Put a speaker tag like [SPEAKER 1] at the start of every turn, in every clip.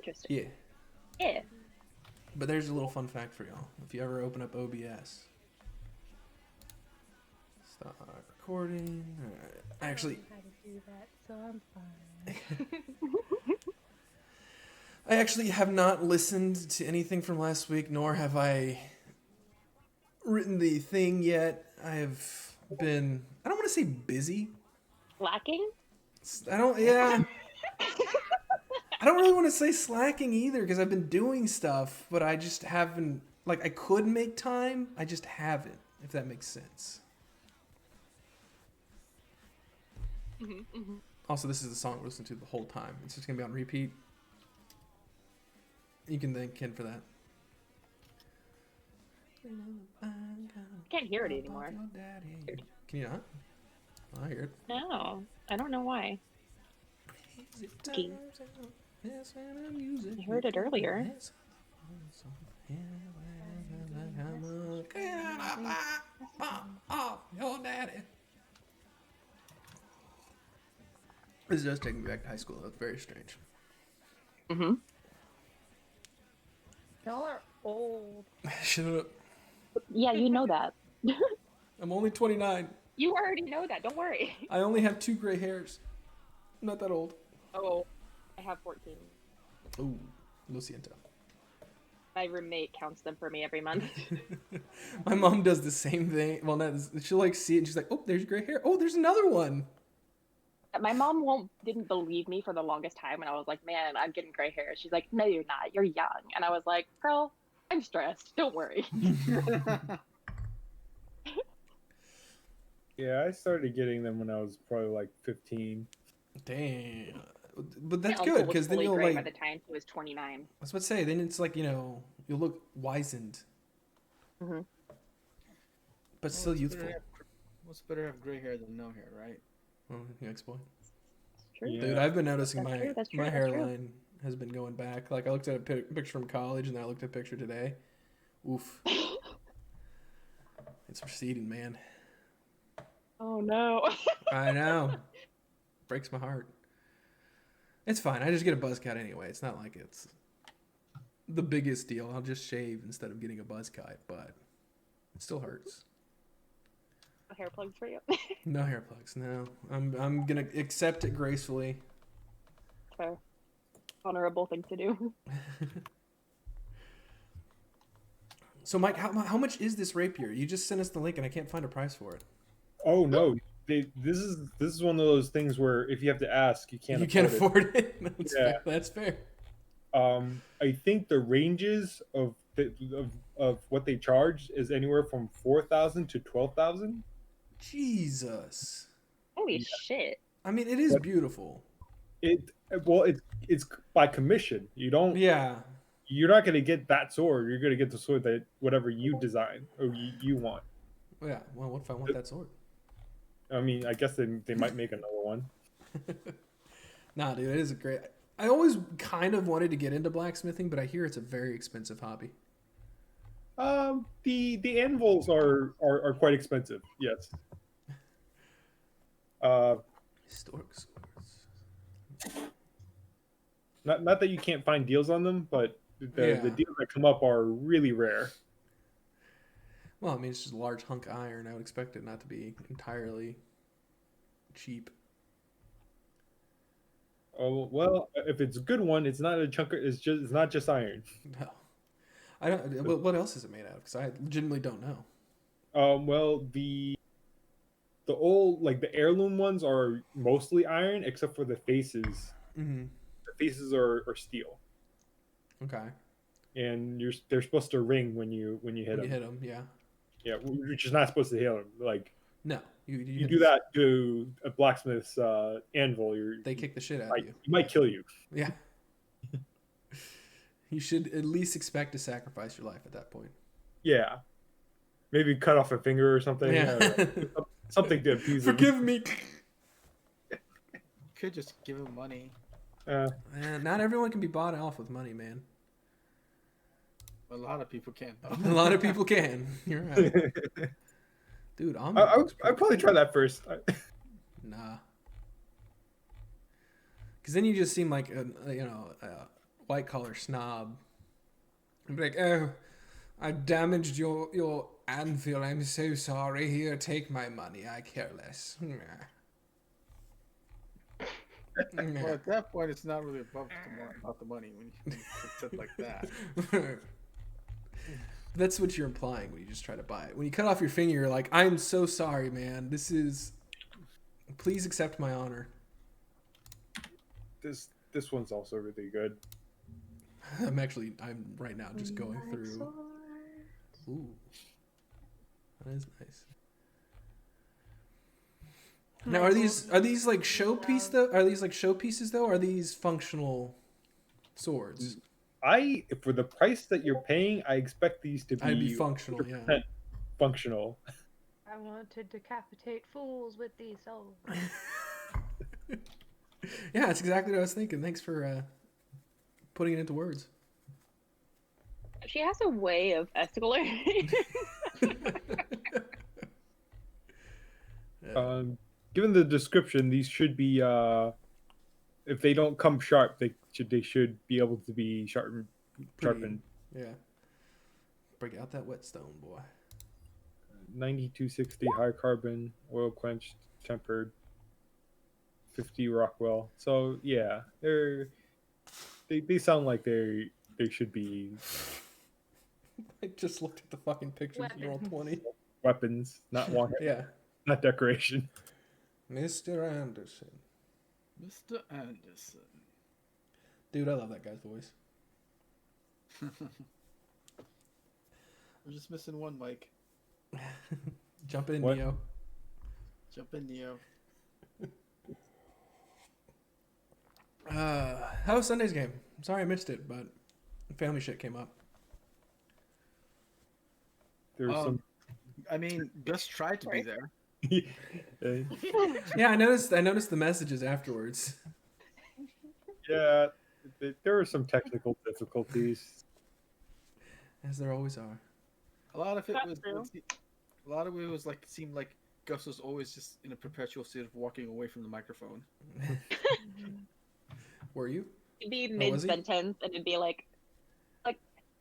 [SPEAKER 1] interesting.
[SPEAKER 2] Yeah.
[SPEAKER 1] Yeah.
[SPEAKER 2] But there's a little fun fact for y'all. If you ever open up OBS, stop recording. Actually,
[SPEAKER 3] I don't know how to do that, so I'm fine.
[SPEAKER 2] I actually have not listened to anything from last week, nor have I written the thing yet. I have been, I don't want to say busy.
[SPEAKER 1] Lacking?
[SPEAKER 2] Yeah. I don't really want to say slacking either because I've been doing stuff, but I just haven't, like, I could make time, I just haven't, if that makes sense. Also, this is the song I listened to the whole time. It's just going to be on repeat. You can thank Ken for that.
[SPEAKER 1] I can't hear it anymore.
[SPEAKER 2] Can you not? Oh, I hear it.
[SPEAKER 1] No, I don't know why. I heard it earlier.
[SPEAKER 2] This does take me back to high school. That's very strange.
[SPEAKER 1] Mm-hmm.
[SPEAKER 3] Y'all are old.
[SPEAKER 2] Shut up.
[SPEAKER 1] Yeah, you know that.
[SPEAKER 2] I'm only 29.
[SPEAKER 1] You already know that. Don't worry.
[SPEAKER 2] I only have 2 gray hairs. I'm not that old.
[SPEAKER 1] Oh, I have 14.
[SPEAKER 2] Ooh, lo siento.
[SPEAKER 1] My roommate counts them for me every month.
[SPEAKER 2] My mom does the same thing. Well, not, she'll like see it and she's like, oh, there's gray hair. Oh, there's another one.
[SPEAKER 1] My mom didn't believe me for the longest time when I was like, man, I'm getting gray hair. She's like, no, you're not. You're young. And I was like, girl, I'm stressed. Don't worry.
[SPEAKER 4] Yeah, I started getting them when I was probably like 15.
[SPEAKER 2] Damn. But that's
[SPEAKER 1] My
[SPEAKER 2] good
[SPEAKER 1] uncle was
[SPEAKER 2] because then
[SPEAKER 1] fully
[SPEAKER 2] you'll
[SPEAKER 1] gray
[SPEAKER 2] like.
[SPEAKER 1] by the time he was 29.
[SPEAKER 2] I was about to say, then it's like, you'll look wizened.
[SPEAKER 1] Mm-hmm.
[SPEAKER 2] But still youthful.
[SPEAKER 5] What's better to have gray hair than no hair, right?
[SPEAKER 2] Well, you explain.
[SPEAKER 1] True.
[SPEAKER 4] Yeah.
[SPEAKER 2] Dude, I've been noticing
[SPEAKER 1] That's
[SPEAKER 2] my
[SPEAKER 1] true, that's true,
[SPEAKER 2] my
[SPEAKER 1] that's true.
[SPEAKER 2] hairline has been going back. Like I looked at a picture from college and then I looked at a picture today. Oof. It's receding, man.
[SPEAKER 1] Oh no.
[SPEAKER 2] I know. Breaks my heart. It's fine. I just get a buzz cut anyway. It's not like it's the biggest deal. I'll just shave instead of getting a buzz cut, but it still hurts.
[SPEAKER 1] Hair plugs for you.
[SPEAKER 2] No hair plugs. No. I'm gonna accept it gracefully.
[SPEAKER 1] Fair. Honorable thing to do.
[SPEAKER 2] So, Mike, how much is this rapier? You just sent us the link, and I can't find a price for it.
[SPEAKER 4] Oh no, this is one of those things where if you have to ask, you can't.
[SPEAKER 2] You can't afford it. That's
[SPEAKER 4] Yeah.
[SPEAKER 2] fair. That's fair.
[SPEAKER 4] I think the ranges of what they charge is anywhere from 4,000 to 12,000.
[SPEAKER 2] Jesus.
[SPEAKER 1] Holy shit.
[SPEAKER 2] I mean, it is
[SPEAKER 4] But-
[SPEAKER 2] beautiful.
[SPEAKER 4] It's by commission. You don't.
[SPEAKER 2] Yeah.
[SPEAKER 4] You're not going to get that sword. You're going to get the sword that whatever you design or you want.
[SPEAKER 2] Yeah. Well, what if I want that sword?
[SPEAKER 4] I mean, I guess they might make another one.
[SPEAKER 2] Nah, dude, it is a great. I always kind of wanted to get into blacksmithing, but I hear it's a very expensive hobby.
[SPEAKER 4] The anvils are quite expensive. Yes.
[SPEAKER 2] Historic swords.
[SPEAKER 4] Not that you can't find deals on them, but the
[SPEAKER 2] Yeah.
[SPEAKER 4] deals that come up are really rare.
[SPEAKER 2] Well, I mean, it's just a large hunk of iron. I would expect it not to be entirely cheap.
[SPEAKER 4] Oh well, if it's a good one, it's not a chunk. It's not just iron.
[SPEAKER 2] No. I don't. What else is it made out of? Because I legitimately don't know.
[SPEAKER 4] Well, the old like the heirloom ones are mostly iron, except for the faces.
[SPEAKER 2] Mm-hmm.
[SPEAKER 4] The faces are steel,
[SPEAKER 2] Okay.
[SPEAKER 4] and they're supposed to ring when you hit
[SPEAKER 2] When
[SPEAKER 4] them.
[SPEAKER 2] you hit them, yeah.
[SPEAKER 4] Yeah, which is not supposed to hit them. Like
[SPEAKER 2] No.
[SPEAKER 4] you do that to a blacksmith's anvil,
[SPEAKER 2] They kick the shit out
[SPEAKER 4] like,
[SPEAKER 2] of you.
[SPEAKER 4] it might kill you.
[SPEAKER 2] Yeah. You should at least expect to sacrifice your life at that point.
[SPEAKER 4] Yeah, maybe cut off a finger or something.
[SPEAKER 2] Yeah.
[SPEAKER 4] Something to appease them.
[SPEAKER 2] Forgive me.
[SPEAKER 5] Could just give him money.
[SPEAKER 2] Not everyone can be bought off with money, man.
[SPEAKER 5] A lot of people can.
[SPEAKER 2] A lot of people can. You're right. Dude,
[SPEAKER 4] I'd probably try that first.
[SPEAKER 2] Nah. Because then you just seem like, white collar snob. I'd be like, oh, I damaged your anvil. I'm so sorry. Here, take my money. I care less.
[SPEAKER 5] Well, at that point, it's not really about the money when you put it like that.
[SPEAKER 2] That's what you're implying when you just try to buy it. When you cut off your finger, you're like, I'm so sorry, man. Please accept my honor.
[SPEAKER 4] This one's also really good.
[SPEAKER 2] I'm right now just going through. Ooh, that is nice. Now, are these like showpiece though? Are these like showpieces though? Or are these functional swords?
[SPEAKER 4] For the price that you're paying, I expect these to be
[SPEAKER 2] functional.
[SPEAKER 4] 100%
[SPEAKER 2] Yeah.
[SPEAKER 4] functional.
[SPEAKER 3] I want to decapitate fools with these souls.
[SPEAKER 2] Yeah, that's exactly what I was thinking. Thanks for putting it into words.
[SPEAKER 1] She has a way of escalating.
[SPEAKER 4] Given the description, these should be if they don't come sharp, they should be able to be sharpened.
[SPEAKER 2] Yeah. Break out that whetstone, boy.
[SPEAKER 4] 9260 high carbon, oil quenched, tempered. 50 Rockwell. So yeah, they sound like they should be
[SPEAKER 2] I just looked at the fucking pictures from Roll20.
[SPEAKER 4] weapons, not one.
[SPEAKER 2] Yeah.
[SPEAKER 4] Not decoration.
[SPEAKER 2] Mr. Anderson.
[SPEAKER 5] Mr. Anderson.
[SPEAKER 2] Dude, I love that guy's voice.
[SPEAKER 5] We're just missing one, Mike.
[SPEAKER 2] Jump in,
[SPEAKER 4] What?
[SPEAKER 2] Neo.
[SPEAKER 5] Jump in, Neo.
[SPEAKER 2] How was Sunday's game? I'm sorry I missed it, but family shit came up.
[SPEAKER 4] There's some.
[SPEAKER 5] I mean, Gus tried to be there.
[SPEAKER 2] Yeah, I noticed the messages afterwards.
[SPEAKER 4] Yeah, there were some technical difficulties.
[SPEAKER 2] As there always are.
[SPEAKER 5] A lot of it
[SPEAKER 1] That's
[SPEAKER 5] was.
[SPEAKER 1] true.
[SPEAKER 5] A lot of it was like seemed like Gus was always just in a perpetual state of walking away from the microphone.
[SPEAKER 2] Were you?
[SPEAKER 1] It'd be
[SPEAKER 2] was he?
[SPEAKER 1] mid-sentence, and it'd be like,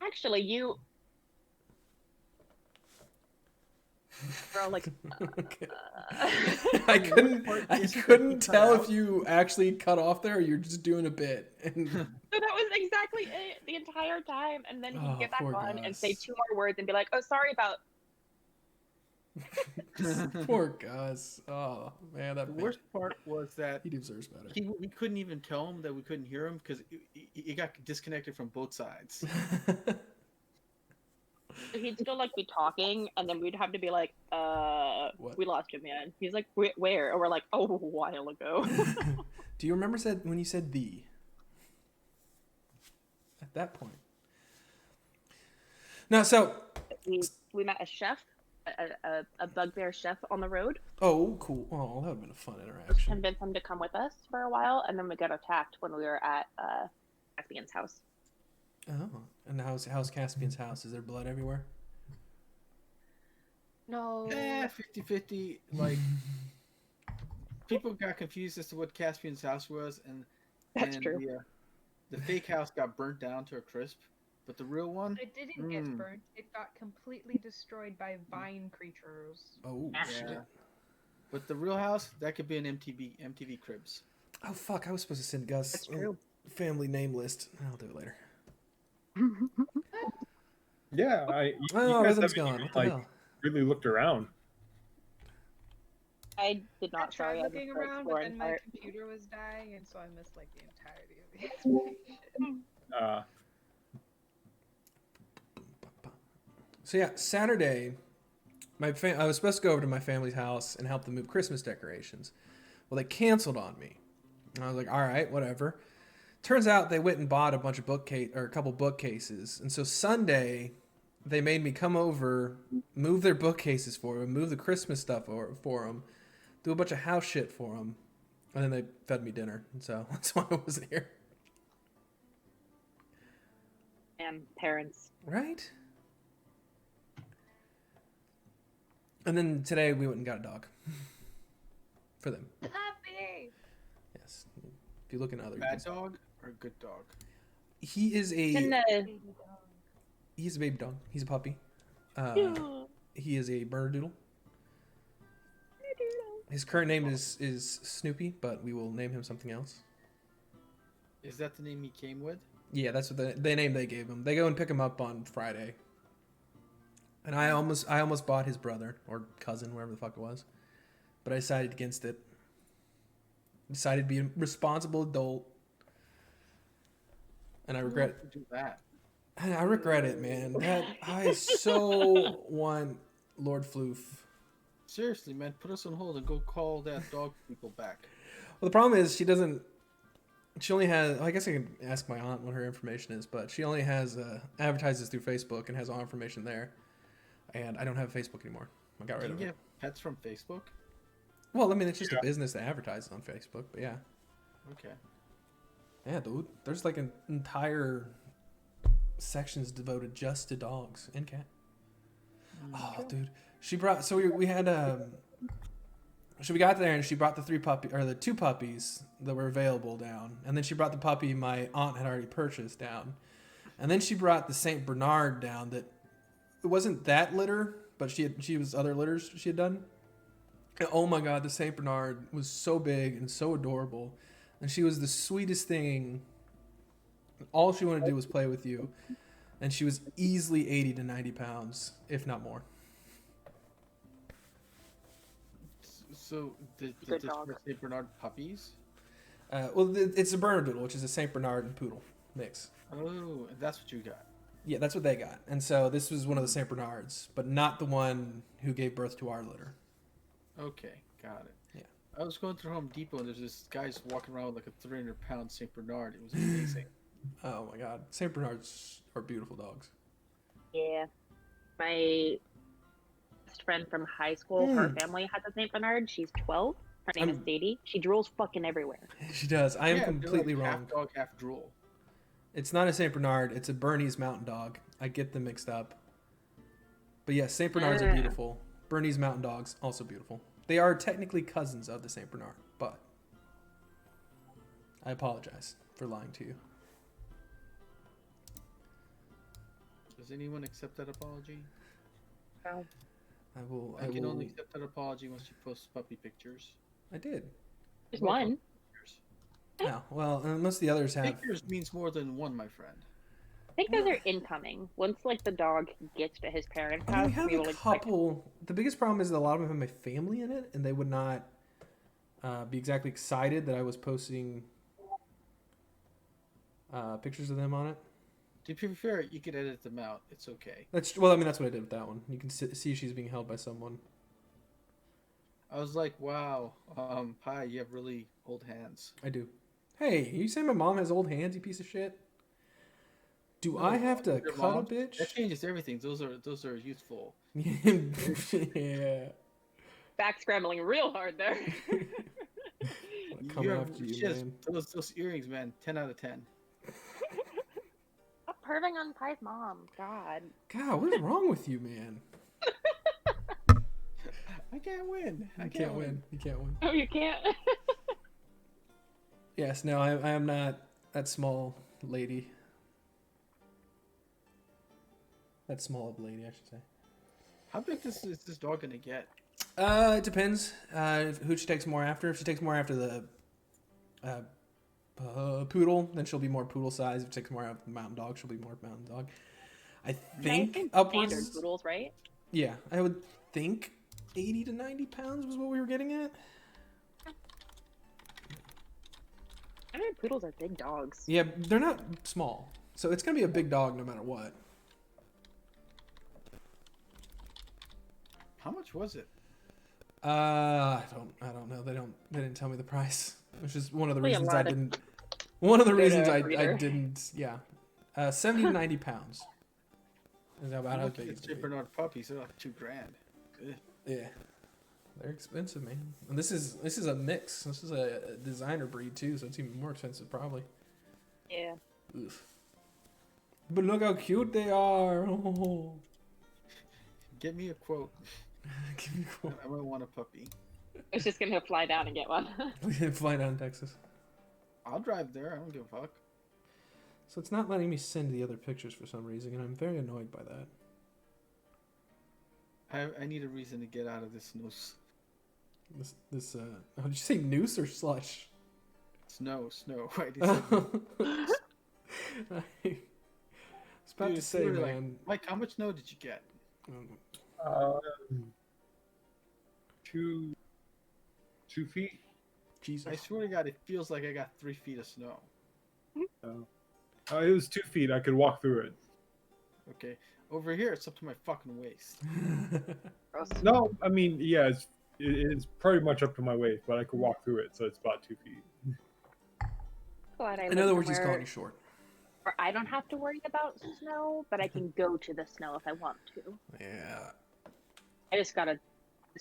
[SPEAKER 1] actually, you... Bro, like...
[SPEAKER 2] Okay. I couldn't tell if you actually cut off there or you're just doing a bit. And
[SPEAKER 1] So that was exactly it the entire time, and then he'd get back
[SPEAKER 2] poor
[SPEAKER 1] on and say
[SPEAKER 2] Gus.
[SPEAKER 1] 2 more words and be like, oh, sorry about...
[SPEAKER 2] Poor Gus. Oh man,
[SPEAKER 5] The worst part was that
[SPEAKER 2] he deserves better.
[SPEAKER 5] we couldn't even tell him that we couldn't hear him because it got disconnected from both sides.
[SPEAKER 1] He'd still like be talking, and then we'd have to be like,
[SPEAKER 2] What?
[SPEAKER 1] we lost him, man. He's like, where? Or we're like, oh, a while ago.
[SPEAKER 2] Do you remember when you said "the"? At that point. No, so
[SPEAKER 1] we met a chef, a bugbear chef on the road.
[SPEAKER 2] oh, cool. Oh, that would have been a fun interaction.
[SPEAKER 1] Convinced him to come with us for a while, and then we got attacked when we were at Caspian's house.
[SPEAKER 2] Oh, and how's Caspian's house? Is there blood everywhere?
[SPEAKER 3] No.
[SPEAKER 5] 50-50. Like, people got confused as to what Caspian's house was, and
[SPEAKER 1] That's true.
[SPEAKER 5] The fake house got burnt down to a crisp, but the real one,
[SPEAKER 3] It didn't get burnt. It got completely destroyed by vine creatures.
[SPEAKER 2] Oh
[SPEAKER 1] Yeah.
[SPEAKER 2] shit.
[SPEAKER 5] but the real house, that could be an MTV Cribs.
[SPEAKER 2] Oh fuck! I was supposed to send Gus
[SPEAKER 1] That's true.
[SPEAKER 2] family name list. I'll do it later.
[SPEAKER 4] Yeah,
[SPEAKER 2] Oh,
[SPEAKER 4] you guys
[SPEAKER 2] rhythm's
[SPEAKER 4] haven't
[SPEAKER 2] gone.
[SPEAKER 4] even,
[SPEAKER 2] What the
[SPEAKER 4] like,
[SPEAKER 2] hell?
[SPEAKER 4] really looked around.
[SPEAKER 1] I did
[SPEAKER 3] I
[SPEAKER 1] not.
[SPEAKER 3] tried
[SPEAKER 1] Sorry,
[SPEAKER 3] looking
[SPEAKER 1] I was
[SPEAKER 3] around, but then
[SPEAKER 1] exploring
[SPEAKER 3] my
[SPEAKER 1] part.
[SPEAKER 3] computer was dying, and so I missed like the entirety of the explanation.
[SPEAKER 2] So yeah, Saturday, I was supposed to go over to my family's house and help them move Christmas decorations. Well, they canceled on me. And I was like, all right, whatever. Turns out they went and bought a bunch of a couple bookcases. And so Sunday, they made me come over, move their bookcases for them, move the Christmas stuff for them, do a bunch of house shit for them, and then they fed me dinner. And so that's why I wasn't here.
[SPEAKER 1] And parents.
[SPEAKER 2] Right? And then today we went and got a dog for them.
[SPEAKER 3] Puppy!
[SPEAKER 2] Yes. If you look in other,
[SPEAKER 5] Bad dog or good dog?
[SPEAKER 2] He is
[SPEAKER 1] And
[SPEAKER 2] he's a baby dog. He's a puppy. He is a Bernedoodle. His current name is Snoopy, but we will name him something else.
[SPEAKER 5] Is that the name he came with?
[SPEAKER 2] Yeah, that's what the name they gave him. They go and pick him up on Friday. And I almost bought his brother or cousin, whatever the fuck it was, but I decided against it. Decided to be a responsible adult, and I regret.
[SPEAKER 5] Who would do that.
[SPEAKER 2] I regret it, man. I so want Lord Floof.
[SPEAKER 5] Seriously, man, put us on hold and go call that dog people back.
[SPEAKER 2] Well, the problem is she doesn't. She only has. I guess I can ask my aunt what her information is, but she only has advertises through Facebook and has all information there. And I don't have Facebook anymore. I got rid
[SPEAKER 5] You
[SPEAKER 2] of
[SPEAKER 5] can
[SPEAKER 2] it.
[SPEAKER 5] get pets from Facebook?
[SPEAKER 2] Well, I mean, it's just a business that advertises on Facebook, but yeah.
[SPEAKER 5] Okay.
[SPEAKER 2] Yeah, dude. There's like an entire sections devoted just to dogs and cat. Oh, dude. She brought. So we had. So we got there and she brought the two puppies that were available down, and then she brought the puppy my aunt had already purchased down, and then she brought the Saint Bernard down. That it wasn't that litter, but she was other litters she had done. And oh my god, the Saint Bernard was so big and so adorable, and she was the sweetest thing. All she wanted to do was play with you, and she was easily 80 to 90 pounds, if not more.
[SPEAKER 5] So, did
[SPEAKER 1] Good
[SPEAKER 5] this
[SPEAKER 1] dog.
[SPEAKER 5] for St. Bernard puppies?
[SPEAKER 2] Well, it's a Bernedoodle, which is a Saint Bernard and Poodle mix.
[SPEAKER 5] Oh, and that's what you got.
[SPEAKER 2] Yeah, that's what they got. And so this was one of the Saint Bernards, but not the one who gave birth to our litter.
[SPEAKER 5] Okay, got it.
[SPEAKER 2] Yeah.
[SPEAKER 5] I was going through Home Depot and there's this guy's walking around with like a 300-pound St. Bernard. It was amazing.
[SPEAKER 2] Oh my god, Saint Bernards are beautiful dogs.
[SPEAKER 1] yeah, my best friend from high school, her family has a Saint Bernard. She's 12. Her name is Sadie. She drools fucking everywhere.
[SPEAKER 2] She does. I am
[SPEAKER 5] Yeah, they're
[SPEAKER 2] completely
[SPEAKER 5] like
[SPEAKER 2] wrong.
[SPEAKER 5] Half dog, half drool.
[SPEAKER 2] It's not a Saint Bernard. It's a Bernese Mountain Dog. I get them mixed up. But yes, Saint Bernards are beautiful. Bernese Mountain Dogs also beautiful. They are technically cousins of the Saint Bernard, but I apologize for lying to you.
[SPEAKER 5] Does anyone accept that apology?
[SPEAKER 1] Oh.
[SPEAKER 5] I can only accept that apology once you post puppy pictures.
[SPEAKER 2] I did.
[SPEAKER 1] There's one.
[SPEAKER 5] Pictures.
[SPEAKER 2] Yeah, well, unless the others have.
[SPEAKER 5] Pictures means more than one, my friend.
[SPEAKER 1] I think those are incoming. Once like the dog gets to his parents'
[SPEAKER 2] I mean,
[SPEAKER 1] house,
[SPEAKER 2] we have
[SPEAKER 1] we will
[SPEAKER 2] a
[SPEAKER 1] expect.
[SPEAKER 2] couple. The biggest problem is that a lot of them have my family in it, and they would not be exactly excited that I was posting pictures of them on it.
[SPEAKER 5] To be fair, you could edit them out. It's okay.
[SPEAKER 2] That's well, I mean, that's what I did with that one. You can see she's being held by someone.
[SPEAKER 5] I was like, wow, Pi, you have really old hands.
[SPEAKER 2] I do. Hey, you say my mom has old hands, you piece of shit? Do I have to
[SPEAKER 5] Your
[SPEAKER 2] cut a
[SPEAKER 5] mom-
[SPEAKER 2] bitch?
[SPEAKER 5] That changes everything. Those are youthful.
[SPEAKER 2] Yeah.
[SPEAKER 1] Back scrambling real hard there.
[SPEAKER 2] Come after you,
[SPEAKER 5] she has
[SPEAKER 2] man.
[SPEAKER 5] those earrings, man. 10 out of 10.
[SPEAKER 1] Stop perving on Pi's mom. God.
[SPEAKER 2] God, what is wrong with you, man?
[SPEAKER 5] I can't win.
[SPEAKER 2] You can't win. You can't win.
[SPEAKER 1] Oh, you can't.
[SPEAKER 2] Yes, no, I am not that small lady. That small of a lady, I should say.
[SPEAKER 5] How big is this dog gonna get?
[SPEAKER 2] It depends. Who she takes more after. If she takes more after the poodle, then she'll be more poodle size. If she takes more after the mountain dog, she'll be more mountain dog. I think
[SPEAKER 1] Standard
[SPEAKER 2] upwards.
[SPEAKER 1] poodles, right?
[SPEAKER 2] Yeah, I would think 80 to 90 pounds was what we were getting at.
[SPEAKER 1] I mean, poodles are big dogs.
[SPEAKER 2] Yeah, they're not small, so it's gonna be a big dog no matter what.
[SPEAKER 5] How much was it?
[SPEAKER 2] I don't know. They didn't tell me the price, which is one of the
[SPEAKER 1] Probably a
[SPEAKER 2] reasons I
[SPEAKER 1] lot of-
[SPEAKER 2] didn't. One of the
[SPEAKER 1] Go to
[SPEAKER 2] reasons
[SPEAKER 1] a
[SPEAKER 2] I
[SPEAKER 1] breeder.
[SPEAKER 2] didn't. Yeah, 70 to 90 pounds. Is about how
[SPEAKER 5] Look
[SPEAKER 2] big
[SPEAKER 5] at
[SPEAKER 2] it's
[SPEAKER 5] the
[SPEAKER 2] gonna
[SPEAKER 5] St.
[SPEAKER 2] be.
[SPEAKER 5] Bernard puppies. They're like $2,000. Ugh.
[SPEAKER 2] Yeah, they're expensive, man. And this is a mix. This is a designer breed too, so it's even more expensive probably.
[SPEAKER 1] Yeah.
[SPEAKER 2] Oof. But look how cute they are. Oh.
[SPEAKER 5] Get me a quote.
[SPEAKER 2] Give me a
[SPEAKER 5] I might want a puppy.
[SPEAKER 1] It's just gonna fly down and get one.
[SPEAKER 2] quote. Fly down to Texas.
[SPEAKER 5] I'll drive there. I don't give a fuck.
[SPEAKER 2] So it's not letting me send the other pictures for some reason, and I'm very annoyed by that.
[SPEAKER 5] I need a reason to get out of this noose.
[SPEAKER 2] Did you say noose or slush?
[SPEAKER 5] Snow. I just said
[SPEAKER 2] I was about to say,
[SPEAKER 5] seriously,
[SPEAKER 2] man.
[SPEAKER 5] Mike, how much snow did you get?
[SPEAKER 4] Um, 2 feet.
[SPEAKER 2] Jesus.
[SPEAKER 5] I swear to God, it feels like I got 3 feet of snow.
[SPEAKER 4] It was 2 feet. I could walk through it.
[SPEAKER 5] Okay, over here it's up to my fucking waist.
[SPEAKER 1] Gross.
[SPEAKER 4] No, I mean, yeah, it's pretty much up to my waist, but I could walk through it, so it's about 2 feet.
[SPEAKER 1] Glad I
[SPEAKER 2] In
[SPEAKER 1] live
[SPEAKER 2] other words, he's
[SPEAKER 1] somewhere
[SPEAKER 2] calling you short.
[SPEAKER 1] where I don't have to worry about snow, but I can go to the snow if I want to.
[SPEAKER 2] Yeah.
[SPEAKER 1] It's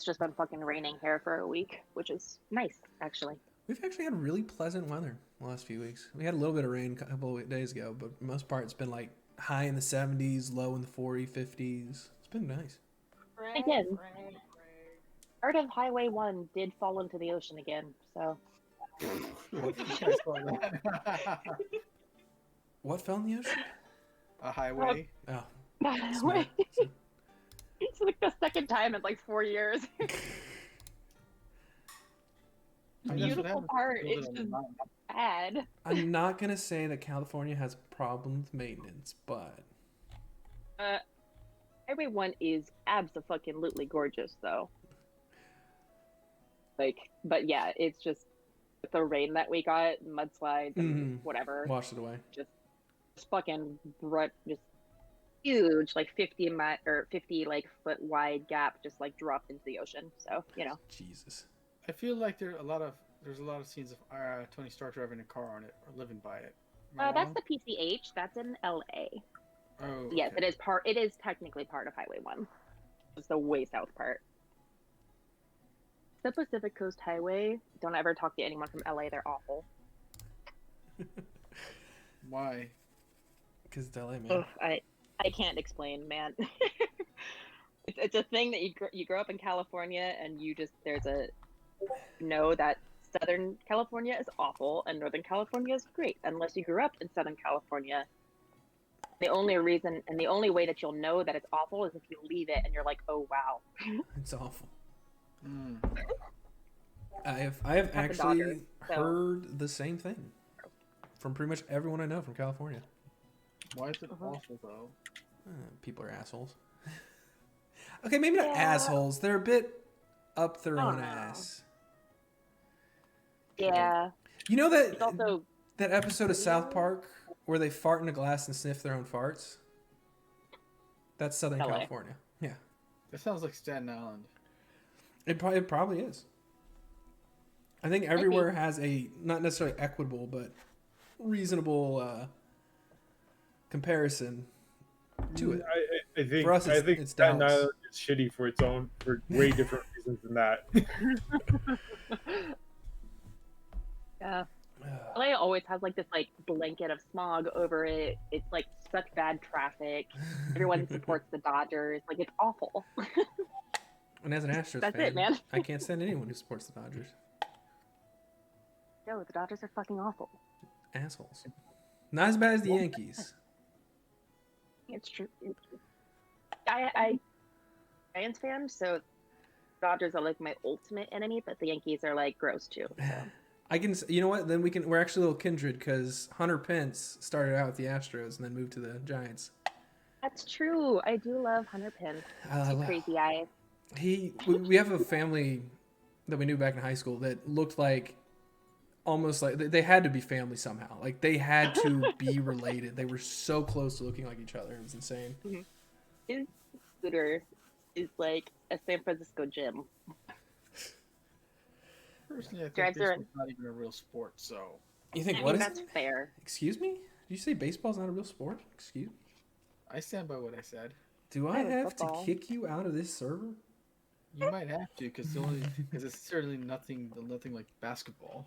[SPEAKER 1] just been fucking raining here for a week, which is nice, actually.
[SPEAKER 2] We've actually had really pleasant weather the last few weeks. We had a little bit of rain a couple of days ago, but for the most part it's been like high in the 70s, low in the 40s, 50s. It's been nice.
[SPEAKER 1] Again. Part of Highway 1 did fall into the ocean again, so.
[SPEAKER 5] I saw that.
[SPEAKER 2] What fell in the ocean?
[SPEAKER 5] A highway.
[SPEAKER 2] Oh,
[SPEAKER 1] Wait,
[SPEAKER 2] smart.
[SPEAKER 1] it's like the second time in like 4 years. The
[SPEAKER 5] I mean, that's what
[SPEAKER 1] beautiful
[SPEAKER 5] happens
[SPEAKER 1] part
[SPEAKER 5] when you
[SPEAKER 1] is
[SPEAKER 5] build it
[SPEAKER 1] just
[SPEAKER 5] on the mountain.
[SPEAKER 1] bad.
[SPEAKER 2] I'm not going to say that California has a problem with maintenance, but
[SPEAKER 1] Highway 1 is abso-fucking-lutely gorgeous, though. Like, but yeah, it's just with the rain that we got, mudslides and whatever.
[SPEAKER 2] washed it away.
[SPEAKER 1] Just fucking just huge, like 50 like foot wide gap, just like dropped into the ocean. So
[SPEAKER 2] Jesus.
[SPEAKER 5] I feel like there's a lot of scenes of Tony Stark driving a car on it or living by it. Am I
[SPEAKER 1] that's
[SPEAKER 5] wrong?
[SPEAKER 1] the PCH. That's in LA.
[SPEAKER 5] Oh,
[SPEAKER 1] Yes,
[SPEAKER 5] okay.
[SPEAKER 1] it is technically part of Highway 1. It's the way south part. The Pacific Coast Highway. Don't ever talk to anyone from LA. They're awful.
[SPEAKER 5] Why?
[SPEAKER 2] Because it's LA, man.
[SPEAKER 1] Ugh, I can't explain, man. It's a thing that you grow up in California and know that Southern California is awful and Northern California is great. Unless you grew up in Southern California, the only reason and the only way that you'll know that it's awful is if you leave it and you're like, oh wow.
[SPEAKER 2] It's awful.
[SPEAKER 5] Mm.
[SPEAKER 2] I have
[SPEAKER 1] the
[SPEAKER 2] actually
[SPEAKER 1] Dodgers, so-
[SPEAKER 2] heard the same thing from pretty much everyone I know from California.
[SPEAKER 5] Why is it awful though?
[SPEAKER 2] People are assholes. Okay, maybe not
[SPEAKER 1] Yeah.
[SPEAKER 2] assholes. They're a bit up their
[SPEAKER 1] I
[SPEAKER 2] own
[SPEAKER 1] don't know.
[SPEAKER 2] ass.
[SPEAKER 1] Yeah.
[SPEAKER 2] You know
[SPEAKER 1] It's also
[SPEAKER 2] that episode of South Park where they fart in a glass and sniff their own farts? That's Southern
[SPEAKER 1] LA.
[SPEAKER 2] California. Yeah.
[SPEAKER 5] That sounds like Staten Island.
[SPEAKER 2] It probably is. I think everywhere has a not necessarily equitable but reasonable comparison to it.
[SPEAKER 4] I think
[SPEAKER 2] For us,
[SPEAKER 4] I think
[SPEAKER 2] it's
[SPEAKER 4] Staten
[SPEAKER 2] Dallas.
[SPEAKER 4] Island is shitty for way different reasons than that.
[SPEAKER 1] yeah. LA always has like this like blanket of smog over it. It's like such bad traffic. Everyone supports the Dodgers. Like it's awful.
[SPEAKER 2] And as an Astros
[SPEAKER 1] That's
[SPEAKER 2] fan,
[SPEAKER 1] it, man.
[SPEAKER 2] I can't stand anyone who supports the Dodgers.
[SPEAKER 1] No, the Dodgers are fucking awful.
[SPEAKER 2] Assholes. Not as bad as the Yankees.
[SPEAKER 1] It's true. I Giants fan, so Dodgers are like my ultimate enemy, but the Yankees are like gross too. So.
[SPEAKER 2] I can. You know what? Then we're actually a little kindred because Hunter Pence started out with the Astros and then moved to the Giants.
[SPEAKER 1] That's true. I do love Hunter Pence. Crazy eyes.
[SPEAKER 2] We have a family that we knew back in high school that looked like almost like they had to be family somehow. Like they had to be related. They were so close to looking like each other. It was insane.
[SPEAKER 1] His scooter is like a San Francisco gym.
[SPEAKER 5] Personally, I think
[SPEAKER 1] Drives
[SPEAKER 5] baseball's
[SPEAKER 1] around.
[SPEAKER 5] not even a real sport, so
[SPEAKER 2] You think
[SPEAKER 1] I
[SPEAKER 2] what
[SPEAKER 1] mean,
[SPEAKER 2] is
[SPEAKER 1] that's
[SPEAKER 2] it?
[SPEAKER 1] fair.
[SPEAKER 2] Excuse me? Did you say baseball's not a real sport? Excuse me?
[SPEAKER 5] I stand by what I said.
[SPEAKER 2] Do I
[SPEAKER 1] Yeah,
[SPEAKER 2] have
[SPEAKER 1] football.
[SPEAKER 2] to kick you out of this server?
[SPEAKER 5] You might have to, because it's certainly nothing like basketball.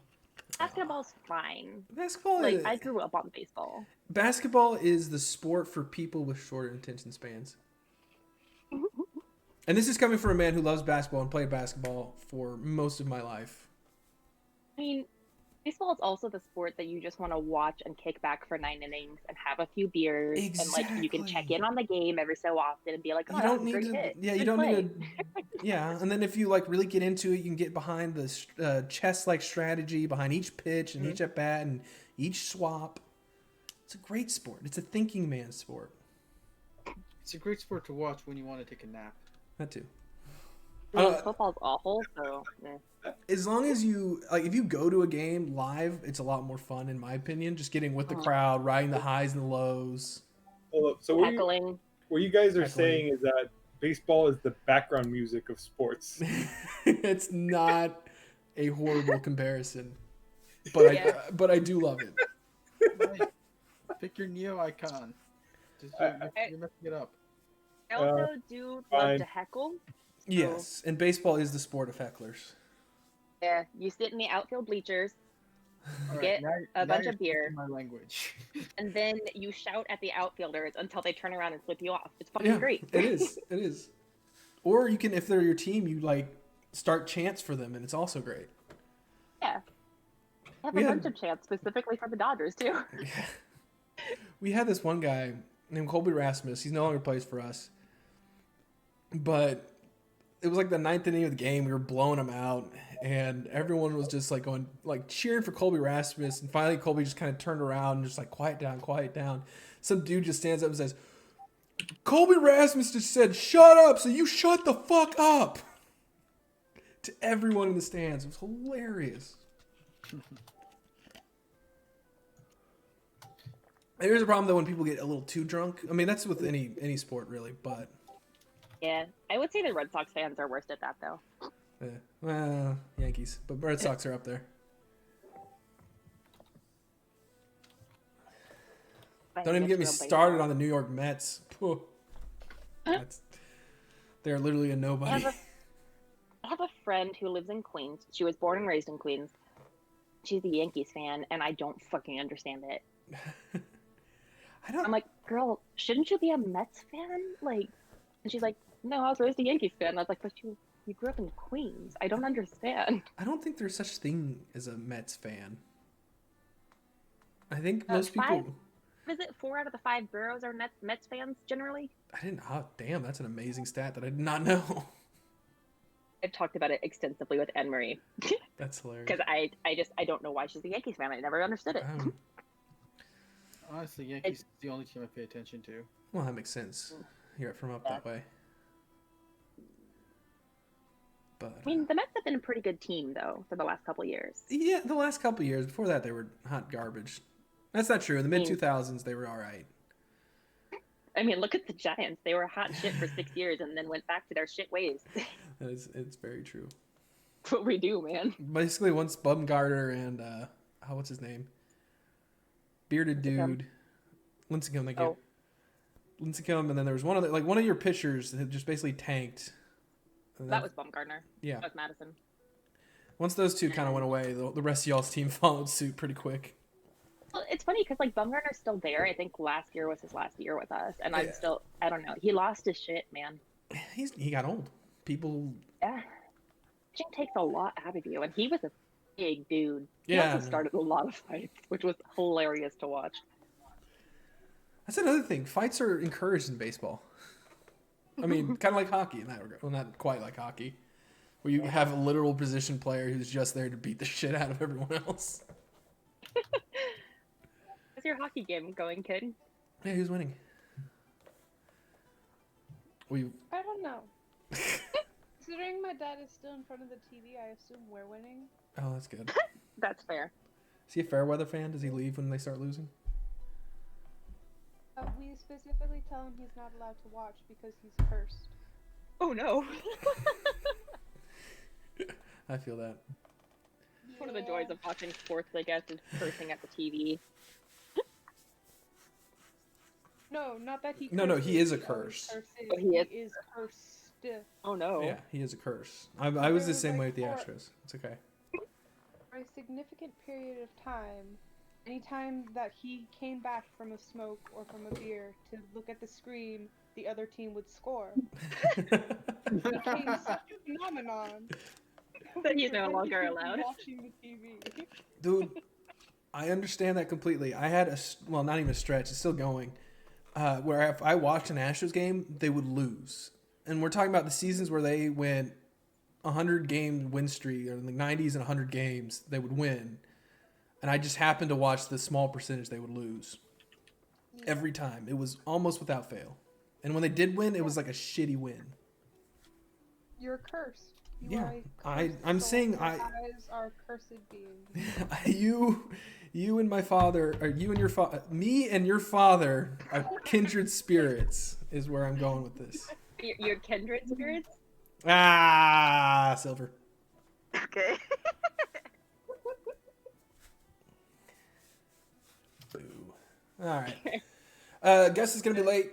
[SPEAKER 1] Basketball's fine.
[SPEAKER 2] Basketball
[SPEAKER 1] Like
[SPEAKER 2] is,
[SPEAKER 1] I grew up on baseball.
[SPEAKER 2] basketball is the sport for people with shorter attention spans. And this is coming from a man who loves basketball and played basketball for most of my life.
[SPEAKER 1] I mean, Baseball is also the sport that you just want to watch and kick back for 9 innings and have a few beers and like you can check
[SPEAKER 2] Exactly.
[SPEAKER 1] in on the game every so often and be like, oh,
[SPEAKER 2] You
[SPEAKER 1] that was
[SPEAKER 2] don't
[SPEAKER 1] a
[SPEAKER 2] need
[SPEAKER 1] great
[SPEAKER 2] to.
[SPEAKER 1] hit.
[SPEAKER 2] Yeah, you
[SPEAKER 1] Good
[SPEAKER 2] don't
[SPEAKER 1] play.
[SPEAKER 2] need to. Yeah, and then if you like really get into it, you can get behind the chess-like strategy behind each pitch and each at bat and each swap. It's a great sport. It's a thinking man's sport.
[SPEAKER 5] It's a great sport to watch when you want to take a nap.
[SPEAKER 2] That too.
[SPEAKER 1] Football's awful, so
[SPEAKER 2] As long as you like, if you go to a game live, it's a lot more fun, in my opinion. Just getting with the crowd, riding the highs and the lows.
[SPEAKER 4] Hold up. So what
[SPEAKER 1] heckling.
[SPEAKER 4] you guys are
[SPEAKER 2] Heckling.
[SPEAKER 4] saying is that baseball is the background music of sports.
[SPEAKER 2] It's not a horrible comparison, but
[SPEAKER 1] Yeah.
[SPEAKER 2] I do love it.
[SPEAKER 5] Right. Pick your Neo icon. You're messing it up.
[SPEAKER 1] I also do
[SPEAKER 4] fine.
[SPEAKER 1] love to heckle.
[SPEAKER 2] Yes, and baseball is the sport of hecklers.
[SPEAKER 1] Yeah, you sit in the outfield bleachers,
[SPEAKER 5] All
[SPEAKER 1] get
[SPEAKER 5] now
[SPEAKER 1] a bunch
[SPEAKER 5] you're
[SPEAKER 1] of beer,
[SPEAKER 5] speaking my language.
[SPEAKER 1] and then you shout at the outfielders until they turn around and flip you off. It's fucking
[SPEAKER 2] Yeah,
[SPEAKER 1] great.
[SPEAKER 2] it is. It is. Or you can, if they're your team, you like start chants for them, and it's also great.
[SPEAKER 1] Yeah. I have
[SPEAKER 2] We
[SPEAKER 1] a
[SPEAKER 2] had-
[SPEAKER 1] bunch of chants specifically for the Dodgers, too.
[SPEAKER 2] Yeah. We had this one guy named Colby Rasmus. He no longer plays for us. But it was like the 9th inning of the game. We were blowing him out. And everyone was just like going, like cheering for Colby Rasmus. And finally, Colby just kind of turned around and just like, quiet down, quiet down. Some dude just stands up and says, Colby Rasmus just said, shut up. So you shut the fuck up. To everyone in the stands. It was hilarious. There's a problem though when people get a little too drunk. I mean, that's with any sport really, but
[SPEAKER 1] Yeah, I would say the Red Sox fans are worst at that, though.
[SPEAKER 2] well, Yankees, but Red Sox are up there. Don't even get me started on the New York Mets. Phew. They're literally a nobody.
[SPEAKER 1] I have a friend who lives in Queens. She was born and raised in Queens. She's a Yankees fan, and I don't fucking understand it. I'm like, girl, shouldn't you be a Mets fan? Like, and she's like, no, I was raised a Yankees fan. I was like, but you grew up in Queens. I don't understand.
[SPEAKER 2] I don't think there's such thing as a Mets fan. I think most people.
[SPEAKER 1] Is it 4 out of the 5 boroughs are Mets fans generally?
[SPEAKER 2] I didn't. Oh, damn, that's an amazing stat that I did not know.
[SPEAKER 1] I've talked about it extensively with Anne Marie.
[SPEAKER 2] That's hilarious.
[SPEAKER 1] Because I don't know why she's a Yankees fan. I never understood it.
[SPEAKER 5] Honestly, Yankees is the only team I pay attention to.
[SPEAKER 2] Well, that makes sense. You're from up that way. But
[SPEAKER 1] I mean, the Mets have been a pretty good team, though, for the last couple of years.
[SPEAKER 2] yeah, the last couple of years. Before that, they were hot garbage. That's not true. In the mid-2000s, they were all right.
[SPEAKER 1] I mean, look at the Giants. They were hot shit for 6 years and then went back to their shit ways.
[SPEAKER 2] It's very true.
[SPEAKER 1] That's what we do, man.
[SPEAKER 2] Basically, once Bumgarner and what's his name? Bearded dude, Lincecum. Thank you. Lincecum, and then there was one of your pitchers that just basically tanked.
[SPEAKER 1] That was Bumgarner.
[SPEAKER 2] Yeah.
[SPEAKER 1] That was Madison.
[SPEAKER 2] Once those two kind of went away, the rest of y'all's team followed suit pretty quick.
[SPEAKER 1] Well, it's funny because like Bumgarner's still there. I think last year was his last year with us, and I'm still. I don't know. He lost his shit, man.
[SPEAKER 2] He got old. People.
[SPEAKER 1] Yeah. Pitching takes a lot out of you, and he was a big dude. He
[SPEAKER 2] Yeah.
[SPEAKER 1] also started a lot of fights, which was hilarious to watch.
[SPEAKER 2] That's another thing. Fights are encouraged in baseball. I mean, kind of like hockey in that regard. Well, not quite like hockey, where you have a literal position player who's just there to beat the shit out of everyone else.
[SPEAKER 1] How's your hockey game going, kid?
[SPEAKER 2] Yeah, who's winning?
[SPEAKER 6] I don't know. Considering my dad is still in front of the TV, I assume we're winning.
[SPEAKER 2] Oh, that's good.
[SPEAKER 1] That's fair.
[SPEAKER 2] Is he a fair weather fan? Does he leave when they start losing?
[SPEAKER 6] We specifically tell him he's not allowed to watch because he's cursed.
[SPEAKER 1] Oh no.
[SPEAKER 2] I feel that.
[SPEAKER 1] One of the joys of watching sports, I guess, is cursing at the TV.
[SPEAKER 6] No, not that he.
[SPEAKER 2] No, he is a
[SPEAKER 6] curses,
[SPEAKER 2] curse.
[SPEAKER 1] Oh, he is?
[SPEAKER 6] Cursed.
[SPEAKER 1] Oh no.
[SPEAKER 2] Yeah, he is a curse. I was the same way with the
[SPEAKER 6] Or-
[SPEAKER 2] Astros. It's okay.
[SPEAKER 6] For a significant period of time, anytime that he came back from a smoke or from a beer to look at the screen, the other team would score. It became such a phenomenon.
[SPEAKER 1] That he's no
[SPEAKER 6] And
[SPEAKER 1] longer
[SPEAKER 6] he would be
[SPEAKER 1] allowed.
[SPEAKER 6] watching the TV.
[SPEAKER 2] Dude, I understand that completely. I had well, not even a stretch. It's still going. Where if I watched an Astros game, they would lose. And we're talking about the seasons where they went 100-game win streak, or in the 90s and 100 games, they would win. And I just happened to watch the small percentage they would lose. Every time. It was almost without fail. And when they did win, it was like a shitty win.
[SPEAKER 6] You're cursed. You
[SPEAKER 2] Yeah,
[SPEAKER 6] are a cursed
[SPEAKER 2] I'm
[SPEAKER 6] soul.
[SPEAKER 2] saying
[SPEAKER 6] Your
[SPEAKER 2] I-
[SPEAKER 6] eyes are cursed beings.
[SPEAKER 2] you and my father, or you and your father, me and your father are kindred spirits, is where I'm going with this.
[SPEAKER 1] Your kindred spirits?
[SPEAKER 2] Ah, Silver.
[SPEAKER 1] Okay.
[SPEAKER 2] Boo. All right. Gus is going to be late.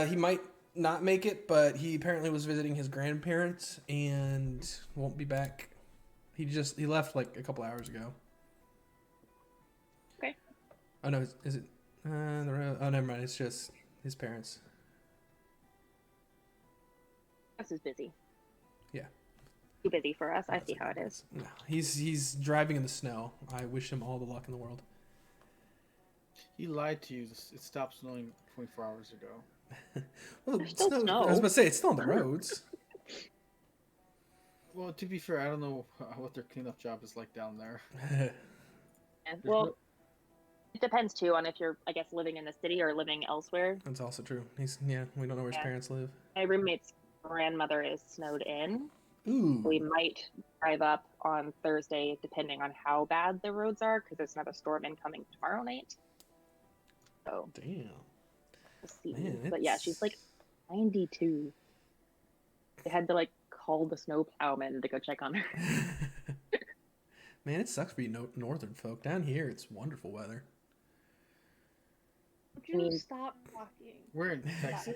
[SPEAKER 2] He might not make it, but he apparently was visiting his grandparents and won't be back. He left like a couple hours ago.
[SPEAKER 1] Okay.
[SPEAKER 2] Oh no, is it? Oh, never mind. It's just his parents.
[SPEAKER 1] Gus is busy.
[SPEAKER 2] Yeah.
[SPEAKER 1] Too busy for us. I see how it is.
[SPEAKER 2] No, he's driving in the snow. I wish him all the luck in the world.
[SPEAKER 5] He lied to you. It stopped snowing 24 hours ago.
[SPEAKER 2] Well,
[SPEAKER 1] There's still snow.
[SPEAKER 2] I was about to say it's still on the roads.
[SPEAKER 5] Well, to be fair, I don't know what their cleanup job is like down there.
[SPEAKER 1] Yeah, well, it depends too on if you're, I guess, living in the city or living elsewhere.
[SPEAKER 2] That's also true. We don't know where his
[SPEAKER 1] Yeah.
[SPEAKER 2] parents live.
[SPEAKER 1] My roommate's grandmother is snowed in.
[SPEAKER 2] Ooh.
[SPEAKER 1] We might drive up on Thursday, depending on how bad the roads are, because there's another storm incoming tomorrow night. So
[SPEAKER 2] Damn.
[SPEAKER 1] we'll see.
[SPEAKER 2] Man,
[SPEAKER 1] But yeah, she's like 92. They had to like call the snow plowman to go check on her.
[SPEAKER 2] Man, it sucks for you northern folk. Down here, it's wonderful weather.
[SPEAKER 6] Would you
[SPEAKER 1] mean-
[SPEAKER 6] stop talking?
[SPEAKER 5] We're in Texas.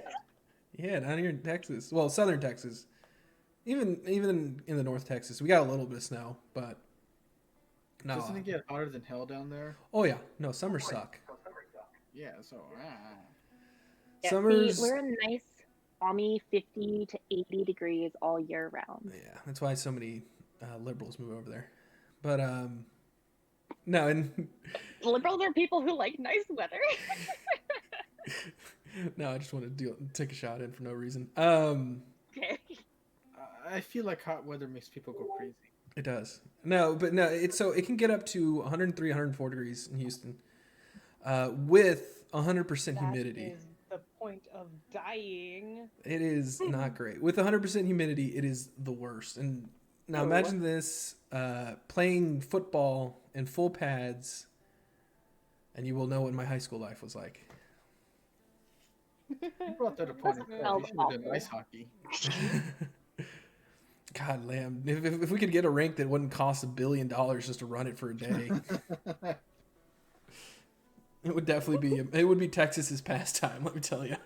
[SPEAKER 2] Yeah, down here in Texas. Well, southern Texas. Even in the North Texas, we got a little bit of snow, but no.
[SPEAKER 5] Doesn't it get hotter than hell down there?
[SPEAKER 2] Oh yeah, no, summers suck.
[SPEAKER 5] Yeah, so.
[SPEAKER 1] Yeah,
[SPEAKER 2] Summers.
[SPEAKER 1] see, we're in nice, balmy 50 to 80 degrees all year round.
[SPEAKER 2] Yeah, that's why so many liberals move over there. But no, and
[SPEAKER 1] Liberals are people who like nice weather.
[SPEAKER 2] no, I just want to take a shot in for no reason.
[SPEAKER 1] Okay.
[SPEAKER 5] I feel like hot weather makes people go crazy.
[SPEAKER 2] It does. No, but no, it can get up to 103, 104 degrees in Houston, with 100% humidity.
[SPEAKER 6] That is the point of dying.
[SPEAKER 2] It is not great. With 100% humidity, it is the worst. And now imagine this, playing football in full pads, and you will know what my high school life was like.
[SPEAKER 5] You brought that up on
[SPEAKER 1] Doesn't
[SPEAKER 5] you
[SPEAKER 1] smell
[SPEAKER 5] should have done
[SPEAKER 1] awful.
[SPEAKER 5] ice hockey.
[SPEAKER 2] God, lamb. If we could get a rink that wouldn't cost $1 billion just to run it for a day, it would definitely be Texas's pastime, let me tell you.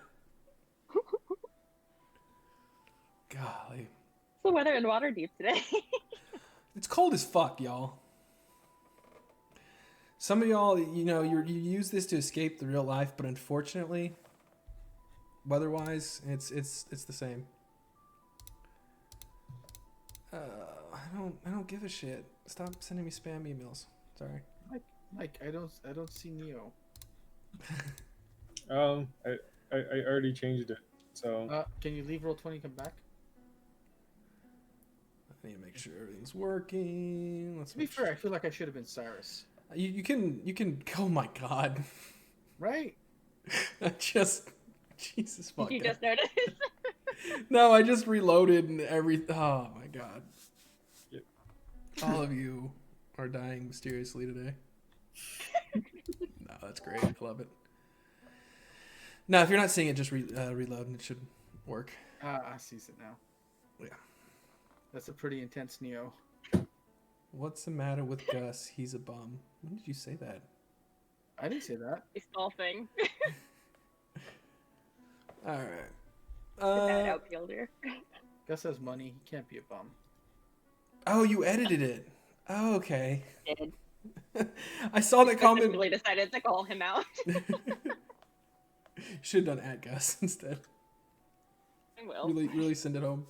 [SPEAKER 2] Golly.
[SPEAKER 1] It's the weather in Waterdeep today.
[SPEAKER 2] It's cold as fuck, y'all. Some of y'all, you use this to escape the real life, but unfortunately, weather-wise, it's the same. I don't give a shit. Stop sending me spam emails. Sorry.
[SPEAKER 5] Mike, I don't see Neo.
[SPEAKER 4] I already changed it. So
[SPEAKER 5] Can you leave roll 20 and come back?
[SPEAKER 2] I need to make sure everything's working. Let's
[SPEAKER 5] To be
[SPEAKER 2] make
[SPEAKER 5] fair,
[SPEAKER 2] sure.
[SPEAKER 5] I feel like I should have been Cyrus.
[SPEAKER 2] You can. Oh my god.
[SPEAKER 5] Right?
[SPEAKER 2] Jesus fuck.
[SPEAKER 1] You just noticed.
[SPEAKER 2] No, I just reloaded and oh my god.
[SPEAKER 4] Yep.
[SPEAKER 2] All of you are dying mysteriously today. No, that's great. I love it. No, if you're not seeing it, just reload and it should work.
[SPEAKER 5] I sees it now.
[SPEAKER 2] Yeah.
[SPEAKER 5] That's a pretty intense Neo.
[SPEAKER 2] What's the matter with Gus? He's a bum. When did you say that?
[SPEAKER 5] I didn't say that.
[SPEAKER 1] This small thing.
[SPEAKER 2] All right.
[SPEAKER 1] Bad outfielder.
[SPEAKER 5] Gus has money. He can't be a bum.
[SPEAKER 2] Oh, you edited it. Oh, okay.
[SPEAKER 1] Did.
[SPEAKER 2] I saw that comment.
[SPEAKER 1] Really decided to call him out.
[SPEAKER 2] Should have done at Gus instead.
[SPEAKER 1] I will.
[SPEAKER 2] Really send it home.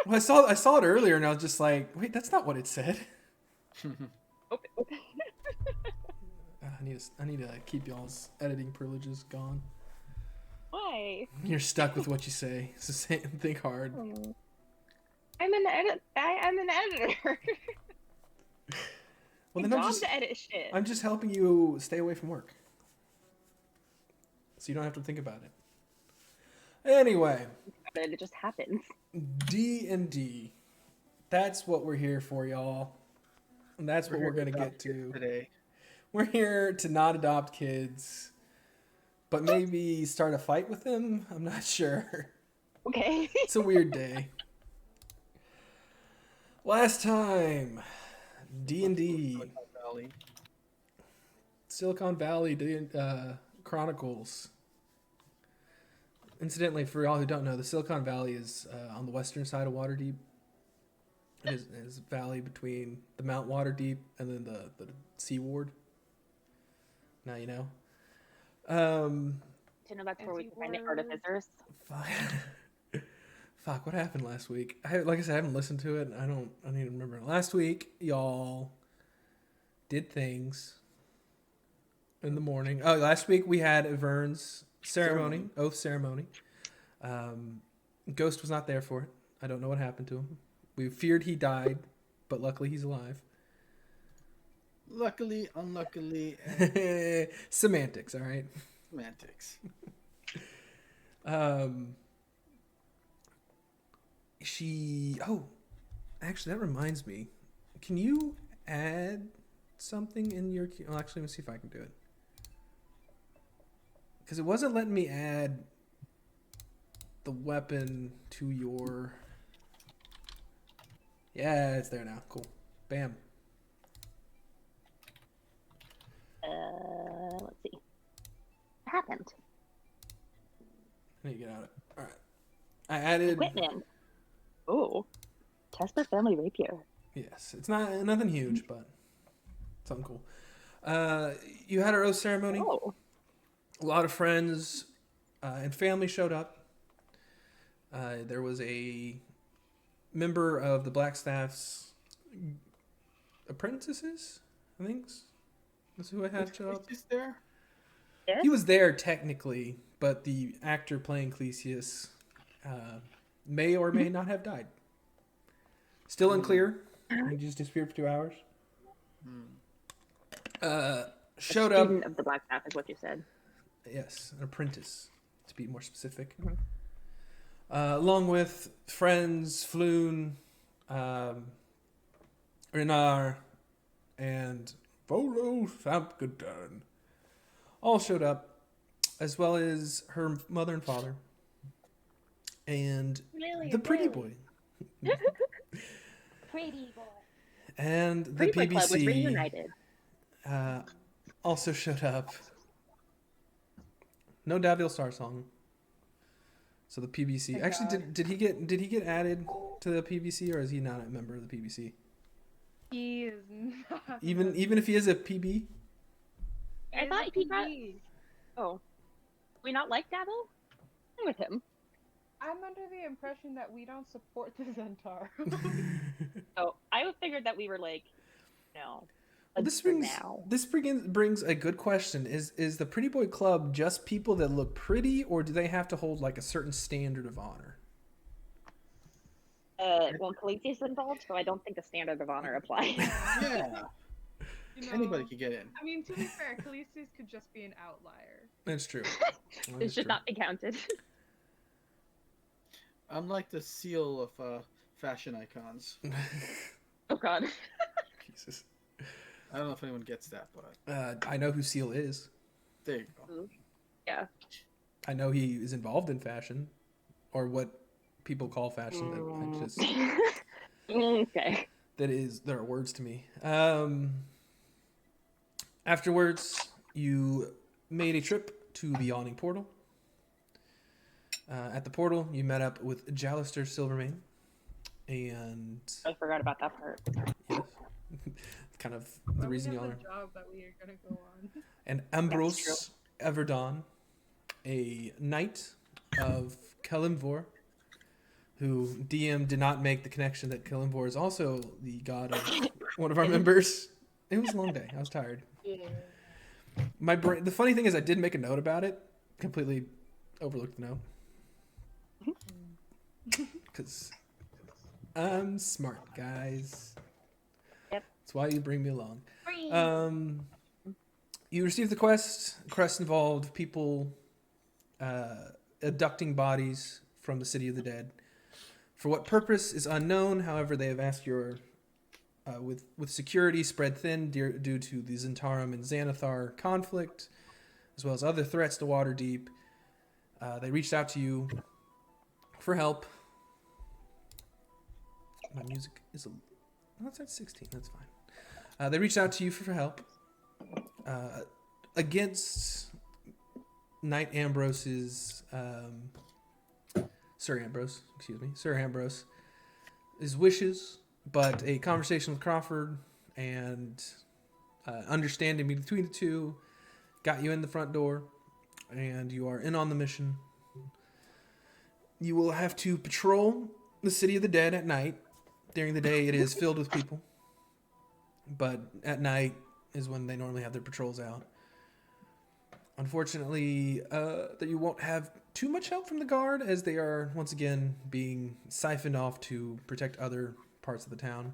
[SPEAKER 2] Well, I saw it earlier and I was just like, wait, that's not what it said. I need to keep y'all's editing privileges gone.
[SPEAKER 1] Why?
[SPEAKER 2] You're stuck with what you say. So think hard.
[SPEAKER 1] I'm an editor.
[SPEAKER 2] Well,
[SPEAKER 1] My
[SPEAKER 2] then
[SPEAKER 1] job's to edit shit.
[SPEAKER 2] I'm just helping you stay away from work, so you don't have to think about it. Anyway,
[SPEAKER 1] It just happens.
[SPEAKER 2] D&D. That's what we're here for, y'all. And that's what we're
[SPEAKER 5] here
[SPEAKER 2] gonna
[SPEAKER 5] to
[SPEAKER 2] get
[SPEAKER 5] adopt
[SPEAKER 2] to.
[SPEAKER 5] kids today.
[SPEAKER 2] We're here to not adopt kids, but maybe start a fight with them. I'm not sure.
[SPEAKER 1] Okay.
[SPEAKER 2] It's a weird day. Last time, D&D,
[SPEAKER 5] Valley.
[SPEAKER 2] Silicon Valley Chronicles. Incidentally, for y'all who don't know, the Silicon Valley is on the western side of Waterdeep. It is a valley between the Mount Waterdeep and then the Sea Ward. Now you know.
[SPEAKER 1] To know that's where we can find the artificers.
[SPEAKER 2] Fuck, what happened last week? Like I said, I haven't listened to it. I don't even remember. Last week, y'all did things in the morning. Oh, last week we had Vern's oath ceremony. Ghost was not there for it. I don't know what happened to him. We feared he died, but luckily he's alive.
[SPEAKER 5] Luckily, unluckily,
[SPEAKER 2] Semantics, all right?
[SPEAKER 5] semantics.
[SPEAKER 2] Actually, that reminds me. Can you add something in your... Well, actually, let me see if I can do it. Because it wasn't letting me add the weapon to your... Yeah, it's there now. Cool. Bam.
[SPEAKER 1] Let's see. What happened?
[SPEAKER 2] I need to get out of it. All right. I added...
[SPEAKER 1] Equipment. Oh. Tesper family rapier.
[SPEAKER 2] Yes, it's nothing huge, but something cool. You had our oath ceremony.
[SPEAKER 1] Oh.
[SPEAKER 2] A lot of friends and family showed up. There was a member of the Blackstaff's apprentices, I think. That's who I had show up.
[SPEAKER 5] Is there?
[SPEAKER 1] Yes?
[SPEAKER 2] He was there technically, but the actor playing Clesius may or may not have died. Still unclear. He just disappeared for 2 hours. Showed
[SPEAKER 1] a
[SPEAKER 2] up.
[SPEAKER 1] student of the Black Staff is what you said.
[SPEAKER 2] Yes, an apprentice, to be more specific. Along with friends, Floon, Renar, and Volo Thampgadern all showed up, as well as her mother and father, and the pretty boy.
[SPEAKER 6] Pretty boy.
[SPEAKER 2] And the
[SPEAKER 1] Pretty Boy Club was
[SPEAKER 2] PBC
[SPEAKER 1] reunited.
[SPEAKER 2] also showed up. No Davil Star song. So the PBC
[SPEAKER 6] Thank
[SPEAKER 2] actually
[SPEAKER 6] God.
[SPEAKER 2] did he get added to the PBC, or is he not a member of the PBC?
[SPEAKER 3] He is not.
[SPEAKER 2] Even if he is a PB?
[SPEAKER 1] I thought he got. Oh. We not like Davil? I'm with him.
[SPEAKER 6] I'm under the impression that we don't support the Zentaur.
[SPEAKER 1] Oh, I figured that we were like, no.
[SPEAKER 2] Well, this brings a good question. Is the Pretty Boy Club just people that look pretty, or do they have to hold like a certain standard of honor?
[SPEAKER 1] Well, Khaleesi's involved, so I don't think the standard of honor applies.
[SPEAKER 5] Yeah.
[SPEAKER 3] You know,
[SPEAKER 5] Anybody could get in.
[SPEAKER 3] I mean, to be fair, Khaleesi's could just be an outlier.
[SPEAKER 2] That's true.
[SPEAKER 1] It should not be counted.
[SPEAKER 5] Unlike the seal of fashion icons.
[SPEAKER 1] Oh god.
[SPEAKER 2] Jesus.
[SPEAKER 5] I don't know if anyone gets that, but
[SPEAKER 2] I know who Seal is.
[SPEAKER 5] there you go.
[SPEAKER 1] Yeah.
[SPEAKER 2] I know he is involved in fashion, or what people call fashion. That I just
[SPEAKER 1] Okay.
[SPEAKER 2] there are words to me. Afterwards, you made a trip to the Yawning Portal. At the portal, you met up with Jalister Silvermane, and
[SPEAKER 1] I forgot about that part.
[SPEAKER 2] yes, kind of the
[SPEAKER 3] But
[SPEAKER 2] reason
[SPEAKER 3] we
[SPEAKER 2] you
[SPEAKER 3] have
[SPEAKER 2] are.
[SPEAKER 3] the job that we are gonna go on.
[SPEAKER 2] And Ambrose Everdon, a knight of Kelimvor, who DM did not make the connection that Kelimvor is also the god of one of our members. It was a long day. I was tired. My brain. The funny thing is, I did make a note about it. Completely overlooked the note. Because I'm smart, guys.
[SPEAKER 1] Yep.
[SPEAKER 2] That's why you bring me along. You received the quest. The quest involved people abducting bodies from the City of the Dead. For what purpose is unknown. However, they have asked your with security spread thin due to the Zentarum and Xanathar conflict, as well as other threats to Waterdeep. They reached out to you for help. My music is it's at 16. That's fine. They reached out to you for help against Knight Ambrose's Sir Ambrose. Sir Ambrose. His wishes, but a conversation with Crawford and understanding between the two got you in the front door, and you are in on the mission. You will have to patrol the City of the Dead at night. During the day, it is filled with people, but at night is when they normally have their patrols out. Unfortunately, that you won't have too much help from the guard, as they are once again being siphoned off to protect other parts of the town.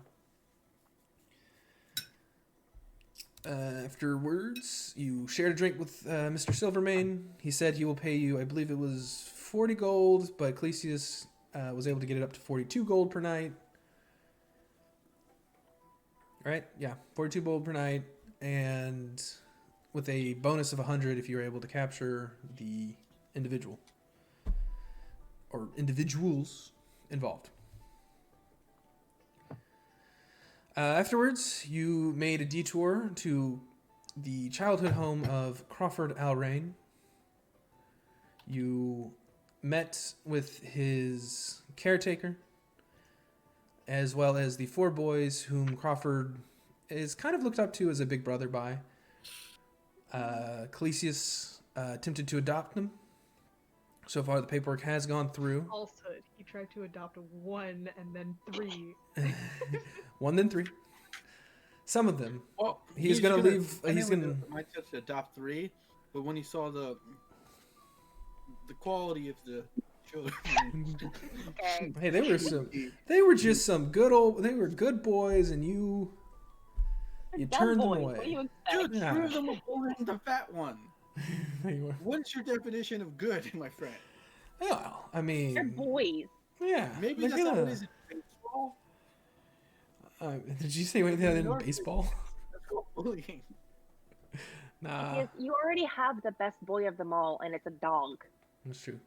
[SPEAKER 2] Afterwards, you shared a drink with Mr. Silvermane. He said he will pay you, I believe it was 40 gold, but Ecclesius was able to get it up to 42 gold per night. Right? Yeah, 42 gold per night, and with a bonus of 100 if you're able to capture the individual or individuals involved. Afterwards, you made a detour to the childhood home of Crawford Alraine. You met with his caretaker, as well as the 4 boys whom Crawford is kind of looked up to as a big brother by. Clesius attempted to adopt them. So far, the paperwork has gone through.
[SPEAKER 3] Also, he tried to adopt 1 and then 3.
[SPEAKER 2] 1 then 3. Some of them.
[SPEAKER 5] Well,
[SPEAKER 2] He's gonna leave. He's gonna.
[SPEAKER 5] Mindset to adopt 3, but when he saw the quality of the children,
[SPEAKER 1] Okay.
[SPEAKER 2] Hey, they were just some good old. They were good boys, and you
[SPEAKER 1] Dumb
[SPEAKER 2] turned them
[SPEAKER 1] boys.
[SPEAKER 2] away.
[SPEAKER 1] What do you expect?
[SPEAKER 5] dude,
[SPEAKER 2] Yeah.
[SPEAKER 5] 3 of them were born the fat one.
[SPEAKER 2] They were-
[SPEAKER 5] What's your definition of good, my friend?
[SPEAKER 2] Well, I
[SPEAKER 1] They're
[SPEAKER 2] mean,
[SPEAKER 1] boys.
[SPEAKER 2] yeah.
[SPEAKER 5] Maybe
[SPEAKER 2] they're
[SPEAKER 5] that's not what
[SPEAKER 2] gonna-
[SPEAKER 5] it is in baseball.
[SPEAKER 2] Did you say anything in baseball?
[SPEAKER 5] That's called bullying.
[SPEAKER 2] Nah,
[SPEAKER 1] Yes, you already have the best boy of them all, and it's a dog.
[SPEAKER 2] that's true.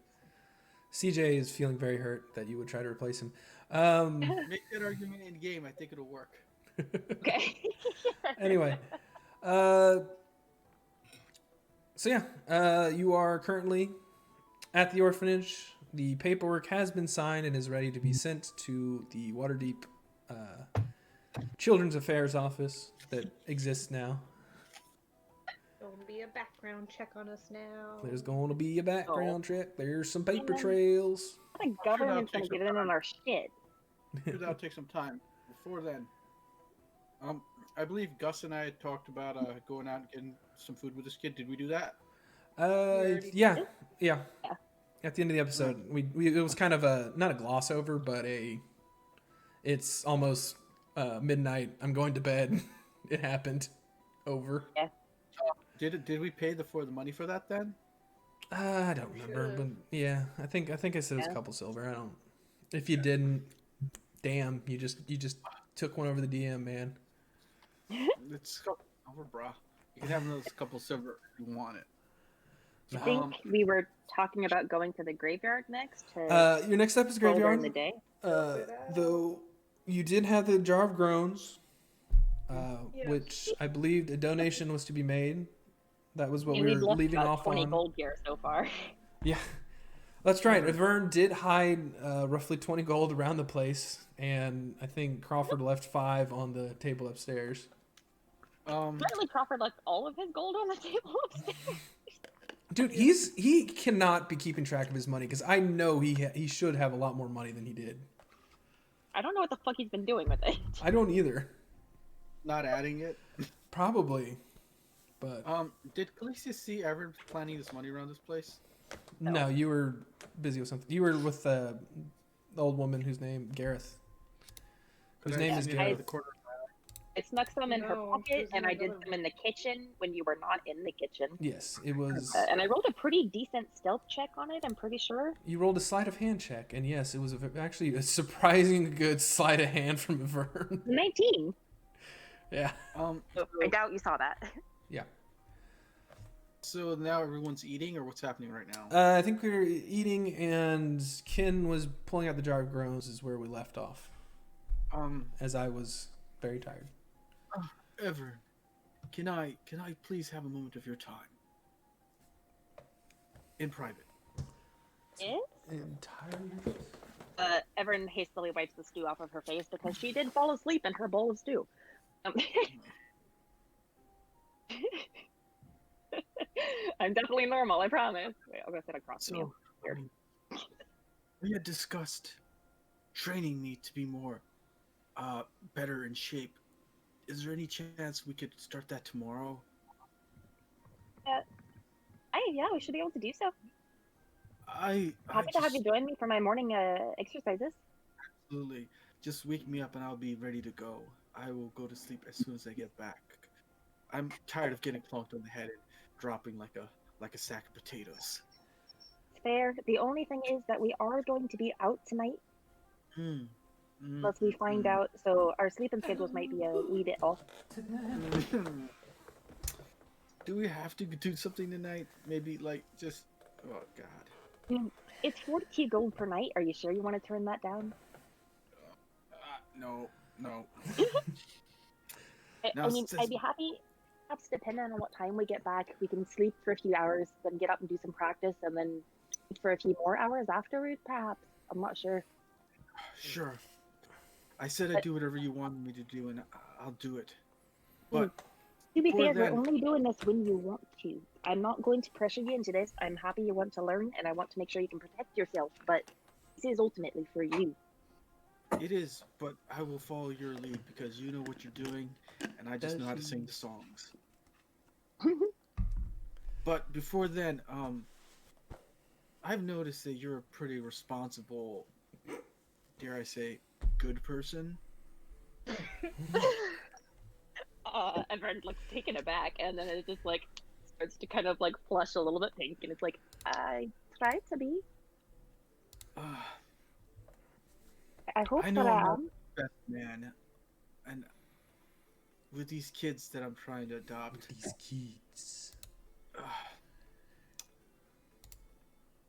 [SPEAKER 2] CJ is feeling very hurt that you would try to replace him.
[SPEAKER 5] Make that argument in game. I think it'll work.
[SPEAKER 1] Okay.
[SPEAKER 2] Anyway, so yeah, you are currently at the orphanage. The paperwork has been signed and is ready to be sent to the Waterdeep Children's Affairs office that exists now.
[SPEAKER 3] There'll be a background check on us now.
[SPEAKER 2] There's going to be a background check. There's some paper
[SPEAKER 1] Yeah.
[SPEAKER 2] trails.
[SPEAKER 1] The government's gonna get in on our shit.
[SPEAKER 5] That'll take some time. Before then, I believe Gus and I had talked about going out and getting some food with this kid. Did we do that?
[SPEAKER 2] Yeah. At the end of the episode, we it was kind of a not a gloss over, but it's almost midnight. I'm going to bed. It happened. Over.
[SPEAKER 5] Did we pay the money for that then?
[SPEAKER 2] I don't remember, but yeah, I think I said it was a couple silver. I don't. If you didn't, damn, you just took one over the DM, man.
[SPEAKER 5] It's over, bro. You can have another couple silver if you want it.
[SPEAKER 1] I think we were talking about going to the graveyard next.
[SPEAKER 2] Your next step is
[SPEAKER 1] During
[SPEAKER 2] graveyard.
[SPEAKER 1] the day.
[SPEAKER 2] Though you did have the jar of groans,
[SPEAKER 3] Yes.
[SPEAKER 2] which I believed a donation was to be made. That was what
[SPEAKER 1] And
[SPEAKER 2] we
[SPEAKER 1] we've
[SPEAKER 2] were
[SPEAKER 1] left
[SPEAKER 2] leaving
[SPEAKER 1] about
[SPEAKER 2] off
[SPEAKER 1] 20
[SPEAKER 2] on.
[SPEAKER 1] gold here so far.
[SPEAKER 2] Yeah, that's right. Vern did hide roughly 20 gold around the place, and I think Crawford left 5 on the table upstairs.
[SPEAKER 1] Apparently Crawford left all of his gold on the table upstairs.
[SPEAKER 2] Dude, he cannot be keeping track of his money because I know he should have a lot more money than he did.
[SPEAKER 1] I don't know what the fuck he's been doing with it.
[SPEAKER 2] I don't either.
[SPEAKER 5] Not adding it.
[SPEAKER 2] Probably. But
[SPEAKER 5] Did Khaleesi see Everett planning this money around this place?
[SPEAKER 2] no, you were busy with something. You were with the old woman whose name Gareth. Whose name is
[SPEAKER 5] seen it out
[SPEAKER 2] Gareth.
[SPEAKER 5] of the corner.
[SPEAKER 1] I snuck some in her
[SPEAKER 3] No, she
[SPEAKER 1] pocket,
[SPEAKER 3] was in
[SPEAKER 1] and I did
[SPEAKER 3] another
[SPEAKER 1] some in the kitchen when you were not in the kitchen.
[SPEAKER 2] Yes, it was.
[SPEAKER 1] And I rolled a pretty decent stealth check on it, I'm pretty sure.
[SPEAKER 2] You rolled a sleight of hand check, and yes, it was actually a surprisingly good sleight of hand from Vern.
[SPEAKER 1] 19.
[SPEAKER 2] Yeah.
[SPEAKER 1] So I doubt you saw that.
[SPEAKER 5] So now everyone's eating, or what's happening right now?
[SPEAKER 2] I think we were eating, and Kin was pulling out the jar of groans, is where we left off, as I was very tired.
[SPEAKER 5] Everett, can I please have a moment of your time? In private.
[SPEAKER 1] Yes?
[SPEAKER 2] Entirely.
[SPEAKER 1] Everin hastily wipes the stew off of her face because she did fall asleep in her bowl of stew. I'm definitely normal, I promise. Wait, I'll go sit across from you. Weird.
[SPEAKER 5] We had discussed training me to be more better in shape. Is there any chance we could start that tomorrow?
[SPEAKER 1] Yeah, we should be able to do so. Happy
[SPEAKER 5] I
[SPEAKER 1] to have
[SPEAKER 5] just
[SPEAKER 1] you join me for my morning exercises.
[SPEAKER 5] absolutely just wake me up and I'll be ready to go. I will go to sleep as soon as I get back. I'm tired of getting clunked on the head and dropping like a sack of potatoes.
[SPEAKER 1] Fair. The only thing is that we are going to be out tonight unless we find out. So our sleeping schedules might be a wee bit off.
[SPEAKER 5] Do we have to do something tonight? Maybe like just oh god.
[SPEAKER 1] It's 42 gold per night. Are you sure you want to turn that down?
[SPEAKER 5] No.
[SPEAKER 1] I
[SPEAKER 5] Now,
[SPEAKER 1] mean,
[SPEAKER 5] since-
[SPEAKER 1] I'd be happy. Perhaps depending on what time we get back, we can sleep for a few hours, then get up and do some practice, and then sleep for a few more hours afterwards. Perhaps. I'm not sure.
[SPEAKER 5] Sure. I said I'd do whatever you wanted me to do, and I'll do it. But
[SPEAKER 1] To be
[SPEAKER 5] before
[SPEAKER 1] fair, we're
[SPEAKER 5] then-
[SPEAKER 1] only doing this when you want to. I'm not going to pressure you into this. I'm happy you want to learn, and I want to make sure you can protect yourself. But this is ultimately for you.
[SPEAKER 5] it is, but I will follow your lead because you know what you're doing, and I just know how to sing the songs. But before then, I've noticed that you're a pretty responsible, dare I say, good person.
[SPEAKER 1] Everyone looks taken aback, and then it just like starts to kind of like flush a little bit pink, and it's like, I try to be. I hope
[SPEAKER 5] I know
[SPEAKER 1] that I
[SPEAKER 5] I'm not
[SPEAKER 1] am.
[SPEAKER 5] the best man, and with these kids that I'm trying to adopt,
[SPEAKER 2] These kids.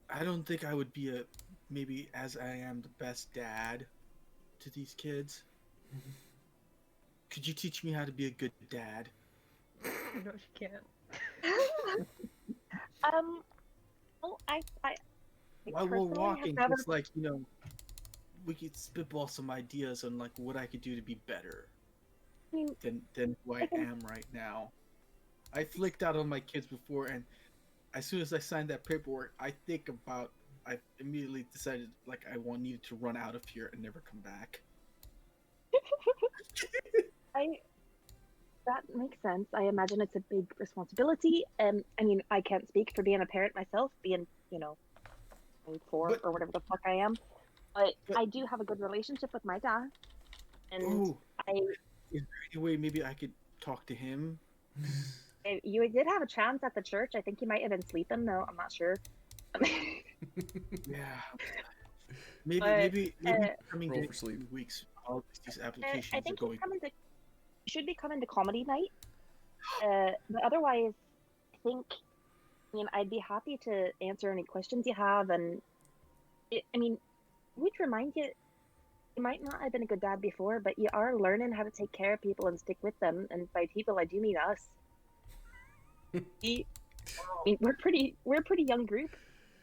[SPEAKER 5] I don't think I would be maybe as I am the best dad to these kids. Could you teach me how to be a good dad?
[SPEAKER 3] No, she can't.
[SPEAKER 1] Well, I
[SPEAKER 5] While we're
[SPEAKER 1] personally have
[SPEAKER 5] walking,
[SPEAKER 1] never-
[SPEAKER 5] just like we could spitball some ideas on like what I could do to be better
[SPEAKER 1] I mean,
[SPEAKER 5] than who I am right now. I flicked out on my kids before, and as soon as I signed that paperwork, I immediately decided like needed to run out of here and never come back.
[SPEAKER 1] That makes sense. I imagine it's a big responsibility. I mean, I can't speak for being a parent myself, being, 4
[SPEAKER 5] But-
[SPEAKER 1] or whatever the fuck I am. But
[SPEAKER 5] But-
[SPEAKER 1] I do have a good relationship with my dad. And
[SPEAKER 5] Ooh,
[SPEAKER 1] I,
[SPEAKER 5] is there any way maybe I could talk to him?
[SPEAKER 1] you did have a chance at the church. I think you might have been sleeping, though. I'm not sure.
[SPEAKER 5] Yeah. Maybe
[SPEAKER 1] But,
[SPEAKER 5] coming
[SPEAKER 2] roll
[SPEAKER 5] in
[SPEAKER 2] for sleep.
[SPEAKER 5] 2 weeks. All these
[SPEAKER 1] I
[SPEAKER 5] applications are
[SPEAKER 1] think
[SPEAKER 5] going.
[SPEAKER 1] you should be coming to comedy night. But otherwise, I'd be happy to answer any questions you have. And would remind you, you might not have been a good dad before, but you are learning how to take care of people and stick with them. And by people, I do mean us. We're a pretty young group.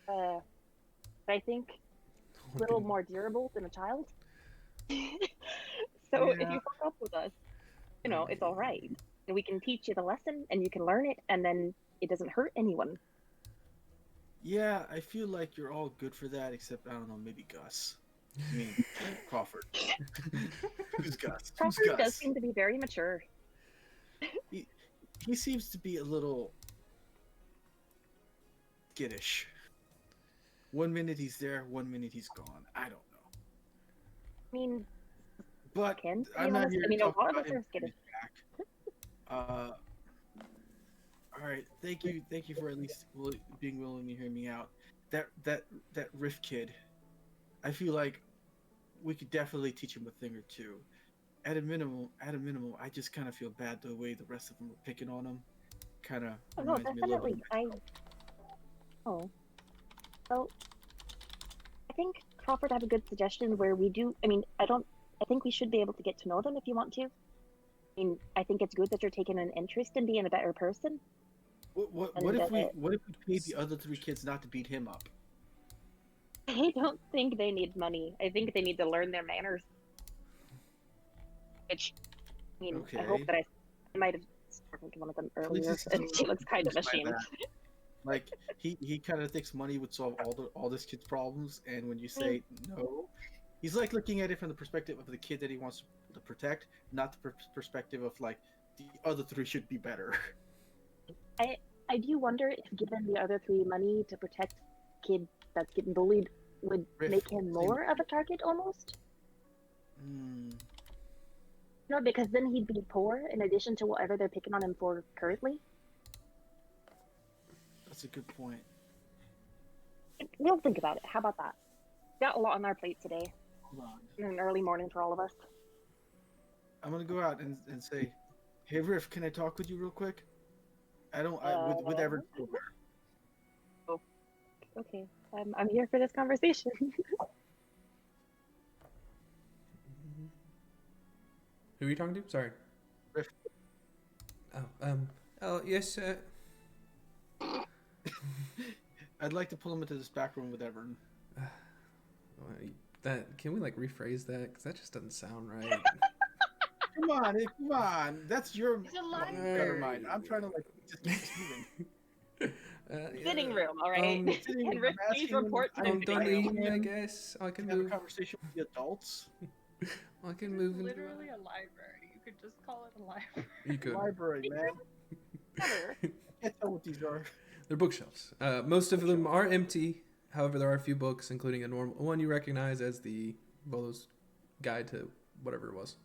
[SPEAKER 1] I think a little more durable than a child. So if
[SPEAKER 5] Yeah.
[SPEAKER 1] you fuck up with us, it's all right. And we can teach you the lesson, and you can learn it, and then it doesn't hurt anyone.
[SPEAKER 5] Yeah, I feel like you're all good for that, except I don't know, maybe Gus. I mean, Crawford. Who's Gus? Who's
[SPEAKER 1] Crawford does
[SPEAKER 5] Gus?
[SPEAKER 1] seem to be very mature.
[SPEAKER 5] he seems to be a little skittish. 1 minute he's there, 1 minute he's gone. I don't know.
[SPEAKER 1] I mean,
[SPEAKER 5] But
[SPEAKER 1] Ken, to be
[SPEAKER 5] I'm not
[SPEAKER 1] honest,
[SPEAKER 5] here
[SPEAKER 1] I mean,
[SPEAKER 5] to
[SPEAKER 1] a
[SPEAKER 5] talk
[SPEAKER 1] lot of
[SPEAKER 5] about
[SPEAKER 1] us
[SPEAKER 5] him
[SPEAKER 1] are skittish.
[SPEAKER 5] back. All right, thank you for at least being willing to hear me out. That Riff kid, I feel like we could definitely teach him a thing or two. At a minimum, I just kind of feel bad the way the rest of them are picking on him. Kind of
[SPEAKER 1] Oh, no,
[SPEAKER 5] reminds me a little bit.
[SPEAKER 1] definitely. Oh. Well, I think Crawford had a good suggestion where we do. I mean, I think we should be able to get to know them if you want to. I mean, I think it's good that you're taking an interest in being a better person.
[SPEAKER 5] What
[SPEAKER 1] And,
[SPEAKER 5] if we paid the other 3 kids not to beat him up?
[SPEAKER 1] I don't think they need money. I think they need to learn their manners. Which, I mean, I hope
[SPEAKER 5] Okay.
[SPEAKER 1] that I might have spoken to one of them earlier,
[SPEAKER 5] just
[SPEAKER 1] and she looks kind of
[SPEAKER 5] just my
[SPEAKER 1] ashamed.
[SPEAKER 5] bad. Like he kind of thinks money would solve all this kid's problems, and when you say no, he's like looking at it from the perspective of the kid that he wants to protect, not the perspective of like the other 3 should be better.
[SPEAKER 1] I do wonder if giving the other 3 money to protect kid that's getting bullied would
[SPEAKER 5] Riff,
[SPEAKER 1] make him more of a target almost. No, because then he'd be poor in addition to whatever they're picking on him for currently.
[SPEAKER 5] That's a good point.
[SPEAKER 1] We'll think about it. How about that? Got a lot on our plate today.
[SPEAKER 5] Hold on.
[SPEAKER 1] An early morning for all of us.
[SPEAKER 5] I'm gonna go out and say, "Hey Riff, can I talk with you real quick?" With Everett.
[SPEAKER 1] Okay, I'm here for this conversation.
[SPEAKER 2] Who are you talking to? Sorry.
[SPEAKER 5] Riff.
[SPEAKER 2] Oh, yes, sir.
[SPEAKER 5] I'd like to pull him into this back room with Everett.
[SPEAKER 2] That can we like rephrase that? Because that just doesn't sound right.
[SPEAKER 5] Come on. That's your
[SPEAKER 3] It's a
[SPEAKER 5] better mind. I'm trying to like just keep this moving.
[SPEAKER 1] Sitting room, all right.
[SPEAKER 5] Sitting
[SPEAKER 1] And
[SPEAKER 5] room,
[SPEAKER 1] Rick,
[SPEAKER 5] I'm
[SPEAKER 1] please
[SPEAKER 5] asking
[SPEAKER 1] report to
[SPEAKER 5] him-
[SPEAKER 1] the
[SPEAKER 2] I'm
[SPEAKER 5] I'm
[SPEAKER 2] done
[SPEAKER 5] dying.
[SPEAKER 2] eating, I guess. I can
[SPEAKER 5] Have a
[SPEAKER 2] move.
[SPEAKER 5] conversation with the adults.
[SPEAKER 2] I can
[SPEAKER 3] It's
[SPEAKER 2] move into
[SPEAKER 3] literally a library. You could just call it a library.
[SPEAKER 2] You could.
[SPEAKER 5] Library, man.
[SPEAKER 1] Better.
[SPEAKER 5] I can't tell what these are.
[SPEAKER 2] They're bookshelves. Most of them are empty. However, there are a few books, including a normal one you recognize as the Volo's Guide to whatever it was,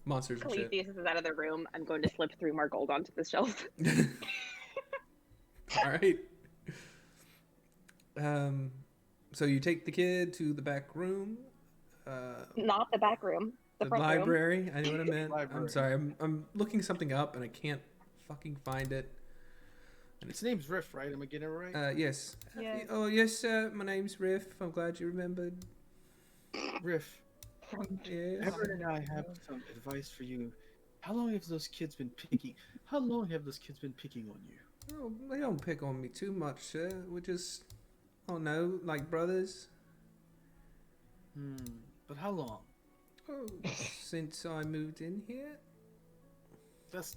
[SPEAKER 2] monsters and shit.
[SPEAKER 1] Caletheus is out of the room. I'm going to slip 3 more gold onto the shelf.
[SPEAKER 2] All right. So you take the kid to the back room.
[SPEAKER 1] Not the back room. The
[SPEAKER 2] The
[SPEAKER 1] front room.
[SPEAKER 2] library. I know what I meant. I'm
[SPEAKER 5] Library.
[SPEAKER 2] sorry. I'm looking something up and I can't fucking find it.
[SPEAKER 5] His name's Riff, right? Am I getting it right?
[SPEAKER 2] Yes.
[SPEAKER 6] Yes.
[SPEAKER 2] Oh yes, my name's Riff. I'm glad you remembered.
[SPEAKER 5] Riff.
[SPEAKER 2] Yes.
[SPEAKER 5] Everett and I have some advice for you. How long have those kids been picking on you?
[SPEAKER 2] Oh, they don't pick on me too much, sir. We're just, oh no, like brothers.
[SPEAKER 5] But how long?
[SPEAKER 2] Oh, since I moved in here.
[SPEAKER 5] That's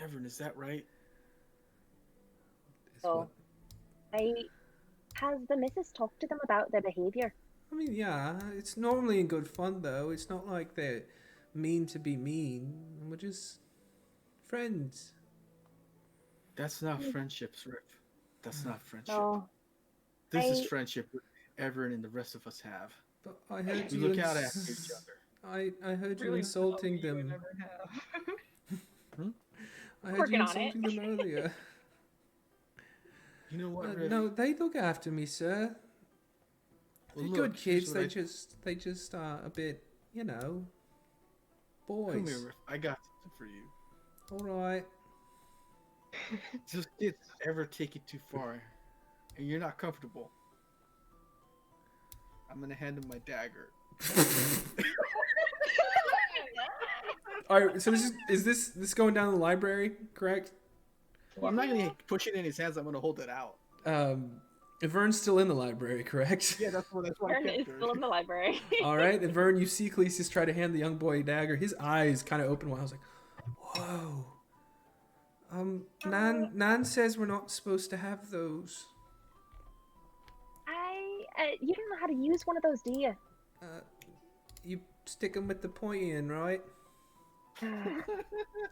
[SPEAKER 5] Everett, is that right?
[SPEAKER 2] It's
[SPEAKER 1] So- Has the missus talked to them about their behavior?
[SPEAKER 2] I mean, yeah, it's normally in good fun though. It's not like they're mean to be mean. We're just friends.
[SPEAKER 5] That's not friendships, Riff. That's not friendship.
[SPEAKER 1] No.
[SPEAKER 5] This is
[SPEAKER 1] I-
[SPEAKER 5] friendship Everett and the rest of us have.
[SPEAKER 2] But I heard
[SPEAKER 5] We
[SPEAKER 2] you.
[SPEAKER 5] look out after each other.
[SPEAKER 2] I heard you
[SPEAKER 3] Really
[SPEAKER 2] insulting
[SPEAKER 3] love you and
[SPEAKER 2] them.
[SPEAKER 3] never have.
[SPEAKER 2] I heard
[SPEAKER 1] Working
[SPEAKER 2] you
[SPEAKER 1] on it.
[SPEAKER 2] insulting them earlier.
[SPEAKER 5] You know what, Riff?
[SPEAKER 2] No, they look after me, sir.
[SPEAKER 5] Well,
[SPEAKER 2] They're
[SPEAKER 5] look,
[SPEAKER 2] good
[SPEAKER 5] here's
[SPEAKER 2] kids.
[SPEAKER 5] what
[SPEAKER 2] They just are a bit, you know, boys.
[SPEAKER 5] Come here, Riff. I got something for you.
[SPEAKER 2] All right.
[SPEAKER 5] Just kids ever take it too far, and you're not comfortable. I'm gonna hand him my dagger.
[SPEAKER 2] All right. So is this going down the library? Correct.
[SPEAKER 5] Well, I'm not gonna push it in his hands. I'm gonna hold it out.
[SPEAKER 2] Vern's still in the library, correct?
[SPEAKER 5] Yeah, that's what I
[SPEAKER 1] Aaron is
[SPEAKER 5] pictured.
[SPEAKER 1] still in the library.
[SPEAKER 2] All right. And Vern, you see Clesis try to hand the young boy a dagger. His eyes kind of open while I was like, whoa. Nan says we're not supposed to have those.
[SPEAKER 1] You don't know how to use one of those, do you?
[SPEAKER 2] You stick them with the point in, right?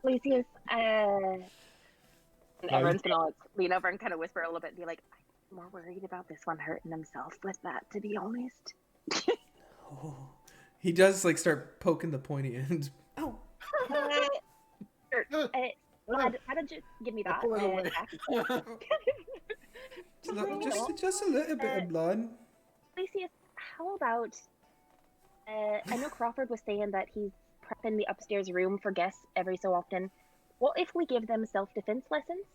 [SPEAKER 1] Lucius, And
[SPEAKER 4] No,
[SPEAKER 1] everyone's gonna like lean over and kind of whisper a little bit and be like, "I'm more worried about this one hurting himself with that, to be honest."
[SPEAKER 2] Oh. He does like start poking the pointy end. Oh,
[SPEAKER 1] Sure. Why don't you give me
[SPEAKER 5] I'll
[SPEAKER 1] that?
[SPEAKER 5] pull it away.
[SPEAKER 1] Back?
[SPEAKER 2] just a little bit of blood.
[SPEAKER 1] Lucius, how about? I know Crawford was saying that he's prepping the upstairs room for guests every so often. What if we give them self-defense lessons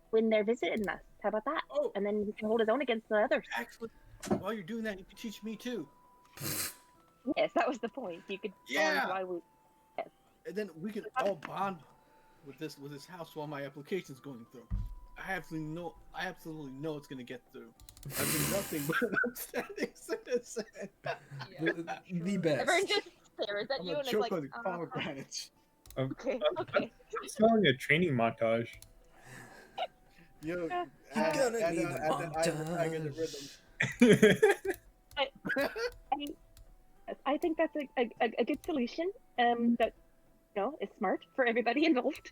[SPEAKER 1] when they're visiting us? How about that?
[SPEAKER 5] Oh.
[SPEAKER 1] And then he can hold his own against the others.
[SPEAKER 5] Actually, while you're doing that, you can teach me too.
[SPEAKER 1] Yes, that was the point. You could
[SPEAKER 5] Yeah.
[SPEAKER 1] bond while we.
[SPEAKER 5] And then we can all bond with this house while my application's going through. I absolutely know it's gonna get through. I've been nothing but an outstanding citizen.
[SPEAKER 2] The best.
[SPEAKER 1] Everyone just stares at
[SPEAKER 5] I'm
[SPEAKER 1] you
[SPEAKER 5] gonna
[SPEAKER 1] and it's
[SPEAKER 5] choke
[SPEAKER 1] like,
[SPEAKER 5] on the pomegranates.
[SPEAKER 1] okay, okay.
[SPEAKER 4] It's selling a training montage.
[SPEAKER 5] Yo,
[SPEAKER 1] Yeah.
[SPEAKER 5] add
[SPEAKER 2] Gonna
[SPEAKER 5] that
[SPEAKER 2] need a
[SPEAKER 5] I get the
[SPEAKER 2] montage.
[SPEAKER 5] rhythm.
[SPEAKER 1] I think that's a good solution. That is smart for everybody involved.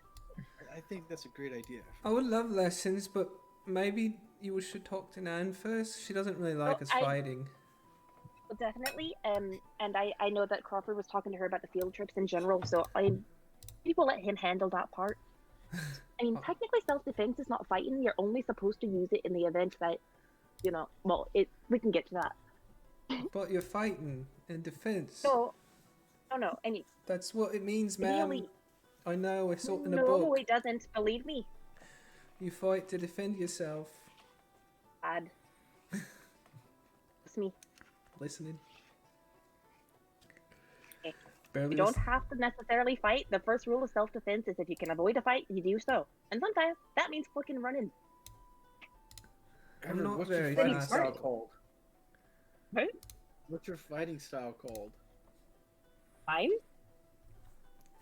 [SPEAKER 5] I think that's a great idea.
[SPEAKER 2] I would love lessons, but maybe you should talk to Nan first. She doesn't really like us fighting.
[SPEAKER 1] Well, definitely. And I know that Crawford was talking to her about the field trips in general, so we will let him handle that part. I mean, technically, self-defense is not fighting. You're only supposed to use it in the event that, we can get to that.
[SPEAKER 2] But you're fighting in defense.
[SPEAKER 1] No. I mean,
[SPEAKER 2] That's what it means, ma'am.
[SPEAKER 1] really,
[SPEAKER 2] I know, I saw it in a
[SPEAKER 1] no,
[SPEAKER 2] book.
[SPEAKER 1] it doesn't. Believe me.
[SPEAKER 2] You fight to defend yourself.
[SPEAKER 1] Bad. It's me.
[SPEAKER 2] Listening.
[SPEAKER 1] Okay.
[SPEAKER 2] Barely
[SPEAKER 1] You don't have to necessarily fight. The first rule of self-defense is if you can avoid a fight, you do so. And sometimes that means fucking running.
[SPEAKER 2] I'm
[SPEAKER 5] Evan,
[SPEAKER 2] not
[SPEAKER 5] what's
[SPEAKER 2] very
[SPEAKER 5] your fighting
[SPEAKER 2] fast.
[SPEAKER 5] style called?
[SPEAKER 1] What?
[SPEAKER 5] What's your fighting style called?
[SPEAKER 1] Mine?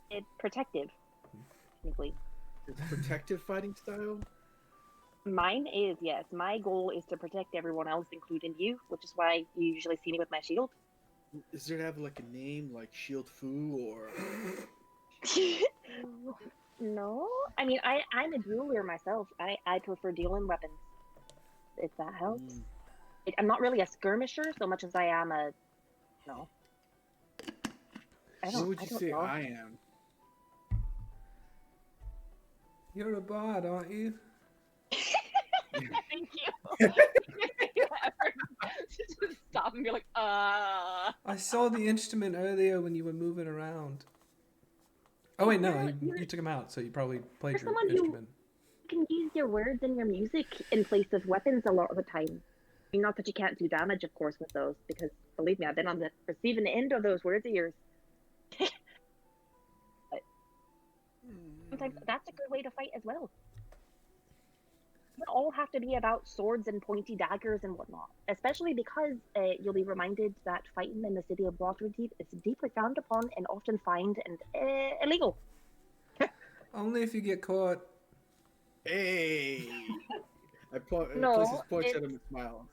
[SPEAKER 1] It's protective, technically.
[SPEAKER 5] It's protective fighting style?
[SPEAKER 1] Mine is, yes. My goal is to protect everyone else, including you, which is why you usually see me with my shield.
[SPEAKER 5] Is there to have like a name like Shield Fu or
[SPEAKER 1] No? I mean, I'm a dueler myself. I prefer dealing weapons, if that helps. I'm not really a skirmisher so much as I am a... No.
[SPEAKER 5] what would you say
[SPEAKER 1] know.
[SPEAKER 5] I am?
[SPEAKER 2] You're a bard, aren't you?
[SPEAKER 1] Thank you. Just stop and be like,
[SPEAKER 2] I saw the instrument earlier when you were moving around. Oh wait, no, you took him out, so you probably played
[SPEAKER 1] You're
[SPEAKER 2] your
[SPEAKER 1] someone who-
[SPEAKER 2] instrument.
[SPEAKER 1] You can use your words and your music in place of weapons a lot of the time. I mean, not that you can't do damage, of course, with those, because believe me, I've been on the receiving end of those words of yours. But sometimes that's a good way to fight as well. It doesn't all have to be about swords and pointy daggers and whatnot, especially because you'll be reminded that fighting in the city of Waterdeep is deeply frowned upon and often fined and illegal.
[SPEAKER 2] Only if you get caught.
[SPEAKER 5] Hey!
[SPEAKER 1] No,
[SPEAKER 5] Places points at him and smiles.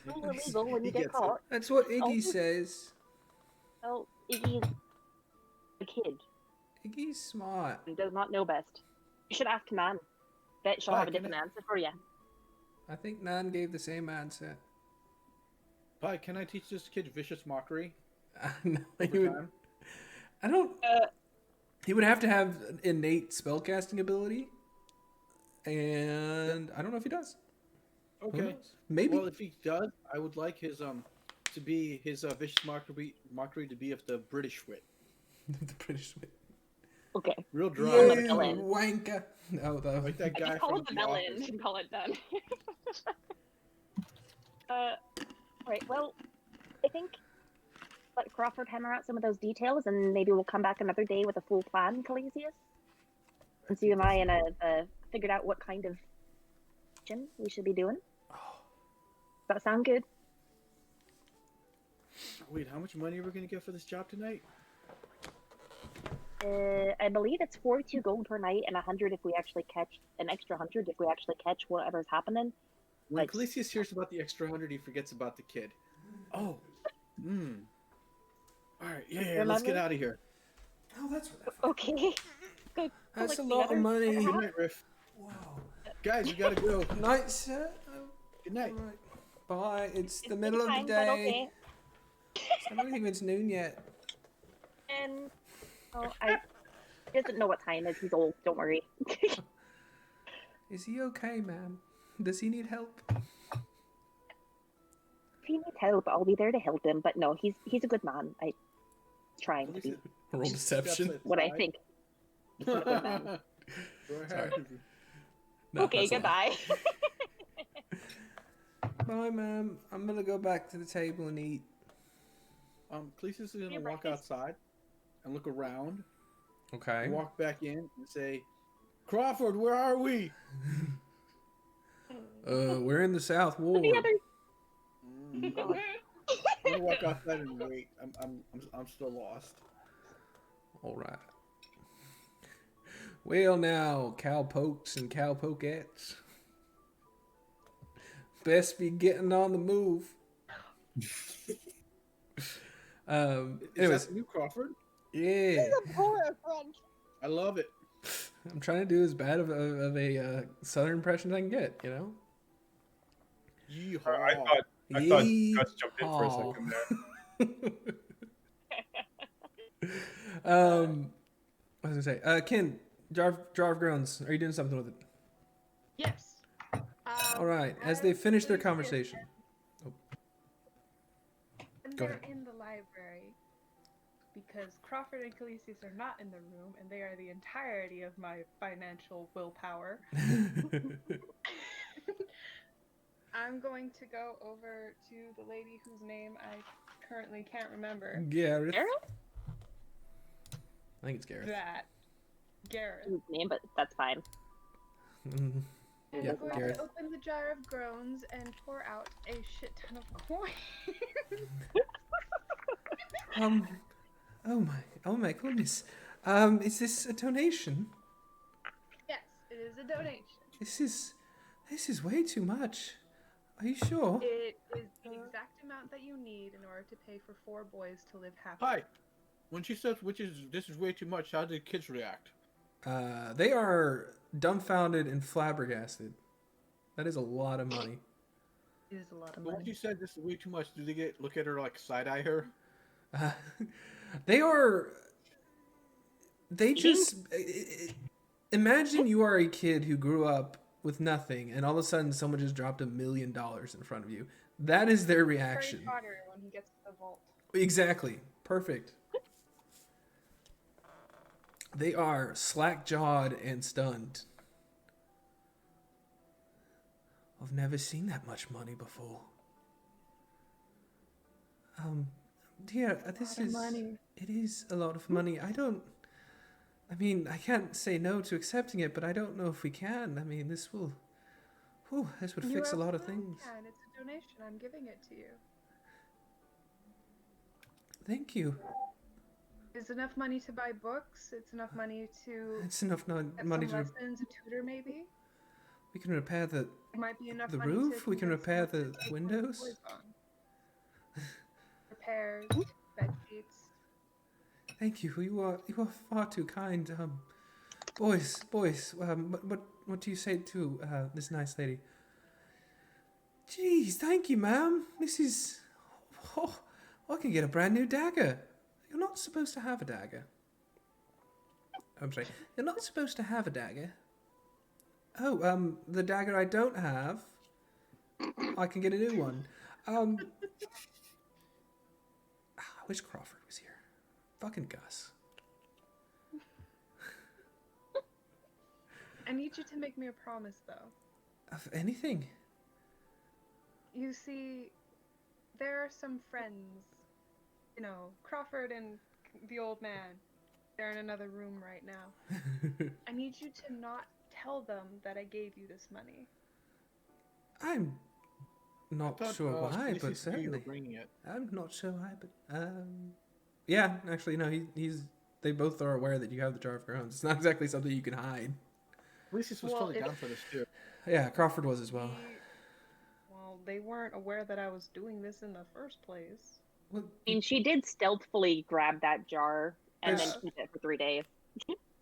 [SPEAKER 1] It's only illegal when
[SPEAKER 5] He
[SPEAKER 1] you get
[SPEAKER 5] gets it.
[SPEAKER 1] caught.
[SPEAKER 2] That's what Iggy
[SPEAKER 1] Oh.
[SPEAKER 2] says.
[SPEAKER 1] Well, Iggy's a kid.
[SPEAKER 2] Iggy's smart.
[SPEAKER 1] He does not know best. You should ask Nan. Bet she'll
[SPEAKER 5] Why,
[SPEAKER 1] have a
[SPEAKER 5] can
[SPEAKER 1] different answer for you.
[SPEAKER 2] I think Nan gave the same answer.
[SPEAKER 5] Pi, can I teach this kid vicious mockery?
[SPEAKER 2] No, he
[SPEAKER 5] Over
[SPEAKER 2] would,
[SPEAKER 5] time?
[SPEAKER 2] I don't. He would have to have an innate spellcasting ability, and I don't know if he does. Who
[SPEAKER 5] Okay.
[SPEAKER 2] knows? Maybe.
[SPEAKER 5] Well, if he does, I would like his to be his vicious mockery to be of the British wit.
[SPEAKER 2] The British way.
[SPEAKER 1] Okay.
[SPEAKER 5] Real
[SPEAKER 1] Yeah.
[SPEAKER 5] dry.
[SPEAKER 1] the
[SPEAKER 2] You
[SPEAKER 1] villain.
[SPEAKER 2] wanker. No, the
[SPEAKER 5] Like that
[SPEAKER 1] I
[SPEAKER 5] guy
[SPEAKER 1] just call
[SPEAKER 5] from
[SPEAKER 1] it the
[SPEAKER 5] The
[SPEAKER 1] melon
[SPEAKER 5] Office.
[SPEAKER 1] and call it done. Right, well, I think let Crawford hammer out some of those details and maybe we'll come back another day with a full plan, Calesius. And see and I figured out what kind of mission we should be doing. Does that sound good?
[SPEAKER 5] Wait, how much money are we gonna get for this job tonight?
[SPEAKER 1] I believe it's 42 gold per night and 100 if we actually catch an extra 100 if we actually catch whatever's happening.
[SPEAKER 5] When
[SPEAKER 1] Like-
[SPEAKER 5] Calesius hears about the extra 100, he forgets about the kid. Oh. Alright, yeah, let's get
[SPEAKER 1] Remember?
[SPEAKER 5] out of here.
[SPEAKER 2] Oh, that's
[SPEAKER 1] Okay. Go
[SPEAKER 2] That's
[SPEAKER 1] collect
[SPEAKER 2] a
[SPEAKER 1] the
[SPEAKER 2] lot of
[SPEAKER 1] others.
[SPEAKER 2] money.
[SPEAKER 5] Good night, Riff.
[SPEAKER 2] Wow.
[SPEAKER 5] Guys, we gotta go.
[SPEAKER 2] Night, sir.
[SPEAKER 5] Good night.
[SPEAKER 2] All right. Bye. It's the
[SPEAKER 1] It's
[SPEAKER 2] middle of the
[SPEAKER 1] fine, but
[SPEAKER 2] day.
[SPEAKER 1] okay.
[SPEAKER 2] I don't think it's noon yet.
[SPEAKER 1] And he doesn't know what time it is. He's old. Don't worry.
[SPEAKER 2] Is he okay, ma'am? Does he need help?
[SPEAKER 1] If he needs help, I'll be there to help him. But no, he's a good man. I'm trying to be
[SPEAKER 2] Roll deception.
[SPEAKER 1] what I think. He's a good man.
[SPEAKER 2] Sorry. No,
[SPEAKER 1] Okay,
[SPEAKER 2] that's a lie.
[SPEAKER 1] goodbye.
[SPEAKER 2] Bye, ma'am. I'm gonna go back to the table and eat.
[SPEAKER 5] Cletus is gonna
[SPEAKER 1] Your
[SPEAKER 5] walk
[SPEAKER 1] breakfast.
[SPEAKER 5] outside and look around.
[SPEAKER 2] Okay.
[SPEAKER 5] Walk back in and say, "Crawford, where are we?"
[SPEAKER 2] We're in the South Ward.
[SPEAKER 1] The other
[SPEAKER 5] I'm gonna walk outside and wait. I'm still lost.
[SPEAKER 2] All right. Well, now, cowpokes and cowpokettes. Best be getting on the move.
[SPEAKER 5] Is
[SPEAKER 2] Anyways,
[SPEAKER 5] that the new Crawford?
[SPEAKER 2] yeah.
[SPEAKER 5] I love it.
[SPEAKER 2] I'm trying to do as bad of a Southern impression as I can get, you know?
[SPEAKER 5] Yeehaw.
[SPEAKER 4] I thought Gus jumped in for a second there.
[SPEAKER 2] I was gonna say, Ken, Jar of Groans, are you doing something with it?
[SPEAKER 3] Yes.
[SPEAKER 2] All right, as they finish their conversation.
[SPEAKER 3] And
[SPEAKER 2] Go
[SPEAKER 3] they're
[SPEAKER 2] ahead.
[SPEAKER 3] in the library because Crawford and Khaleesi's are not in the room, and they are the entirety of my financial willpower. I'm going to go over to the lady whose name I currently can't remember.
[SPEAKER 2] Gareth.
[SPEAKER 1] Gareth?
[SPEAKER 2] I think it's Gareth.
[SPEAKER 3] That. Gareth.
[SPEAKER 1] His name, but that's fine.
[SPEAKER 2] Mm,
[SPEAKER 3] And
[SPEAKER 2] Yeah,
[SPEAKER 3] I'm going
[SPEAKER 2] Gareth.
[SPEAKER 3] to open the jar of groans and pour out a shit ton of coin.
[SPEAKER 2] oh my goodness. Is this a donation?
[SPEAKER 3] Yes, it is a donation.
[SPEAKER 2] This is way too much. Are you sure?
[SPEAKER 3] It is the exact amount that you need in order to pay for 4 boys to live happily.
[SPEAKER 5] Hi. When she says this is way too much, how do kids react?
[SPEAKER 2] They are dumbfounded and flabbergasted. That is a lot of money.
[SPEAKER 3] It is a lot of
[SPEAKER 5] But when
[SPEAKER 3] money.
[SPEAKER 5] she said this is way too much, do they look at her like side eye her?
[SPEAKER 2] They just imagine you are a kid who grew up with nothing, and all of a sudden someone just dropped $1 million in front of you. That is their reaction.
[SPEAKER 3] Harry Potter when he gets to the vault.
[SPEAKER 2] Exactly. Perfect. They are slack-jawed and stunned. I've never seen that much money before. Dear, this is...
[SPEAKER 3] money.
[SPEAKER 2] It is a lot of money. I can't say no to accepting it, but I don't know if we can. I mean, this would
[SPEAKER 3] You
[SPEAKER 2] fix a lot of
[SPEAKER 3] absolutely
[SPEAKER 2] things.
[SPEAKER 3] can. It's a donation. I'm giving it to you.
[SPEAKER 2] Thank you.
[SPEAKER 3] It's enough money to buy books. It's enough money to
[SPEAKER 2] It's enough
[SPEAKER 3] get
[SPEAKER 2] money
[SPEAKER 3] some
[SPEAKER 2] to...
[SPEAKER 3] lessons, a tutor maybe.
[SPEAKER 2] We can repair the...
[SPEAKER 3] It might be enough
[SPEAKER 2] The
[SPEAKER 3] money
[SPEAKER 2] roof?
[SPEAKER 3] to
[SPEAKER 2] We can
[SPEAKER 3] convince
[SPEAKER 2] repair
[SPEAKER 3] someone
[SPEAKER 2] the
[SPEAKER 3] to take one of the
[SPEAKER 2] windows?
[SPEAKER 3] boys on. Repairs, bed sheets.
[SPEAKER 2] Thank you. You are far too kind. Boys. What do you say to this nice lady? Jeez, thank you, ma'am. This is. Oh, I can get a brand new dagger. You're not supposed to have a dagger. I'm sorry. You're not supposed to have a dagger. Oh, the dagger I don't have. I can get a new one. I wish Crawford was here. Fucking Gus.
[SPEAKER 3] I need you to make me a promise, though.
[SPEAKER 2] Of anything.
[SPEAKER 3] You see, there are some friends. You know, Crawford and the old man. They're in another room right now. I need you to not tell them that I gave you this money.
[SPEAKER 2] I'm not sure why, but
[SPEAKER 5] You were
[SPEAKER 2] certainly.
[SPEAKER 5] bringing it.
[SPEAKER 2] I'm not sure why, but yeah, actually, no. He's. They both are aware that you have the jar of groans. It's not exactly something you can hide.
[SPEAKER 5] Lucius was
[SPEAKER 3] Well,
[SPEAKER 5] totally
[SPEAKER 3] if-
[SPEAKER 5] down for this too.
[SPEAKER 2] Yeah, Crawford was as well.
[SPEAKER 3] Well, they weren't aware that I was doing this in the first place.
[SPEAKER 2] Well,
[SPEAKER 1] I mean, she did stealthily grab that jar and then
[SPEAKER 2] Yes.
[SPEAKER 1] keep it for 3 days.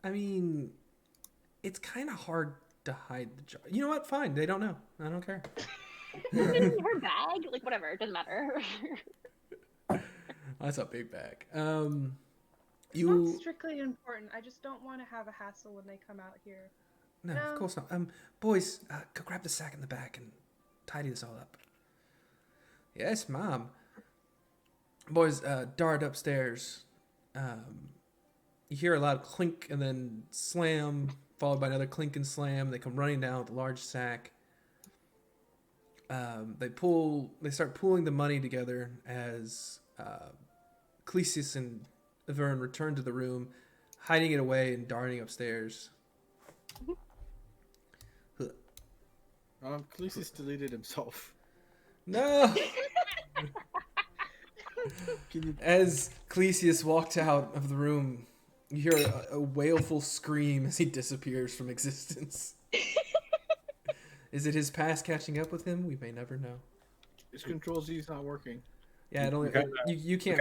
[SPEAKER 2] I mean, it's kind of hard to hide the jar. You know what? Fine. They don't know. I don't care.
[SPEAKER 1] Her bag, like whatever, it doesn't matter.
[SPEAKER 2] That's a big bag.
[SPEAKER 6] It's not strictly important. I just don't want to have a hassle when they come out here.
[SPEAKER 2] No,
[SPEAKER 6] No.
[SPEAKER 2] of course not. Boys, go grab the sack in the back and tidy this all up. Yes, Mom. Boys, dart upstairs. You hear a loud clink and then slam, followed by another clink and slam. They come running down with a large sack. They start pulling the money together as Clesius and Vern return to the room, hiding it away and darting upstairs.
[SPEAKER 5] Clesius deleted himself.
[SPEAKER 2] No! As Clesius walked out of the room, you hear a wailful scream as he disappears from existence. Is it his past catching up with him? We may never know.
[SPEAKER 5] His Control Z is not working.
[SPEAKER 2] Yeah, it only, you can't.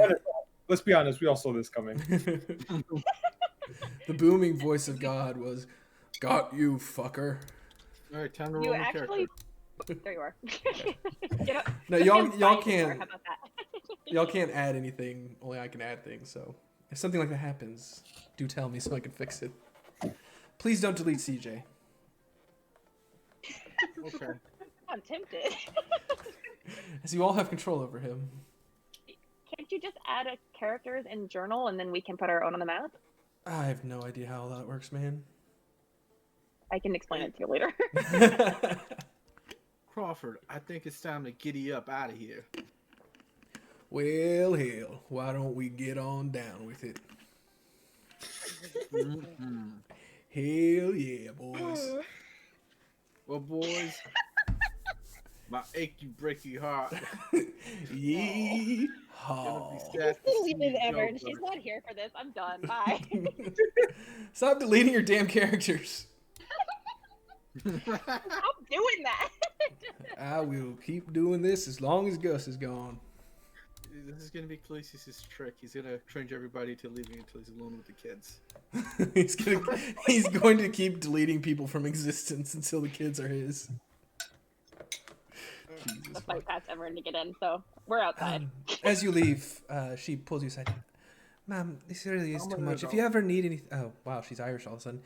[SPEAKER 4] Let's be honest, we all saw this coming.
[SPEAKER 2] The booming voice of God was, "Got you, fucker."
[SPEAKER 5] All right, time to roll
[SPEAKER 1] You
[SPEAKER 5] a
[SPEAKER 1] actually.
[SPEAKER 5] character.
[SPEAKER 1] There you are. Get up.
[SPEAKER 2] No,
[SPEAKER 1] Get
[SPEAKER 2] y'all
[SPEAKER 1] him fighting
[SPEAKER 2] can't.
[SPEAKER 1] her, how about that?
[SPEAKER 2] Y'all can't add anything. Only I can add things. So if something like that happens, do tell me so I can fix it. Please don't delete CJ.
[SPEAKER 5] Okay.
[SPEAKER 1] I'm tempted.
[SPEAKER 2] As you all have control over him.
[SPEAKER 1] Can't you just add a characters in journal and then we can put our own on the map?
[SPEAKER 2] I have no idea how that works, man.
[SPEAKER 1] I can explain it to you later.
[SPEAKER 5] Crawford, I think it's time to giddy up out of here.
[SPEAKER 2] Well, hell, why don't we get on down with it?
[SPEAKER 5] Mm-hmm.
[SPEAKER 2] Hell yeah, boys.
[SPEAKER 5] Well, boys, my achy breaky heart.
[SPEAKER 2] Yeehaw.
[SPEAKER 5] Gonna be sad to see
[SPEAKER 1] Deleted
[SPEAKER 5] you
[SPEAKER 1] ever,
[SPEAKER 5] go,
[SPEAKER 1] and she's
[SPEAKER 5] but-
[SPEAKER 1] not here for this. I'm done. Bye.
[SPEAKER 2] Stop deleting your damn characters.
[SPEAKER 1] Stop doing that.
[SPEAKER 2] I will keep doing this as long as Gus is gone.
[SPEAKER 5] This is gonna be Clesius' trick. He's gonna change everybody to leaving until he's alone with the kids.
[SPEAKER 2] he's going to keep deleting people from existence until the kids are his.
[SPEAKER 1] The fight pass everyone to get in, so we're outside.
[SPEAKER 2] As you leave, she pulls you aside. Mom, this really is too much. If you ever need anything... Oh, wow, she's Irish all of a sudden.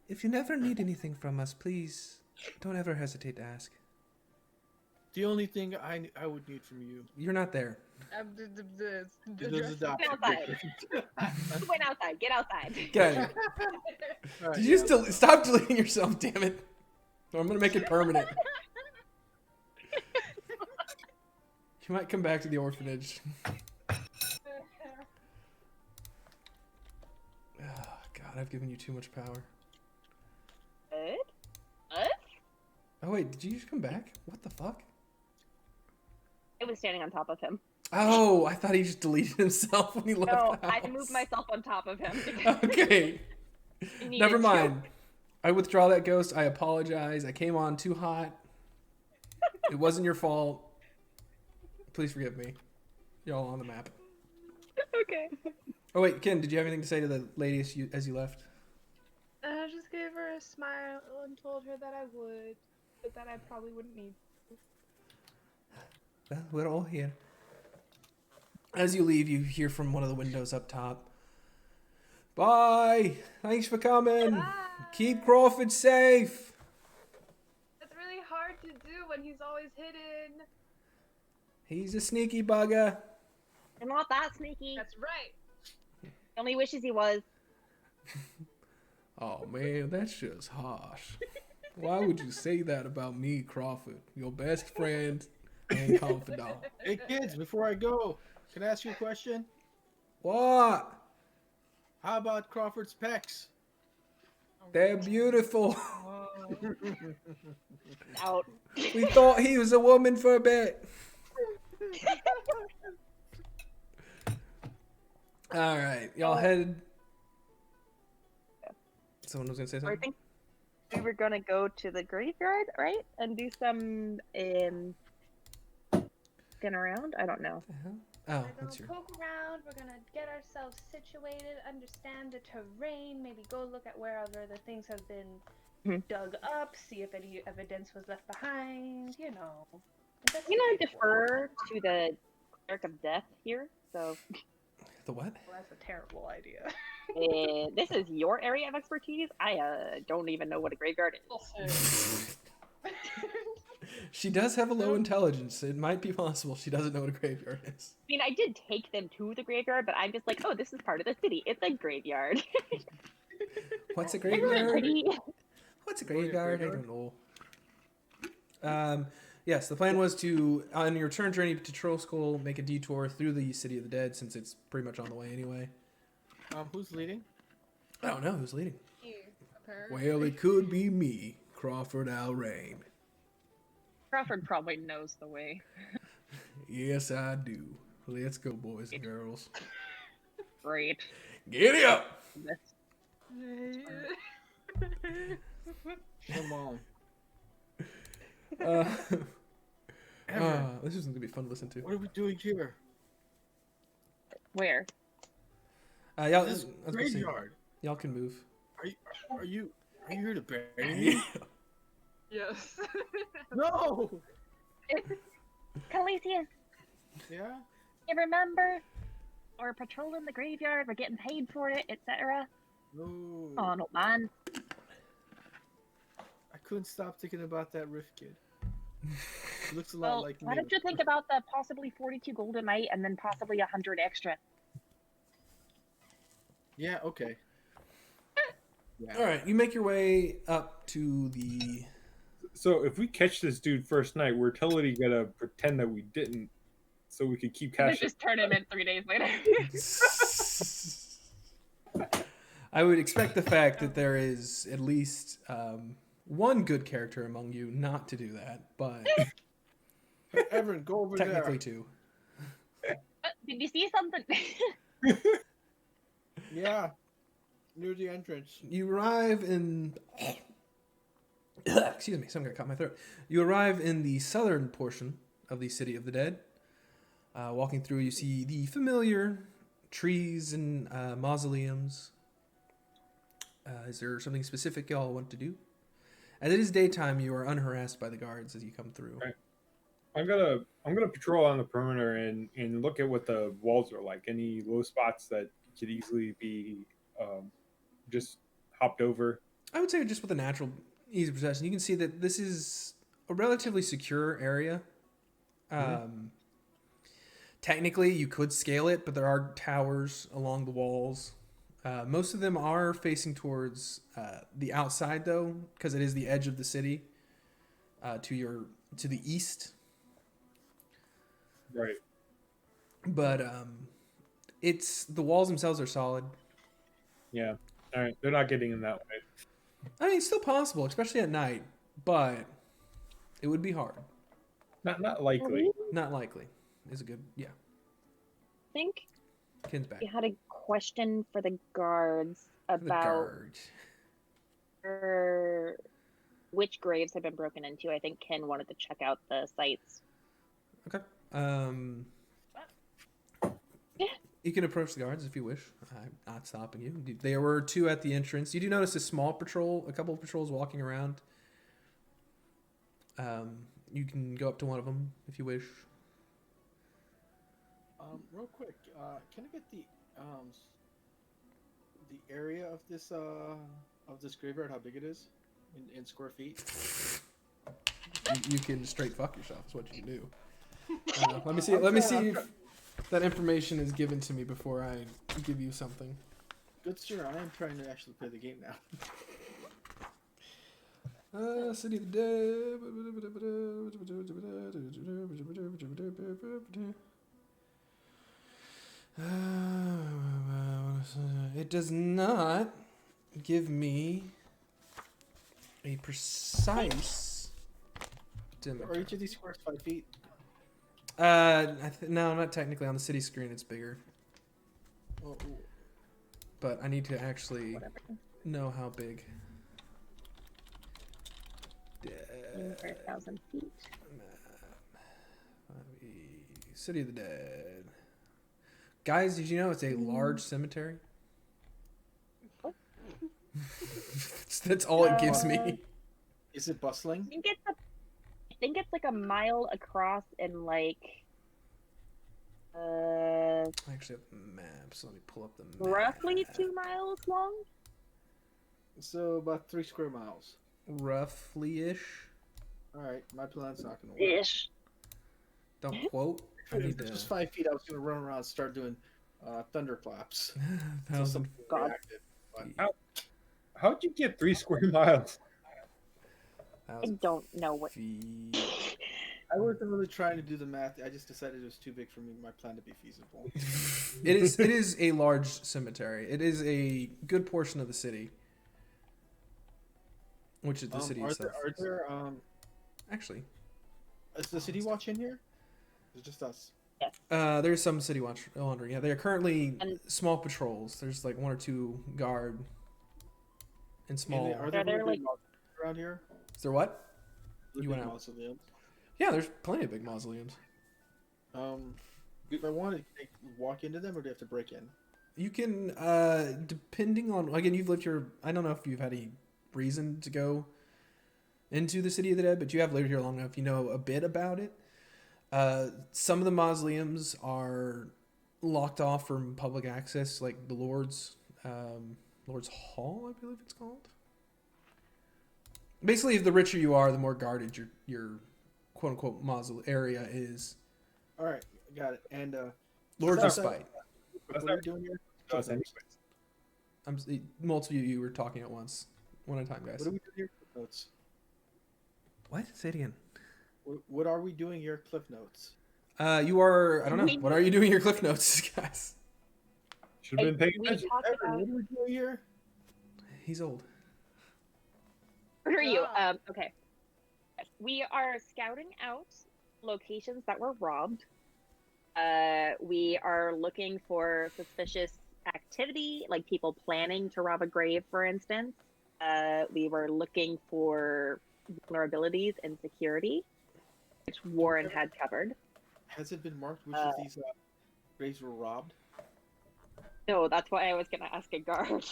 [SPEAKER 2] If you never need anything from us, please don't ever hesitate to ask.
[SPEAKER 5] The only thing I would need from you.
[SPEAKER 2] You're not there.
[SPEAKER 5] Is adoption.
[SPEAKER 1] outside. She went outside. Get outside.
[SPEAKER 2] Get out of here.
[SPEAKER 5] All right,
[SPEAKER 2] Did you
[SPEAKER 5] yeah.
[SPEAKER 2] still stop deleting yourself, damn it. Or I'm going to make it permanent. You might come back to the orphanage. Oh, God, I've given you too much power.
[SPEAKER 1] What?
[SPEAKER 2] Oh, wait, did you just come back? What the fuck?
[SPEAKER 1] I was standing on top of him.
[SPEAKER 2] Oh, I thought he just deleted himself when he left
[SPEAKER 1] No,
[SPEAKER 2] the house.
[SPEAKER 1] I moved myself on top of him.
[SPEAKER 2] Okay.
[SPEAKER 1] He needed
[SPEAKER 2] Never
[SPEAKER 1] to.
[SPEAKER 2] mind. I withdraw that ghost. I apologize. I came on too hot. It wasn't your fault. Please forgive me. You're all on the map.
[SPEAKER 1] Okay.
[SPEAKER 2] Oh, wait, Ken, did you have anything to say to the lady as you left?
[SPEAKER 6] I just gave her a smile and told her that I would, but that I probably wouldn't need.
[SPEAKER 2] Well, we're all here. As you leave, you hear from one of the windows up top. Bye! Thanks for coming!
[SPEAKER 6] Bye.
[SPEAKER 2] Keep Crawford safe!
[SPEAKER 6] It's really hard to do when he's always hidden.
[SPEAKER 2] He's a sneaky bugger.
[SPEAKER 1] I'm not that sneaky.
[SPEAKER 6] That's right.
[SPEAKER 1] He only wishes he was.
[SPEAKER 2] Oh man, that's just harsh. Why would you say that about me, Crawford? Your best friend and confidant.
[SPEAKER 5] Hey kids, before I go, can I ask you a question?
[SPEAKER 2] What?
[SPEAKER 5] How about Crawford's pecs?
[SPEAKER 2] They're beautiful.
[SPEAKER 1] Out.
[SPEAKER 2] We thought he was a woman for a bit. All right, y'all head. Someone was gonna say
[SPEAKER 1] I
[SPEAKER 2] something.
[SPEAKER 1] think we were gonna go to the graveyard, right? And do some skin around. I don't know.
[SPEAKER 2] Oh,
[SPEAKER 6] We're gonna
[SPEAKER 2] what's your?
[SPEAKER 6] poke around, we're gonna get ourselves situated, understand the terrain, maybe go look at wherever the things have been dug up, see if any evidence was left behind, you know.
[SPEAKER 1] I'm gonna defer to the Cleric of Death here. So
[SPEAKER 2] The what?
[SPEAKER 6] Well, that's a terrible idea.
[SPEAKER 1] this is your area of expertise. I don't even know what a graveyard is.
[SPEAKER 6] Also,
[SPEAKER 2] She does have a low intelligence. It might be possible she doesn't know what a graveyard is.
[SPEAKER 1] I mean, I did take them to the graveyard, but I'm just like, oh, this is part of the city. It's a graveyard.
[SPEAKER 2] What's a
[SPEAKER 1] Isn't it
[SPEAKER 2] graveyard?
[SPEAKER 1] pretty?
[SPEAKER 2] What's a
[SPEAKER 5] Oh, yeah,
[SPEAKER 2] graveyard? I
[SPEAKER 5] graveyard.
[SPEAKER 2] don't know. Yes, the plan was to, on your return journey to Troll Skull, make a detour through the City of the Dead, since it's pretty much on the way anyway.
[SPEAKER 5] Who's leading?
[SPEAKER 2] I don't know who's leading.
[SPEAKER 6] apparently.
[SPEAKER 2] Well, it could be me, Crawford Alrain.
[SPEAKER 1] Crawford probably knows the way.
[SPEAKER 2] Yes, I do. Let's go, boys and girls.
[SPEAKER 1] Great.
[SPEAKER 2] Giddy up!
[SPEAKER 5] Come on.
[SPEAKER 2] This is going to be fun to listen to.
[SPEAKER 5] What are we doing here?
[SPEAKER 1] Where?
[SPEAKER 2] Y'all,
[SPEAKER 5] This
[SPEAKER 2] I was gonna say,
[SPEAKER 5] graveyard.
[SPEAKER 2] y'all can move.
[SPEAKER 5] Are you here to bury me?
[SPEAKER 6] Yes.
[SPEAKER 5] No.
[SPEAKER 1] Calisius,
[SPEAKER 5] Yeah.
[SPEAKER 1] you remember? We're patrolling the graveyard, we're getting paid for it, etc.
[SPEAKER 5] No.
[SPEAKER 1] Oh, no, man.
[SPEAKER 5] I couldn't stop thinking about that Rift kid. He looks a lot
[SPEAKER 1] Well,
[SPEAKER 5] like
[SPEAKER 1] why
[SPEAKER 5] me.
[SPEAKER 1] don't you think about the possibly 42 gold a night and then possibly 100 extra?
[SPEAKER 5] Yeah. Okay. Yeah.
[SPEAKER 2] All right, you make your way up to the.
[SPEAKER 4] So if we catch this dude first night, we're totally gonna pretend that we didn't, so we could keep
[SPEAKER 1] Let's
[SPEAKER 4] cashing.
[SPEAKER 1] just turn him in 3 days later.
[SPEAKER 2] I would expect the fact that there is at least one good character among you not to do that, but
[SPEAKER 5] Evan, go over
[SPEAKER 2] technically
[SPEAKER 5] there.
[SPEAKER 2] two.
[SPEAKER 1] Did you see something?
[SPEAKER 5] Yeah. Near the entrance.
[SPEAKER 2] You arrive in. Excuse me, something got caught in my throat. You arrive in the southern portion of the City of the Dead. Walking through, you see the familiar trees and mausoleums. Is there something specific y'all want to do? As it is daytime, you are unharassed by the guards as you come through.
[SPEAKER 4] Right. I'm gonna patrol on the perimeter and look at what the walls are like. Any low spots that could easily be just hopped over.
[SPEAKER 2] I would say just with a natural ease of possession, you can see that this is a relatively secure area. Technically, you could scale it, but there are towers along the walls. Most of them are facing towards the outside, though, because it is the edge of the city. To the east,
[SPEAKER 4] Right.
[SPEAKER 2] but it's the walls themselves are solid.
[SPEAKER 4] Yeah. All right. They're not getting in that way.
[SPEAKER 2] I mean, it's still possible, especially at night, but it would be hard.
[SPEAKER 4] Not likely.
[SPEAKER 2] Not likely. Is a good
[SPEAKER 1] I think
[SPEAKER 2] Ken's back.
[SPEAKER 1] you had a question for the guards
[SPEAKER 2] The
[SPEAKER 1] about
[SPEAKER 2] guard.
[SPEAKER 1] which graves have been broken into. I think Ken wanted to check out the sites.
[SPEAKER 2] Okay. You can approach the guards if you wish. I'm not stopping you. There were two at the entrance. You do notice a small patrol, a couple of patrols walking around. You can go up to one of them if you wish.
[SPEAKER 5] Real quick, can I get the area of this graveyard? How big it is in square feet?
[SPEAKER 2] You can straight fuck yourself. Is what you can do. Let me see. Let me see if that information is given to me before I give you something.
[SPEAKER 5] Good sir, I am trying to actually play the game now.
[SPEAKER 2] City of the Dead. It does not give me a precise.
[SPEAKER 5] Are each of these squares 5 feet?
[SPEAKER 2] No, not technically. On the city screen, it's bigger.
[SPEAKER 5] Oh,
[SPEAKER 2] But I need to actually know how big.
[SPEAKER 1] 5,000 feet.
[SPEAKER 2] City of the Dead. Guys, did you know it's a large cemetery? That's all it gives
[SPEAKER 1] Uh,
[SPEAKER 2] me.
[SPEAKER 5] Is it bustling?
[SPEAKER 1] I think it's like a mile across and like
[SPEAKER 2] I actually have maps. Let me pull up the map.
[SPEAKER 1] roughly 2 miles long.
[SPEAKER 5] So about 3 square miles.
[SPEAKER 2] Roughly-ish.
[SPEAKER 5] All right, my plan's not gonna work.
[SPEAKER 1] Ish.
[SPEAKER 2] Don't quote. I
[SPEAKER 5] If
[SPEAKER 2] need
[SPEAKER 5] this
[SPEAKER 2] to.
[SPEAKER 5] was 5 feet, I was gonna run around and start doing thunderclaps. So
[SPEAKER 2] 1,000
[SPEAKER 5] something
[SPEAKER 1] God.
[SPEAKER 5] reacted.
[SPEAKER 2] feet.
[SPEAKER 4] How'd you get 3 square miles?
[SPEAKER 1] I
[SPEAKER 2] 1,000
[SPEAKER 1] don't know what.
[SPEAKER 2] feet.
[SPEAKER 5] I wasn't really trying to do the math. I just decided it was too big for me, my plan to be feasible.
[SPEAKER 2] It is a large cemetery. It is a good portion of the city, which is the city itself. Actually,
[SPEAKER 5] Is the city watch in here? It's just us.
[SPEAKER 2] there's some city watch wandering. Yeah, they are currently
[SPEAKER 1] And-
[SPEAKER 2] small patrols. There's like 1 or 2 guard and small.
[SPEAKER 5] Are there
[SPEAKER 1] They're
[SPEAKER 5] really
[SPEAKER 1] like-
[SPEAKER 5] big mausoleums around here?
[SPEAKER 2] Is there what?
[SPEAKER 5] Really
[SPEAKER 2] You
[SPEAKER 5] big
[SPEAKER 2] went out.
[SPEAKER 5] mausoleums?
[SPEAKER 2] Yeah, there's plenty of big mausoleums.
[SPEAKER 5] If I want to walk into them, or do I have to break in?
[SPEAKER 2] You can, depending on, again, you've lived here. I don't know if you've had any reason to go into the City of the Dead, but you have lived here long enough. You know a bit about it. Some of the mausoleums are locked off from public access, like the Lord's Hall, I believe it's called. Basically, if the richer you are, the more guarded your quote unquote mausoleum area is.
[SPEAKER 5] All right, got it. And
[SPEAKER 2] Lord's
[SPEAKER 5] That's
[SPEAKER 2] Respite.
[SPEAKER 5] what are we doing here?
[SPEAKER 4] Us anyways.
[SPEAKER 2] Multiple of you were talking at once, one at a time, guys.
[SPEAKER 5] What are we doing here? Cliff notes.
[SPEAKER 2] What? Say it again.
[SPEAKER 5] What are we doing here? Cliff notes.
[SPEAKER 2] You are. I don't know. What are you doing in your cliff notes, guys?
[SPEAKER 4] Should have been paying
[SPEAKER 1] We
[SPEAKER 4] attention.
[SPEAKER 1] talked
[SPEAKER 5] Evan,
[SPEAKER 1] about.
[SPEAKER 5] what are we doing here?
[SPEAKER 2] He's old.
[SPEAKER 1] Who are you?
[SPEAKER 6] Ah.
[SPEAKER 1] Okay. We are scouting out locations that were robbed. We are looking for suspicious activity, like people planning to rob a grave, for instance. We were looking for vulnerabilities in security, which Warren had covered.
[SPEAKER 5] Has it been marked which of these graves were robbed?
[SPEAKER 1] No, that's why I was going to ask a guard.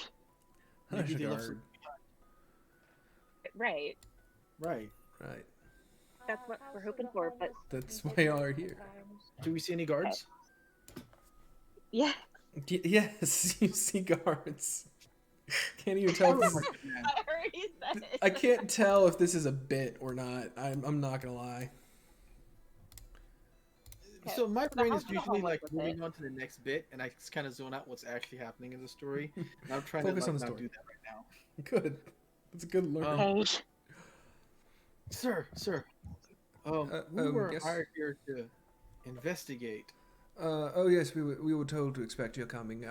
[SPEAKER 5] Maybe they left
[SPEAKER 2] Guard.
[SPEAKER 5] some-
[SPEAKER 1] Right.
[SPEAKER 5] Right.
[SPEAKER 2] Right.
[SPEAKER 1] That's what we're hoping for, but-
[SPEAKER 2] That's why y'all are here.
[SPEAKER 5] Do we see any guards?
[SPEAKER 1] Yeah.
[SPEAKER 2] Yes, you see guards. Can't even tell. If this, I can't tell if this is a bit or not. I'm not gonna lie.
[SPEAKER 1] Okay,
[SPEAKER 5] So my
[SPEAKER 1] so
[SPEAKER 5] brain
[SPEAKER 1] how's
[SPEAKER 5] is
[SPEAKER 1] the
[SPEAKER 5] usually
[SPEAKER 1] homework
[SPEAKER 5] like
[SPEAKER 1] with
[SPEAKER 5] moving
[SPEAKER 1] it?
[SPEAKER 5] on to the next bit, and I just kind of zone out what's actually happening in the story. And I'm trying
[SPEAKER 2] Focus
[SPEAKER 5] to
[SPEAKER 2] on
[SPEAKER 5] like,
[SPEAKER 2] the
[SPEAKER 5] not
[SPEAKER 2] story.
[SPEAKER 5] do that right now.
[SPEAKER 2] Good. That's a good learn.
[SPEAKER 1] Okay.
[SPEAKER 5] Sir, we were
[SPEAKER 2] yes.
[SPEAKER 5] hired here to investigate.
[SPEAKER 2] Oh yes, we were told to expect your coming.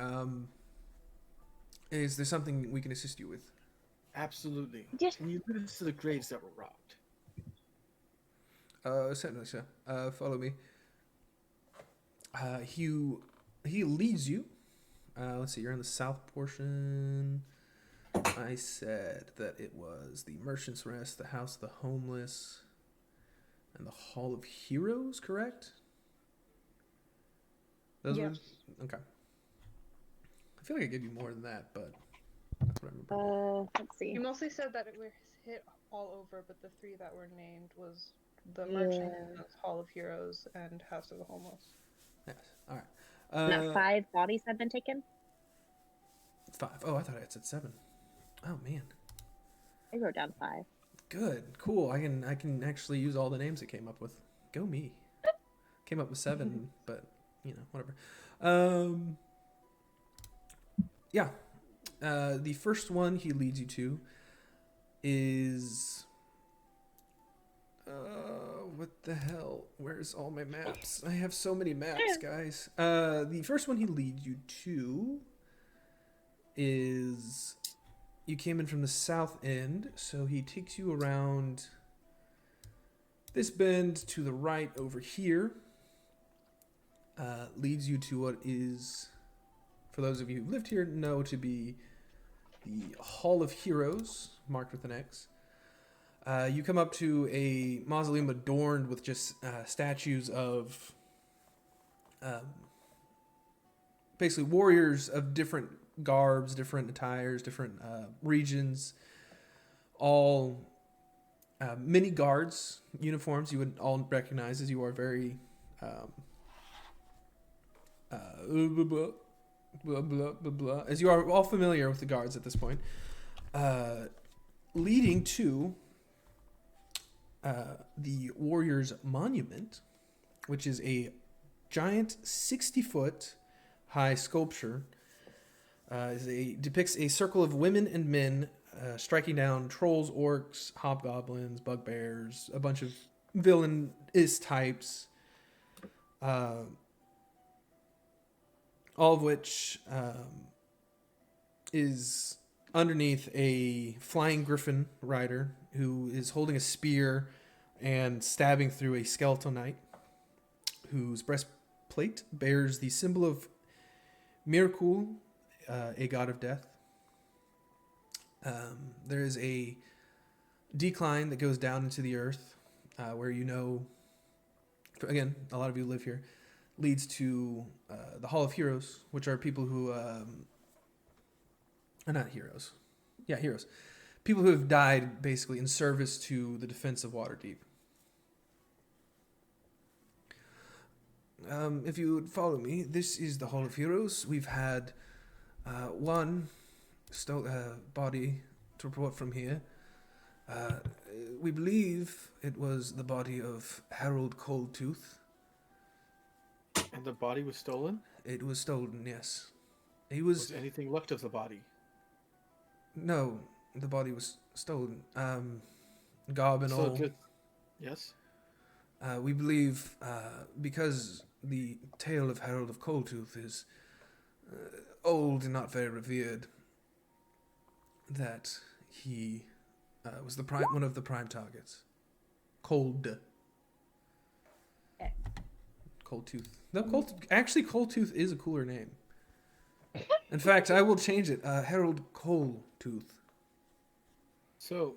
[SPEAKER 2] Is there something we can assist you with?
[SPEAKER 5] Absolutely.
[SPEAKER 1] Yes.
[SPEAKER 5] Can you lead us to the graves that were robbed?
[SPEAKER 2] Certainly, sir. Follow me. He leads you. Let's see. You're in the south portion. I said that it was the Merchant's Rest, the House of the Homeless, and the Hall of Heroes. Correct? Those were
[SPEAKER 6] Yes.
[SPEAKER 2] okay. I feel like I gave you more than that, but that's what I remember.
[SPEAKER 1] Let's see.
[SPEAKER 6] You mostly said that it was hit all over, but the 3 that were named was the Merchant, Hall of Heroes, and House of the Homeless.
[SPEAKER 2] Yes. All right.
[SPEAKER 1] And that 5 bodies have been taken?
[SPEAKER 2] 5. Oh, I thought I had said 7. Oh man.
[SPEAKER 1] I wrote down 5.
[SPEAKER 2] Good. Cool. I can actually use all the names it came up with. Go me. Came up with 7, but you know, whatever. Yeah. The first one he leads you to is what the hell? Where's all my maps? I have so many maps, guys. The first one he leads you to is you came in from the south end, so he takes you around this bend to the right over here. Leads you to what is, for those of you who lived here, know to be the Hall of Heroes, marked with an X. You come up to a mausoleum adorned with just statues of basically warriors of different garbs, different attires, different regions. all mini guards uniforms you would all recognize, as you are very blah, blah, blah, blah, blah, as you are all familiar with the guards at this point, leading to the Warriors Monument, which is a giant 60-foot high sculpture. Depicts a circle of women and men striking down trolls, orcs, hobgoblins, bugbears, a bunch of villainous types, all of which is underneath a flying griffin rider who is holding a spear and stabbing through a skeletal knight whose breastplate bears the symbol of Mirkul, a god of death. There is a decline that goes down into the earth where, again, a lot of you live here, leads to the Hall of Heroes, which are people who are not heroes. Yeah, heroes. People who have died basically in service to the defense of Waterdeep. If you would follow me, this is the Hall of Heroes. We've had one body to report from here. We believe it was the body of Harold Coldtooth.
[SPEAKER 5] And the body was stolen?
[SPEAKER 2] It was stolen, yes.
[SPEAKER 5] Was anything left of the body?
[SPEAKER 2] No, the body was stolen. Garb and all.
[SPEAKER 5] Yes?
[SPEAKER 2] We believe, because the tale of Harold of Coldtooth is old and not very revered, that he was one of the prime targets. Coldtooth. No, Coldtooth is a cooler name. In fact, I will change it. Harold Coldtooth.
[SPEAKER 5] So,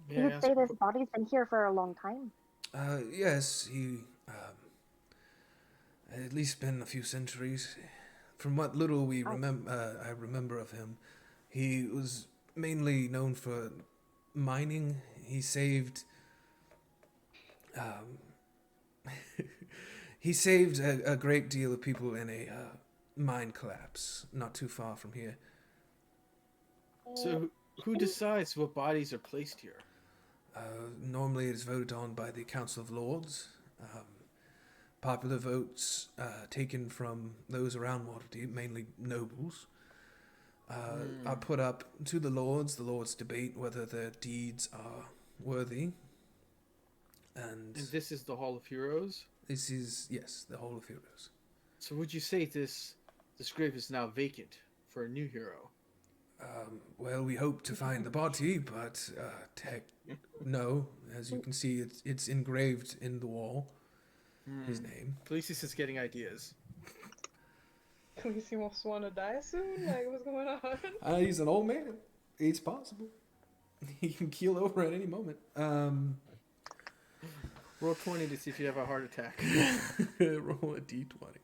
[SPEAKER 7] you would say this body's been here for a long time?
[SPEAKER 2] Yes, he had at least been a few centuries. From what little I remember of him, he was mainly known for mining. He saved a great deal of people in a mine collapse not too far from here.
[SPEAKER 5] So, who decides what bodies are placed here?
[SPEAKER 2] Normally it is voted on by the Council of Lords. Popular votes taken from those around Waterdeep, mainly nobles, are put up to the Lords. The Lords debate whether their deeds are worthy. And
[SPEAKER 5] this is the Hall of Heroes?
[SPEAKER 2] This is, yes, the Hall of Heroes.
[SPEAKER 5] So would you say this grave is now vacant for a new hero?
[SPEAKER 2] Well, we hope to find the body, but no. As you can see, it's engraved in the wall. His name.
[SPEAKER 5] Felicis is getting ideas.
[SPEAKER 6] Khaleesi wants to die soon? Like, what's going on?
[SPEAKER 2] He's an old man. It's possible. He can keel over at any moment.
[SPEAKER 5] Roll 20 to see if you have a heart attack.
[SPEAKER 2] Roll a d20.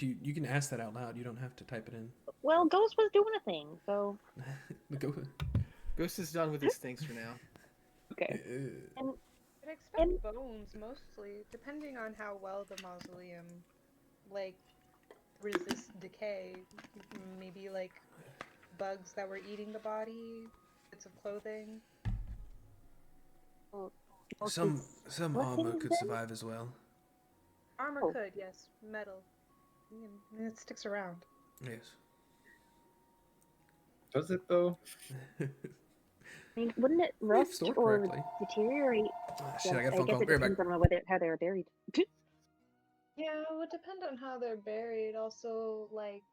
[SPEAKER 2] You can ask that out loud. You don't have to type it in.
[SPEAKER 7] Well, Ghost was doing a thing, so...
[SPEAKER 5] Ghost is done with his things for now.
[SPEAKER 1] Okay.
[SPEAKER 6] I'd expect bones, mostly, depending on how well the mausoleum, like, resists decay. Maybe, like, bugs that were eating the body, bits of clothing.
[SPEAKER 2] Some armor could survive as well.
[SPEAKER 6] Armor could, yes. Metal. It sticks around.
[SPEAKER 2] Yes.
[SPEAKER 4] Does it though?
[SPEAKER 7] I mean, wouldn't it rust or
[SPEAKER 2] correctly.
[SPEAKER 7] deteriorate?
[SPEAKER 2] Shit, I got a phone
[SPEAKER 7] guess
[SPEAKER 2] call.
[SPEAKER 7] it
[SPEAKER 2] Bear back.
[SPEAKER 7] depends on how they were buried.
[SPEAKER 6] Yeah, it would depend on how they're buried. Also, like,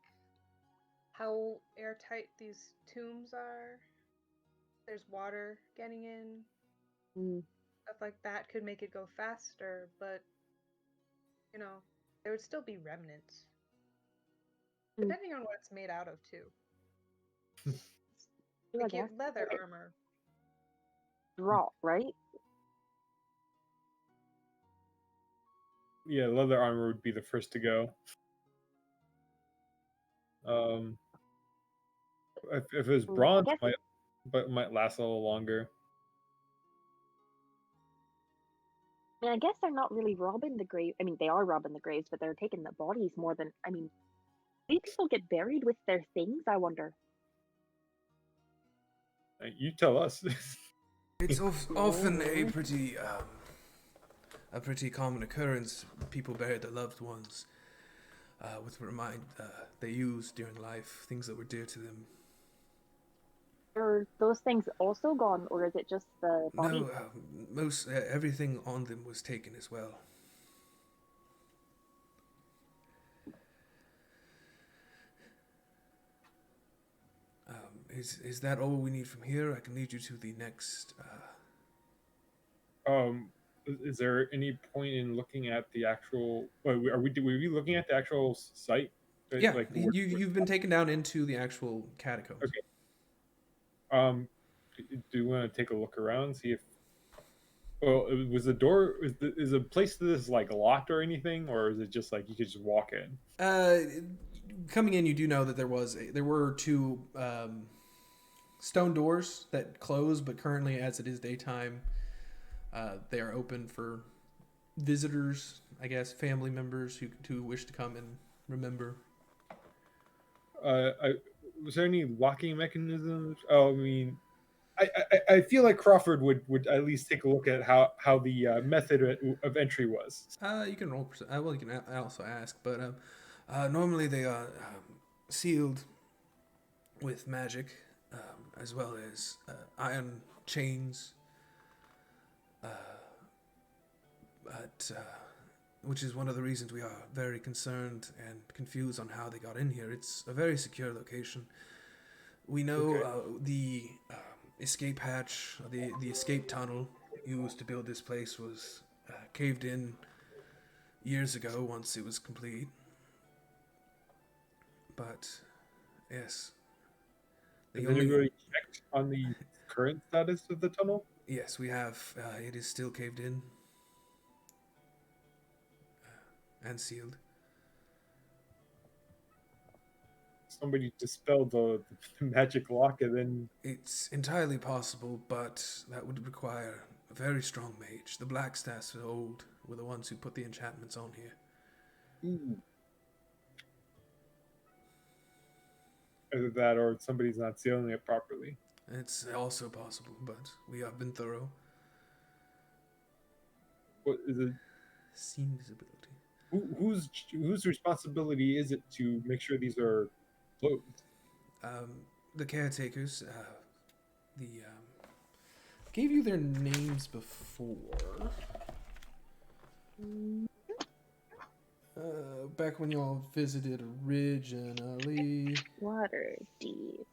[SPEAKER 6] how airtight these tombs are. There's water getting in. Stuff like that could make it go faster, but, you know, there would still be remnants. Depending on what it's made out of, too. Like leather armor.
[SPEAKER 7] Raw, right?
[SPEAKER 4] Yeah, leather armor would be the first to go. Um, if it was
[SPEAKER 1] I
[SPEAKER 4] bronze,
[SPEAKER 1] guess
[SPEAKER 4] might last a little longer.
[SPEAKER 1] I guess they're not really robbing the grave. I mean, they are robbing the graves, but they're taking the bodies more than. I mean, these people get buried with their things. I wonder.
[SPEAKER 4] You tell us.
[SPEAKER 2] It's often a pretty common occurrence. People bury their loved ones with they used during life, things that were dear to them.
[SPEAKER 1] Are those things also gone, or is it just the bodies?
[SPEAKER 2] No, most everything on them was taken as well. Is that all we need from here? I can lead you to the next.
[SPEAKER 4] Is there any point in looking at the actual? Were we looking at the actual site?
[SPEAKER 2] Yeah,
[SPEAKER 4] Like
[SPEAKER 2] you've been taken down into the actual catacombs.
[SPEAKER 4] Okay. Do you want to take a look around, see if? Well, was the door is a place to this like locked or anything, or is it just like you could just walk in?
[SPEAKER 2] Coming in, you do know that there were two stone doors that close, but currently, as it is daytime, they are open for visitors, I guess, family members who wish to come and remember.
[SPEAKER 4] Was there any locking mechanisms? Oh, I mean, I feel like Crawford would at least take a look at how the method of entry was.
[SPEAKER 2] You can roll. Well, you can also ask, but normally they are sealed with magic, as well as iron chains. But which is one of the reasons we are very concerned and confused on how they got in here. It's a very secure location. We know the escape hatch, the escape tunnel used to build this place was caved in years ago once it was complete. But, yes.
[SPEAKER 4] Has anybody checked on the current status of the tunnel?
[SPEAKER 2] Yes, we have. It is still caved in. And sealed.
[SPEAKER 4] Somebody dispelled the magic lock and then...
[SPEAKER 2] It's entirely possible, but that would require a very strong mage. The Blackstaffs of old were the ones who put the enchantments on here.
[SPEAKER 4] Ooh. Either that or somebody's not sealing it properly.
[SPEAKER 2] It's also possible, but we have been thorough.
[SPEAKER 4] What is it?
[SPEAKER 2] Seen visibility.
[SPEAKER 4] Whose responsibility is it to make sure these are closed?
[SPEAKER 2] The caretakers. Gave you their names before. Back when y'all visited originally.
[SPEAKER 1] Waterdeep.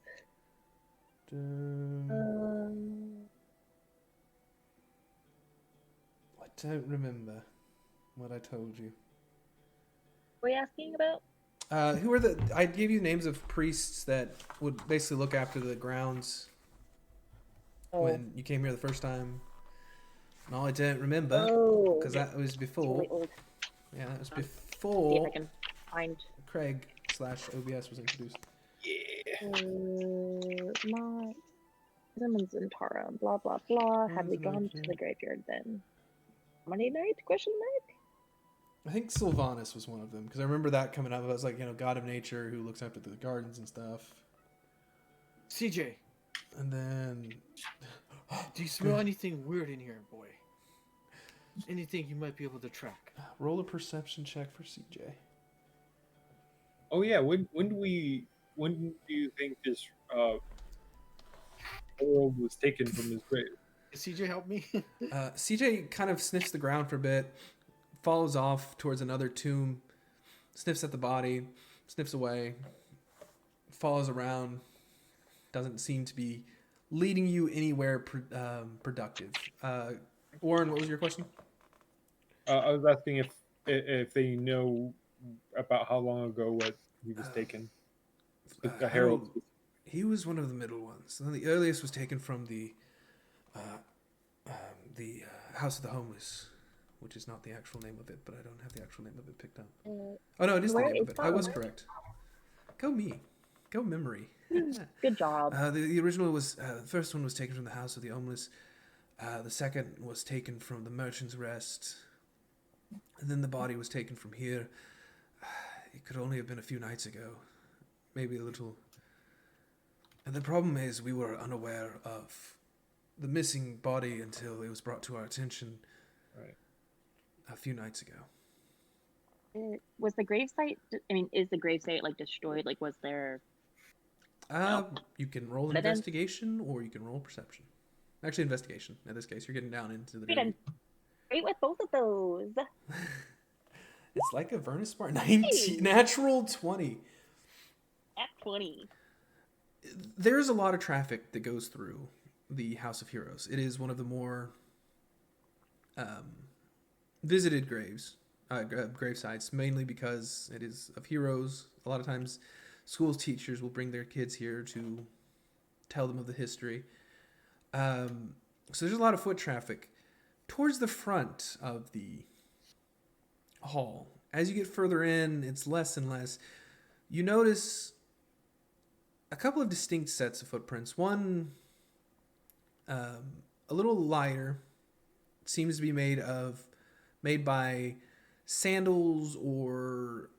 [SPEAKER 2] I don't remember what I told you.
[SPEAKER 1] What are you asking about?
[SPEAKER 2] Who are I gave you names of priests that would basically look after the grounds when you came here the first time. No, I don't remember because that was before.
[SPEAKER 1] Really old.
[SPEAKER 2] Yeah, that was
[SPEAKER 1] See if
[SPEAKER 2] before
[SPEAKER 1] I can find.
[SPEAKER 2] Craig/OBS was introduced.
[SPEAKER 1] My Simmons and Tara, blah blah blah. Had we gone to the graveyard then? Monday night? Question mark.
[SPEAKER 2] I think Sylvanas was one of them because I remember that coming up. I was like, god of nature who looks after the gardens and stuff.
[SPEAKER 5] CJ,
[SPEAKER 2] And then,
[SPEAKER 5] do you smell anything weird in here, boy? Anything you might be able to track?
[SPEAKER 2] roll a perception check for CJ.
[SPEAKER 4] Oh yeah, when do you think this world was taken from his grave?
[SPEAKER 5] Can CJ help me?
[SPEAKER 2] CJ kind of sniffs the ground for a bit, follows off towards another tomb, sniffs at the body, sniffs away, follows around, doesn't seem to be leading you anywhere productive. Warren, what was your question?
[SPEAKER 4] I was asking if they know about how long ago what he was taken. The herald.
[SPEAKER 2] He was one of the middle ones. And the earliest was taken from the House of the Homeless, which is not the actual name of it, but I don't have the actual name of it picked up. Oh no, it is the
[SPEAKER 1] where
[SPEAKER 2] name of
[SPEAKER 1] is
[SPEAKER 2] it. I was
[SPEAKER 1] that?
[SPEAKER 2] correct. Go me. Go memory.
[SPEAKER 1] Good job.
[SPEAKER 2] The original was the first one was taken from the House of the Homeless. The second was taken from the Merchant's Rest. And then the body was taken from here. It could only have been a few nights ago. Maybe a little. And the problem is we were unaware of the missing body until it was brought to our attention a few nights ago.
[SPEAKER 1] Was the gravesite? I mean, is the gravesite like destroyed? Like, was there?
[SPEAKER 2] You can roll
[SPEAKER 1] Evidence?
[SPEAKER 2] investigation or you can roll perception. Actually, investigation. In this case, you're getting down into the.
[SPEAKER 1] Wait, I'm great with both of those.
[SPEAKER 2] It's like a Vernus Smart 19, natural 20.
[SPEAKER 1] At 20.
[SPEAKER 2] There's a lot of traffic that goes through the House of Heroes. It is one of the more visited grave sites, mainly because it is of heroes. A lot of times, school teachers will bring their kids here to tell them of the history. So there's a lot of foot traffic towards the front of the hall. As you get further in, it's less and less. You notice a couple of distinct sets of footprints. One, a little lighter, seems to be made by sandals or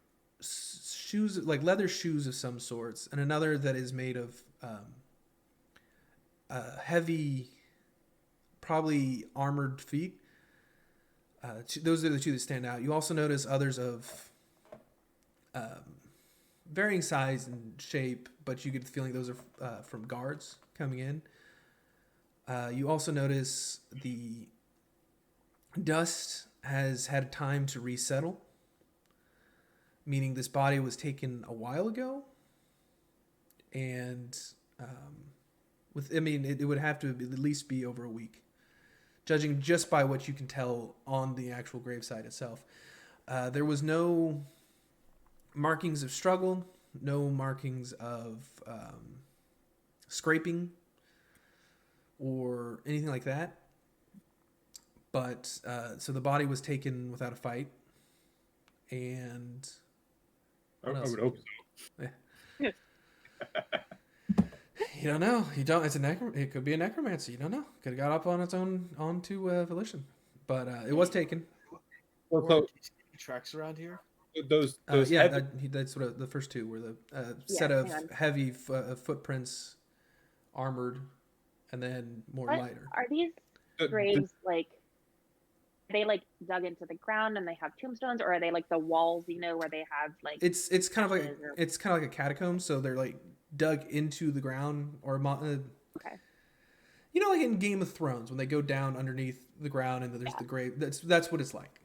[SPEAKER 2] shoes, like leather shoes of some sorts, and another that is made of heavy, probably armored feet. Those are the two that stand out. You also notice others of varying size and shape, but you get the feeling those are from guards coming in. You also notice the dust has had time to resettle, meaning this body was taken a while ago, and it would have to at least be over a week, judging just by what you can tell on the actual gravesite itself. There was no markings of struggle, no markings of scraping or anything like that. But so the body was taken without a fight, and
[SPEAKER 4] I would hope so.
[SPEAKER 2] Yeah. You don't know. You don't. It could be a necromancy. You don't know. Could have got up on its own onto volition, but it was taken.
[SPEAKER 4] Well,
[SPEAKER 5] Or
[SPEAKER 4] so
[SPEAKER 5] can you see any tracks around here?
[SPEAKER 4] those
[SPEAKER 2] Yeah, that's sort of the first two were the set of
[SPEAKER 1] hang on.
[SPEAKER 2] heavy footprints, armored, and then more
[SPEAKER 1] What
[SPEAKER 2] lighter.
[SPEAKER 1] are these
[SPEAKER 4] the-
[SPEAKER 1] graves like? Are they like dug into the ground and they have tombstones, or are they like the walls? You know, where they have like.
[SPEAKER 2] It's kind of like
[SPEAKER 1] ashes or-
[SPEAKER 2] it's kind of like a catacomb, so they're like dug into the ground, or
[SPEAKER 1] Okay.
[SPEAKER 2] you know, like in Game of Thrones when they go down underneath the ground and there's the grave. That's what it's like.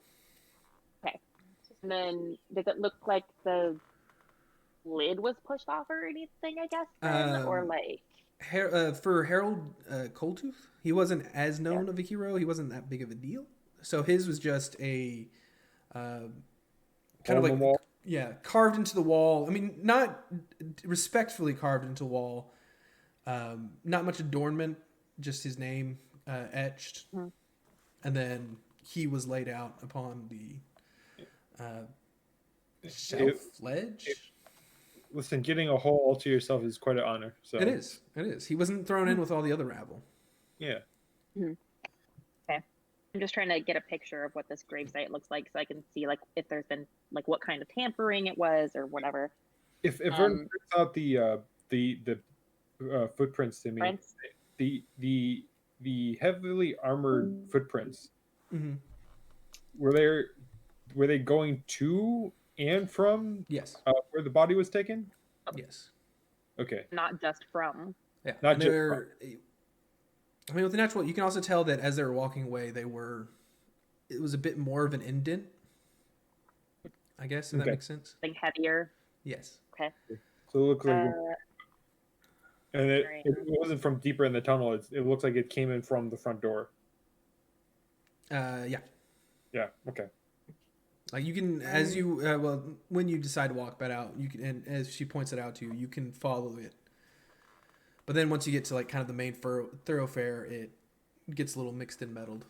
[SPEAKER 1] Okay. And then does it look like the lid was pushed off or anything? I guess, then? Or like.
[SPEAKER 2] For Harold Coldtooth, he wasn't as known of a hero. He wasn't that big of a deal. So his was just a kind of like
[SPEAKER 4] wall.
[SPEAKER 2] carved into the wall. I mean, not respectfully carved into the wall. Not much adornment, just his name etched, and then he was laid out upon the shelf ledge.
[SPEAKER 4] Listen, getting a hole all to yourself is quite an honor. So
[SPEAKER 2] It is. It is. He wasn't thrown in with all the other rabble.
[SPEAKER 4] Yeah.
[SPEAKER 1] Okay. I'm just trying to get a picture of what this gravesite looks like, so I can see like if there's been like what kind of tampering it was or whatever.
[SPEAKER 4] If Vern prints out the footprints to me,
[SPEAKER 1] Prints?
[SPEAKER 4] the heavily armored footprints,
[SPEAKER 2] Mm-hmm.
[SPEAKER 4] were they going to and from
[SPEAKER 2] Yes.
[SPEAKER 4] where the body was taken?
[SPEAKER 2] Yes.
[SPEAKER 4] Okay.
[SPEAKER 1] Not just from.
[SPEAKER 2] Yeah.
[SPEAKER 4] Not
[SPEAKER 2] And
[SPEAKER 4] just
[SPEAKER 2] they're, I mean, with the natural, you can also tell that as they were walking away, it was a bit more of an indent, I guess, if that
[SPEAKER 4] Okay.
[SPEAKER 2] makes sense.
[SPEAKER 1] Like heavier.
[SPEAKER 2] Yes.
[SPEAKER 1] Okay.
[SPEAKER 4] So it looks like, and
[SPEAKER 1] Right.
[SPEAKER 4] it wasn't from deeper in the tunnel. It looks like it came in from the front door.
[SPEAKER 2] Yeah.
[SPEAKER 4] Yeah. Okay.
[SPEAKER 2] Like you can, as you, when you decide to walk back out, you can, and as she points it out to you, you can follow it. But then once you get to like kind of the main thoroughfare, it gets a little mixed and meddled.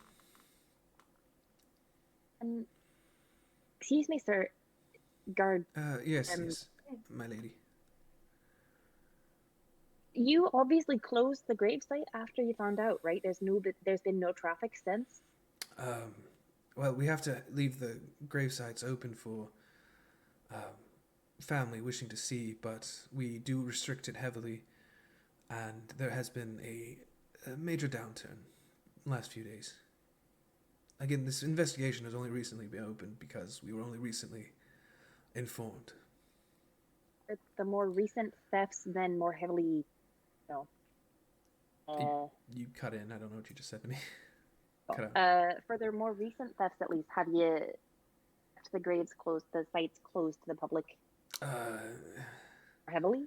[SPEAKER 1] Excuse me, sir. Guard.
[SPEAKER 2] Yes,
[SPEAKER 1] Um,
[SPEAKER 2] yes, my lady.
[SPEAKER 7] You obviously closed the gravesite after you found out, right? There's been no traffic since.
[SPEAKER 2] Um, well, we have to leave the gravesites open for family wishing to see, but we do restrict it heavily, and there has been a major downturn the last few days. Again, this investigation has only recently been opened because we were only recently informed.
[SPEAKER 7] The more recent thefts, then more heavily,
[SPEAKER 2] You cut in. I don't know what you just said to me. Cut out.
[SPEAKER 7] for their more recent thefts, at least, have you kept the graves closed, the sites closed to the public heavily?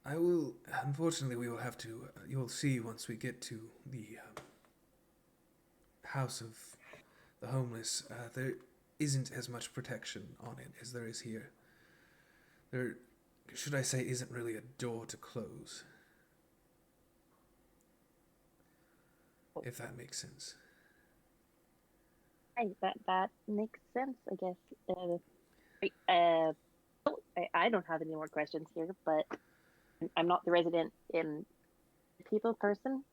[SPEAKER 2] I will. Unfortunately, we will have to. You'll see once we get to the house of the homeless. There isn't as much protection on it as there is here. There, should I say, isn't really a door to close. If that makes sense.
[SPEAKER 7] Right, that makes sense, I guess. I don't have any more questions here, but I'm not the resident in people person.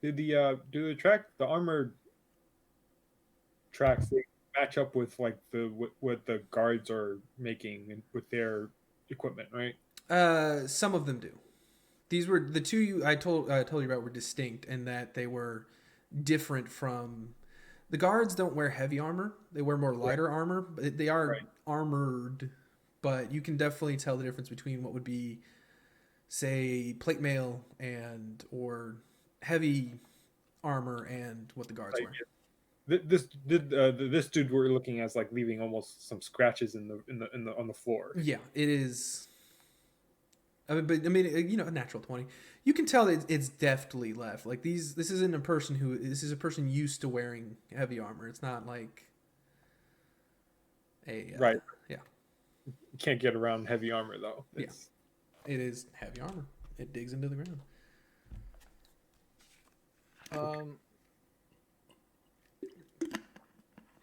[SPEAKER 4] Do the armored tracks they match up with like what the guards are making with their equipment, right?
[SPEAKER 2] Some of them do. These were the two I told you about were distinct in that they were different from. The guards don't wear heavy armor; they wear more lighter armor. But they are armored, but you can definitely tell the difference between what would be, say, plate mail or heavy armor and what the guards wear.
[SPEAKER 4] This dude we're looking at is like leaving almost some scratches in the on the floor.
[SPEAKER 2] Yeah, it is. I mean, a natural 20. You can tell that it's deftly left. Like this isn't a person this is a person used to wearing heavy armor. It's not like
[SPEAKER 4] right.
[SPEAKER 2] Yeah.
[SPEAKER 4] You can't get around heavy armor though.
[SPEAKER 2] Yeah. It is heavy armor. It digs into the ground.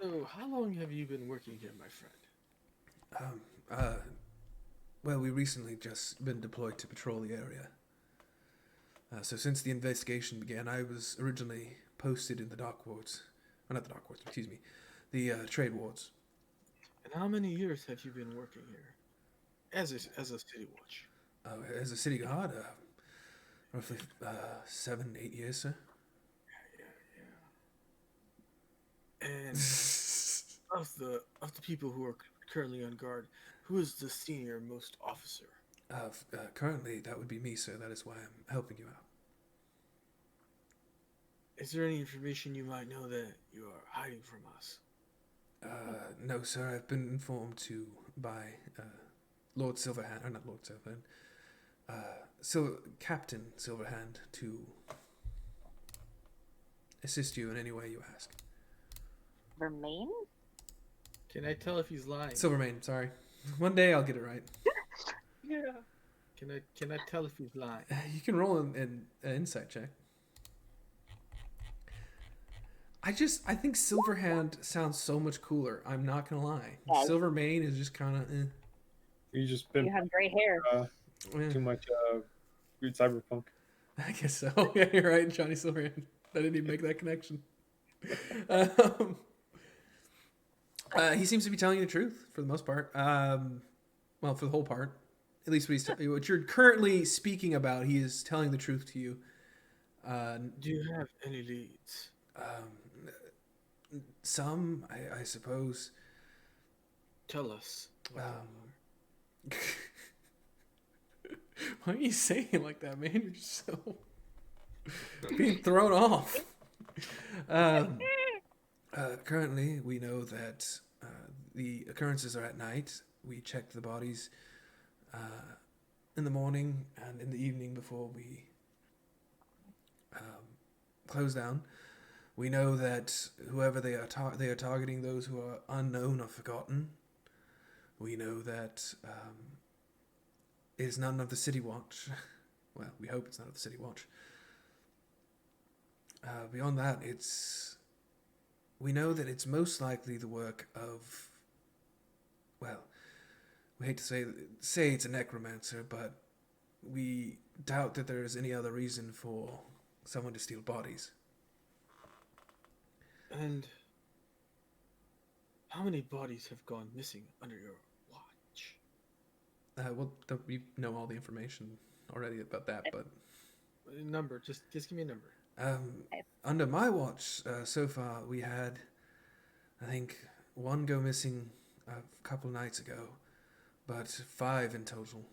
[SPEAKER 5] So, how long have you been working here, my friend?
[SPEAKER 2] Well, we recently just been deployed to patrol the area. So since the investigation began, I was originally posted in the dock wards. Well, not the dock wards, excuse me. The trade wards.
[SPEAKER 5] And how many years have you been working here? As a city watch?
[SPEAKER 2] As a city guard, roughly 7-8 years, sir.
[SPEAKER 5] Yeah. And of the people who are currently on guard, who is the senior most officer?
[SPEAKER 2] Currently, that would be me, sir. That is why I'm helping you out.
[SPEAKER 5] Is there any information you might know that you are hiding from us?
[SPEAKER 2] No, sir. I've been informed by Lord Silverhand, or not Lord Silverhand, Captain Silverhand, to assist you in any way you ask.
[SPEAKER 7] Remain?
[SPEAKER 5] Can I tell if he's lying?
[SPEAKER 2] Silvermane, sorry. One day I'll get it right.
[SPEAKER 3] Yeah.
[SPEAKER 5] Can I tell if he's lying?
[SPEAKER 2] You can roll an insight check. I think Silverhand sounds so much cooler. I'm not gonna lie.
[SPEAKER 7] Yeah.
[SPEAKER 2] Silvermane is just kind of.
[SPEAKER 4] You just been
[SPEAKER 7] You have gray hair.
[SPEAKER 4] too much weird cyberpunk.
[SPEAKER 2] I guess so. Yeah, you're right, Johnny Silverhand. I didn't even make that connection. He seems to be telling you the truth for the most part. Well, for the whole part. At least what you're currently speaking about, he is telling the truth to you.
[SPEAKER 5] Do you have any leads?
[SPEAKER 2] Some, I suppose.
[SPEAKER 5] Tell us.
[SPEAKER 2] Why are you saying it like that, man? You're just so being thrown off. Currently, we know that the occurrences are at night. We check the bodies in the morning and in the evening before we close down. We know that whoever they are targeting those who are unknown or forgotten. We know that it is none of the City Watch. Well, we hope it's none of the City Watch. Beyond that, we know that it's most likely the work of, well, we hate to say it's a necromancer, but we doubt that there is any other reason for someone to steal bodies.
[SPEAKER 5] And how many bodies have gone missing under your watch?
[SPEAKER 2] Well, you know all the information already about that, but
[SPEAKER 5] A number, just give me a number.
[SPEAKER 2] under my watch, so far we had, I think, 1 go missing a couple nights ago, but 5 in total.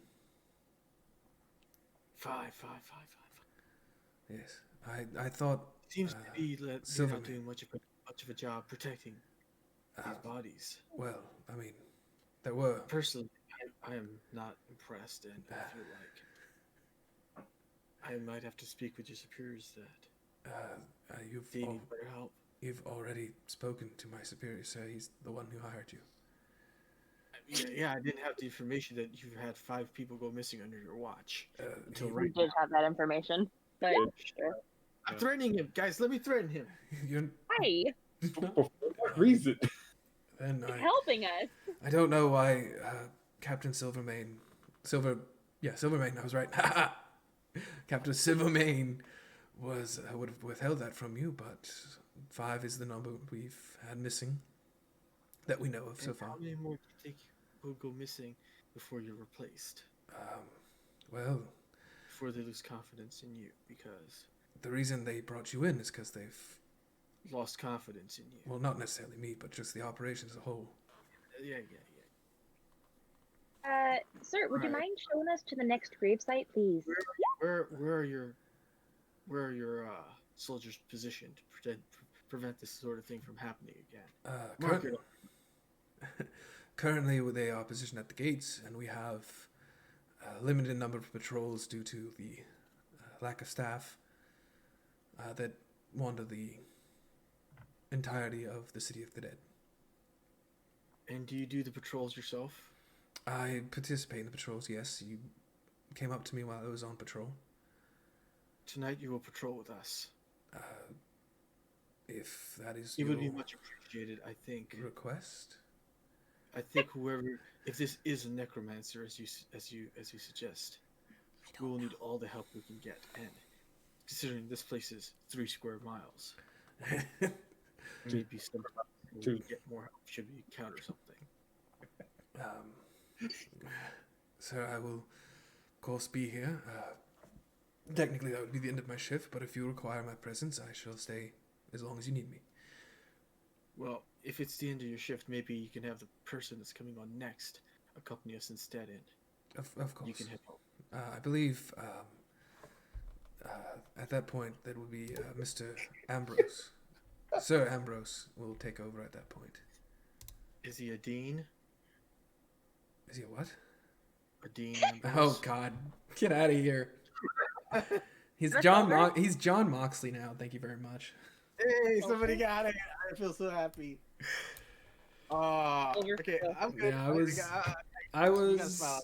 [SPEAKER 5] Five.
[SPEAKER 2] Yes, I thought.
[SPEAKER 5] Seems to be that you're
[SPEAKER 2] Silverman.
[SPEAKER 5] not doing much of a job protecting these bodies.
[SPEAKER 2] Well, I mean, there were.
[SPEAKER 5] Personally, I am not impressed, and I feel like I might have to speak with your superiors that they need better help.
[SPEAKER 2] You've already spoken to my superior, sir. He's the one who hired you.
[SPEAKER 5] Yeah, I didn't have the information that you've had 5 people go missing under your watch until
[SPEAKER 7] We
[SPEAKER 5] right
[SPEAKER 7] did have that information, but sure.
[SPEAKER 5] I'm threatening him, guys. Let me threaten him.
[SPEAKER 2] You're
[SPEAKER 7] Hi,
[SPEAKER 4] For what reason?
[SPEAKER 2] then
[SPEAKER 7] it's helping us.
[SPEAKER 2] I don't know why Captain Silvermane, Silvermane. I was right. Captain Silvermane would have withheld that from you, but 5 is the number we've had missing that we know of so
[SPEAKER 5] And
[SPEAKER 2] far.
[SPEAKER 5] how many more do you think will go missing before you're replaced?
[SPEAKER 2] Well,
[SPEAKER 5] Before they lose confidence in you, because
[SPEAKER 2] the reason they brought you in is because they've,
[SPEAKER 5] lost confidence in you.
[SPEAKER 2] well, not necessarily me, but just the operation as a whole.
[SPEAKER 5] Yeah.
[SPEAKER 7] Sir, would you
[SPEAKER 5] Right.
[SPEAKER 7] mind showing us to the next gravesite, please?
[SPEAKER 5] Where are your soldiers positioned to prevent this sort of thing from happening again? Mark it up.
[SPEAKER 2] Currently, they are positioned at the gates, and we have a limited number of patrols due to the lack of staff that wander the entirety of the City of the Dead.
[SPEAKER 5] And do you do the patrols yourself?
[SPEAKER 2] I participate in the patrols, yes. You came up to me while I was on patrol.
[SPEAKER 5] Tonight you will patrol with us.
[SPEAKER 2] If that is
[SPEAKER 5] It
[SPEAKER 2] your
[SPEAKER 5] would be much appreciated, I think.
[SPEAKER 2] request.
[SPEAKER 5] I think if this is a necromancer, as you suggest, we will need all the help we can get. And considering this place is 3 square miles, maybe some we get more help should we encounter something.
[SPEAKER 2] So I will, of course, be here. Technically, that would be the end of my shift, but if you require my presence, I shall stay as long as you need me.
[SPEAKER 5] Well, if it's the end of your shift, maybe you can have the person that's coming on next accompany us instead, and
[SPEAKER 2] Of course.
[SPEAKER 5] you can help.
[SPEAKER 2] I believe at that point that would be Mr. Ambrose. Sir Ambrose will take over at that point.
[SPEAKER 5] Is he a dean?
[SPEAKER 2] Is he a what?
[SPEAKER 5] A dean?
[SPEAKER 2] Oh God! Get out of here. He's He's John Moxley now. Thank you very much.
[SPEAKER 5] Hey, somebody got it. I feel so happy. Okay, I'm good.
[SPEAKER 2] Yeah,
[SPEAKER 5] You gotta smile.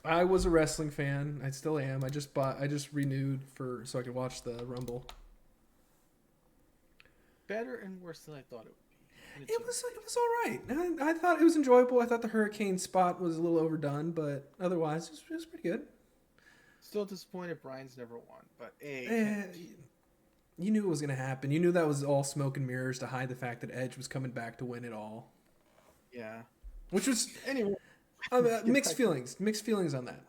[SPEAKER 2] I was a wrestling fan. I still am. I just renewed so I could watch the Rumble.
[SPEAKER 5] Better and worse than I thought it would be.
[SPEAKER 2] It was all right. I thought it was enjoyable. I thought the hurricane spot was a little overdone, but otherwise it was pretty good.
[SPEAKER 5] Still disappointed Brian's never won, but
[SPEAKER 2] You knew it was gonna happen. You knew that was all smoke and mirrors to hide the fact that Edge was coming back to win it all.
[SPEAKER 5] yeah.
[SPEAKER 2] Which was
[SPEAKER 5] Anyway,
[SPEAKER 2] mixed feelings. Mixed feelings on that.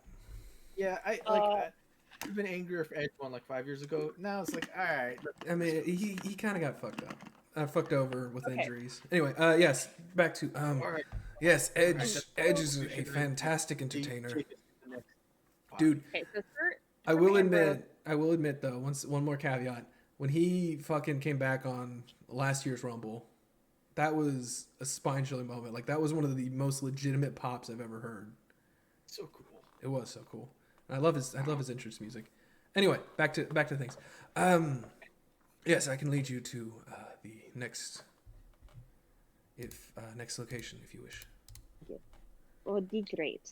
[SPEAKER 5] yeah, I've been angrier if Edge won like 5 years ago. Now it's like, all right.
[SPEAKER 2] I mean, he kind of got fucked up, fucked over with
[SPEAKER 7] Okay.
[SPEAKER 2] injuries. Anyway, yes, back to
[SPEAKER 5] All right.
[SPEAKER 2] yes, Edge is a fantastic entertainer, dude.
[SPEAKER 7] Okay, so sir,
[SPEAKER 2] I will admit though, one more caveat. When he fucking came back on last year's Rumble, that was a spine-chilling moment. Like that was one of the most legitimate pops I've ever heard.
[SPEAKER 5] So cool.
[SPEAKER 2] It was so cool. I love his entrance music. Anyway, back to things. Yes, I can lead you to the next location if you wish.
[SPEAKER 7] would be great.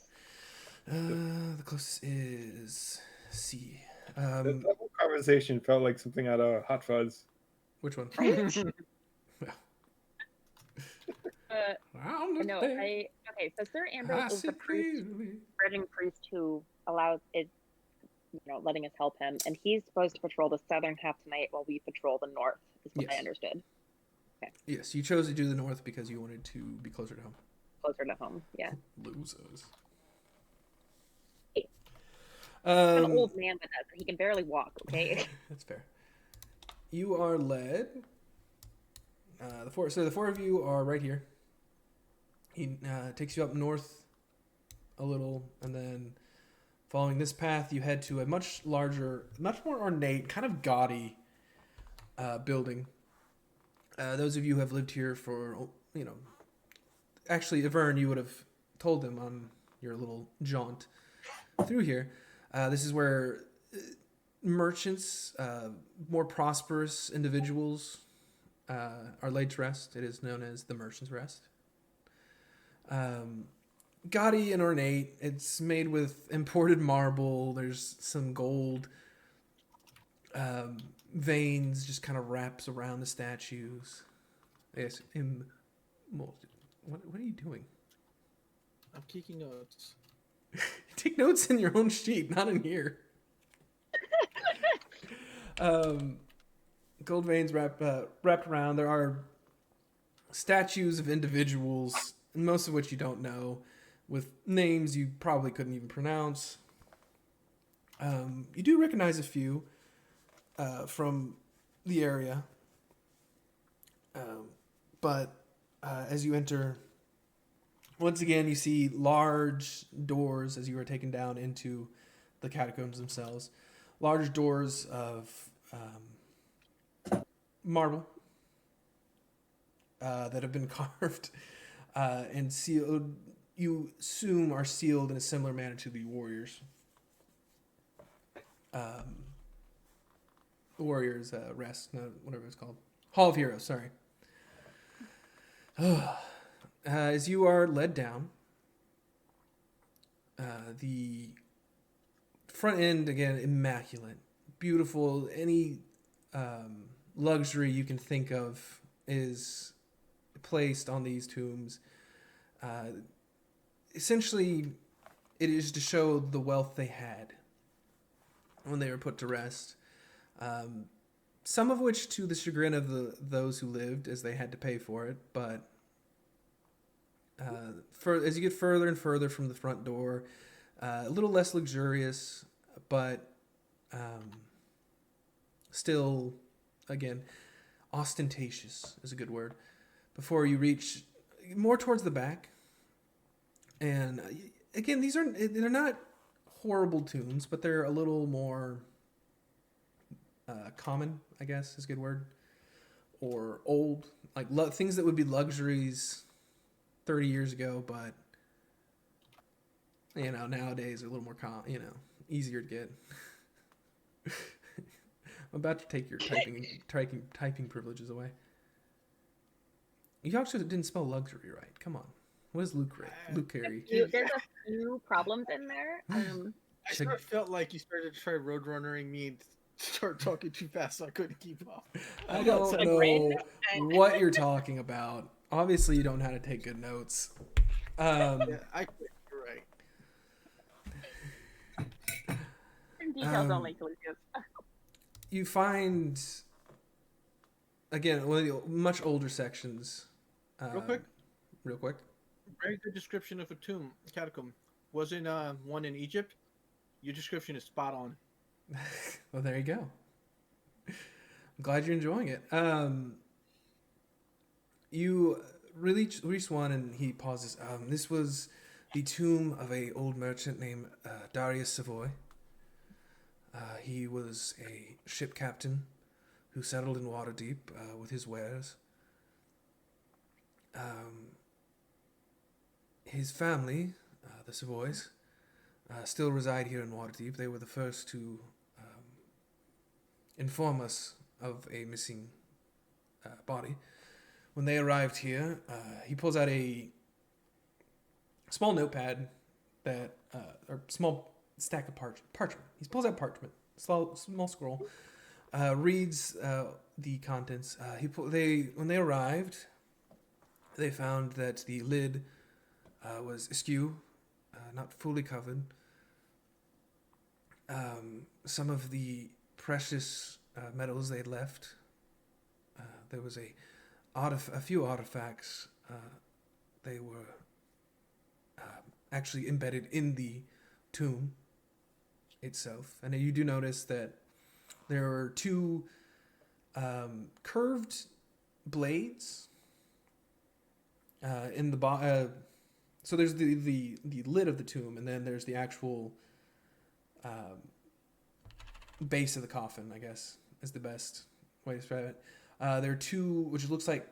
[SPEAKER 2] The closest is C.
[SPEAKER 4] That whole conversation felt like something out of Hot Fuzz.
[SPEAKER 2] Which one?
[SPEAKER 1] No, okay. So Sir Ambrose is the priest, bridging priest who allows it, letting us help him, and he's supposed to patrol the southern half tonight while we patrol the north. Is what I understood. Okay.
[SPEAKER 2] Yes, you chose to do the north because you wanted to be closer to home.
[SPEAKER 1] Closer to home, yeah.
[SPEAKER 2] Losers.
[SPEAKER 1] An old man with us. He can barely walk. Okay.
[SPEAKER 2] That's fair. You are led. The four of you are right here. He takes you up north a little, and then following this path, you head to a much larger, much more ornate, kind of gaudy building. Those of you who have lived here for, actually, Avern, you would have told them on your little jaunt through here. This is where merchants, more prosperous individuals are laid to rest. It is known as the Merchant's Rest. Gaudy and ornate. It's made with imported marble. There's some gold veins just kind of wraps around the statues. Yes, what are you doing?
[SPEAKER 5] I'm taking notes.
[SPEAKER 2] Take notes in your own sheet, not in here. Gold veins wrapped around. There are statues of individuals, most of which you don't know, with names you probably couldn't even pronounce. You do recognize a few from the area, but as you enter, once again you see large doors as you are taken down into the catacombs themselves. Large doors of marble that have been carved and sealed. You assume are sealed in a similar manner to the warriors. Warriors Rest, whatever it's called. Hall of Heroes, sorry. As you are led down, the front end, again, immaculate. Beautiful. Any luxury you can think of is placed on these tombs. Essentially, it is to show the wealth they had when they were put to rest. Some of which to the chagrin of those who lived, as they had to pay for it. But as you get further and further from the front door, a little less luxurious, but still, again, ostentatious is a good word. Before you reach more towards the back, and again, they're not horrible tombs, but they're a little more common, I guess is a good word, or old, like things that would be luxuries 30 years ago, but nowadays are a little more easier to get. I'm about to take your typing privileges away. You actually didn't spell luxury right. Come on. What is Luke Carey?
[SPEAKER 1] There's a few problems in there.
[SPEAKER 5] I sort of felt like you started to try roadrunnering me and start talking too fast, so I couldn't keep up.
[SPEAKER 2] I don't know what you're talking about. Obviously, you don't know how to take good notes.
[SPEAKER 5] Yeah, you're right.
[SPEAKER 1] Details only, Lucas.
[SPEAKER 2] You find, again, one of the much older sections. Real quick.
[SPEAKER 5] Very good description of a catacomb. Wasn't one in Egypt? Your description is spot on.
[SPEAKER 2] Well, there you go. I'm glad you're enjoying it. You reach one, and he pauses. This was the tomb of a old merchant named Darius Savoy. He was a ship captain who settled in Waterdeep with his wares. His family, the Savoys, still reside here in Waterdeep. They were the first to inform us of a missing body. When they arrived here, he pulls out a small notepad or small stack of parchment. He pulls out parchment, small scroll, reads the contents. When they arrived, They found that the lid was askew, not fully covered. Some of the precious metals they had left. There was a few artifacts. They were actually embedded in the tomb itself, and you do notice that there are two curved blades in the so there's the lid of the tomb, and then there's the actual base of the coffin, I guess is the best way to describe it. There are two, which looks like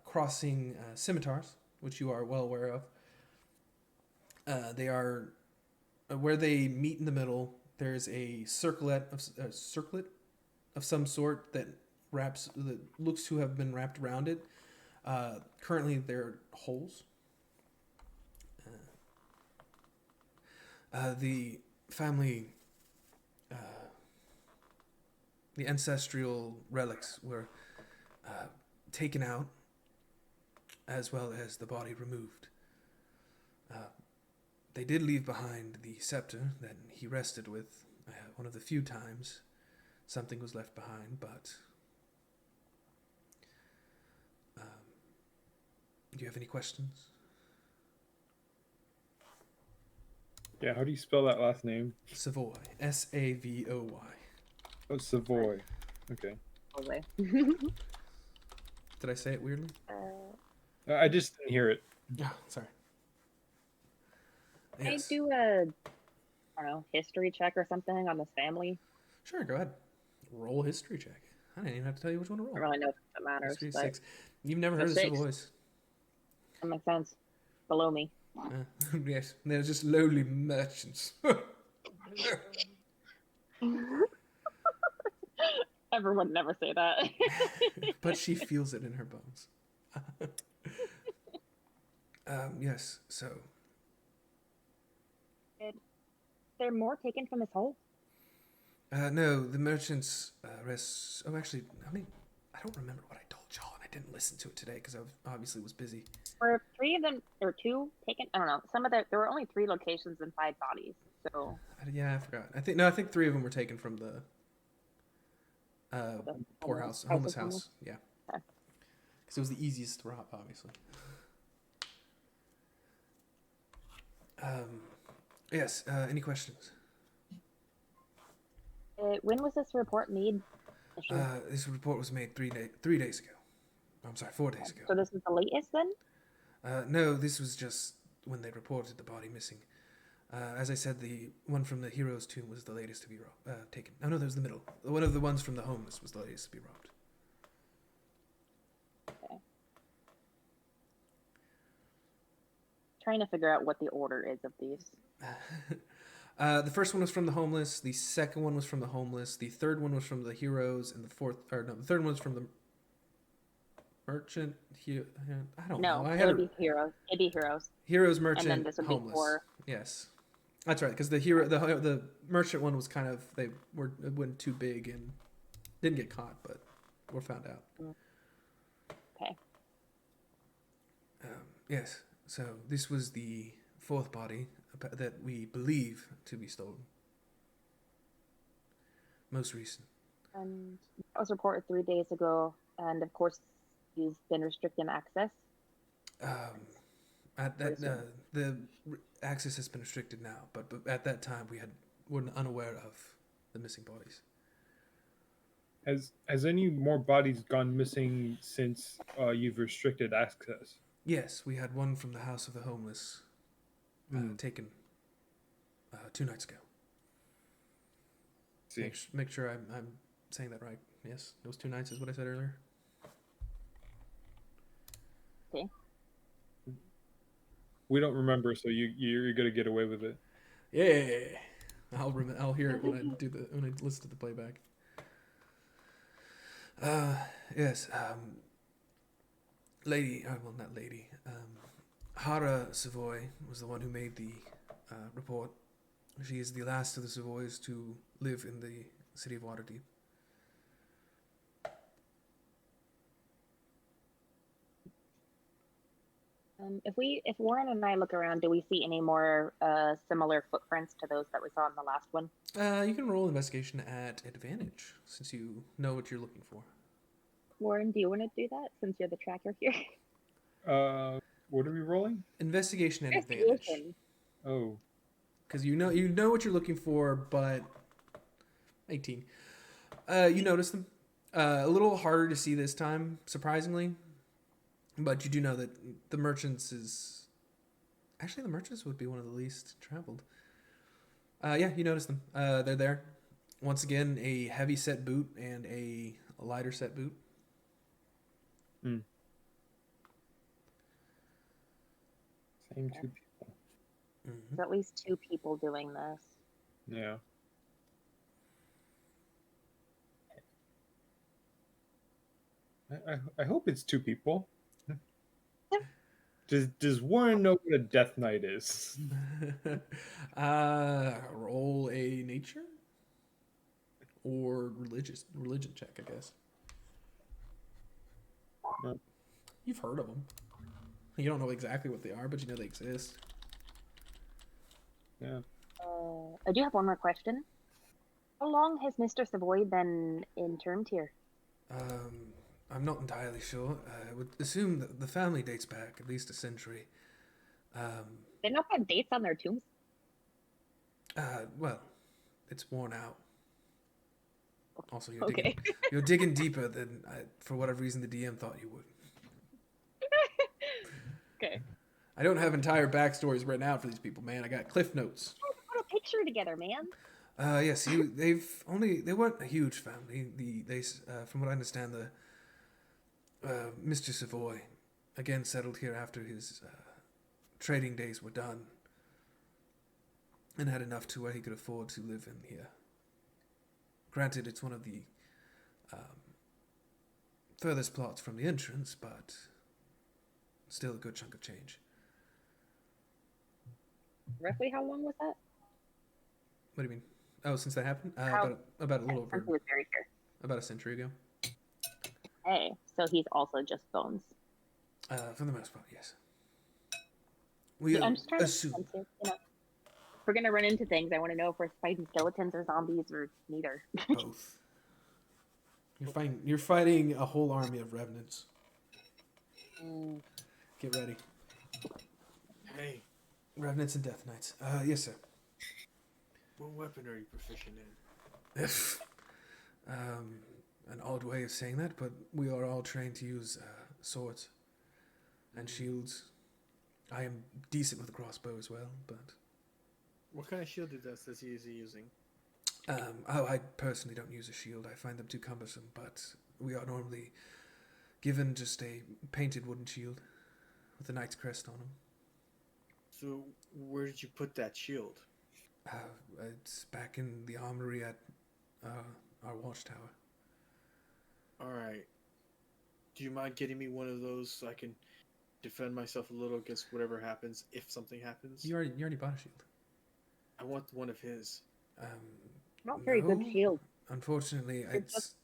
[SPEAKER 2] crossing scimitars, which you are well aware of. They are where they meet in the middle. There's a circlet of some sort that looks to have been wrapped around it. Currently, there are holes. The family, the ancestral relics were taken out, as well as the body removed. They did leave behind the scepter that he rested with. One of the few times something was left behind, but do you have any questions?
[SPEAKER 4] Yeah, how do you spell that last name?
[SPEAKER 2] Savoy. Savoy.
[SPEAKER 4] Oh, Savoy. Okay.
[SPEAKER 1] Probably.
[SPEAKER 2] Did I say it weirdly?
[SPEAKER 4] I just didn't hear it.
[SPEAKER 2] Oh, sorry.
[SPEAKER 1] Can I
[SPEAKER 2] Yes.
[SPEAKER 1] do a, I don't know, history check or something on this family?
[SPEAKER 2] Sure, go ahead. Roll a history check. I didn't even have to tell you which one to roll.
[SPEAKER 1] I don't really know if that matters,
[SPEAKER 2] History
[SPEAKER 1] but
[SPEAKER 2] 6. You've never
[SPEAKER 1] So
[SPEAKER 2] heard of
[SPEAKER 1] 6.
[SPEAKER 2] Savoys.
[SPEAKER 1] that makes sense. Below me.
[SPEAKER 2] Yes, they're just lowly merchants.
[SPEAKER 1] Everyone would never say that.
[SPEAKER 2] But she feels it in her bones. Yes, so
[SPEAKER 1] There more taken from this hole?
[SPEAKER 2] no, the merchants rest. Oh, actually, I don't remember what I told y'all, and I didn't listen to it today because I obviously was busy.
[SPEAKER 1] Were 3 of them, or 2 taken? I don't know. There were only 3 locations and 5 bodies, so.
[SPEAKER 2] Yeah, I forgot. I think 3 of them were taken from the poorhouse, homeless house. Yeah,
[SPEAKER 1] Okay.
[SPEAKER 2] because it was the easiest to rob, obviously. Yes. Any questions?
[SPEAKER 1] When was this report made?
[SPEAKER 2] This report was made 3 days ago. I'm sorry, 4 days ago.
[SPEAKER 1] So this is the latest then?
[SPEAKER 2] No, this was just when they reported the body missing. As I said, the one from the hero's tomb was the latest to be taken. Oh no, that was the middle. One of the ones from the homeless was the latest to be robbed.
[SPEAKER 1] Okay. Trying to figure out what the order is of these.
[SPEAKER 2] The first one was from the homeless. The second one was from the homeless. The third one was from the heroes, and the third one was from the merchant. I don't know.
[SPEAKER 1] No, it'd be heroes. It'd be heroes.
[SPEAKER 2] Heroes, merchant,
[SPEAKER 1] And then this would be
[SPEAKER 2] homeless.
[SPEAKER 1] 4.
[SPEAKER 2] Yes, that's right. Because the merchant one was kind of it went too big and didn't get caught, but were found out.
[SPEAKER 1] Okay.
[SPEAKER 2] Yes. So this was the 4th body that we believe to be stolen. Most recent.
[SPEAKER 1] And that was reported 3 days ago, and of course, he's been restricting access.
[SPEAKER 2] The access has been restricted now, but at that time were unaware of the missing bodies.
[SPEAKER 4] Has any more bodies gone missing since you've restricted access?
[SPEAKER 2] Yes, we had one from the House of the Homeless taken 2 nights ago.
[SPEAKER 4] See.
[SPEAKER 2] Make sure I'm saying that right. Yes, those 2 nights is what I said earlier.
[SPEAKER 1] Okay.
[SPEAKER 4] We don't remember, so you're gonna get away with it.
[SPEAKER 2] Yeah, I'll hear it when I listen to the playback. Yes. Not lady. Hara Savoy was the one who made the report. She is the last of the Savoys to live in the city of Waterdeep.
[SPEAKER 7] If Warren and I look around, do we see any more similar footprints to those that we saw in the last one?
[SPEAKER 2] You can roll investigation at advantage since you know what you're looking for.
[SPEAKER 7] Warren, do you want to do that since you're the tracker here?
[SPEAKER 4] What are we rolling?
[SPEAKER 2] Investigation at advantage.
[SPEAKER 7] Investigation.
[SPEAKER 4] Oh,
[SPEAKER 2] Because you know what you're looking for, but 18. You notice them. A little harder to see this time, surprisingly. But you do know that the merchants is... Actually, the merchants would be one of the least traveled. Yeah, you notice them. They're there. Once again, a heavy set boot and a lighter set boot.
[SPEAKER 4] same two people.
[SPEAKER 2] Mm-hmm.
[SPEAKER 7] There's at least 2 people doing this.
[SPEAKER 4] Yeah. I hope it's 2 people. Does Warren know what a death knight is?
[SPEAKER 2] Roll a nature or religion check, I guess.
[SPEAKER 4] No.
[SPEAKER 2] You've heard of them. You don't know exactly what they are, but you know they exist.
[SPEAKER 4] Yeah.
[SPEAKER 7] I do have one more question. How long has Mr. Savoy been interned here?
[SPEAKER 2] I'm not entirely sure. I would assume that the family dates back at least a century.
[SPEAKER 7] They don't have dates on their tombs.
[SPEAKER 2] Well, it's worn out. Also,
[SPEAKER 7] Okay.
[SPEAKER 2] You're digging deeper than, for whatever reason, the DM thought you would.
[SPEAKER 7] Okay.
[SPEAKER 2] I don't have entire backstories written out for these people, man. I got cliff notes.
[SPEAKER 7] Put a picture together, man.
[SPEAKER 2] Yes, they weren't a huge family. They from what I understand, Mr. Savoy again settled here after his trading days were done, and had enough to where he could afford to live in here. Granted, it's one of the furthest plots from the entrance, but still a good chunk of change.
[SPEAKER 7] Roughly how long was that?
[SPEAKER 2] What do you mean? Oh, since that happened?
[SPEAKER 7] How-
[SPEAKER 2] About a little
[SPEAKER 7] Since he
[SPEAKER 2] over
[SPEAKER 7] was buried here.
[SPEAKER 2] about a century ago.
[SPEAKER 7] Hey, so he's also just bones.
[SPEAKER 2] For the most part, yes. We
[SPEAKER 7] I'm just trying to
[SPEAKER 2] assume.
[SPEAKER 7] sense it, you know. If we're gonna run into things, I want to know if we're fighting skeletons or zombies or neither.
[SPEAKER 2] Both. You're fighting a whole army of revenants. Get ready.
[SPEAKER 5] Hey,
[SPEAKER 2] Revenants and Death Knights. Yes, sir.
[SPEAKER 5] what weapon are you proficient in?
[SPEAKER 2] An odd way of saying that, but we are all trained to use swords and shields. I am decent with a crossbow as well, but...
[SPEAKER 5] What kind of shield is he using?
[SPEAKER 2] I personally don't use a shield. I find them too cumbersome, but we are normally given just a painted wooden shield with a knight's crest on them.
[SPEAKER 5] So, where did you put that shield?
[SPEAKER 2] It's back in the armory at our watchtower.
[SPEAKER 5] Alright. Do you mind getting me one of those so I can defend myself a little against whatever happens, if something happens?
[SPEAKER 2] You already bought a shield.
[SPEAKER 5] I want one of his.
[SPEAKER 7] Not very good
[SPEAKER 2] No.
[SPEAKER 7] shield.
[SPEAKER 2] Unfortunately,
[SPEAKER 7] It's
[SPEAKER 2] it's
[SPEAKER 7] just-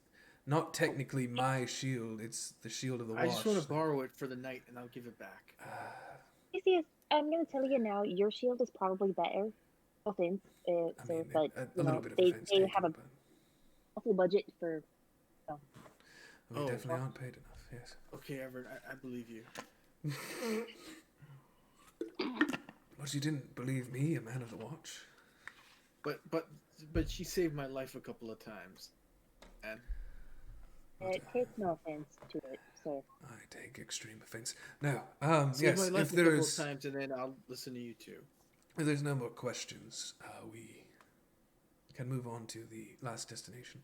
[SPEAKER 2] not technically my shield. It's the shield of the watch.
[SPEAKER 5] I just want to borrow it for the night and I'll give it back.
[SPEAKER 7] You see, I'm gonna tell you now. Your shield is probably better. No offense,
[SPEAKER 2] I
[SPEAKER 7] sir,
[SPEAKER 2] mean,
[SPEAKER 7] but
[SPEAKER 2] a
[SPEAKER 7] you
[SPEAKER 2] little
[SPEAKER 7] know
[SPEAKER 2] bit of
[SPEAKER 7] they
[SPEAKER 2] offense
[SPEAKER 7] they
[SPEAKER 2] taken,
[SPEAKER 7] have a
[SPEAKER 2] but
[SPEAKER 7] awful budget for.
[SPEAKER 2] we
[SPEAKER 5] Oh.
[SPEAKER 2] definitely aren't paid enough. Yes.
[SPEAKER 5] Okay, Everett, I believe you.
[SPEAKER 2] But you didn't believe me, a man of the watch.
[SPEAKER 5] But she saved my life a couple of times. And
[SPEAKER 7] Take no offense to it, sir.
[SPEAKER 2] I take extreme offense. Now,
[SPEAKER 5] saved
[SPEAKER 2] yes,
[SPEAKER 5] my life
[SPEAKER 2] if
[SPEAKER 5] a couple of
[SPEAKER 2] there's
[SPEAKER 5] times and then I'll listen to you too.
[SPEAKER 2] if there's no more questions, we can move on to the last destination.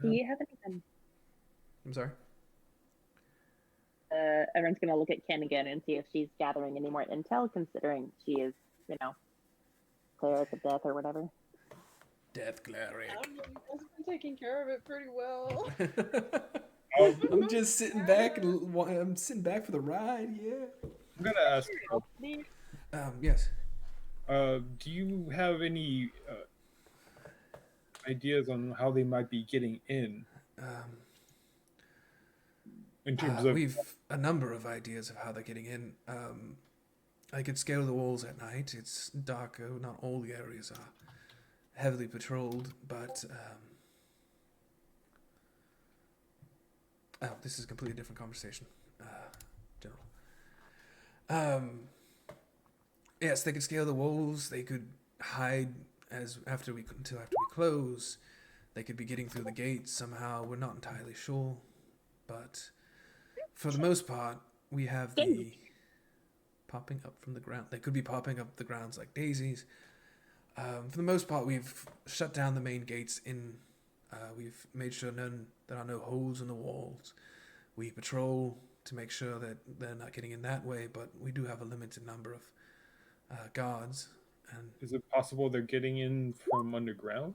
[SPEAKER 7] Do you have anything?
[SPEAKER 2] I'm sorry.
[SPEAKER 7] Everyone's gonna look at Ken again and see if she's gathering any more intel, considering she is, you know, cleric of death or whatever.
[SPEAKER 2] Death cleric.
[SPEAKER 3] I don't know, you guys have been taking care of it pretty well.
[SPEAKER 2] I'm just sitting back and I'm sitting back for the ride. Yeah.
[SPEAKER 4] I'm gonna ask.
[SPEAKER 2] Yes.
[SPEAKER 4] Do you have any ideas on how they might be getting in? in terms of?
[SPEAKER 2] We've a number of ideas of how they're getting in. I could scale the walls at night. It's darker. Not all the areas are heavily patrolled, but oh, this is a completely different conversation. General. Yes, they could scale the walls. They could hide until after we close. They could be getting through the gates somehow. We're not entirely sure, but for the most part, we have the popping up from the ground. They could be popping up the grounds like daisies. For the most part, we've shut down the main gates. We've made sure there are no holes in the walls. We patrol to make sure that they're not getting in that way, but we do have a limited number of guards. And
[SPEAKER 4] Is it possible they're getting in from underground?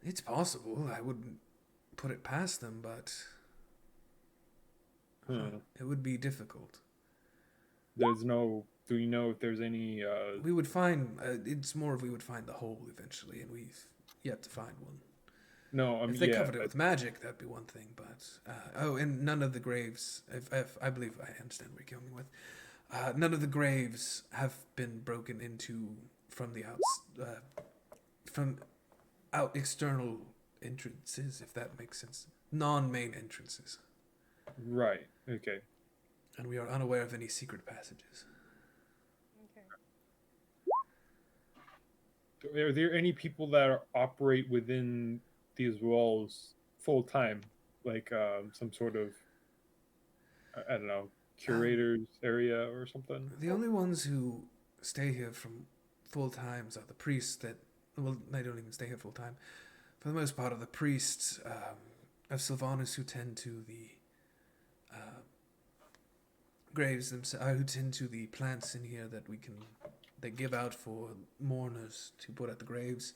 [SPEAKER 2] it's possible. I wouldn't put it past them, but it would be difficult.
[SPEAKER 4] There's no. Do you know if there's any?
[SPEAKER 2] We would find. It's more if we would find the hole eventually, and we've yet to find one.
[SPEAKER 4] No, I mean,
[SPEAKER 2] If they
[SPEAKER 4] yeah,
[SPEAKER 2] covered it with magic, that'd be one thing. But and none of the graves. If I believe I understand where you're coming with. None of the graves have been broken into from the external entrances, if that makes sense. Non-main entrances.
[SPEAKER 4] Right. Okay.
[SPEAKER 2] And we are unaware of any secret passages.
[SPEAKER 6] Okay.
[SPEAKER 4] Are there any people that operate within these walls full time, like some sort of, I don't know, curators area or something?
[SPEAKER 2] The only ones who stay here from full times are the priests they don't even stay here full time. For the most part, are the priests of Sylvanus who tend to the graves themselves, who tend to the plants in here they give out for mourners to put at the graves,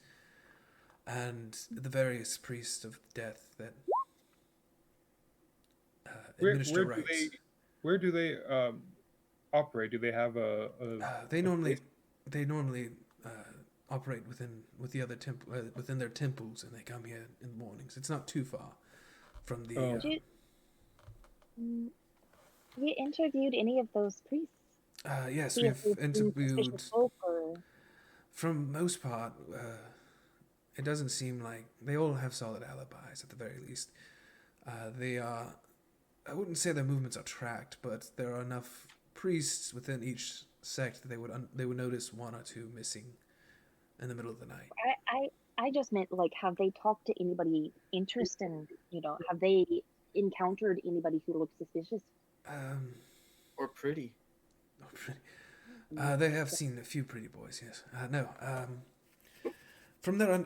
[SPEAKER 2] and the various priests of death that administer rites.
[SPEAKER 4] Where do they operate? Do they have a
[SPEAKER 2] They normally operate with the other within their temples, and they come here in the mornings. It's not too far from the.
[SPEAKER 4] Oh.
[SPEAKER 7] Have you interviewed any of those priests?
[SPEAKER 2] Yes,
[SPEAKER 7] See
[SPEAKER 2] we
[SPEAKER 7] if
[SPEAKER 2] have
[SPEAKER 7] they've seen
[SPEAKER 2] interviewed.
[SPEAKER 7] suspicious folk or...
[SPEAKER 2] From most part, it doesn't seem like they all have solid alibis at the very least. They are. I wouldn't say their movements are tracked, but there are enough priests within each sect that they would notice one or two missing in the middle of the night.
[SPEAKER 7] I just meant, like, have they talked to anybody interesting? Have they encountered anybody who looks suspicious?
[SPEAKER 5] Or pretty.
[SPEAKER 2] They have seen a few pretty boys, yes. No. From their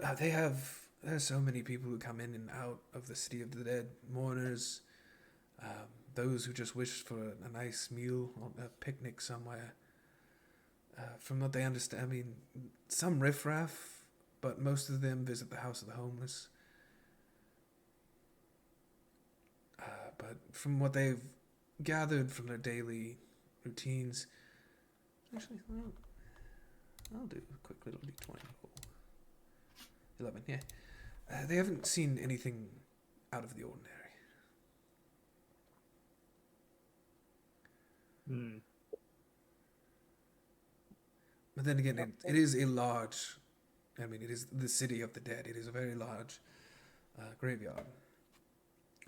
[SPEAKER 2] there's so many people who come in and out of the City of the Dead, mourners, those who just wish for a nice meal or a picnic somewhere. From what they understand, I mean, some riffraff, but most of them visit the House of the Homeless. But from what they've gathered from their daily routines, actually, I'll do a quick little d20. 11, yeah. They haven't seen anything out of the ordinary. But then again, it is a large, it is the City of the Dead. It is a very large graveyard.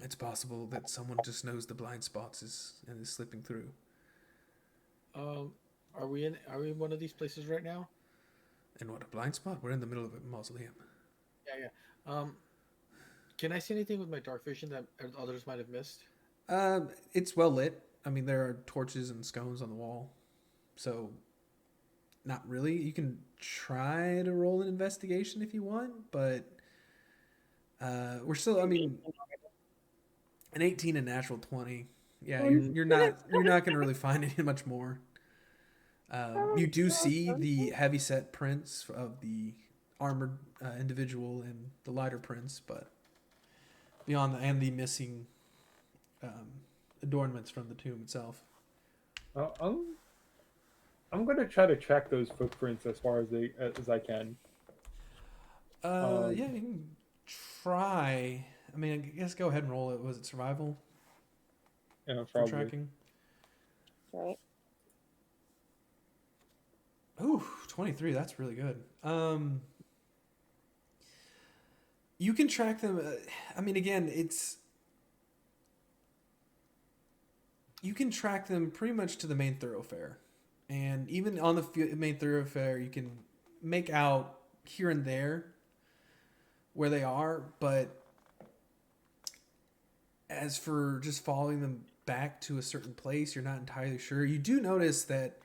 [SPEAKER 2] It's possible that someone just knows the blind spots and is slipping through.
[SPEAKER 5] Are we in one of these places right now?
[SPEAKER 2] And what, a blind spot? We're in the middle of a mausoleum.
[SPEAKER 5] Yeah. Can I see anything with my dark vision that others might have missed?
[SPEAKER 2] It's well lit. There are torches and scones on the wall. So, not really. You can try to roll an investigation if you want, but we're still, an 18 and natural 20. Yeah, you're not going to really find any much more. You do see the heavy-set prints of the armored individual and the lighter prints, but beyond that, and the missing adornments from the tomb itself.
[SPEAKER 4] I'm gonna try to track those footprints as far as I can.
[SPEAKER 2] Yeah, you can try. I guess go ahead and roll it. Was it survival?
[SPEAKER 4] Yeah,
[SPEAKER 2] for
[SPEAKER 4] probably.
[SPEAKER 2] tracking.
[SPEAKER 1] Right.
[SPEAKER 2] Ooh, 23. That's really good. You can track them. I mean, again, you can track them pretty much to the main thoroughfare, and even on the main thoroughfare, you can make out here and there where they are. But as for just following them back to a certain place, you're not entirely sure. You do notice that.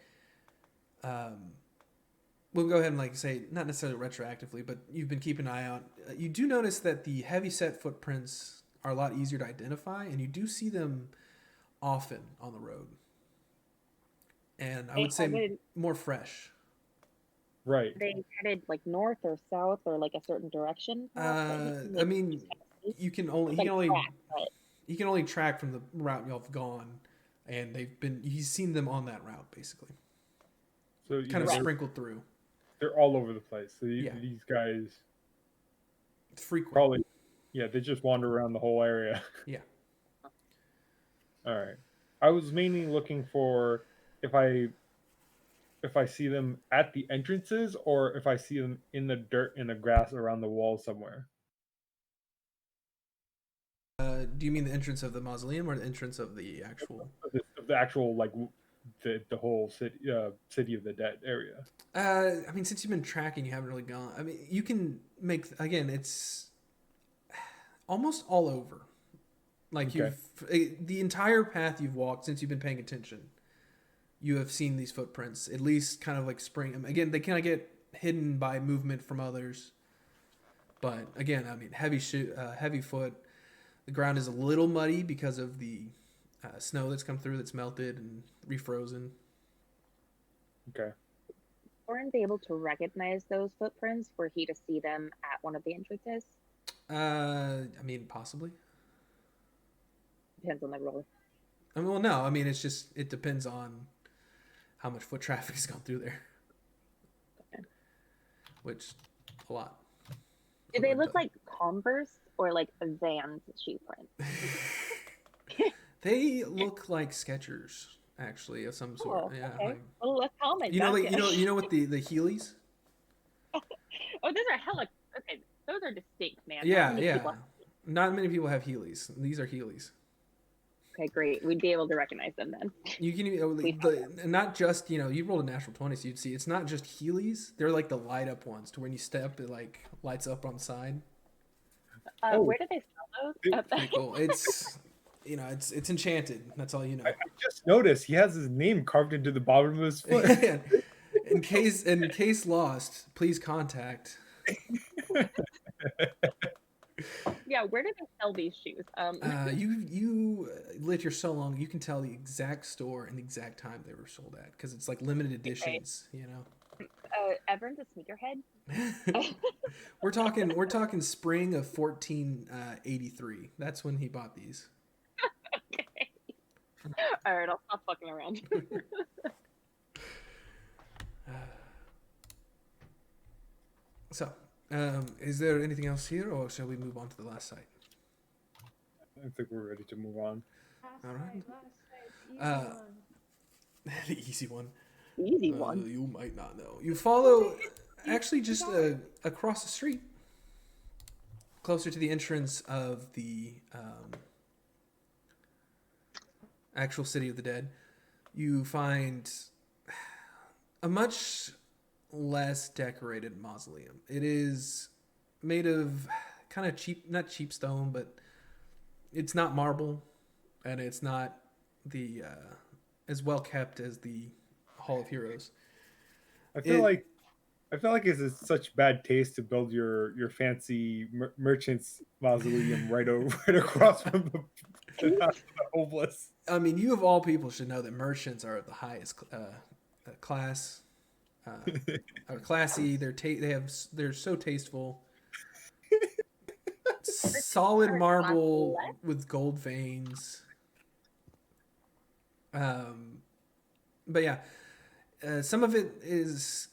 [SPEAKER 2] We'll go ahead and say, not necessarily retroactively, but you've been keeping an eye out. You do notice that the heavy set footprints are a lot easier to identify, and you do see them often on the road. And I would say more fresh.
[SPEAKER 4] Right.
[SPEAKER 1] They headed north or south or a certain direction.
[SPEAKER 2] I mean, you can only track from the route y'all have gone, and he's seen them on that route basically.
[SPEAKER 4] So
[SPEAKER 2] kind of sprinkled through.
[SPEAKER 4] They're all over the place. So these guys,
[SPEAKER 2] it's frequent.
[SPEAKER 4] Probably, they just wander around the whole area.
[SPEAKER 2] Yeah.
[SPEAKER 4] All right. I was mainly looking for if I see them at the entrances or if I see them in the dirt in the grass around the wall somewhere.
[SPEAKER 2] Do you mean the entrance of the mausoleum or the entrance of the actual?
[SPEAKER 4] The actual the whole city of the dead area.
[SPEAKER 2] I mean, since you've been tracking, you haven't really gone. I mean, you can make it's almost all over. The entire path you've walked since you've been paying attention, you have seen these footprints. At least kind of spring. Again, they kind of get hidden by movement from others. But again, I mean, heavy foot. The ground is a little muddy because of the snow that's come through that's melted and refrozen.
[SPEAKER 4] Okay.
[SPEAKER 1] Weren't they able to recognize those footprints were he to see them at one of the entrances?
[SPEAKER 2] I mean, possibly.
[SPEAKER 1] Depends on the roller.
[SPEAKER 2] Well, no. I mean, it depends on how much foot traffic has gone through there.
[SPEAKER 1] Okay.
[SPEAKER 2] Which, a lot.
[SPEAKER 1] Do they look like Converse or like a Vans shoe print?
[SPEAKER 2] They look like Skechers, actually, of some sort. Yeah.
[SPEAKER 1] Okay. Well, let's comment.
[SPEAKER 2] You know what the Heelys?
[SPEAKER 1] Oh, those are hella. Okay, those are distinct, man.
[SPEAKER 2] Yeah. Not many people have Heelys. These are Heelys.
[SPEAKER 1] Okay, great. We'd be able to recognize them then.
[SPEAKER 2] You can not just you rolled a natural 20, so you'd see it's not just Heelys. They're like the light up ones, to when you step, it lights up on the side.
[SPEAKER 1] Where do they sell those?
[SPEAKER 2] Pretty cool. It's it's enchanted. That's all you know.
[SPEAKER 4] I just noticed he has his name carved into the bottom of his foot.
[SPEAKER 2] In case lost, please contact.
[SPEAKER 1] Yeah, where do they sell these shoes?
[SPEAKER 2] You lived here so long, you can tell the exact store and the exact time they were sold at, because it's limited editions. Okay.
[SPEAKER 1] Everyone's a sneakerhead.
[SPEAKER 2] We're talking spring of 1483. That's when he bought these.
[SPEAKER 1] Okay. All right, I'll stop fucking around.
[SPEAKER 2] So, is there anything else here, or shall we move on to the last site?
[SPEAKER 4] I think we're ready to move on.
[SPEAKER 2] All right.
[SPEAKER 6] Last site,
[SPEAKER 2] The easy one.
[SPEAKER 1] Easy one.
[SPEAKER 2] You might not know. You follow, actually, just across the street, closer to the entrance of the actual city of the dead. You find a much less decorated mausoleum. It is made of kind of not cheap stone, but it's not marble, and it's not the as well kept as the Hall of Heroes.
[SPEAKER 4] I feel like it's such bad taste to build your fancy merchant's mausoleum right across from the homeless.
[SPEAKER 2] I mean, you of all people should know that merchants are the highest class. Are classy. They're so tasteful. Solid marble with gold veins. But yeah, some of it is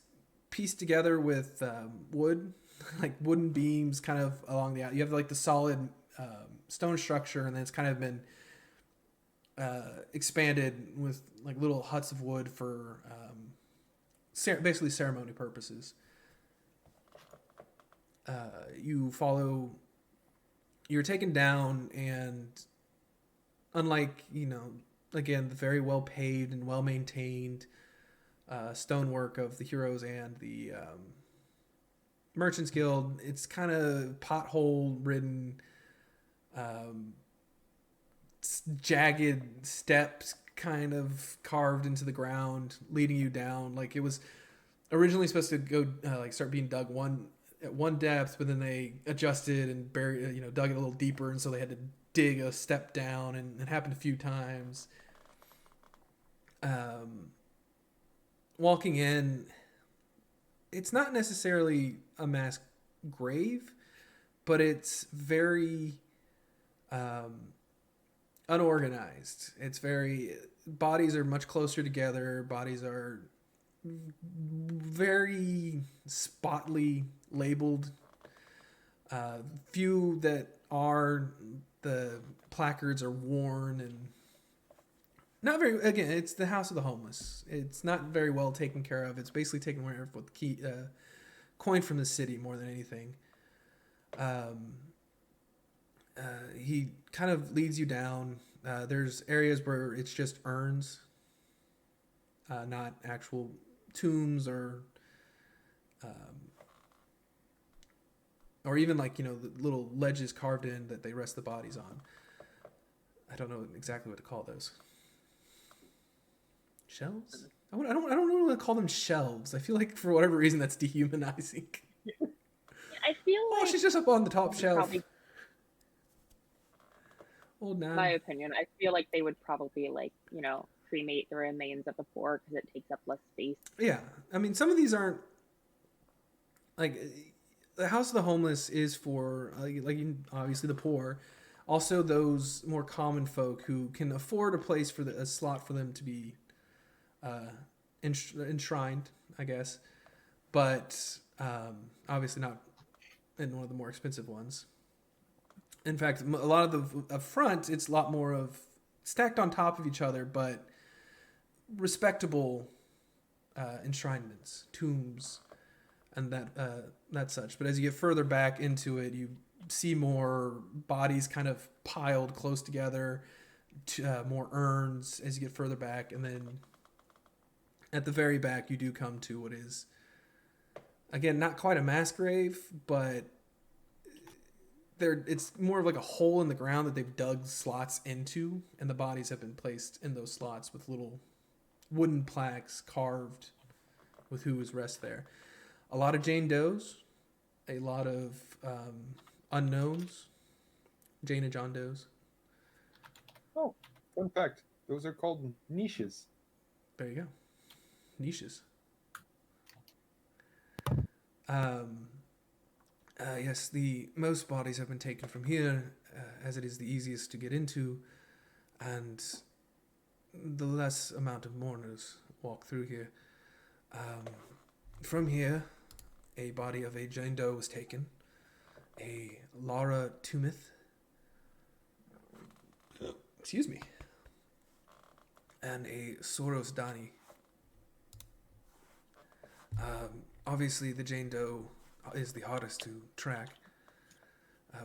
[SPEAKER 2] pieced together with wood, like wooden beams, kind of along the out. You have the solid stone structure, and then it's kind of been expanded with like little huts of wood for basically ceremony purposes. You're taken down, and unlike, again, the very well paved and well maintained stonework of the Heroes and the Merchants Guild, it's kind of pothole ridden, jagged steps kind of carved into the ground, leading you down. Like, it was originally supposed to go start being dug at one depth, but then they adjusted and buried, dug it a little deeper, and so they had to dig a step down, and it happened a few times. Walking in, it's not necessarily a mass grave, but it's very unorganized. Bodies are much closer together. Bodies are very spotly labeled. Few that are, the placards are worn and not very. Again, it's the House of the Homeless. It's not very well taken care of. It's basically taken care of with coin from the city more than anything. He kind of leads you down. There's areas where it's just urns, not actual tombs or even like, the little ledges carved in that they rest the bodies on. I don't know exactly what to call those. Shelves? I don't know what to call them. Shelves. I feel like for whatever reason that's dehumanizing.
[SPEAKER 1] I feel like
[SPEAKER 2] she's just up on the top shelf.
[SPEAKER 1] probably,
[SPEAKER 2] Old man.
[SPEAKER 1] my opinion, I feel like they would probably cremate the remains of the poor because it takes up less space.
[SPEAKER 2] Yeah, I mean, some of these aren't like the House of the Homeless is for obviously the poor, also those more common folk who can afford a place a slot for them to be enshrined, I guess, but obviously not in one of the more expensive ones. In fact, a lot of the up front, it's a lot more of stacked on top of each other, but respectable enshrinements, tombs, and that such. But as you get further back into it, you see more bodies kind of piled close together, more urns as you get further back, and then at the very back you do come to what is, again, not quite a mass grave, but it's more of like a hole in the ground that they've dug slots into, and the bodies have been placed in those slots with little wooden plaques carved with who was rest there. A lot of Jane Does, a lot of unknowns, Jane and John Does.
[SPEAKER 4] Oh, fun fact. Those are called niches.
[SPEAKER 2] There you go. Niches. Yes, the most bodies have been taken from here, as it is the easiest to get into, and the less amount of mourners walk through here. From here, a body of a Jane Doe was taken, a Lara Tumith, excuse me, and a Soros Dani. Obviously, the Jane Doe is the hardest to track.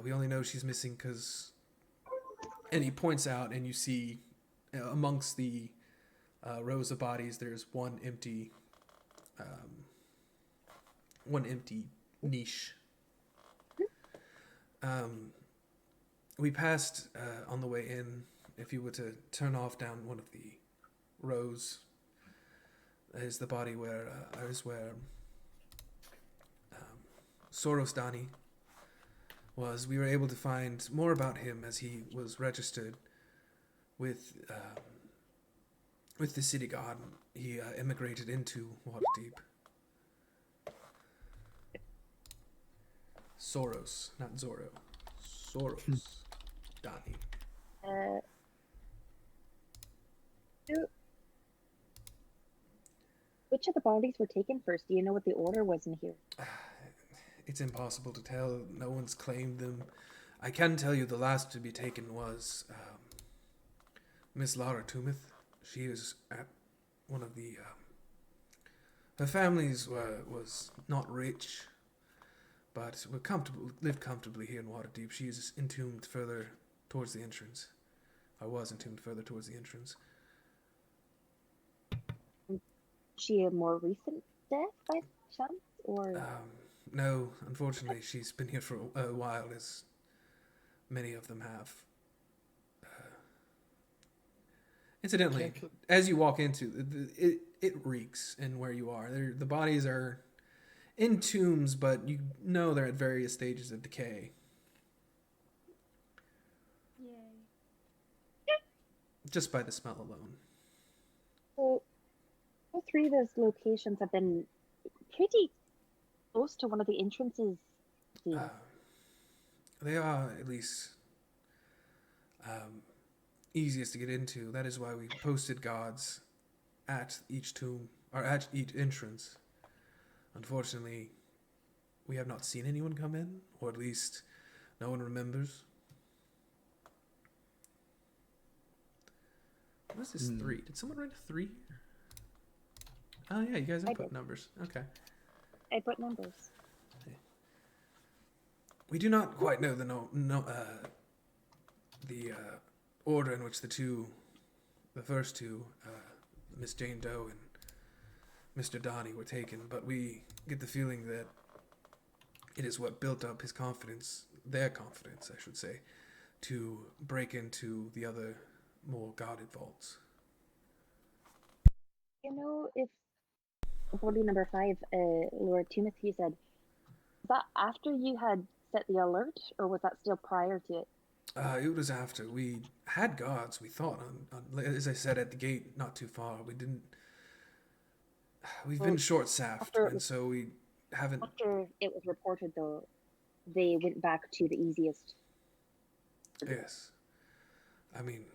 [SPEAKER 2] We only know she's missing because, and he points out, and you see amongst the rows of bodies, there's one empty niche. We passed on the way in. If you were to turn off down one of the rows, is the body where Soros Dani was. We were able to find more about him as he was registered with the city guard. He immigrated into Waterdeep. Soros, not Zorro. Soros Dani.
[SPEAKER 7] Which of the bodies were taken first? Do you know what the order was in here?
[SPEAKER 2] It's impossible to tell. No one's claimed them. I can tell you the last to be taken was Miss Laura Toomith. She is at one of the. Her family's was not rich, but we're comfortable. Lived comfortably here in Waterdeep. She is entombed further towards the entrance. I was entombed further towards the entrance.
[SPEAKER 7] She a more recent death by chance, or
[SPEAKER 2] No, unfortunately, she's been here for a while, as many of them have. Incidentally, as you walk into it reeks in where you are. The bodies are in tombs, but you know they're at various stages of decay.
[SPEAKER 6] Yay.
[SPEAKER 2] Just by the smell alone.
[SPEAKER 7] so all three of those locations have been pretty close to one of the entrances.
[SPEAKER 2] They are at least easiest to get into. That is why we posted guards at each tomb, or at each entrance. Unfortunately, we have not seen anyone come in, or at least no one remembers. What is this 3? Did someone write a 3? Oh yeah, you guys have put numbers. Okay.
[SPEAKER 7] I put numbers.
[SPEAKER 2] We do not quite know the order in which the first two, Miss Jane Doe and Mr. Donnie, were taken, but we get the feeling that it is what built up his confidence, their confidence, I should say, to break into the other more guarded vaults.
[SPEAKER 7] You know, if body number 5, Lord Timothy said, was that after you had set the alert, or was that still prior to it?
[SPEAKER 2] It was after. We had guards, we thought, as I said, at the gate, not too far. We've been short-staffed, and so we haven't...
[SPEAKER 7] After it was reported, though, they went back to the easiest.
[SPEAKER 2] Yes. I mean,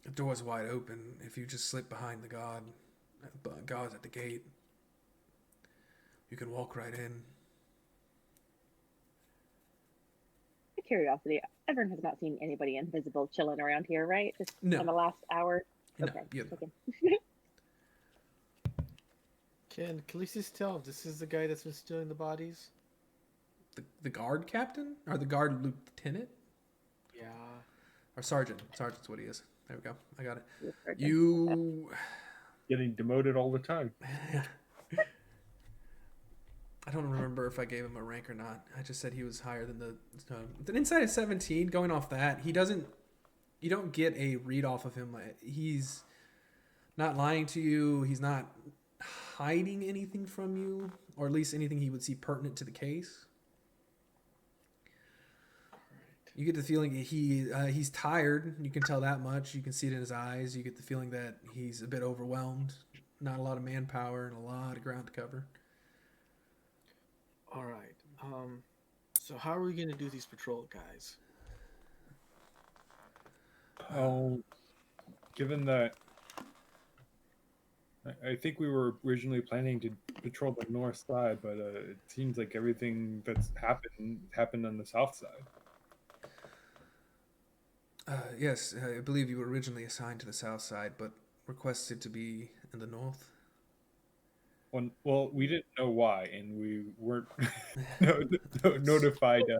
[SPEAKER 2] the door's wide open. If you just slip behind the guards at the gate, you can walk right in.
[SPEAKER 7] Curiosity, everyone has not seen anybody invisible chilling around here, right? Just
[SPEAKER 2] No.
[SPEAKER 7] in the last hour?
[SPEAKER 2] No,
[SPEAKER 7] Okay.
[SPEAKER 2] yeah.
[SPEAKER 7] Okay.
[SPEAKER 5] Can Khaleesi's tell if this is the guy that's been stealing the bodies?
[SPEAKER 2] The guard captain? Or the guard lieutenant?
[SPEAKER 5] Yeah.
[SPEAKER 2] Or sergeant. Sergeant's what he is. There we go. I got it.
[SPEAKER 7] Sergeant.
[SPEAKER 2] You...
[SPEAKER 4] Getting demoted all the time.
[SPEAKER 2] I don't remember if I gave him a rank or not. I just said he was higher than the inside of 17. Going off that, he doesn't. You don't get a read off of him. He's not lying to you. He's not hiding anything from you, or at least anything he would see pertinent to the case. You get the feeling he's tired. You can tell that much. You can see it in his eyes. You get the feeling that he's a bit overwhelmed. Not a lot of manpower and a lot of ground to cover.
[SPEAKER 5] All right. So how are we gonna do these patrol guys?
[SPEAKER 4] Given that I think we were originally planning to patrol the north side, but it seems like everything that's happened on the south side.
[SPEAKER 2] Yes, I believe you were originally assigned to the south side, but requested to be in the north.
[SPEAKER 4] Well, we didn't know why, and we weren't notified the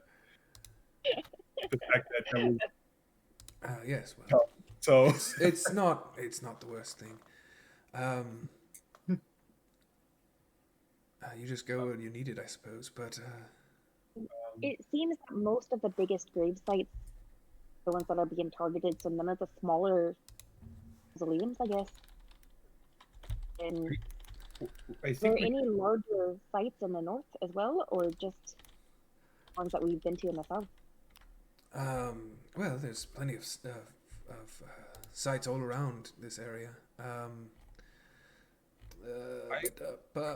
[SPEAKER 4] fact that was.
[SPEAKER 2] Yes, well,
[SPEAKER 4] So
[SPEAKER 2] it's not the worst thing. You just go when you need it, I suppose. But
[SPEAKER 7] It seems that most of the biggest grave sites, the ones that are being targeted, so none of the smaller mausoleums, I guess. And
[SPEAKER 4] I
[SPEAKER 7] are there
[SPEAKER 4] think
[SPEAKER 7] any larger sites in the north as well, or just ones that we've been to in the south?
[SPEAKER 2] well, there's plenty of sites all around this area.
[SPEAKER 4] I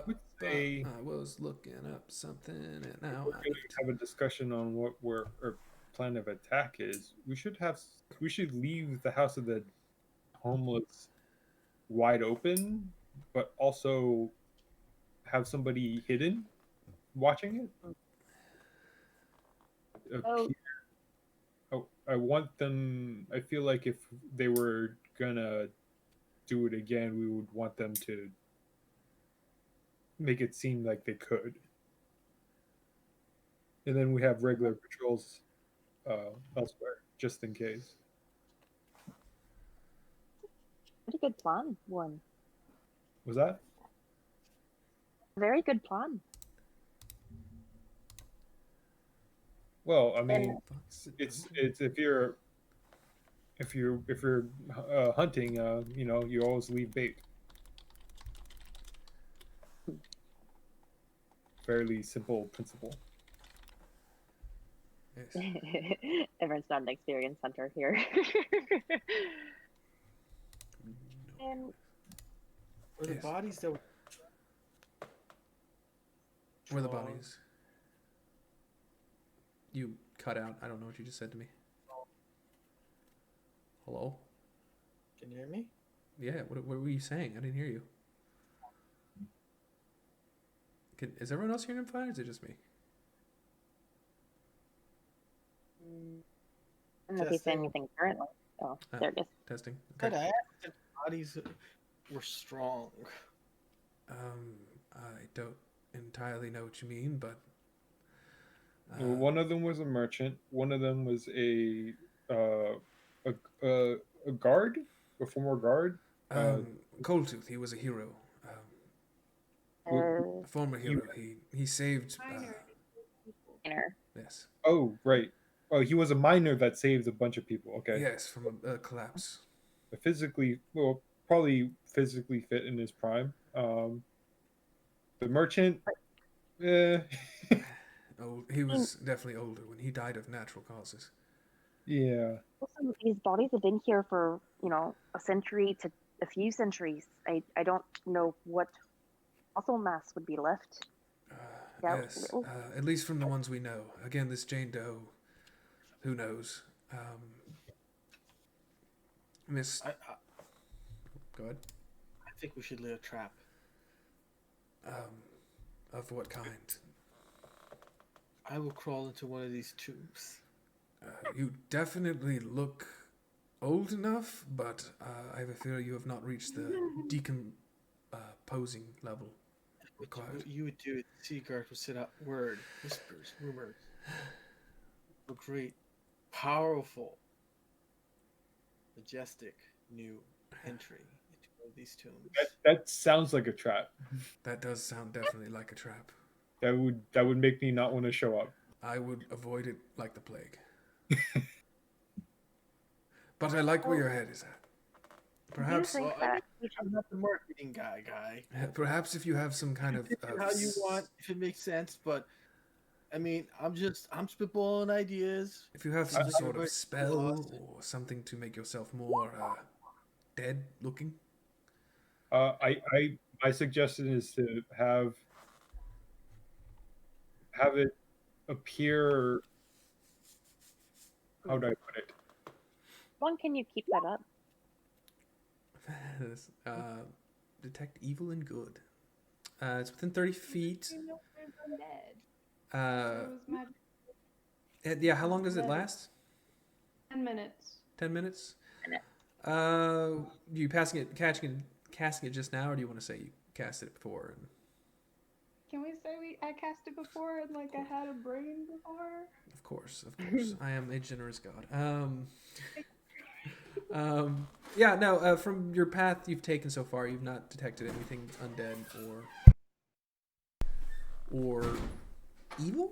[SPEAKER 4] would say
[SPEAKER 2] I was looking up something, and now
[SPEAKER 4] we're going to have a discussion on what our plan of attack is. We should leave the House of the Homeless wide open, but also have somebody hidden watching it.
[SPEAKER 7] Oh.
[SPEAKER 4] want them. I feel like if they were gonna do it again, we would want them to make it seem like they could. And then we have regular patrols elsewhere, just in case.
[SPEAKER 7] Pretty good plan, Warren.
[SPEAKER 4] Was that?
[SPEAKER 7] Very good plan.
[SPEAKER 4] Well, I mean,
[SPEAKER 2] Fox-
[SPEAKER 4] it's if you're hunting, you know, you always leave bait. Fairly simple principle.
[SPEAKER 2] Yes.
[SPEAKER 7] Everyone's not an experienced hunter here. And
[SPEAKER 5] Were the
[SPEAKER 2] Yes.
[SPEAKER 5] bodies that were
[SPEAKER 2] Where are the
[SPEAKER 5] drawn-
[SPEAKER 2] bodies? You cut out. I don't know what you just said to me. Hello?
[SPEAKER 5] Can you hear me?
[SPEAKER 2] Yeah, what were you saying? I didn't hear you. Is everyone else hearing him fine, or is it just me?
[SPEAKER 7] I don't know if he's saying
[SPEAKER 5] Testing.
[SPEAKER 7] anything currently. Oh,
[SPEAKER 2] Ah.
[SPEAKER 7] there it is.
[SPEAKER 2] Testing.
[SPEAKER 5] Could
[SPEAKER 2] Okay.
[SPEAKER 5] I ask if the bodies were strong?
[SPEAKER 2] I don't entirely know what you mean, but
[SPEAKER 4] One of them was a merchant. One of them was a guard, a former guard.
[SPEAKER 2] Coldtooth, he was a hero.
[SPEAKER 7] Uh,
[SPEAKER 2] A former hero. He saved.
[SPEAKER 3] Minor.
[SPEAKER 7] Minor.
[SPEAKER 2] Yes.
[SPEAKER 4] Oh, right. Oh, he was a miner that saved a bunch of people. Okay.
[SPEAKER 2] Yes, from a collapse.
[SPEAKER 4] Physically, well, probably physically fit in his prime. The merchant, eh,
[SPEAKER 2] Oh, he was definitely older when he died of natural causes.
[SPEAKER 4] yeah.
[SPEAKER 7] Also, these bodies have been here for, a century to a few centuries. I don't know what muscle mass would be left. Yeah,
[SPEAKER 2] Yes,
[SPEAKER 7] little.
[SPEAKER 2] at least from the ones we know. Again, this Jane Doe, who knows? Miss,
[SPEAKER 5] I
[SPEAKER 2] go ahead.
[SPEAKER 5] think we should lay a trap.
[SPEAKER 2] Of what kind?
[SPEAKER 5] I will crawl into one of these tubes.
[SPEAKER 2] You definitely look old enough, but I have a feeling you have not reached the decomposing level required.
[SPEAKER 5] What you would do is the sea guard would send out word, whispers, rumors. A great, powerful, majestic new entry into one of these tombs.
[SPEAKER 4] That sounds like a trap.
[SPEAKER 2] That does sound definitely like a trap.
[SPEAKER 4] That would make me not want to show up.
[SPEAKER 2] I would avoid it like the plague. But I like where your head is at. Perhaps,
[SPEAKER 7] think
[SPEAKER 5] Well,
[SPEAKER 7] that
[SPEAKER 5] I'm not the marketing guy.
[SPEAKER 2] perhaps if you have some kind of
[SPEAKER 5] Do how you want, if it makes sense, but I mean, I'm spitballing ideas.
[SPEAKER 2] if you have some
[SPEAKER 5] Like
[SPEAKER 2] sort of
[SPEAKER 5] everybody
[SPEAKER 2] spell
[SPEAKER 5] lost.
[SPEAKER 2] or something to make yourself more dead looking.
[SPEAKER 4] My suggestion is to have it appear. How do I put it?
[SPEAKER 7] how long can you keep that up?
[SPEAKER 2] Detect evil and good. It's within 30 feet.
[SPEAKER 3] You know, there's undead.
[SPEAKER 2] Uh,
[SPEAKER 3] It was magic.
[SPEAKER 2] yeah, how long does it last?
[SPEAKER 3] 10 minutes.
[SPEAKER 2] 10 minutes?
[SPEAKER 7] Minute.
[SPEAKER 2] You casting it just now, or do you want to say you cast it before?
[SPEAKER 3] Can we say I cast it before and like I had a brain before?
[SPEAKER 2] Of course. I am a generous god. Yeah, no, from your path you've taken so far, you've not detected anything undead or evil?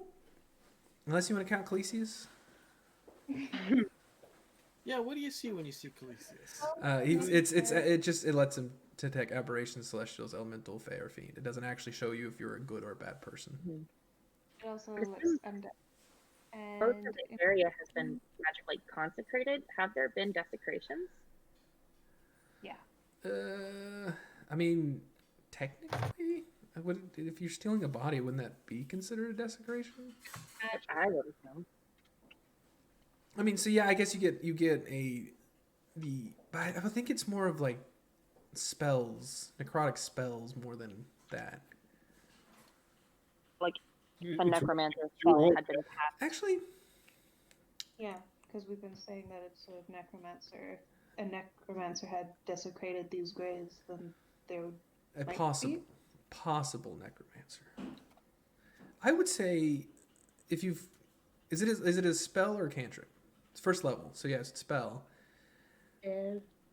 [SPEAKER 2] Unless you want to count Calisius.
[SPEAKER 5] Yeah, what do you see when you see Calisius?
[SPEAKER 2] It lets him detect aberrations, celestials, elemental, fey, or fiend. It doesn't actually show you if you're a good or a bad person.
[SPEAKER 3] It also
[SPEAKER 7] This
[SPEAKER 3] looks
[SPEAKER 7] is-
[SPEAKER 3] undead. And
[SPEAKER 7] Most of the area has been magically consecrated. Have there been desecrations?
[SPEAKER 2] I mean, technically, if you're stealing a body, wouldn't that be considered a desecration?
[SPEAKER 7] Which I would assume.
[SPEAKER 2] I mean, so yeah, I guess you get but I think it's more of like spells, necrotic spells, more than that.
[SPEAKER 7] Like a
[SPEAKER 4] It's a-
[SPEAKER 7] necromancer
[SPEAKER 4] it's a
[SPEAKER 7] spell
[SPEAKER 4] roll.
[SPEAKER 7] had been cast.
[SPEAKER 2] Actually,
[SPEAKER 3] yeah,
[SPEAKER 6] because we've been saying that it's a necromancer. If a necromancer had desecrated these graves, then there would
[SPEAKER 2] A
[SPEAKER 6] might
[SPEAKER 2] possible necromancer. I would say, if you've, is it a spell or a cantrip? It's first level, so yeah, it's a spell.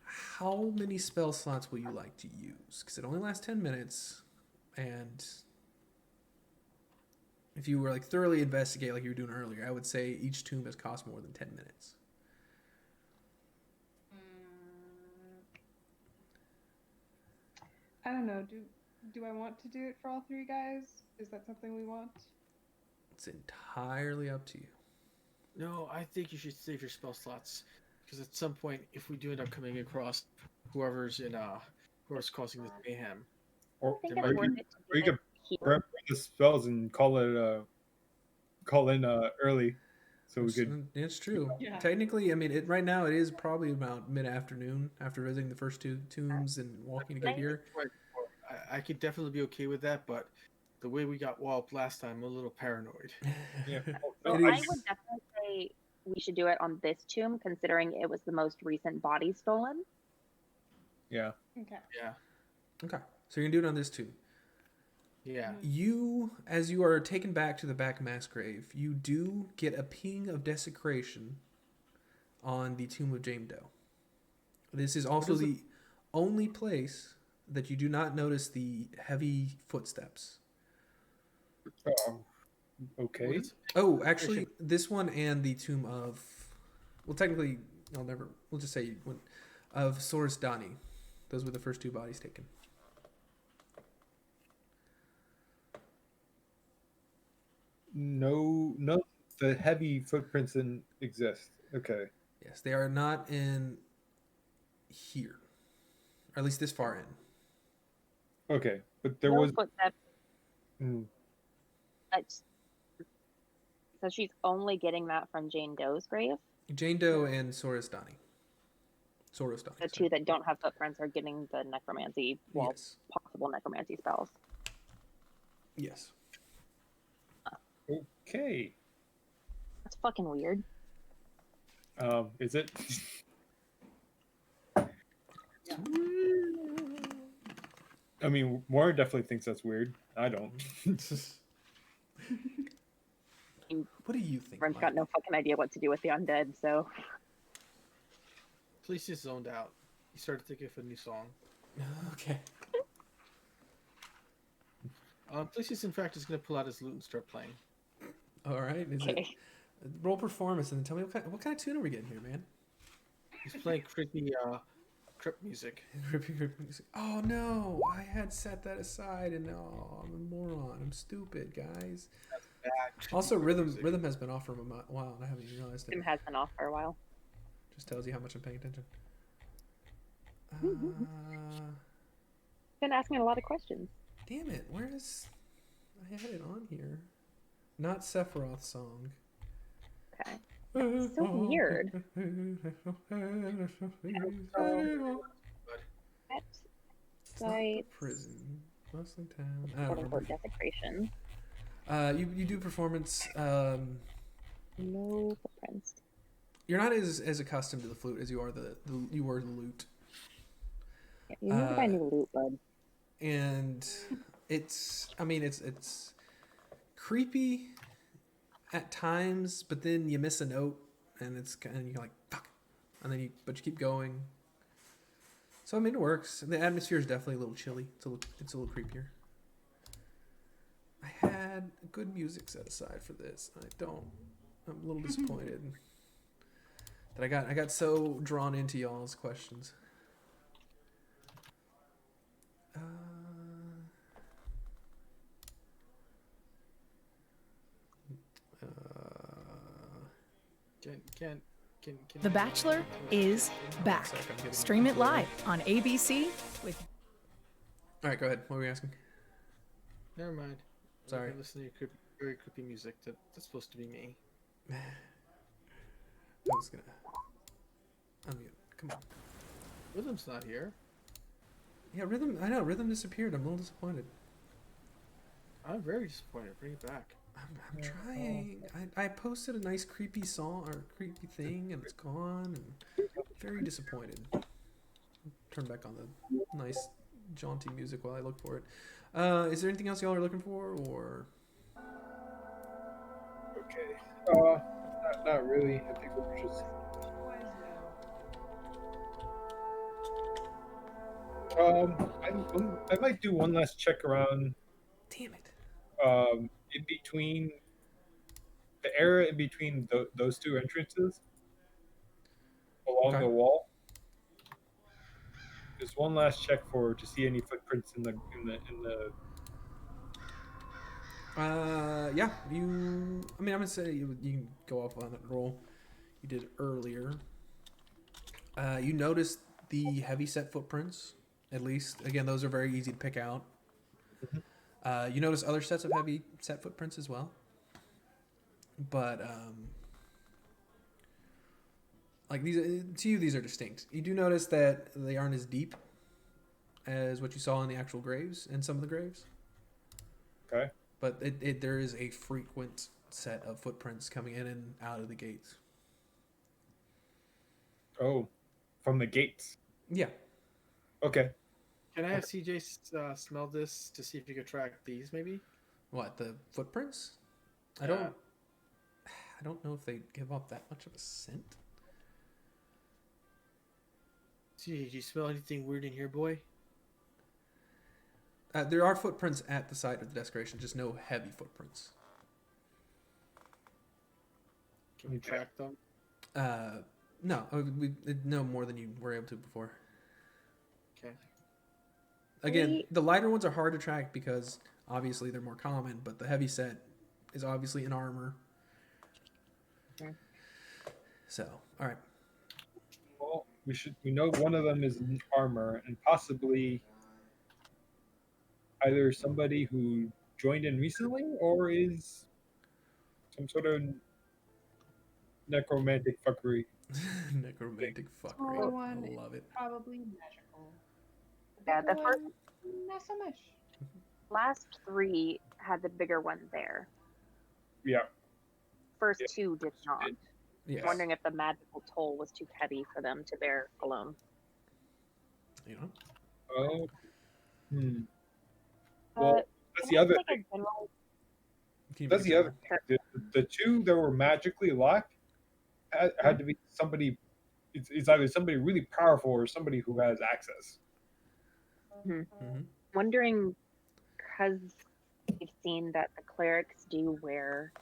[SPEAKER 2] How many spell slots will you like to use? Because it only lasts 10 minutes, and if you were like thoroughly investigate like you were doing earlier, I would say each tomb has cost more than 10 minutes.
[SPEAKER 3] I don't know. Do I want to do it for all three guys? Is that something we want?
[SPEAKER 2] It's entirely up to you.
[SPEAKER 5] No, I think you should save your spell slots, because at some point, if we do end up coming across whoever's causing this mayhem,
[SPEAKER 4] Or,
[SPEAKER 1] I think
[SPEAKER 5] There
[SPEAKER 1] it's
[SPEAKER 5] might
[SPEAKER 1] worth
[SPEAKER 5] be-
[SPEAKER 1] it to
[SPEAKER 4] or you
[SPEAKER 1] do
[SPEAKER 4] could
[SPEAKER 1] it here.
[SPEAKER 4] prep the spells and call in early, so we could.
[SPEAKER 2] It's true.
[SPEAKER 3] Yeah.
[SPEAKER 2] Technically, I mean, right now it is probably about mid-afternoon after visiting the first two tombs and walking to get here.
[SPEAKER 5] I could definitely be okay with that, but the way we got walloped last time, I'm a little paranoid.
[SPEAKER 4] Yeah.
[SPEAKER 1] So
[SPEAKER 2] It
[SPEAKER 1] I
[SPEAKER 2] is-
[SPEAKER 1] would definitely say we should do it on this tomb, considering it was the most recent body stolen.
[SPEAKER 4] Yeah.
[SPEAKER 3] Okay.
[SPEAKER 5] Yeah,
[SPEAKER 2] Okay, so you're gonna do it on this tomb.
[SPEAKER 5] yeah.
[SPEAKER 2] You, as you are taken back to the back mass grave, you do get a ping of desecration on the tomb of Jane Doe. This is also
[SPEAKER 5] is it?
[SPEAKER 2] the only place that you do not notice the heavy footsteps.
[SPEAKER 4] Okay.
[SPEAKER 5] What is-
[SPEAKER 2] Oh, actually, this one and the tomb of, well, technically, we'll just say of Soros Dani. Those were the first two bodies taken.
[SPEAKER 4] No, the heavy footprints didn't exist. Okay.
[SPEAKER 2] Yes, they are not in here, or at least this far in.
[SPEAKER 4] Okay, but there
[SPEAKER 1] No
[SPEAKER 4] was.
[SPEAKER 1] footsteps.
[SPEAKER 4] Mm,
[SPEAKER 1] So she's only getting that from Jane Doe's grave.
[SPEAKER 2] Jane Doe and Soros Dani.
[SPEAKER 1] The
[SPEAKER 2] sorry.
[SPEAKER 1] two that don't have footprints are getting the necromancy,
[SPEAKER 2] Yes.
[SPEAKER 1] possible necromancy spells.
[SPEAKER 2] Yes.
[SPEAKER 4] okay.
[SPEAKER 1] That's fucking weird.
[SPEAKER 4] Is it? I mean, Warren definitely thinks that's weird. I don't.
[SPEAKER 2] What do you think?
[SPEAKER 1] Everyone's
[SPEAKER 2] Mike?
[SPEAKER 1] got no fucking idea what to do with the undead, so
[SPEAKER 5] Police just zoned out. He started thinking of a new song.
[SPEAKER 2] Okay.
[SPEAKER 5] Police in fact is going to pull out his lute and start playing.
[SPEAKER 2] All right. Is it
[SPEAKER 1] okay.
[SPEAKER 2] roll performance and then tell me what kind of tune are we getting here, man?
[SPEAKER 5] He's playing creepy crypt music.
[SPEAKER 2] Oh no! I had set that aside, and I'm a moron. I'm stupid, guys. Also, rhythm has been off for a while, and I haven't even realized it.
[SPEAKER 1] Tim has been off for a while.
[SPEAKER 2] Just tells you how much I'm paying attention.
[SPEAKER 1] Been asking a lot of questions.
[SPEAKER 2] Damn it! Where is? I had it on here. Not Sephiroth's song.
[SPEAKER 1] Okay. That's so weird. Website,
[SPEAKER 2] Prison, Bustling town. I don't
[SPEAKER 1] quote unquote
[SPEAKER 2] remember.
[SPEAKER 1] desecration.
[SPEAKER 2] You do performance.
[SPEAKER 1] No footprints.
[SPEAKER 2] You're not as accustomed to the flute as you are the lute,
[SPEAKER 1] You need to buy new loot, bud.
[SPEAKER 2] and it's creepy at times, but then you miss a note, and you're like fuck, and then you keep going. So I mean, it works. The atmosphere is definitely a little chilly. It's a little creepier. I had good music set aside for this. I'm a little disappointed that I got so drawn into y'all's questions.
[SPEAKER 5] Can
[SPEAKER 8] The Bachelor is back. Stream it live on ABC with
[SPEAKER 2] All right, go ahead. What were you asking?
[SPEAKER 5] Never mind.
[SPEAKER 2] Sorry.
[SPEAKER 5] I'm listening to very creepy music. That's supposed to be me.
[SPEAKER 2] I was gonna unmute. Come on.
[SPEAKER 5] Rhythm's not here.
[SPEAKER 2] Yeah, rhythm. I know rhythm disappeared. I'm a little disappointed.
[SPEAKER 5] I'm very disappointed. Bring it back.
[SPEAKER 2] I'm trying. I posted a nice creepy song or creepy thing, and it's gone. And very disappointed. Turn back on the nice jaunty music while I look for it. Is there anything else y'all are looking for, or?
[SPEAKER 4] Okay. Not really. I think we're just. I might do one last check around.
[SPEAKER 2] Damn it.
[SPEAKER 4] In between the area in between those two entrances along
[SPEAKER 2] Okay.
[SPEAKER 4] the wall. Just one last check to see any footprints in the.
[SPEAKER 2] Yeah. I'm gonna say you can go off on that roll you did earlier. You noticed the heavy set footprints. At least, again, those are very easy to pick out. You notice other sets of heavy set footprints as well. But like these, to you, these are distinct. You do notice that they aren't as deep as what you saw in the actual graves, in some of the graves.
[SPEAKER 4] Okay.
[SPEAKER 2] But there is a frequent set of footprints coming in and out of the gates.
[SPEAKER 4] Oh, from the gates.
[SPEAKER 2] Yeah.
[SPEAKER 4] Okay.
[SPEAKER 5] Can I have CJ smell this to see if you could track these, maybe?
[SPEAKER 2] What, the footprints? I
[SPEAKER 5] Yeah.
[SPEAKER 2] don't know if they give off that much of a scent.
[SPEAKER 5] CJ, do you smell anything weird in here, boy?
[SPEAKER 2] There are footprints at the site of the desecration, just no heavy footprints.
[SPEAKER 5] Can we track them?
[SPEAKER 2] No, we no more than you were able to before.
[SPEAKER 5] Okay.
[SPEAKER 2] Again, the lighter ones are hard to track because obviously they're more common, but the heavy set is obviously in armor.
[SPEAKER 1] Okay.
[SPEAKER 2] So, all right.
[SPEAKER 4] Well, we know one of them is in armor, and possibly either somebody who joined in recently or is some sort of necromantic fuckery.
[SPEAKER 2] Necromantic fuckery.
[SPEAKER 6] Smaller one,
[SPEAKER 2] I love it.
[SPEAKER 6] probably magical.
[SPEAKER 1] Yeah,
[SPEAKER 6] Bigger
[SPEAKER 1] the first
[SPEAKER 6] one, not so much.
[SPEAKER 1] last 3 had the bigger one there.
[SPEAKER 4] Yeah.
[SPEAKER 1] First
[SPEAKER 4] Yeah.
[SPEAKER 1] 2 did not.
[SPEAKER 2] Yes.
[SPEAKER 1] I'm wondering if the magical toll was too heavy for them to bear alone.
[SPEAKER 2] You know?
[SPEAKER 4] Oh. Well,
[SPEAKER 1] But
[SPEAKER 4] that's
[SPEAKER 1] can
[SPEAKER 4] the
[SPEAKER 1] I
[SPEAKER 4] other
[SPEAKER 1] make a
[SPEAKER 4] thing.
[SPEAKER 1] general-
[SPEAKER 2] Can you
[SPEAKER 4] That's
[SPEAKER 2] make
[SPEAKER 4] the
[SPEAKER 2] a
[SPEAKER 4] other thing. The two that were magically locked had to be somebody. It's either somebody really powerful or somebody who has access.
[SPEAKER 1] Wondering, because we've seen that the clerics do wear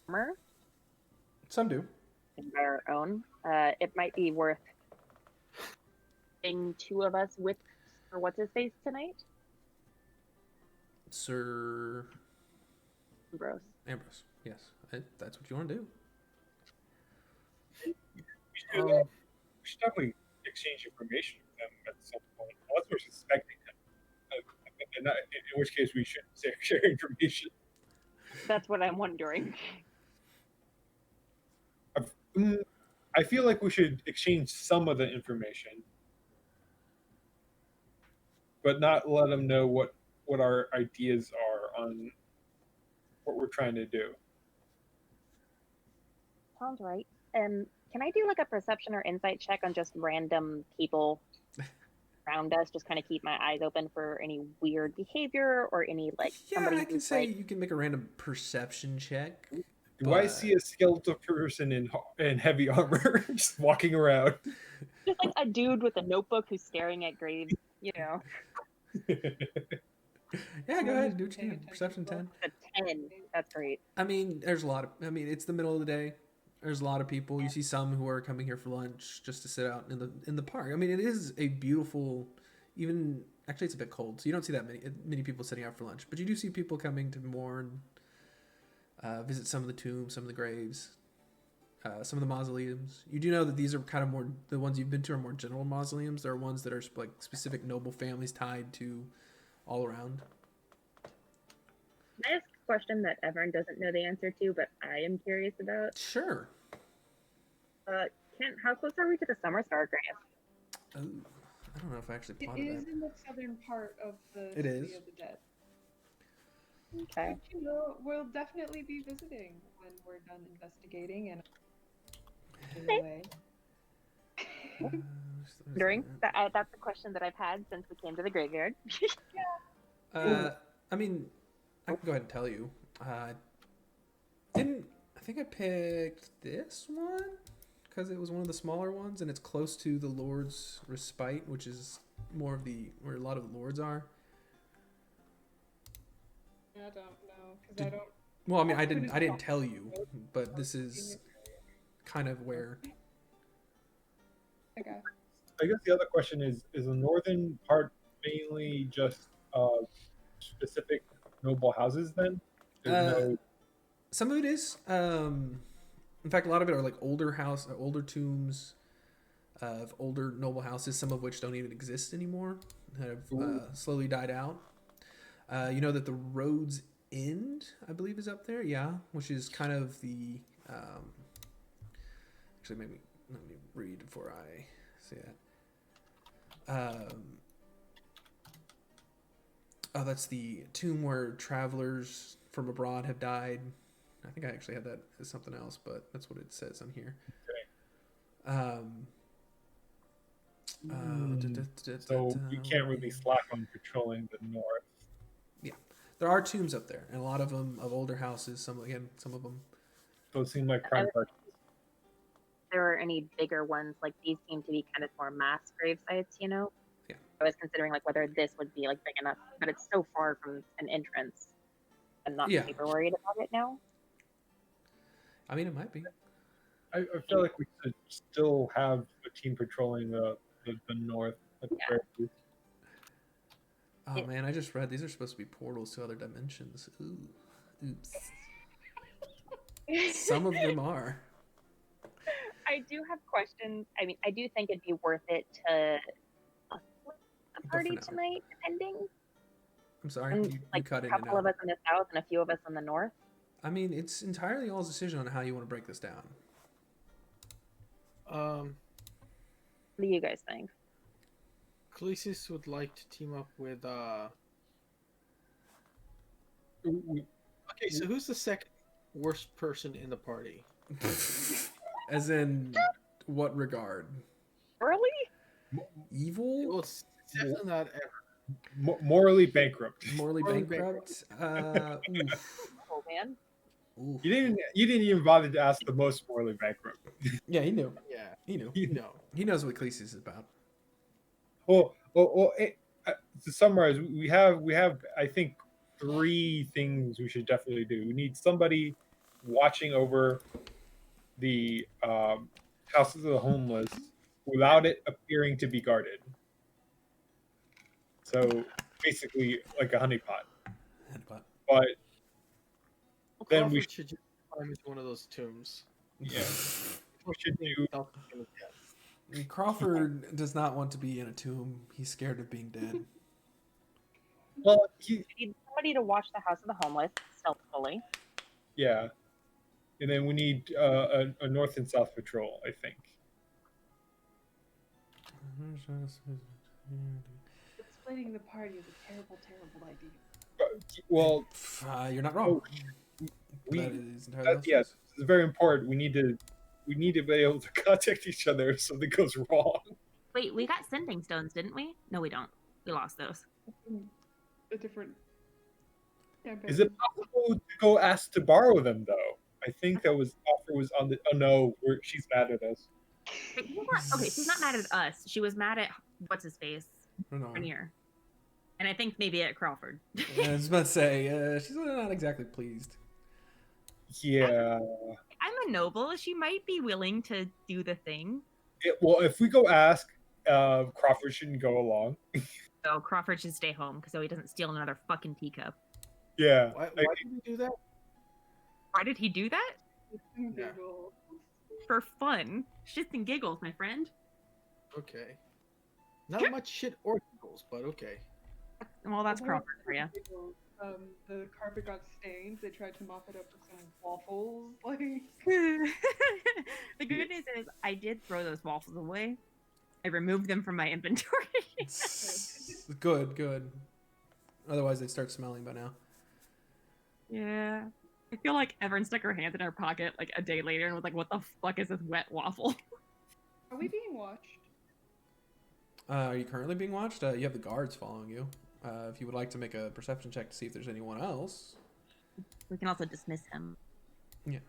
[SPEAKER 1] armor
[SPEAKER 2] Some do.
[SPEAKER 1] in their own, it might be worth getting 2 of us with, or what's his face tonight?
[SPEAKER 2] Sir
[SPEAKER 1] Ambrose.
[SPEAKER 2] Ambrose. Yes. That's what you want to do.
[SPEAKER 4] We should definitely exchange information with them at some point, unless we're suspecting them. In which case, we shouldn't share information.
[SPEAKER 1] That's what I'm wondering.
[SPEAKER 4] I feel like we should exchange some of the information, but not let them know what our ideas are on what we're trying to do.
[SPEAKER 1] Sounds right. Can I do like a perception or insight check on just random people around us? Just kind of keep my eyes open for any weird behavior or any like somebody
[SPEAKER 2] I can
[SPEAKER 1] who's
[SPEAKER 2] say
[SPEAKER 1] like,
[SPEAKER 2] you can make a random perception check.
[SPEAKER 4] Do I see a skeletal person in heavy armor just walking around?
[SPEAKER 1] just like a dude with a notebook who's staring at graves, you know.
[SPEAKER 2] Yeah, go ahead. Do what you can. Perception 10.
[SPEAKER 1] A 10. That's great.
[SPEAKER 2] I mean, there's a lot of. I mean, it's the middle of the day. There's a lot of people. You see some who are coming here for lunch just to sit out in the park. I mean, it is a beautiful. Even actually, it's a bit cold, so you don't see that many people sitting out for lunch. But you do see people coming to mourn, visit some of the tombs, some of the graves, some of the mausoleums. You do know that these are kind of more the ones you've been to are more general mausoleums. There are ones that are like specific noble families tied to all around.
[SPEAKER 1] Can I ask a question that everyone doesn't know the answer to, but I am curious about?
[SPEAKER 2] Sure.
[SPEAKER 1] Kent, how close are we to the Summer Star grave?
[SPEAKER 2] Oh, I don't know if I actually
[SPEAKER 6] It
[SPEAKER 2] plotted
[SPEAKER 6] is
[SPEAKER 2] that.
[SPEAKER 6] in the southern part of the
[SPEAKER 2] It
[SPEAKER 6] City
[SPEAKER 2] is.
[SPEAKER 6] of the Dead.
[SPEAKER 1] Okay.
[SPEAKER 3] But, you know, we'll definitely be visiting when we're done investigating and
[SPEAKER 1] Okay.
[SPEAKER 3] away.
[SPEAKER 1] Wondering. That's the question that I've had since we came to the graveyard.
[SPEAKER 2] I mean, I can go ahead and tell you. I think I picked this one because it was one of the smaller ones, and it's close to the Lord's Respite, which is more of where a lot of the lords are.
[SPEAKER 3] I don't know because I don't.
[SPEAKER 2] Well, I mean, I didn't tell you, but this is kind of where.
[SPEAKER 3] Okay.
[SPEAKER 4] I guess the other question is the northern part mainly just specific noble houses then? There's
[SPEAKER 2] Some of it is. In fact, a lot of it are like older tombs of older noble houses, some of which don't even exist anymore, that have slowly died out. You know that the Road's End, I believe, is up there, yeah, which is kind of the. Actually, maybe let me read before I say that. Oh, that's the tomb where travelers from abroad have died. I think I actually had that as something else, but that's what it says on here.
[SPEAKER 4] Okay. So we can't really slack on patrolling the north.
[SPEAKER 2] Yeah, there are tombs up there, and a lot of them of older houses. Some of them.
[SPEAKER 4] So it seemed like crime parties.
[SPEAKER 1] If there were any bigger ones, like these seem to be kind of more mass grave sites, you know?
[SPEAKER 2] Yeah.
[SPEAKER 1] I was considering like whether this would be like big enough, but it's so far from an entrance. I'm not super worried about it now.
[SPEAKER 2] I mean, it might be.
[SPEAKER 4] I feel like we should still have a team patrolling the north at the very least.
[SPEAKER 2] Oh man, I just read these are supposed to be portals to other dimensions. Ooh, oops. Some of them are.
[SPEAKER 1] I do have questions. I mean, I do think it'd be worth it to split the party tonight, depending.
[SPEAKER 2] I'm sorry,
[SPEAKER 1] and,
[SPEAKER 2] you
[SPEAKER 1] like
[SPEAKER 2] cut in
[SPEAKER 1] a couple of us in the south and a few of us in the north.
[SPEAKER 2] I mean, it's entirely y'all's decision on how you want to break this down.
[SPEAKER 1] What do you guys think?
[SPEAKER 5] Khaleesi's would like to team up with Okay, so who's the second worst person in the party?
[SPEAKER 2] As in what regard?
[SPEAKER 1] Early?
[SPEAKER 2] Evil?
[SPEAKER 5] Well, it's definitely not ever.
[SPEAKER 4] Morally bankrupt.
[SPEAKER 2] Morally bankrupt?
[SPEAKER 1] Oh man.
[SPEAKER 2] Ooh.
[SPEAKER 4] You didn't even bother to ask the most morally bankrupt.
[SPEAKER 2] Yeah, he knew.
[SPEAKER 5] Yeah,
[SPEAKER 2] he knew.
[SPEAKER 5] No,
[SPEAKER 2] he knows what Khaleesi is about.
[SPEAKER 4] Well, to summarize, we have I think 3 things we should definitely do. We need somebody watching over the houses of the homeless without it appearing to be guarded. So basically, like a honeypot. But then we
[SPEAKER 5] should just climb into one of those tombs.
[SPEAKER 4] Yeah, we should do.
[SPEAKER 2] Crawford does not want to be in a tomb. He's scared of being dead.
[SPEAKER 4] Well,
[SPEAKER 1] we need somebody to watch the house of the homeless stealthily.
[SPEAKER 4] Yeah, and then we need a north and south patrol, I think.
[SPEAKER 3] Splitting the party is a terrible, terrible idea.
[SPEAKER 4] Well,
[SPEAKER 2] you're not wrong.
[SPEAKER 4] Yes, it's very important. We need to be able to contact each other if something goes wrong.
[SPEAKER 1] Wait, we got sending stones, didn't we? No, we don't. We lost those.
[SPEAKER 3] A different campaign.
[SPEAKER 4] Is it possible to go ask to borrow them though? I think that offer was on the. Oh no, she's mad at us.
[SPEAKER 1] Okay, she's not mad at us. She was mad at what's his face, Rainier, and I think maybe at Crawford.
[SPEAKER 2] I was about to say she's not exactly pleased.
[SPEAKER 4] Yeah.
[SPEAKER 1] I'm a noble. She might be willing to do the thing.
[SPEAKER 4] Well, if we go ask, Crawford shouldn't go along.
[SPEAKER 1] So Crawford should stay home so he doesn't steal another fucking teacup.
[SPEAKER 4] Yeah.
[SPEAKER 5] Why did he do that?
[SPEAKER 1] Why did he do that?
[SPEAKER 5] Yeah.
[SPEAKER 1] For fun. Shits and giggles, my friend.
[SPEAKER 5] Okay. Not much shit or giggles, but okay.
[SPEAKER 1] Well, that's Crawford for you.
[SPEAKER 3] The carpet got stained. They tried to mop it up with some waffles. Like
[SPEAKER 1] the good news is I did throw those waffles away. I removed them from my inventory.
[SPEAKER 2] Good. Otherwise, they'd start smelling by now.
[SPEAKER 9] Yeah. I feel like Everin stuck her hands in her pocket like a day later and was like, what the fuck is this wet waffle?
[SPEAKER 3] Are we being watched?
[SPEAKER 2] Are you currently being watched? You have the guards following you. If you would like to make a perception check to see if there's anyone else.
[SPEAKER 9] We can also dismiss him.
[SPEAKER 2] Yeah.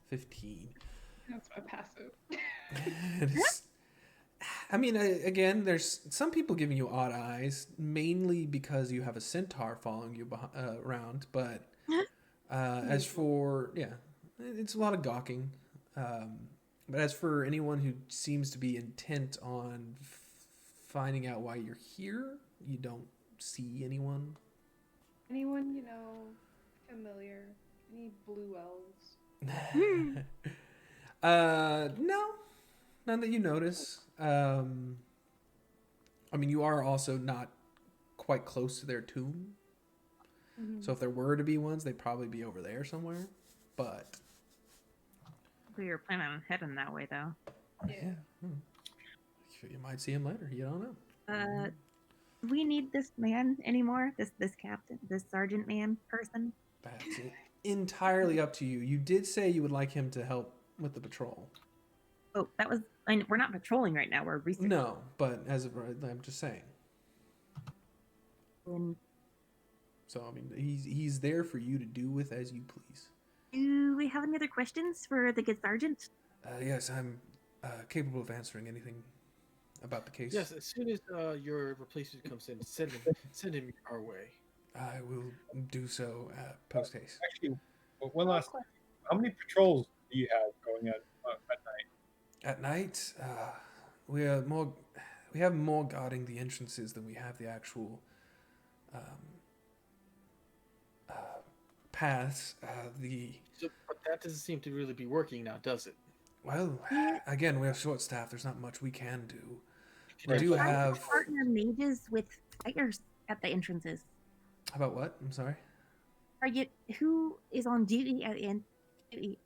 [SPEAKER 2] 15.
[SPEAKER 3] That's my passive.
[SPEAKER 2] I mean, again, there's some people giving you odd eyes, mainly because you have a centaur following you around. But as for, it's a lot of gawking. But as for anyone who seems to be intent on finding out why you're here, you don't see anyone.
[SPEAKER 3] Anyone, familiar? Any blue elves?
[SPEAKER 2] No, none that you notice. I mean, you are also not quite close to their tomb.
[SPEAKER 3] Mm-hmm.
[SPEAKER 2] So if there were to be ones, they'd probably be over there somewhere. But
[SPEAKER 9] We were planning on heading that way, though.
[SPEAKER 3] Yeah.
[SPEAKER 2] You might see him later. You don't know.
[SPEAKER 9] Do we need this man anymore? This captain, this sergeant man person?
[SPEAKER 2] That's entirely up to you. You did say you would like him to help with the patrol.
[SPEAKER 9] Oh, that was. We're not patrolling right now. We're researching.
[SPEAKER 2] No, but as of right, I'm just saying. So I mean, he's there for you to do with as you please.
[SPEAKER 9] Do we have any other questions for the good sergeant?
[SPEAKER 2] Yes, I'm capable of answering anything about the case.
[SPEAKER 5] Yes, as soon as your replacement comes in, send him our way.
[SPEAKER 2] I will do so post haste.
[SPEAKER 4] Actually, one last question. How many patrols do you have going at night?
[SPEAKER 2] At night, we have more guarding the entrances than we have the actual paths.
[SPEAKER 5] But that doesn't seem to really be working now, does it?
[SPEAKER 2] Well, again, we are short staffed. There's not much we can do. We
[SPEAKER 5] Right.
[SPEAKER 2] do have.
[SPEAKER 9] Partner mages with fighters at the entrances.
[SPEAKER 2] About what? I'm sorry.
[SPEAKER 9] Are you? Who is on duty at the end?
[SPEAKER 2] Are you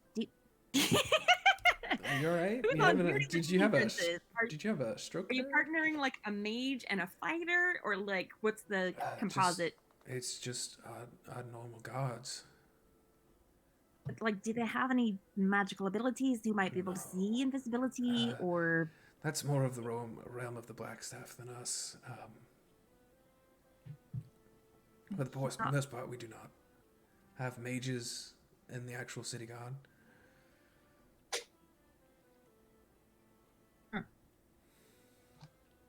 [SPEAKER 2] all right?
[SPEAKER 9] Who's
[SPEAKER 2] You
[SPEAKER 9] on
[SPEAKER 2] having
[SPEAKER 9] duty
[SPEAKER 2] did
[SPEAKER 9] at
[SPEAKER 2] you
[SPEAKER 9] the
[SPEAKER 2] have a
[SPEAKER 9] entrances?
[SPEAKER 2] did you have a stroke?
[SPEAKER 9] Are you
[SPEAKER 2] there?
[SPEAKER 9] partnering like a mage and a fighter, or like what's the composite?
[SPEAKER 2] It's just our normal guards.
[SPEAKER 9] Like, do they have any magical abilities? You might be able to see invisibility, or
[SPEAKER 2] That's more of the realm of the black staff than us. But the most part, we do not have mages in the actual city guard.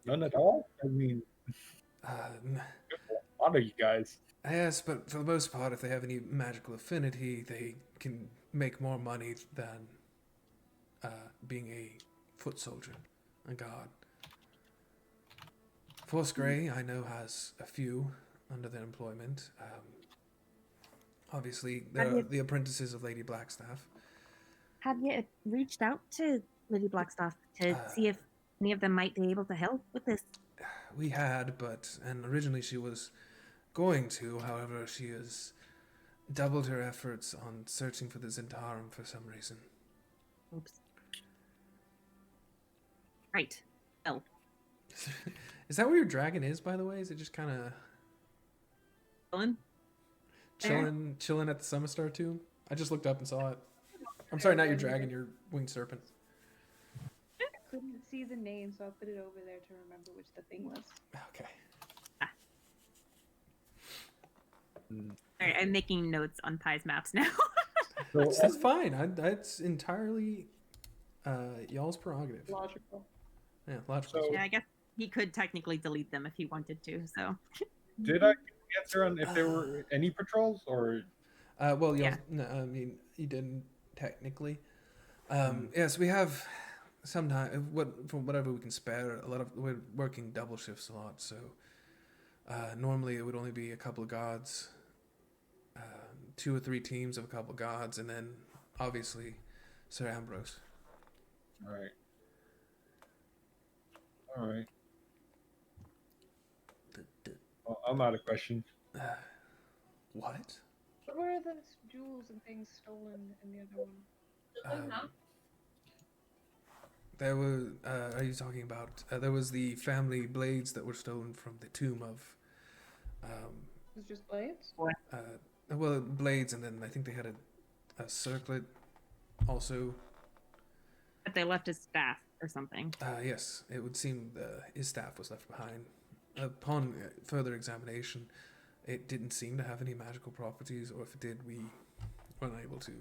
[SPEAKER 4] None at all? I mean, a lot of you guys.
[SPEAKER 2] Yes, but for the most part, if they have any magical affinity, they can make more money than being a foot soldier, a guard. Force Grey, I know, has a few under their employment. Obviously, they're the apprentices of Lady Blackstaff.
[SPEAKER 9] have you reached out to Lady Blackstaff to see if any of them might be able to help with this?
[SPEAKER 2] We had, and originally she was going to, however, she has doubled her efforts on searching for the Zentarum for some reason.
[SPEAKER 9] Oops. Right. Oh.
[SPEAKER 2] Is that where your dragon is, by the way? Is it just kind of chilling at the Summitstar tomb? I just looked up and saw it. I'm sorry, not your dragon, your winged serpent.
[SPEAKER 3] Couldn't see the name, so I put it over there to remember which the thing was.
[SPEAKER 2] Okay.
[SPEAKER 9] Alright, I'm making notes on Pai's maps now.
[SPEAKER 2] That's fine. That's entirely y'all's prerogative.
[SPEAKER 3] Logical.
[SPEAKER 2] Yeah, logical.
[SPEAKER 4] So-
[SPEAKER 9] Yeah, I guess he could technically delete them if he wanted to, so.
[SPEAKER 4] Did I get an answer on if there were any patrols or?
[SPEAKER 2] Well,
[SPEAKER 9] Yeah.
[SPEAKER 2] no, I mean, you didn't technically. Yes, we have sometimes from whatever we can spare. We're working double shifts a lot, so normally it would only be a couple of guards, 2 or 3 teams of a couple of guards, and then obviously Sir Ambrose.
[SPEAKER 4] All right. All right. Well, I'm out of questions.
[SPEAKER 2] What?
[SPEAKER 3] What were the jewels and things stolen in the other one?
[SPEAKER 2] There were. Are you talking about? There was the family blades that were stolen from the tomb of.
[SPEAKER 3] It's just blades?
[SPEAKER 2] Well, blades, and then I think they had a circlet also.
[SPEAKER 9] But they left his staff or something.
[SPEAKER 2] Yes, it would seem his staff was left behind. Upon further examination, it didn't seem to have any magical properties, or if it did, we weren't able to.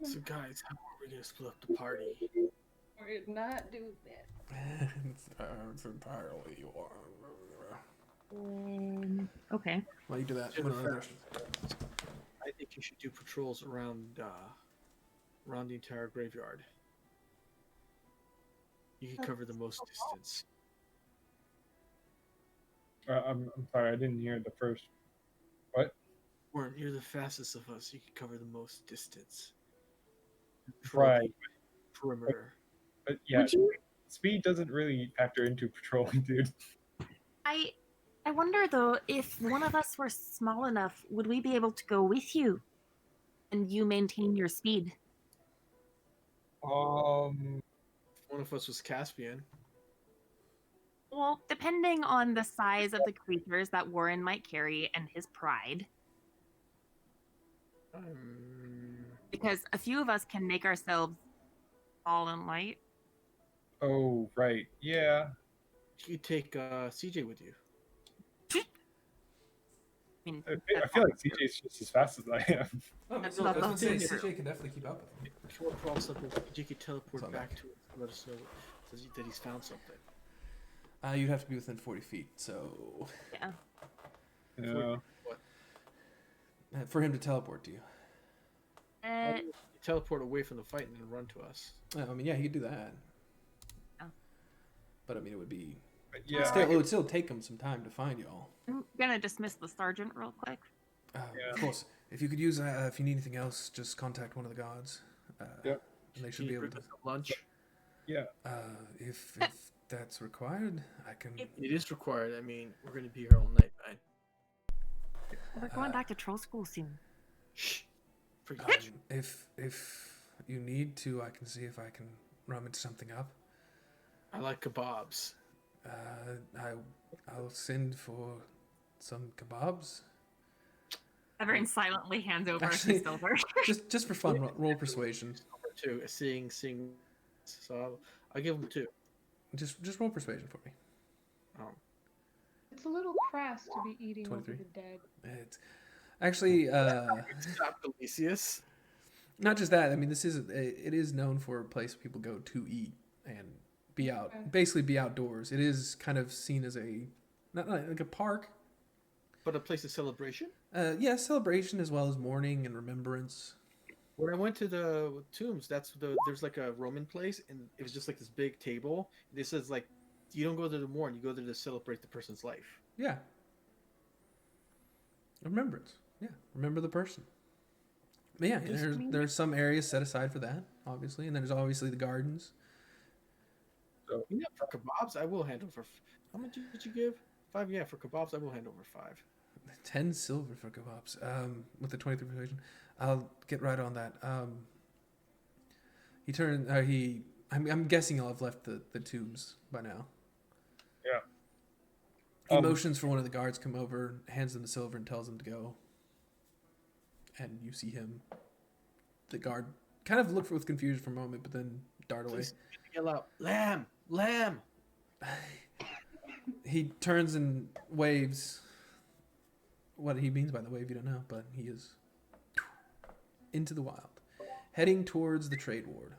[SPEAKER 5] So guys, how are we gonna split up the party?
[SPEAKER 3] We're not doing that.
[SPEAKER 2] It's entirely yours.
[SPEAKER 9] Okay.
[SPEAKER 2] Why you do that?
[SPEAKER 5] To
[SPEAKER 2] What
[SPEAKER 5] the
[SPEAKER 2] are
[SPEAKER 5] fact, I think you should do patrols around the entire graveyard. You can cover the most distance.
[SPEAKER 4] I'm sorry, I didn't hear the first. What?
[SPEAKER 5] Warren, you're the fastest of us. You can cover the most distance. Patrol the
[SPEAKER 4] Right.
[SPEAKER 5] perimeter.
[SPEAKER 4] But yeah,
[SPEAKER 9] Would you?
[SPEAKER 4] speed doesn't really factor into patrolling, dude.
[SPEAKER 9] I wonder though, if one of us were small enough, would we be able to go with you, and you maintain your speed?
[SPEAKER 4] Um,
[SPEAKER 5] One of us was Caspian.
[SPEAKER 9] Well, depending on the size of the creatures that Warren might carry and his pride, because a few of us can make ourselves small and light.
[SPEAKER 4] oh, right. Yeah.
[SPEAKER 5] You could take CJ with you.
[SPEAKER 9] I mean,
[SPEAKER 4] I feel like CJ's just as fast as I am.
[SPEAKER 2] Oh,
[SPEAKER 9] That's
[SPEAKER 2] so
[SPEAKER 9] not
[SPEAKER 2] I was gonna say,
[SPEAKER 9] the thing.
[SPEAKER 2] CJ can definitely keep up with him.
[SPEAKER 5] If you want to crawl something, CJ could teleport
[SPEAKER 2] Something.
[SPEAKER 5] back to us and let us know that he's found something.
[SPEAKER 2] You'd have to be within 40 feet, so
[SPEAKER 9] yeah.
[SPEAKER 4] Yeah.
[SPEAKER 2] for him to teleport to you.
[SPEAKER 5] You teleport away from the fight and then run to us.
[SPEAKER 2] I mean, yeah, he could do that.
[SPEAKER 9] Oh.
[SPEAKER 2] But I mean, it would be.
[SPEAKER 4] But yeah.
[SPEAKER 2] It would still take him some time to find y'all.
[SPEAKER 9] I'm gonna dismiss the sergeant real quick.
[SPEAKER 2] Of course, if you could use, if you need anything else, just contact one of the guards.
[SPEAKER 4] Yep.
[SPEAKER 2] And they should
[SPEAKER 5] Can
[SPEAKER 2] be
[SPEAKER 5] you
[SPEAKER 2] able
[SPEAKER 5] bring
[SPEAKER 2] to.
[SPEAKER 5] us some lunch?
[SPEAKER 4] Yeah.
[SPEAKER 2] If that's required, I can.
[SPEAKER 5] It is required. I mean, we're going to be here all night, man.
[SPEAKER 9] We're going back to troll school soon.
[SPEAKER 5] Shh. Forget you.
[SPEAKER 2] If you need to, I can see if I can rummage something up.
[SPEAKER 5] I like kebabs.
[SPEAKER 2] I'll send for some kebabs.
[SPEAKER 9] Everyone silently hands over
[SPEAKER 2] Actually,
[SPEAKER 9] to Silver.
[SPEAKER 2] just for fun, roll persuasion.
[SPEAKER 5] Two, seeing. So I'll give him 2.
[SPEAKER 2] Just roll persuasion for me.
[SPEAKER 3] It's a little crass to be eating over
[SPEAKER 2] 23.
[SPEAKER 3] the dead.
[SPEAKER 2] It's actually
[SPEAKER 5] Stop, Delicious.
[SPEAKER 2] not just that. I mean, it is known for a place people go to eat and be out, basically be outdoors. It is kind of seen as not like a park,
[SPEAKER 5] But a place of celebration?
[SPEAKER 2] yeah, celebration as well as mourning and remembrance.
[SPEAKER 5] When I went to the tombs, there's like a Roman place, and it was just like this big table. This says like, you don't go there to mourn, you go there to celebrate the person's life.
[SPEAKER 2] Yeah. Remembrance. Yeah, remember the person. But yeah, there's some areas set aside for that, obviously, and there's obviously the gardens.
[SPEAKER 4] So
[SPEAKER 5] Yeah, for kebabs, I will hand over. How much did you give? 5. Yeah, for kebabs, I will hand over 5.
[SPEAKER 2] 10 silver for kebabs. With the 23 persuasion, I'll get right on that. I'm guessing I'll have left the tombs by now.
[SPEAKER 4] Yeah.
[SPEAKER 2] He motions for one of the guards, come over, hands them the silver, and tells them to go. And you see him, the guard, kind of look with confusion for a moment, but then dart away.
[SPEAKER 5] Please yell out, lamb, lamb.
[SPEAKER 2] He turns and waves. What he means by the wave, you don't know, but he is into the wild, heading towards the trade ward.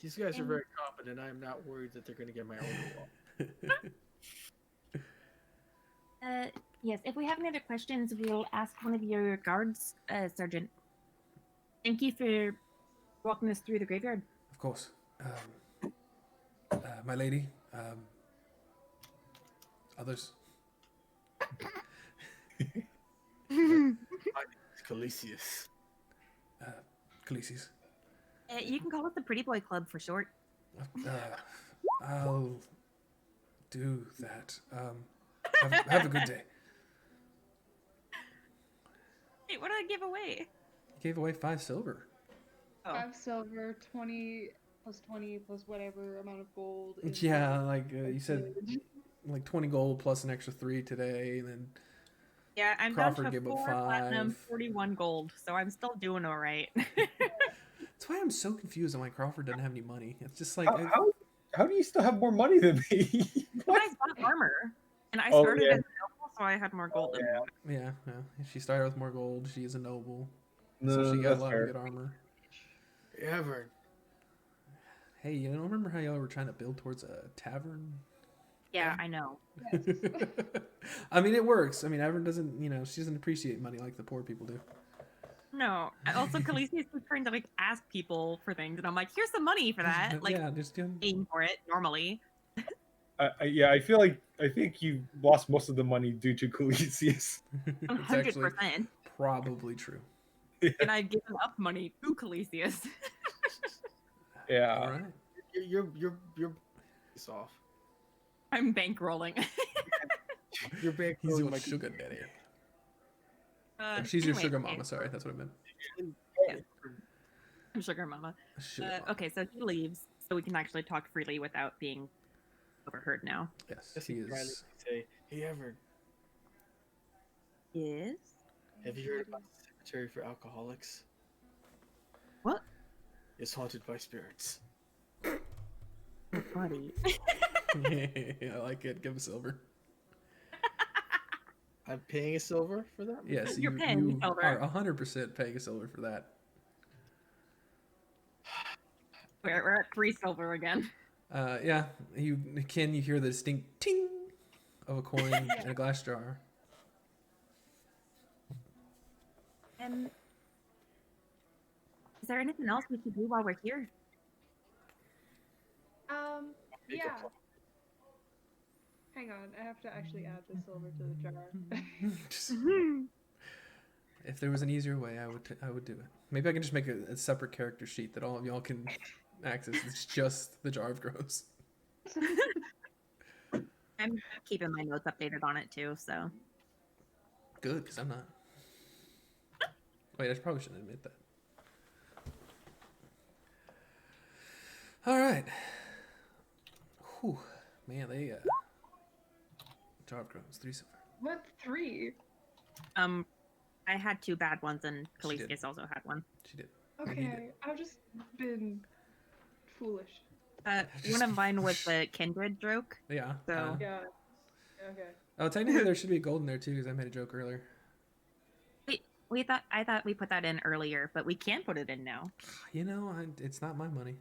[SPEAKER 5] These guys are very competent. I am not worried that they're going to get my order wrong.
[SPEAKER 9] Yes, if we have any other questions, we'll ask one of your guards, Sergeant. Thank you for walking us through the graveyard.
[SPEAKER 2] Of course. My lady. Others.
[SPEAKER 5] My name is Calisius.
[SPEAKER 2] Khaleesi's.
[SPEAKER 9] You can call it the Pretty Boy Club for short.
[SPEAKER 2] I'll do that. Have a good day.
[SPEAKER 9] Hey, what did I give away?
[SPEAKER 2] He gave away 5 silver.
[SPEAKER 9] Oh.
[SPEAKER 3] 5 silver, 20 plus 20 plus whatever amount of gold. is
[SPEAKER 2] Yeah, like you said, like 20 gold plus an extra 3 today, and then
[SPEAKER 10] Yeah, I'm
[SPEAKER 2] Crawford
[SPEAKER 10] down to
[SPEAKER 2] gave up
[SPEAKER 10] 4 platinum,
[SPEAKER 2] 5.
[SPEAKER 10] 41 gold, so I'm still doing all right.
[SPEAKER 2] That's why I'm so confused on why Crawford doesn't have any money. It's just like
[SPEAKER 4] How do you still have more money than me?
[SPEAKER 10] You
[SPEAKER 4] What?
[SPEAKER 10] guys bought armor, and I
[SPEAKER 4] Oh,
[SPEAKER 10] started
[SPEAKER 4] yeah.
[SPEAKER 10] as a noble, so I had more gold than you.
[SPEAKER 2] yeah. She started with more gold. She is a noble,
[SPEAKER 4] No,
[SPEAKER 2] so she got a
[SPEAKER 4] that's
[SPEAKER 2] lot
[SPEAKER 4] fair.
[SPEAKER 2] of good armor.
[SPEAKER 5] Ever.
[SPEAKER 2] Hey, you know, remember how y'all were trying to build towards a tavern?
[SPEAKER 10] Yeah, I know.
[SPEAKER 2] I mean, it works. I mean, Avern doesn't, she doesn't appreciate money like the poor people do.
[SPEAKER 10] No. Also, Khaleesi is trying to like ask people for things, and I'm like, here's some money for that. Like,
[SPEAKER 2] yeah, just
[SPEAKER 10] paying for it normally.
[SPEAKER 4] I think you lost most of the money due to Khaleesi's.
[SPEAKER 2] It's actually
[SPEAKER 10] 100%.
[SPEAKER 2] probably true.
[SPEAKER 10] And I've given up money to Khaleesius.
[SPEAKER 4] Yeah.
[SPEAKER 2] All right.
[SPEAKER 5] You're it's off.
[SPEAKER 10] I'm bankrolling.
[SPEAKER 5] You're back.
[SPEAKER 2] He's your sugar daddy. She's your sugar mama. Sorry, that's what I meant.
[SPEAKER 10] Yeah. I'm sugar mama.
[SPEAKER 2] Sugar mama.
[SPEAKER 10] Okay, so he leaves, so we can actually talk freely without being overheard now.
[SPEAKER 2] Yes,
[SPEAKER 5] Just
[SPEAKER 2] he
[SPEAKER 5] Riley
[SPEAKER 2] is.
[SPEAKER 5] say, hey, Ever,
[SPEAKER 10] Yes.
[SPEAKER 5] have you heard about the cemetery for alcoholics?
[SPEAKER 10] What?
[SPEAKER 5] It's haunted by spirits.
[SPEAKER 10] Buddy.
[SPEAKER 2] I like it. Give a silver.
[SPEAKER 5] I'm paying a silver for that?
[SPEAKER 2] Yes,
[SPEAKER 10] You're
[SPEAKER 2] you
[SPEAKER 10] paying silver.
[SPEAKER 2] are 100% paying a silver for that.
[SPEAKER 10] We're at 3 silver again.
[SPEAKER 2] Yeah, you hear the distinct ting of a coin in a glass jar.
[SPEAKER 10] And is there anything else we should do while we're here?
[SPEAKER 3] Yeah. Hang on, I have to actually add the silver to the jar.
[SPEAKER 2] If there was an easier way, I would do it. Maybe I can just make a separate character sheet that all of y'all can access. It's just the jar of gross.
[SPEAKER 10] I'm keeping my notes updated on it too, so.
[SPEAKER 2] Good, because I'm not. Wait, I probably shouldn't admit that. All right. Whew. Man, they jar of gross, 3 silver.
[SPEAKER 3] What 3?
[SPEAKER 10] I had 2 bad ones, and
[SPEAKER 2] She did.
[SPEAKER 10] Khaleesius also had one.
[SPEAKER 2] She did.
[SPEAKER 3] Okay, I've just been foolish.
[SPEAKER 10] One of mine was the kindred joke.
[SPEAKER 2] Yeah.
[SPEAKER 10] So
[SPEAKER 3] Yeah. Okay.
[SPEAKER 2] Oh, technically there should be a gold in there too, because I made a joke earlier.
[SPEAKER 10] I thought we put that in earlier, but we can put it in now.
[SPEAKER 2] You know, it's not my money.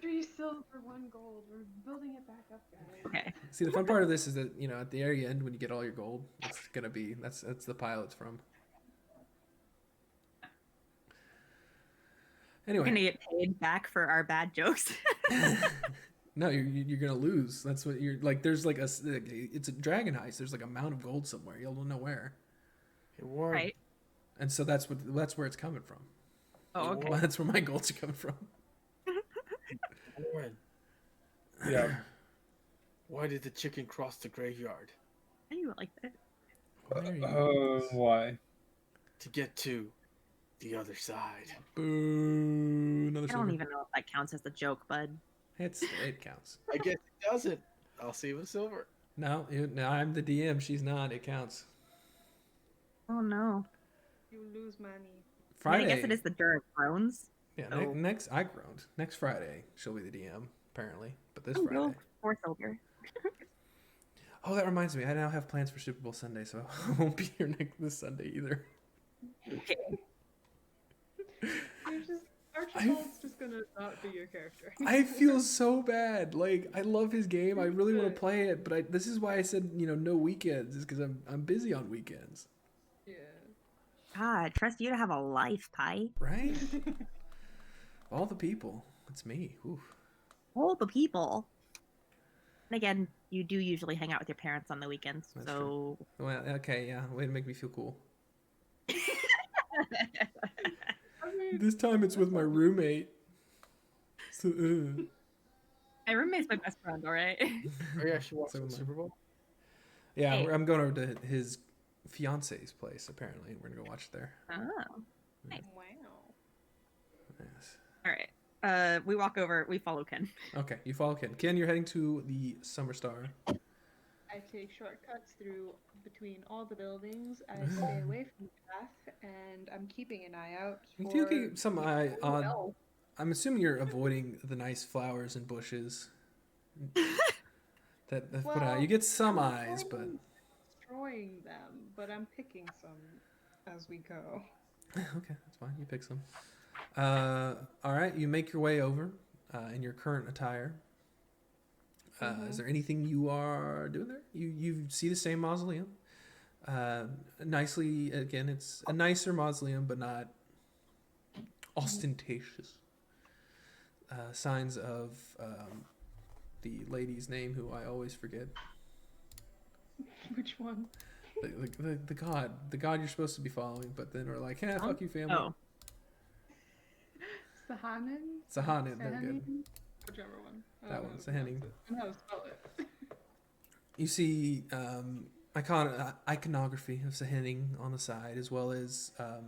[SPEAKER 3] 3 silver, 1 gold. We're building it back up, guys.
[SPEAKER 10] Okay.
[SPEAKER 2] See, the fun part of this is that, at the very end when you get all your gold, it's gonna be that's the pile it's from.
[SPEAKER 10] We're gonna
[SPEAKER 2] Anyway,
[SPEAKER 10] get paid back for our bad jokes.
[SPEAKER 2] no, you're gonna lose. That's what you're like. There's like it's a dragon heist. There's like a mound of gold somewhere. You'll know where.
[SPEAKER 5] Hey, Warren.
[SPEAKER 10] Right.
[SPEAKER 2] And so that's where it's coming from.
[SPEAKER 10] Oh, okay.
[SPEAKER 2] Well, that's where my golds are coming from.
[SPEAKER 5] Warren,
[SPEAKER 4] Yeah.
[SPEAKER 5] why did the chicken cross the graveyard?
[SPEAKER 10] I knew it like that.
[SPEAKER 2] There you go.
[SPEAKER 4] Why?
[SPEAKER 5] To get to the other side.
[SPEAKER 2] Boo! Another
[SPEAKER 10] I
[SPEAKER 2] silver.
[SPEAKER 10] don't even know if that counts as a joke, bud.
[SPEAKER 2] It counts.
[SPEAKER 5] I guess it doesn't. I'll see with silver.
[SPEAKER 2] No, I'm the DM. She's not. It counts.
[SPEAKER 10] Oh no.
[SPEAKER 3] You lose money.
[SPEAKER 2] Friday.
[SPEAKER 10] I guess it is the Dur of Groans.
[SPEAKER 2] Yeah,
[SPEAKER 10] Oh.
[SPEAKER 2] next I groaned. Next Friday she'll be the DM apparently, but this
[SPEAKER 10] Oh,
[SPEAKER 2] Friday.
[SPEAKER 10] no. 4 silver.
[SPEAKER 2] Oh, that reminds me. I now have plans for Super Bowl Sunday, so I won't be here this Sunday either.
[SPEAKER 10] Okay.
[SPEAKER 3] Archibald's just gonna not be your character.
[SPEAKER 2] I feel so bad. Like I love his game. I really want to play it, but this is why I said no weekends. Is because I'm busy on weekends.
[SPEAKER 3] Yeah.
[SPEAKER 10] God, trust you to have a life, Pi.
[SPEAKER 2] Right? All the people. It's me. Oof.
[SPEAKER 10] All the people. And again, you do usually hang out with your parents on the weekends,
[SPEAKER 2] That's
[SPEAKER 10] so.
[SPEAKER 2] Well, okay, yeah. Way to make me feel cool. This time it's with my roommate. So,
[SPEAKER 10] My roommate's my best friend, alright?
[SPEAKER 5] Are you actually watching
[SPEAKER 2] So
[SPEAKER 5] the
[SPEAKER 2] am I.
[SPEAKER 5] Super Bowl?
[SPEAKER 2] Yeah,
[SPEAKER 10] Hey.
[SPEAKER 2] I'm going over to his fiance's place. Apparently, we're gonna go watch it there.
[SPEAKER 10] Oh, nice.
[SPEAKER 3] Wow.
[SPEAKER 2] Yes.
[SPEAKER 10] Alright. We walk over. We follow Ken.
[SPEAKER 2] Okay, you follow Ken. Ken, you're heading to the Summer Star.
[SPEAKER 3] I take shortcuts through between all the buildings. I stay away from the path, and I'm keeping an eye out
[SPEAKER 2] You
[SPEAKER 3] for.
[SPEAKER 2] do keep some eye on.
[SPEAKER 3] elf.
[SPEAKER 2] I'm assuming you're avoiding the nice flowers and bushes. But you get some
[SPEAKER 3] I'm
[SPEAKER 2] eyes, but
[SPEAKER 3] avoiding destroying them, but I'm picking some as we go.
[SPEAKER 2] okay, that's fine. You pick some. All right, you make your way over in your current attire. Is there anything you are doing there? You see the same mausoleum. Nicely, again, it's a nicer mausoleum, but not ostentatious. Signs of the lady's name, who I always forget.
[SPEAKER 3] Which one?
[SPEAKER 2] The god you're supposed to be following, but then we're like, fuck you, family.
[SPEAKER 10] Oh.
[SPEAKER 3] Sahanin?
[SPEAKER 2] They're good.
[SPEAKER 3] Whichever one.
[SPEAKER 2] That one, Sahanin.
[SPEAKER 3] I know how to spell it.
[SPEAKER 2] You see iconography of Sahanin on the side, as well as a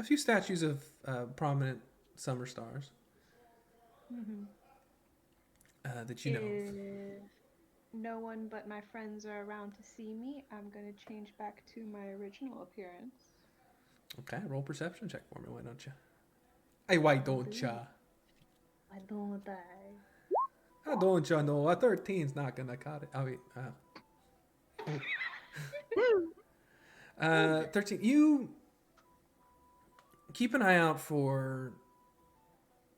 [SPEAKER 2] few statues of prominent summer stars that you know of.
[SPEAKER 3] If no one but my friends are around to see me, I'm gonna change back to my original appearance.
[SPEAKER 2] Okay, roll perception check for me, why don't you? Hey, why don't ya?
[SPEAKER 3] Why don't I?
[SPEAKER 2] I don't ya know, a 13's not gonna cut it. Oh, wait. 13. You keep an eye out for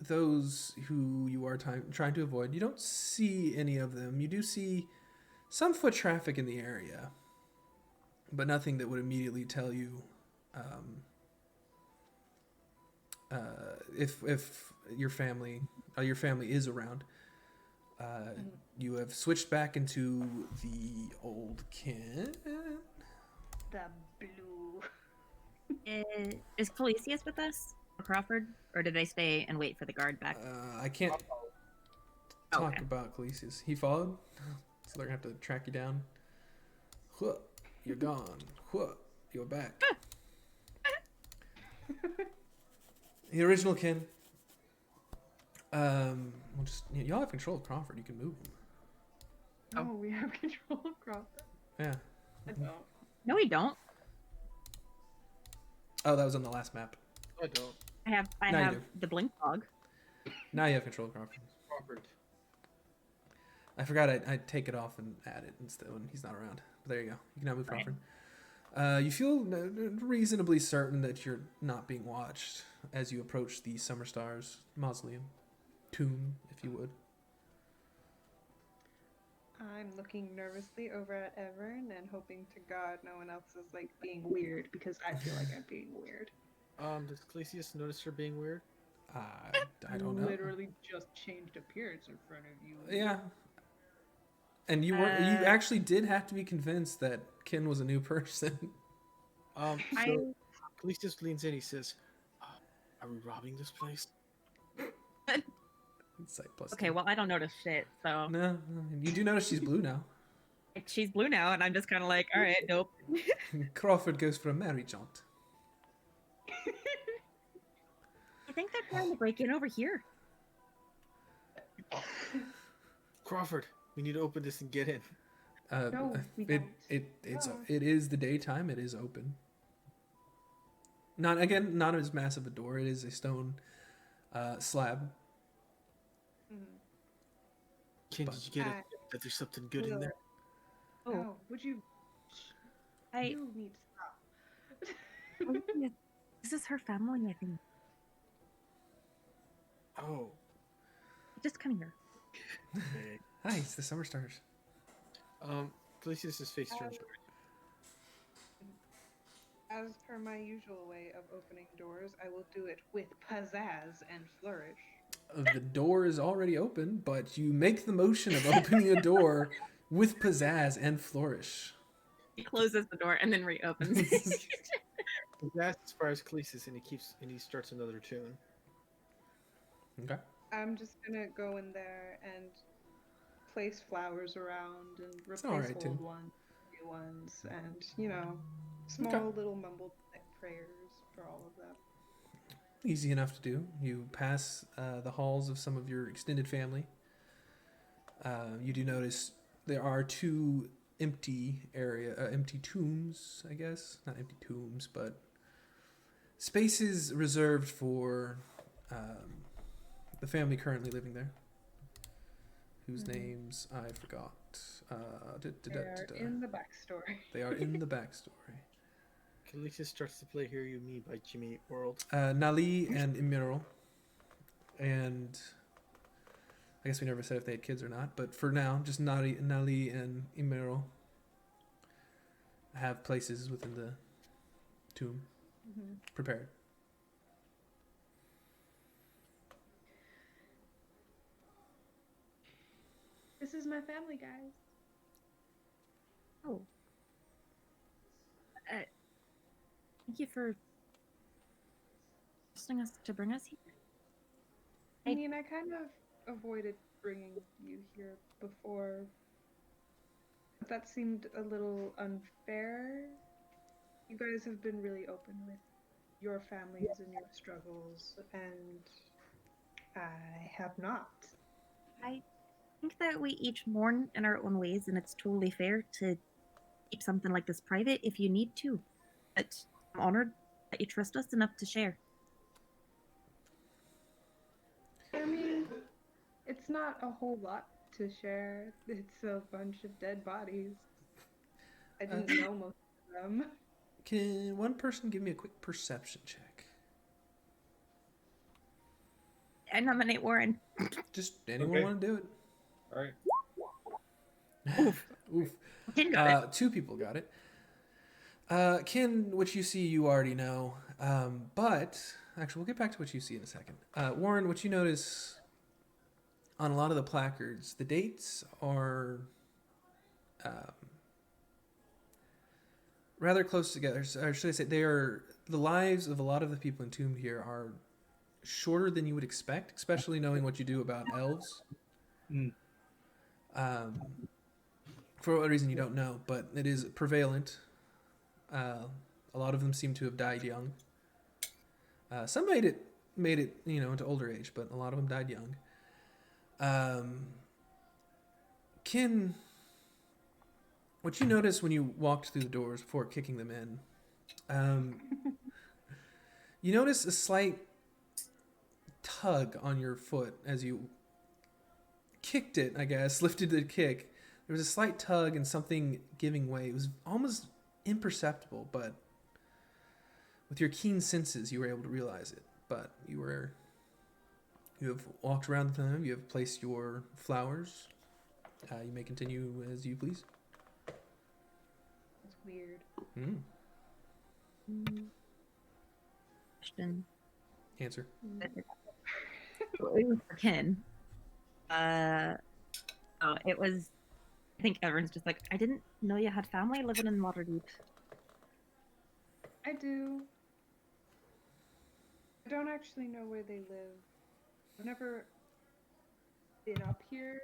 [SPEAKER 2] those who you are trying to avoid. You don't see any of them. You do see some foot traffic in the area, but nothing that would immediately tell you if your family is around. You have switched back into the old Ken.
[SPEAKER 3] The blue.
[SPEAKER 9] Is Calisius with us? Or Crawford? Or did they stay and wait for the guard back?
[SPEAKER 2] I can't talk about Calisius. He followed, so they're gonna have to track you down. Huh, you're gone. Huh, you're back. The original Ken. We'll just y'all have control of Crawford. You can move him.
[SPEAKER 3] Oh, we have control of Crawford.
[SPEAKER 2] Yeah.
[SPEAKER 3] I don't.
[SPEAKER 9] No, we don't.
[SPEAKER 2] Oh, that was on the last map.
[SPEAKER 5] I don't.
[SPEAKER 9] I have
[SPEAKER 2] Now you
[SPEAKER 9] have
[SPEAKER 2] do.
[SPEAKER 9] the blink dog.
[SPEAKER 2] Now you have control of Crawford.
[SPEAKER 5] Robert.
[SPEAKER 2] I forgot I'd take it off and add it instead when he's not around. But there you go. You can now move
[SPEAKER 9] Right.
[SPEAKER 2] Crawford. You feel reasonably certain that you're not being watched as you approach the Summer Stars mausoleum. Tomb, if you would.
[SPEAKER 3] I'm looking nervously over at Evern and hoping to God no one else is like being weird because I feel like I'm being weird.
[SPEAKER 5] Does Calisius notice her being weird?
[SPEAKER 2] I don't know.
[SPEAKER 3] Literally just changed appearance in front of you.
[SPEAKER 2] Yeah. And you were you actually did have to be convinced that Ken was a new person.
[SPEAKER 5] So Calisius leans in. He says, "Are we robbing this place?"
[SPEAKER 2] Sight plus
[SPEAKER 9] Okay,
[SPEAKER 2] 2.
[SPEAKER 9] well I don't notice shit, so
[SPEAKER 2] No, you do notice she's blue now.
[SPEAKER 9] she's blue now, and I'm just kind of like, all right, nope.
[SPEAKER 2] Crawford goes for a merry jaunt.
[SPEAKER 9] I think they're trying to break in over here.
[SPEAKER 5] Crawford, we need to open this and get in.
[SPEAKER 3] No, we
[SPEAKER 2] it
[SPEAKER 3] don't. No.
[SPEAKER 2] it is the daytime. It is open. Not as massive a door. It is a stone slab.
[SPEAKER 5] Ken, did you get it? That there's something good in there?
[SPEAKER 9] Oh,
[SPEAKER 3] No, would you? You need to stop.
[SPEAKER 9] this is her family, I think.
[SPEAKER 5] Oh.
[SPEAKER 9] Just come here.
[SPEAKER 5] Okay.
[SPEAKER 2] Hi, it's the Summer Stars.
[SPEAKER 5] Calisius' face turns red.
[SPEAKER 3] As per my usual way of opening doors, I will do it with pizzazz and flourish.
[SPEAKER 2] The door is already open, but you make the motion of opening a door with pizzazz and flourish.
[SPEAKER 10] He closes the door and then reopens.
[SPEAKER 5] That's as far as Calisius, and he starts another tune.
[SPEAKER 2] Okay.
[SPEAKER 3] I'm just gonna go in there and place flowers around and replace
[SPEAKER 2] alright,
[SPEAKER 3] old
[SPEAKER 2] too.
[SPEAKER 3] ones, new ones, and small
[SPEAKER 2] Okay.
[SPEAKER 3] little mumbled prayers for all of them.
[SPEAKER 2] easy enough to do. You pass the halls of some of your extended family. You do notice there are two empty tombs, I guess. Not empty tombs, but spaces reserved for the family currently living there, whose names I forgot.
[SPEAKER 3] They are in the backstory.
[SPEAKER 2] They are in the backstory.
[SPEAKER 5] Khaleesi starts to play Hear You Me by Jimmy Eat World.
[SPEAKER 2] Nali and Emerald. And I guess we never said if they had kids or not, but for now, just Nali and Emerald have places within the tomb prepared.
[SPEAKER 3] This is my family, guys.
[SPEAKER 9] Oh. Thank you for asking us to bring us here.
[SPEAKER 3] I mean, I kind of avoided bringing you here before. But that seemed a little unfair. You guys have been really open with your families and your struggles, and I have not.
[SPEAKER 9] I think that we each mourn in our own ways, and it's totally fair to keep something like this private if you need to. But I'm honored that you trust us enough to share.
[SPEAKER 3] I mean, it's not a whole lot to share. It's a bunch of dead bodies. I didn't know most of them.
[SPEAKER 2] Can one person give me a quick perception check?
[SPEAKER 9] I nominate Warren.
[SPEAKER 2] Just anyone want to do it?
[SPEAKER 4] All right.
[SPEAKER 2] Oof.
[SPEAKER 9] Ken got it.
[SPEAKER 2] 2 people got it. Ken, what you see, you already know. But actually, we'll get back to what you see in a second. Warren, what you notice on a lot of the placards, the dates are rather close together. Or should I say, the lives of a lot of the people entombed here are shorter than you would expect, especially knowing what you do about elves. For what reason you don't know, but it is prevalent. A lot of them seem to have died young. Some made it, into older age, but a lot of them died young. Kin, what you notice when you walked through the doors before kicking them in, you notice a slight tug on your foot as you kicked it, I guess, lifted the kick. There was a slight tug and something giving way. It was almost imperceptible, but with your keen senses, you were able to realize it. But you have walked around the them. You have placed your flowers. You may continue as you please.
[SPEAKER 3] It's weird.
[SPEAKER 9] Question.
[SPEAKER 2] Answer.
[SPEAKER 9] It was for Ken. It was. I think everyone's just like, I didn't know you had family living in Waterdeep.
[SPEAKER 3] I do. I don't actually know where they live. I've never been up here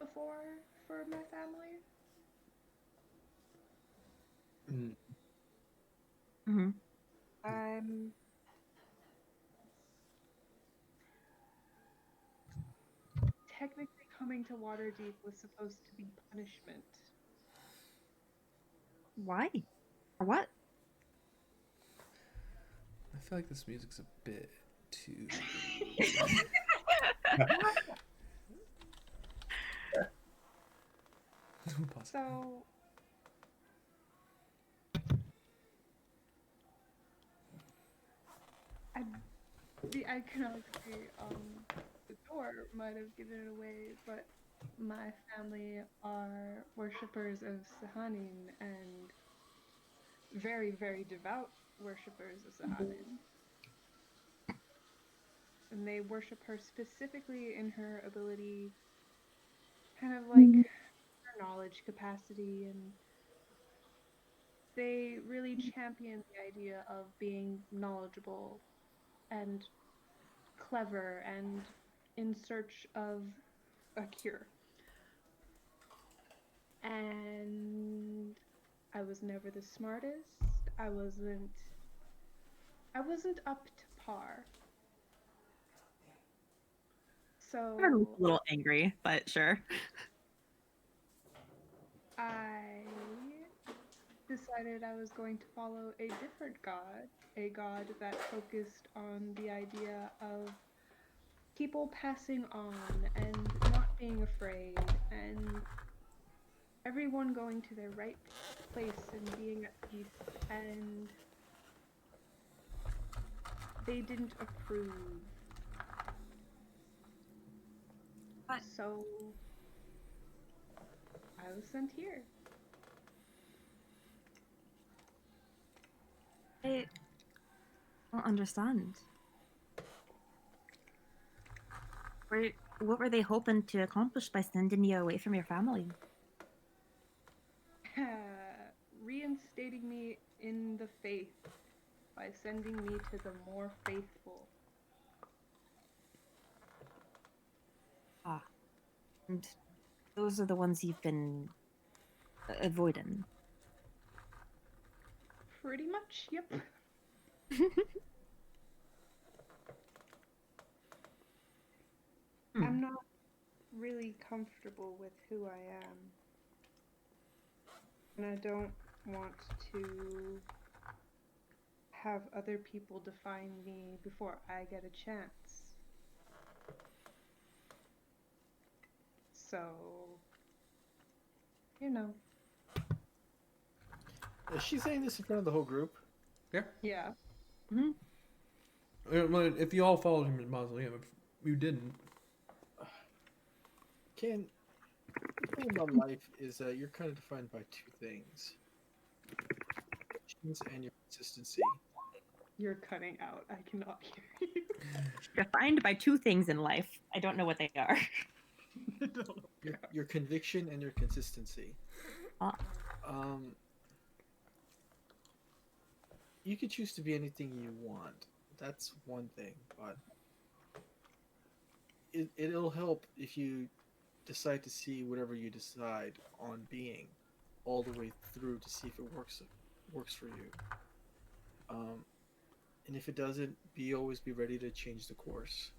[SPEAKER 3] before for my family. I'm technically coming to Waterdeep was supposed to be punishment.
[SPEAKER 9] Why? Or what?
[SPEAKER 2] I feel like this music's a bit too.
[SPEAKER 3] So the iconography on the door might have given it away, but my family are worshippers of Sahanin and very, very devout worshippers of Sahanin. And they worship her specifically in her ability, kind of like her knowledge capacity, and they really champion the idea of being knowledgeable and clever and in search of a cure. And I was never the smartest. I wasn't up to par.
[SPEAKER 10] I'm a
[SPEAKER 3] So
[SPEAKER 10] little angry, but sure.
[SPEAKER 3] I decided I was going to follow a different god, a god that focused on the idea of people passing on and not being afraid and everyone going to their right place and being at peace, and they didn't approve.
[SPEAKER 10] What?
[SPEAKER 3] So I was sent here.
[SPEAKER 10] I don't understand. What were they hoping to accomplish by sending you away from your family?
[SPEAKER 3] Reinstating me in the faith by sending me to the more faithful.
[SPEAKER 10] Ah, and those are the ones you've been avoiding.
[SPEAKER 3] Pretty much, yep. I'm not really comfortable with who I am. And I don't want to have other people define me before I get a chance. So, you know.
[SPEAKER 5] Is she saying this in front of the whole group?
[SPEAKER 2] Yeah.
[SPEAKER 3] Yeah.
[SPEAKER 2] If you all followed him in Mausoleum, if you didn't.
[SPEAKER 5] Ken, the thing about life is that you're kind of defined by two things: patience and your consistency.
[SPEAKER 3] You're cutting out. I cannot hear you.
[SPEAKER 10] Defined by two things in life. I don't know what they are.
[SPEAKER 5] Your conviction and your consistency.
[SPEAKER 10] Ah.
[SPEAKER 5] You could choose to be anything you want. That's one thing, but it'll help if you decide to see whatever you decide on being all the way through to see if it works for you. And if it doesn't, always be ready to change the course.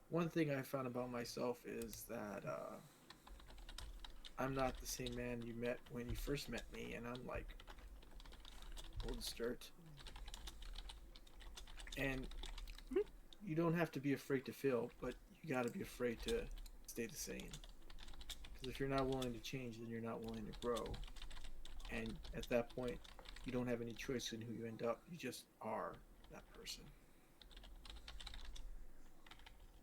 [SPEAKER 5] One thing I found about myself is that I'm not the same man you met when you first met me, and I'm like old as dirt. And you don't have to be afraid to fail, but you got to be afraid to stay the same. Because if you're not willing to change, then you're not willing to grow. And at that point, you don't have any choice in who you end up. You just are that person.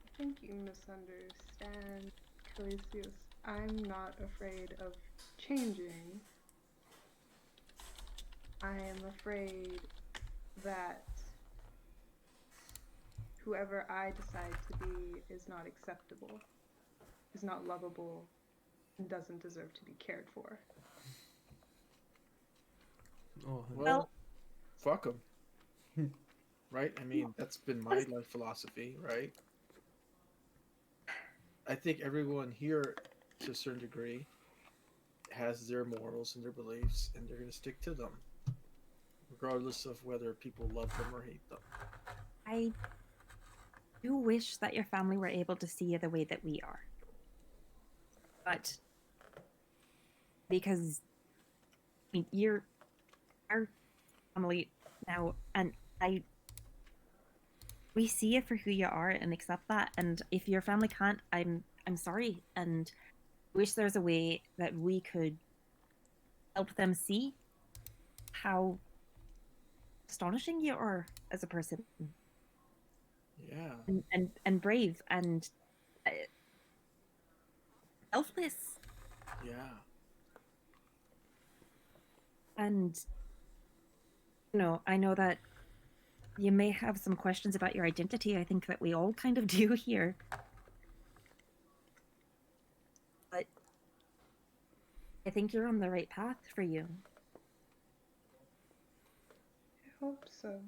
[SPEAKER 3] I think you misunderstand, Calisius. I'm not afraid of changing. I am afraid that whoever I decide to be is not acceptable, is not lovable, and doesn't deserve to be cared for.
[SPEAKER 2] Oh,
[SPEAKER 5] Well, fuck them. Right? I mean, that's been my life philosophy, right? I think everyone here, to a certain degree, has their morals and their beliefs, and they're going to stick to them, regardless of whether people love them or hate them.
[SPEAKER 10] I do wish that your family were able to see you the way that we are. But because I mean, you're our family now, and we see you for who you are and accept that. And if your family can't, I'm sorry, and wish there's a way that we could help them see how astonishing you are as a person.
[SPEAKER 5] Yeah.
[SPEAKER 10] And brave and selfless.
[SPEAKER 5] Yeah.
[SPEAKER 10] And I know that you may have some questions about your identity. I think that we all kind of do here. But I think you're on the right path for you.
[SPEAKER 3] I hope so.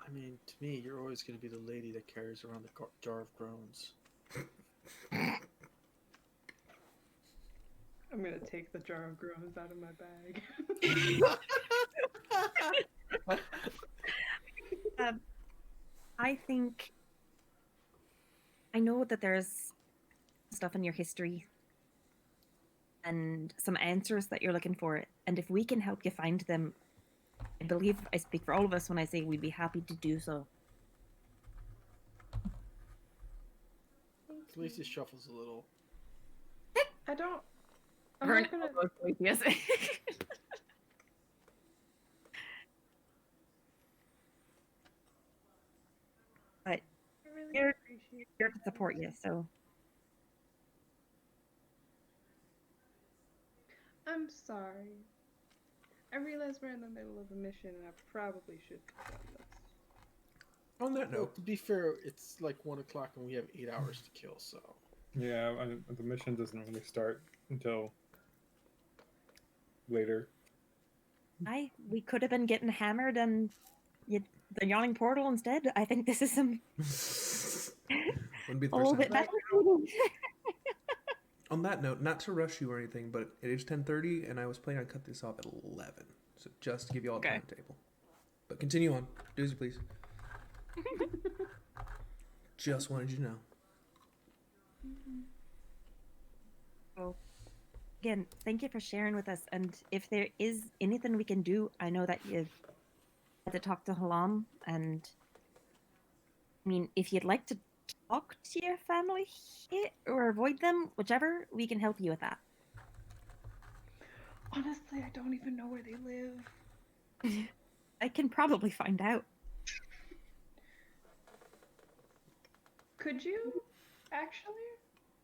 [SPEAKER 5] I mean, to me, you're always going to be the lady that carries around the jar of groans.
[SPEAKER 3] I'm gonna take the jar of groans out of my bag.
[SPEAKER 10] I know that there's stuff in your history and some answers that you're looking for, and if we can help you find them, I believe I speak for all of us when I say we'd be happy to do so.
[SPEAKER 5] Felicia shuffles a little.
[SPEAKER 3] I don't. I'm
[SPEAKER 10] Vern,
[SPEAKER 3] not gonna.
[SPEAKER 10] yes. But
[SPEAKER 3] I really
[SPEAKER 10] Here-
[SPEAKER 3] appreciate
[SPEAKER 10] here to support you, so
[SPEAKER 3] I'm sorry. I realize we're in the middle of a mission, and I probably should have done this.
[SPEAKER 2] On that
[SPEAKER 5] Well,
[SPEAKER 2] note,
[SPEAKER 5] to be fair, it's like 1 o'clock and we have 8 hours to kill, so.
[SPEAKER 4] Yeah, the mission doesn't really start until later.
[SPEAKER 10] we could have been getting hammered and the yawning portal instead. I think this is some
[SPEAKER 2] wouldn't be the
[SPEAKER 10] a
[SPEAKER 2] first
[SPEAKER 10] little bit
[SPEAKER 2] time.
[SPEAKER 10] better.
[SPEAKER 2] On that note, not to rush you or anything, but it is 10:30, and I was planning on cut this off at 11, so just to give you all a
[SPEAKER 10] Okay.
[SPEAKER 2] timetable. But continue on, do as you please. Just wanted you to know.
[SPEAKER 10] So, again, thank you for sharing with us. And if there is anything we can do, I know that you've had to talk to Halam. And I mean, if you'd like to talk to your family or avoid them, whichever, we can help you with that.
[SPEAKER 3] Honestly, I don't even know where they live.
[SPEAKER 10] I can probably find out.
[SPEAKER 3] Could you actually?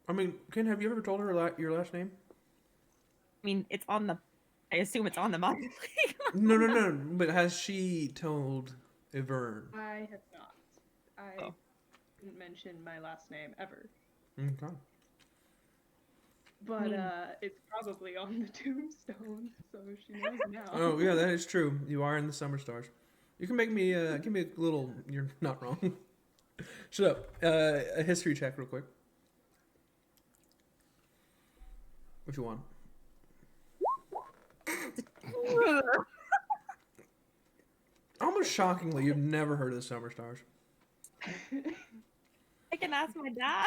[SPEAKER 2] I mean, Ken, have you ever told her your last name?
[SPEAKER 10] I mean, it's on the. I assume it's on the map.
[SPEAKER 2] No. But has she told Ivern?
[SPEAKER 3] I have not. I
[SPEAKER 10] Oh.
[SPEAKER 3] didn't mention my last name ever.
[SPEAKER 2] Okay.
[SPEAKER 3] But it's probably on the tombstone, so she knows now.
[SPEAKER 2] Oh yeah, that is true. You are in the Summer Stars. You can make me give me a little. You're not wrong. Shut up. A history check, real quick. If you want. Almost shockingly, you've never heard of the Summer Stars.
[SPEAKER 10] I can ask my dad.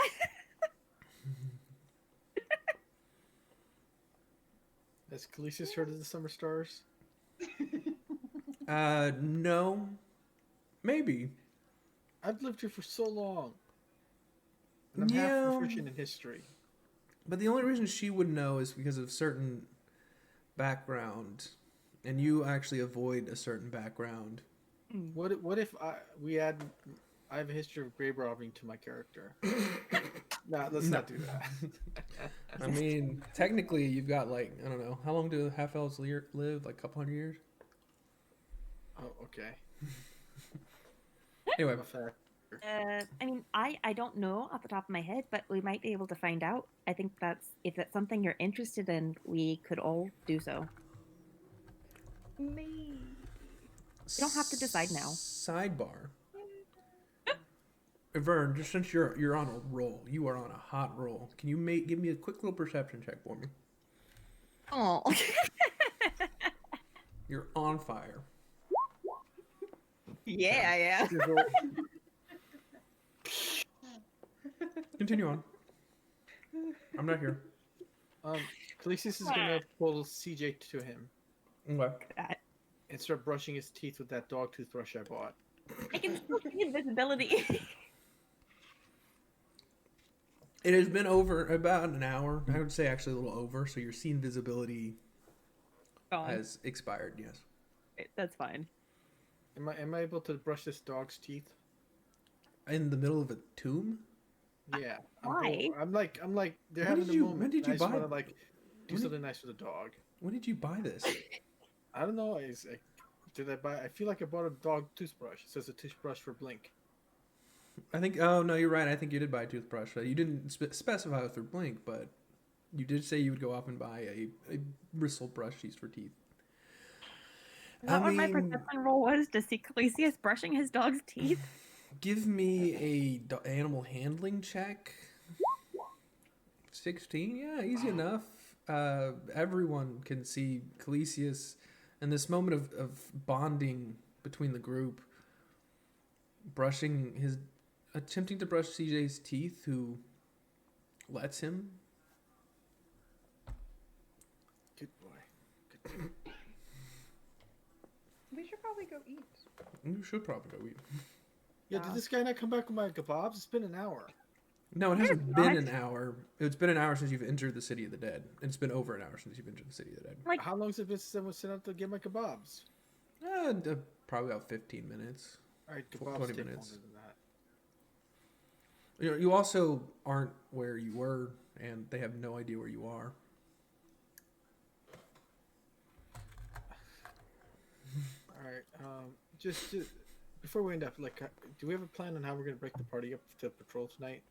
[SPEAKER 5] Has Khaleesi's heard of the Summer Stars?
[SPEAKER 2] No. Maybe.
[SPEAKER 5] I've lived here for so long. And I'm
[SPEAKER 2] Yeah.
[SPEAKER 5] half proficient in history.
[SPEAKER 2] But the only reason she would know is because of certain background, and you actually avoid a certain background.
[SPEAKER 5] What if I have a history of grave robbing to my character? Nah, let's not do that.
[SPEAKER 2] I mean, technically, you've got like, I don't know, how long do half elves live? Like a couple hundred years?
[SPEAKER 5] Oh, okay.
[SPEAKER 2] Anyway,
[SPEAKER 5] I'm a fact.
[SPEAKER 10] I mean, I don't know off the top of my head, but we might be able to find out. I think if that's something you're interested in, we could all do so.
[SPEAKER 3] Me.
[SPEAKER 10] You don't have to decide now.
[SPEAKER 2] Sidebar. Vern, just since you're on a roll, you are on a hot roll. Can you give me a quick little perception check for me?
[SPEAKER 10] Oh.
[SPEAKER 2] You're on fire.
[SPEAKER 10] Yeah.
[SPEAKER 2] Continue on. I'm not here.
[SPEAKER 5] Khaleesi's is gonna pull CJ to him
[SPEAKER 2] Okay.
[SPEAKER 5] and start brushing his teeth with that dog toothbrush I bought.
[SPEAKER 10] I can still see invisibility.
[SPEAKER 2] It has been over about an hour. I would say actually a little over. So your scene visibility
[SPEAKER 10] Gone.
[SPEAKER 2] has expired. Yes.
[SPEAKER 10] That's fine.
[SPEAKER 5] Am I able to brush this dog's teeth?
[SPEAKER 2] In the middle of a tomb.
[SPEAKER 5] Yeah.
[SPEAKER 10] Why?
[SPEAKER 5] I'm like they're
[SPEAKER 2] When
[SPEAKER 5] having
[SPEAKER 2] did
[SPEAKER 5] a
[SPEAKER 2] you-
[SPEAKER 5] moment.
[SPEAKER 2] when did you
[SPEAKER 5] I just
[SPEAKER 2] buy
[SPEAKER 5] wanna
[SPEAKER 2] it?
[SPEAKER 5] like do
[SPEAKER 2] When did-
[SPEAKER 5] something nice for the dog.
[SPEAKER 2] When did you buy this?
[SPEAKER 5] I don't know. Did I buy? I feel like I bought a dog toothbrush. It says a toothbrush for Blink.
[SPEAKER 2] I think. Oh no, you're right. I think you did buy a toothbrush. You didn't specify with your Blink, but you did say you would go off and buy a bristle brush used for teeth.
[SPEAKER 10] Is that what my perception roll was? To see Khaleesi's brushing his dog's teeth?
[SPEAKER 2] Give me a animal handling check. 16, yeah, easy enough. Everyone can see Khaleesi's and this moment of bonding between the group, brushing attempting to brush CJ's teeth, who lets him.
[SPEAKER 5] Good boy. Good boy.
[SPEAKER 3] We should probably go eat.
[SPEAKER 2] You should probably go eat.
[SPEAKER 5] Yeah, did this guy not come back with my kebabs? It's been an hour.
[SPEAKER 2] No, it hasn't been an hour. It's been an hour since you've entered the City of the Dead. It's been over an hour since you've entered the City of the Dead.
[SPEAKER 10] Like,
[SPEAKER 5] How long has it been since I was sent out to get my kebabs?
[SPEAKER 2] Probably about 15 minutes.
[SPEAKER 5] All right,
[SPEAKER 2] 20
[SPEAKER 5] kebabs take
[SPEAKER 2] minutes.
[SPEAKER 5] longer than that.
[SPEAKER 2] You know, you also aren't where you were, and they have no idea where you are.
[SPEAKER 5] All right, just before we end up, like, do we have a plan on how we're gonna break the party up to patrol tonight?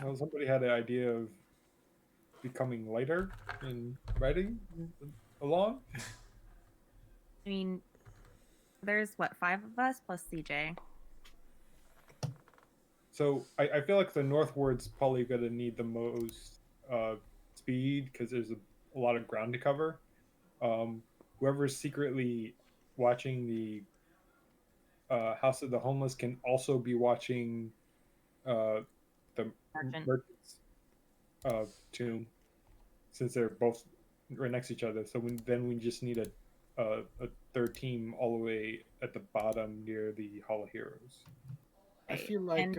[SPEAKER 4] Well, somebody had an idea of becoming lighter and riding along.
[SPEAKER 10] I mean, there's what, 5 of us plus CJ.
[SPEAKER 4] So I feel like the northward's probably going to need the most speed because there's a lot of ground to cover. Whoever's secretly watching the House of the Homeless can also be watching the merchant's tomb, since they're both right next to each other. So then we just need a third team all the way at the bottom near the Hall of Heroes.
[SPEAKER 5] I feel like
[SPEAKER 10] And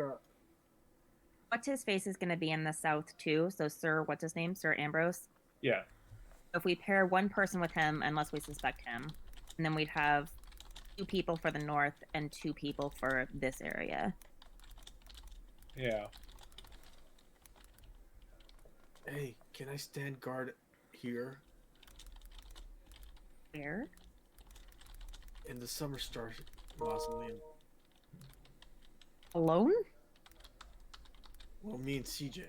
[SPEAKER 10] what's his face is going to be in the south too. So Sir, what's his name? Sir Ambrose.
[SPEAKER 4] Yeah.
[SPEAKER 10] If we pair one person with him, unless we suspect him, and then we'd have 2 people for the north and 2 people for this area.
[SPEAKER 4] Yeah.
[SPEAKER 5] hey, can I stand guard here
[SPEAKER 10] Where?
[SPEAKER 5] in the Summer Star Mausoleum?
[SPEAKER 10] Alone?
[SPEAKER 5] Well, me and CJ.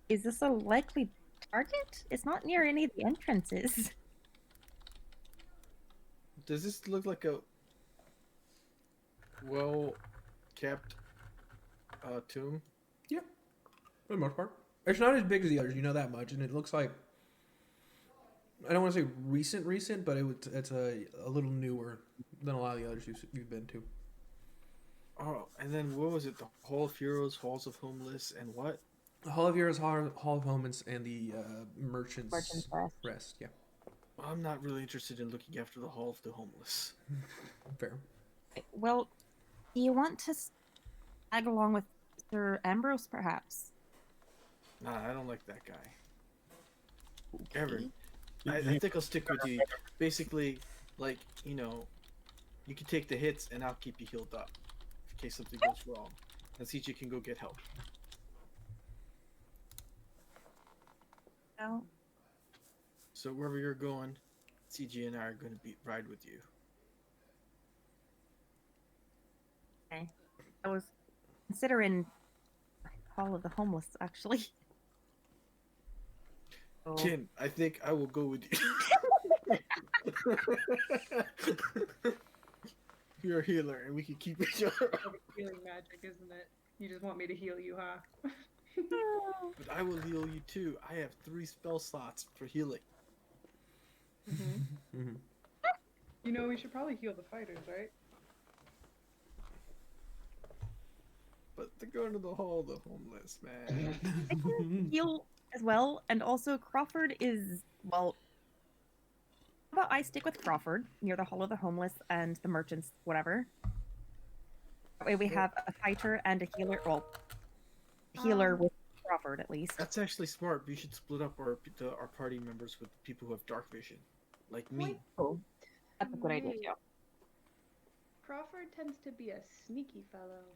[SPEAKER 10] Is this a likely target? It's not near any of the entrances.
[SPEAKER 5] Does this look like a well-kept tomb?
[SPEAKER 2] Yeah, for the most part. It's not as big as the others, you know that much, and it looks like, I don't want to say recent, but it's a little newer than a lot of the others you've been to.
[SPEAKER 5] Oh, and then what was it? The Hall of Heroes, Halls of Homeless, and what?
[SPEAKER 2] The Hall of Heroes, Hall of Homeless, and the Merchant's Rest. Yeah,
[SPEAKER 5] I'm not really interested in looking after the Hall of the Homeless.
[SPEAKER 2] fair.
[SPEAKER 10] Well, do you want to tag along with Sir Ambrose, perhaps?
[SPEAKER 5] Nah, I don't like that guy. Ever. I think I'll stick with you. Basically, like, you know, you can take the hits and I'll keep you healed up in case something goes wrong. And CJ can go get help.
[SPEAKER 10] No.
[SPEAKER 5] So wherever you're going, CJ and I are going to ride with you.
[SPEAKER 10] Okay. I was considering Hall of the Homeless, actually. Oh.
[SPEAKER 5] Kin, I think I will go with you. You're a healer, and we can keep each other up.
[SPEAKER 3] Healing magic, isn't it? You just want me to heal you, huh?
[SPEAKER 5] But I will heal you too. I have 3 spell slots for healing.
[SPEAKER 3] Mm-hmm. You know, we should probably heal the fighters, right?
[SPEAKER 5] But they're going to the Hall of the Homeless, man.
[SPEAKER 10] Heal as well, and also Crawford is, well, how about I stick with Crawford near the Hall of the Homeless and the Merchants, whatever. That way we have a fighter and a healer, well, healer with Crawford at least.
[SPEAKER 5] That's actually smart. We should split up our party members with people who have dark vision, like me.
[SPEAKER 10] Oh, that's a good idea too.
[SPEAKER 3] Crawford tends to be a sneaky fellow,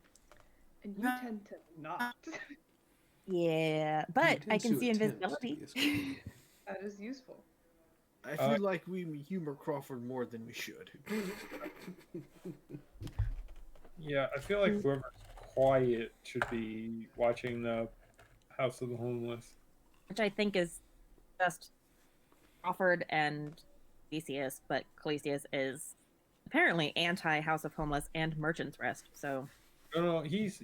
[SPEAKER 3] and you tend to not.
[SPEAKER 10] Yeah, but I can see invisibility.
[SPEAKER 3] That is useful.
[SPEAKER 5] I feel like we humor Crawford more than we should.
[SPEAKER 4] Yeah, I feel like whoever's quiet should be watching the House of the Homeless.
[SPEAKER 10] Which I think is just Crawford and Clesius, but Clesius is apparently anti-House of Homeless and Merchant's Rest, so...
[SPEAKER 4] No, he's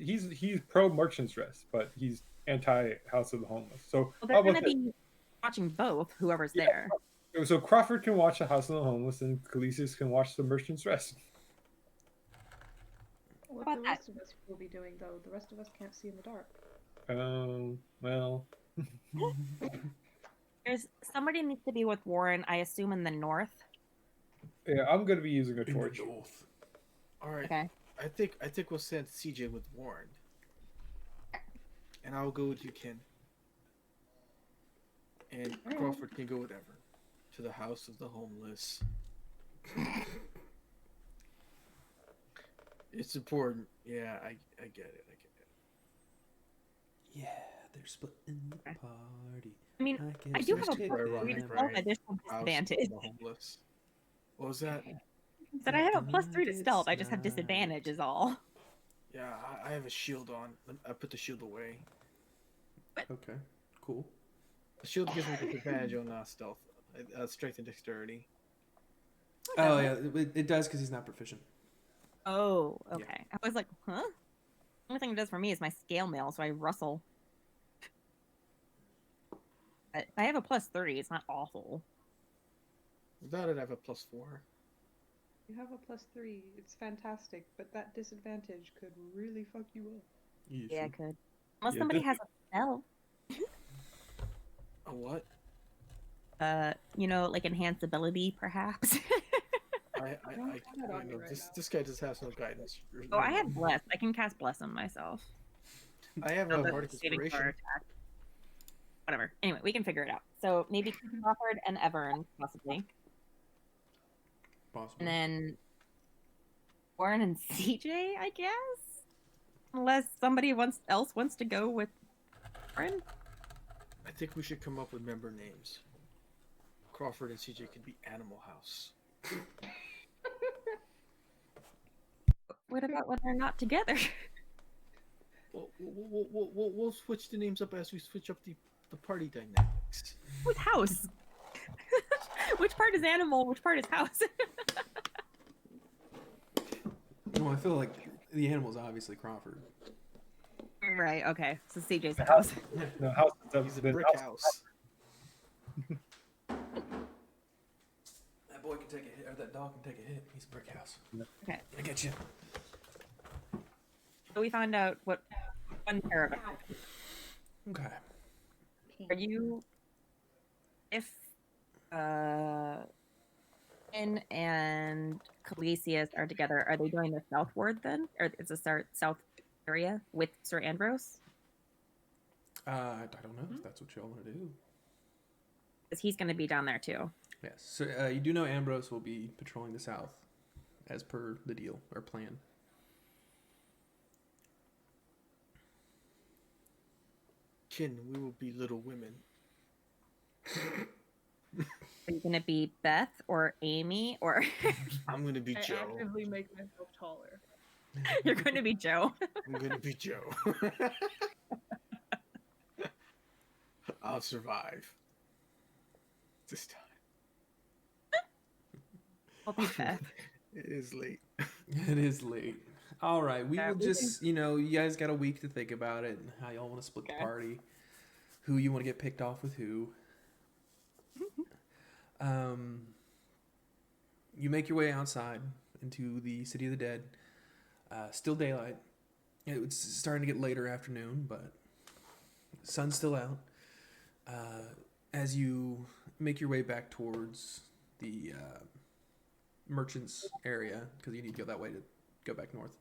[SPEAKER 4] pro Merchant's Rest, but he's anti House of the Homeless. So
[SPEAKER 10] well, they're going to be watching both, whoever's there.
[SPEAKER 4] So Crawford can watch the House of the Homeless, and Khaleesi's can watch the Merchant's Rest.
[SPEAKER 3] What
[SPEAKER 10] about
[SPEAKER 3] the
[SPEAKER 10] that?
[SPEAKER 3] rest of us will be doing, though, the rest of us can't see in the dark.
[SPEAKER 4] Well.
[SPEAKER 10] There's somebody needs to be with Warren, I assume in the north.
[SPEAKER 4] Yeah, I'm gonna be using a
[SPEAKER 2] In the
[SPEAKER 4] torch.
[SPEAKER 2] north.
[SPEAKER 5] All right.
[SPEAKER 10] Okay.
[SPEAKER 5] I think we'll send CJ with Warren, and I'll go with you, Ken. And
[SPEAKER 3] Alright.
[SPEAKER 5] Crawford can go with Ever to the House of the Homeless. It's important. Yeah, I get it. I get it.
[SPEAKER 2] Yeah, they're splitting the party.
[SPEAKER 10] I mean, I
[SPEAKER 2] guess
[SPEAKER 10] do
[SPEAKER 2] there's
[SPEAKER 10] have a
[SPEAKER 2] tip
[SPEAKER 10] plus
[SPEAKER 5] Right,
[SPEAKER 10] 3 to
[SPEAKER 2] down.
[SPEAKER 10] stealth
[SPEAKER 5] right.
[SPEAKER 10] additional
[SPEAKER 5] House of
[SPEAKER 10] disadvantage.
[SPEAKER 5] the Homeless. What was that?
[SPEAKER 10] But I have a plus 3 to
[SPEAKER 2] It's
[SPEAKER 10] stealth. I just have
[SPEAKER 2] night.
[SPEAKER 10] disadvantage, is all.
[SPEAKER 5] Yeah, I have a shield on. I put the shield away.
[SPEAKER 2] Okay, cool.
[SPEAKER 5] The shield gives me disadvantage on stealth, strength and dexterity.
[SPEAKER 2] Oh yeah, it does because he's not proficient.
[SPEAKER 10] Oh, okay. I was like, huh? The only thing it does for me is my scale mail, so I rustle. But I have a plus 3. It's not awful.
[SPEAKER 5] Without it, I have a +4.
[SPEAKER 3] You have a +3. It's fantastic, but that disadvantage could really fuck you up.
[SPEAKER 10] Yeah, I could. Unless
[SPEAKER 4] Yeah,
[SPEAKER 10] somebody
[SPEAKER 4] this-
[SPEAKER 10] has a spell.
[SPEAKER 5] A what?
[SPEAKER 10] You know, like enhanced ability, perhaps.
[SPEAKER 5] I
[SPEAKER 3] don't have that on me
[SPEAKER 5] know,
[SPEAKER 3] right
[SPEAKER 5] this
[SPEAKER 3] now.
[SPEAKER 5] this guy just has no guidance.
[SPEAKER 10] Oh, I have bless. I can cast bless on myself.
[SPEAKER 5] I have
[SPEAKER 10] So
[SPEAKER 5] a
[SPEAKER 10] that's
[SPEAKER 5] bardic
[SPEAKER 10] saving throw
[SPEAKER 5] inspiration.
[SPEAKER 10] attack. Whatever. Anyway, we can figure it out. So maybe Crawford and Evern, possibly.
[SPEAKER 2] Possible.
[SPEAKER 10] And then Warren and CJ, I guess? Unless somebody else wants to go with Warren.
[SPEAKER 5] I think we should come up with member names. Crawford and CJ could be Animal House.
[SPEAKER 10] What about when they're not together?
[SPEAKER 5] We'll switch the names up as we switch up the party dynamics.
[SPEAKER 10] Who's house? Which part is animal? Which part is house?
[SPEAKER 2] No, I feel like the animal's obviously Crawford.
[SPEAKER 10] Right, okay. So CJ's the house.
[SPEAKER 4] No, house.
[SPEAKER 5] He's a
[SPEAKER 4] the
[SPEAKER 5] brick house.
[SPEAKER 2] That boy can take a hit, or that dog can take a hit. He's a brick house.
[SPEAKER 10] Okay.
[SPEAKER 2] I get you.
[SPEAKER 10] So we found out what one pair of
[SPEAKER 2] Okay.
[SPEAKER 10] Are you if Finn and Calisius are together, are they going the southward then? Or is the south area with Sir Andros?
[SPEAKER 2] I don't know if that's what y'all want to do.
[SPEAKER 10] Because he's going to be down there too.
[SPEAKER 2] Yes. So you do know Ambrose will be patrolling the south, as per the deal or plan.
[SPEAKER 5] Kin, we will be Little Women.
[SPEAKER 10] Are you going to be Beth or Amy or
[SPEAKER 5] I'm gonna be
[SPEAKER 3] I
[SPEAKER 5] Joe.
[SPEAKER 3] actively make myself taller.
[SPEAKER 10] you're going to be Joe?
[SPEAKER 5] I'm gonna be Joe. I'll survive. This time.
[SPEAKER 10] I'll be Beth.
[SPEAKER 5] It is late.
[SPEAKER 2] It is late. All right, we
[SPEAKER 10] Yeah,
[SPEAKER 2] will
[SPEAKER 10] we
[SPEAKER 2] just, you guys got a week to think about it and how y'all want to split the
[SPEAKER 10] Okay.
[SPEAKER 2] party, who you want to get picked off with who. You make your way outside into the City of the Dead. Still daylight. It's starting to get later afternoon, but sun's still out. As you make your way back towards the merchants area, because you need to go that way to go back north.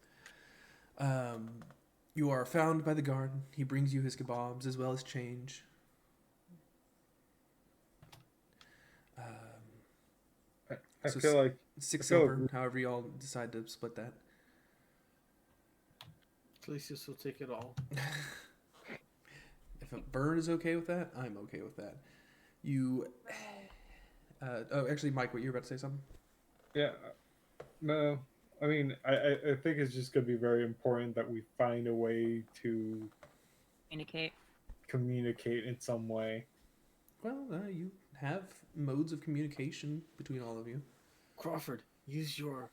[SPEAKER 2] You are found by the guard. He brings you his kebabs as well as change.
[SPEAKER 4] I
[SPEAKER 2] So
[SPEAKER 4] feel like
[SPEAKER 2] 6
[SPEAKER 4] I feel
[SPEAKER 2] silver,
[SPEAKER 4] like-
[SPEAKER 2] however y'all decide to split that.
[SPEAKER 5] Calisius will take it all.
[SPEAKER 2] If a burn is okay with that, I'm okay with that. You. Actually, Mike, what you were about to say something?
[SPEAKER 4] Yeah. No. I mean, I think it's just going to be very important that we find a way to
[SPEAKER 10] Communicate.
[SPEAKER 4] communicate in some way.
[SPEAKER 2] Well, you have modes of communication between all of you.
[SPEAKER 5] Crawford, use your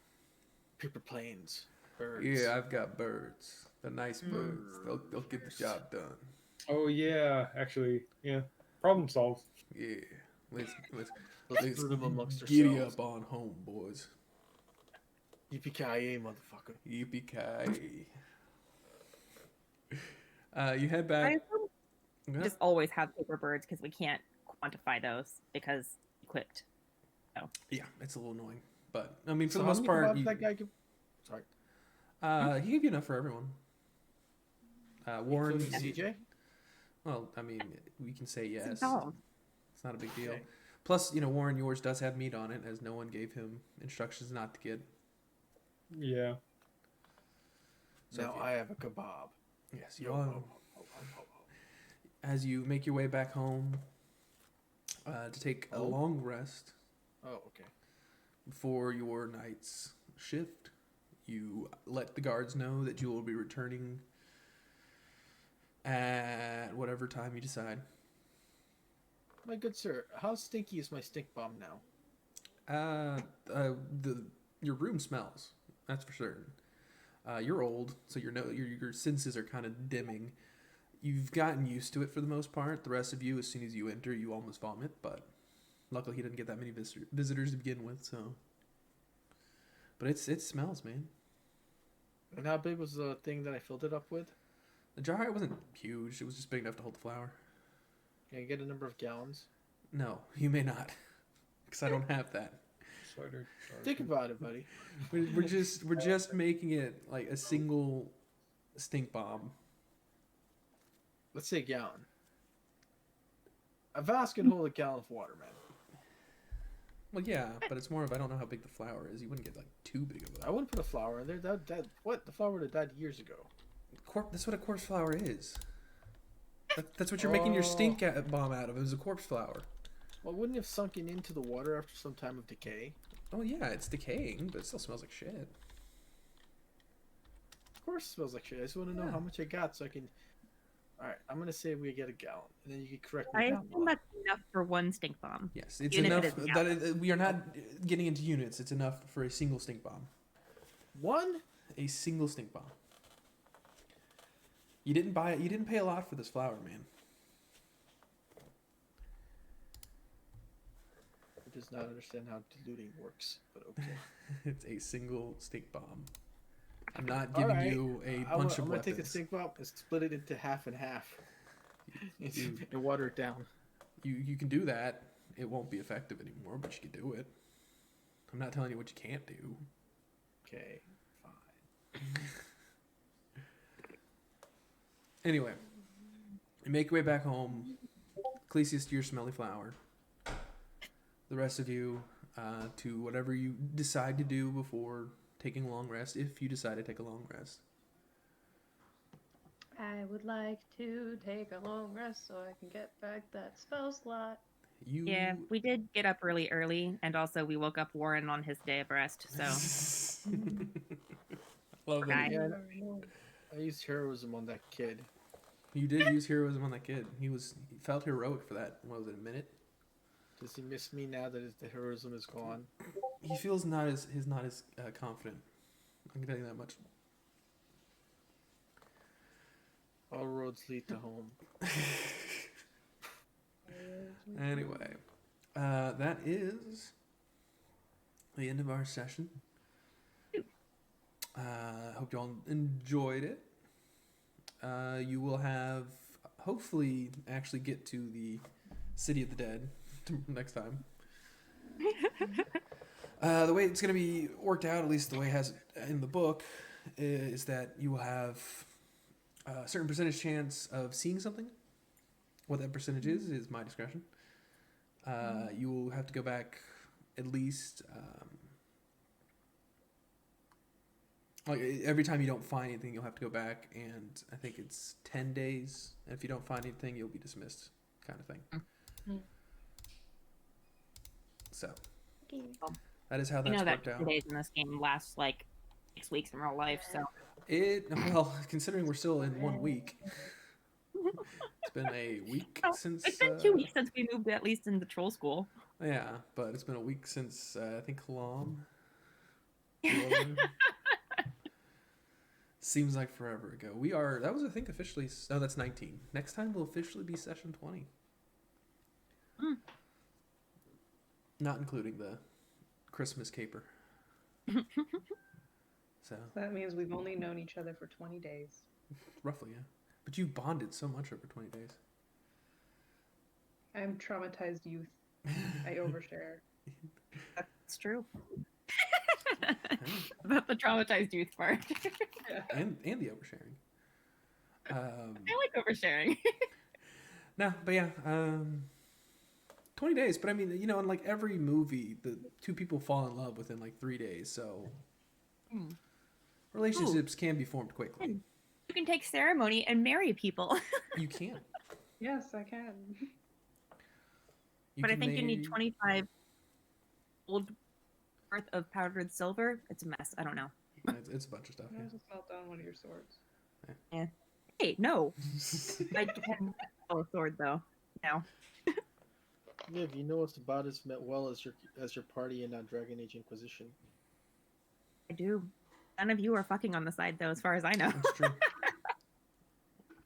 [SPEAKER 5] paper planes. Birds.
[SPEAKER 2] Yeah, I've got birds. They're nice birds. They'll get the job done.
[SPEAKER 4] Oh, yeah. Actually, yeah. Problem solved.
[SPEAKER 2] Yeah. Let's
[SPEAKER 5] Let's put them amongst
[SPEAKER 2] giddy
[SPEAKER 5] ourselves.
[SPEAKER 2] up on home, boys.
[SPEAKER 5] Yippee-ki-yay, motherfucker.
[SPEAKER 2] Yippee-ki-yay. You head
[SPEAKER 10] I
[SPEAKER 2] back.
[SPEAKER 10] assume we
[SPEAKER 2] Yeah.
[SPEAKER 10] just always have paper birds because we can't quantify those because equipped.
[SPEAKER 2] Yeah, it's a little annoying, but I mean, for
[SPEAKER 5] So
[SPEAKER 2] the
[SPEAKER 5] how
[SPEAKER 2] most
[SPEAKER 5] many
[SPEAKER 2] part,
[SPEAKER 5] kebabs that guy give? Sorry.
[SPEAKER 2] he gave you enough for everyone. Warren,
[SPEAKER 5] Including CJ?
[SPEAKER 2] well, I mean, we can say yes.
[SPEAKER 10] It's a dog.
[SPEAKER 2] It's not a big deal.
[SPEAKER 5] Okay.
[SPEAKER 2] Plus, Warren, yours does have meat on it, as no one gave him instructions not to get.
[SPEAKER 4] Yeah.
[SPEAKER 2] So
[SPEAKER 5] Now
[SPEAKER 2] if you-
[SPEAKER 5] I have a kebab.
[SPEAKER 2] Yes, you all. As you make your way back home to take a long rest
[SPEAKER 5] Oh, okay.
[SPEAKER 2] before your night's shift, you let the guards know that you will be returning at whatever time you decide.
[SPEAKER 5] My good sir, how stinky is my stink bomb now?
[SPEAKER 2] Your room smells. That's for certain. You're old, so your senses are kind of dimming. You've gotten used to it for the most part. The rest of you, as soon as you enter, you almost vomit. But luckily, he didn't get that many visitors to begin with. So, but it smells, man.
[SPEAKER 5] And how big was the thing that I filled it up with?
[SPEAKER 2] The jar, it wasn't huge. It was just big enough to hold the flour.
[SPEAKER 5] Can I get a number of gallons?
[SPEAKER 2] No, you may not, because I don't have that.
[SPEAKER 4] Cider.
[SPEAKER 5] Think about it, buddy.
[SPEAKER 2] We're just making it like a single stink bomb.
[SPEAKER 5] Let's say a gallon. A vase can hold a gallon of water, man.
[SPEAKER 2] Well, yeah, but it's more of I don't know how big the flour is. You wouldn't get like too big of
[SPEAKER 5] I wouldn't put a flour in there. What? The flour would have died years ago.
[SPEAKER 2] That's what a corpse flour is. That's what you're making your stink bomb out of. It was a corpse flour.
[SPEAKER 5] Well, wouldn't it have sunken into the water after some time of decay?
[SPEAKER 2] Oh yeah, it's decaying, but it still smells like shit.
[SPEAKER 5] Of course it smells like shit. I just want to know
[SPEAKER 2] Yeah.
[SPEAKER 5] how much I got so I can... Alright, I'm going to say we get a gallon. And then you can correct me
[SPEAKER 10] I
[SPEAKER 5] down
[SPEAKER 10] assume that's enough for one stink bomb.
[SPEAKER 2] Yes, it's
[SPEAKER 10] Even if
[SPEAKER 2] enough
[SPEAKER 10] it is
[SPEAKER 2] that we are not getting into units. It's enough for a single stink bomb.
[SPEAKER 5] One?
[SPEAKER 2] A single stink bomb. You didn't buy it. You didn't pay a lot for this flour, man.
[SPEAKER 5] I does not understand how diluting works, but okay.
[SPEAKER 2] It's a single stink bomb. I'm not giving
[SPEAKER 5] Alright,
[SPEAKER 2] you a
[SPEAKER 5] I'm
[SPEAKER 2] bunch of
[SPEAKER 5] going to take the
[SPEAKER 2] weapons.
[SPEAKER 5] stink bomb and split it into half and half.
[SPEAKER 2] You-
[SPEAKER 5] And water it down.
[SPEAKER 2] You can do that. It won't be effective anymore, but you can do it. I'm not telling you what you can't do.
[SPEAKER 5] Okay, fine.
[SPEAKER 2] Anyway, you make your way back home. Ecclesias to your smelly flower. The rest of you to whatever you decide to do before taking a long rest, if you decide to take a long rest.
[SPEAKER 6] I would like to take a long rest so I can get back that spell slot.
[SPEAKER 10] Yeah, we did get up really early, and also we woke up Warren on his day of rest, so...
[SPEAKER 2] Love that.
[SPEAKER 5] Yeah, I used heroism on that kid.
[SPEAKER 2] You did use heroism on that kid. He felt heroic for that. What was it, a minute?
[SPEAKER 5] Does he miss me now that the heroism is gone?
[SPEAKER 2] He feels not as confident. I can tell you that much.
[SPEAKER 5] All roads lead to home.
[SPEAKER 2] Anyway, that is the end of our session. Hope you all enjoyed it. You will have hopefully actually get to the City of the Dead next time. The way it's going to be worked out, at least the way it has it in the book, is that you will have a certain percentage chance of seeing something. What that percentage is my discretion. You will have to go back at least like every time you don't find anything, you'll have to go back, and I think it's 10 days. And if you don't find anything, you'll be dismissed, kind of thing. So that is how
[SPEAKER 10] You
[SPEAKER 2] that's
[SPEAKER 10] know that
[SPEAKER 2] worked out.
[SPEAKER 10] 2 days in this game lasts like 6 weeks in real life, so...
[SPEAKER 2] Well, considering we're still in 1 week, it's been a week since.
[SPEAKER 10] It's been 2 weeks since we moved, at least in the troll school.
[SPEAKER 2] Yeah, but it's been a week since I think Kalam. Seems like forever ago. That was I think officially. No, that's 19. Next time will officially be session 20. Not including the Christmas caper. So
[SPEAKER 6] That means we've only known each other for 20 days.
[SPEAKER 2] roughly, yeah. But you've bonded so much over 20 days.
[SPEAKER 6] I'm traumatized youth. I overshare.
[SPEAKER 10] That's true. About the traumatized youth part.
[SPEAKER 2] and the oversharing.
[SPEAKER 10] I like oversharing.
[SPEAKER 2] No, but yeah, 20 days. But I mean, you know, in like every movie, the two people fall in love within like 3 days. So relationships can be formed quickly.
[SPEAKER 10] You can take ceremony and marry people.
[SPEAKER 2] You can.
[SPEAKER 6] Yes, I can.
[SPEAKER 10] But I think you need 25 gold worth of powdered silver. It's a mess. I don't know.
[SPEAKER 2] It's a bunch of stuff.
[SPEAKER 6] I just melt down one of your swords.
[SPEAKER 10] Yeah. Hey, no. I can a sword though. No.
[SPEAKER 11] Liv, you know us about as well as your party in Dragon Age Inquisition.
[SPEAKER 10] I do. None of you are fucking on the side though, as far as I know.
[SPEAKER 2] That's true.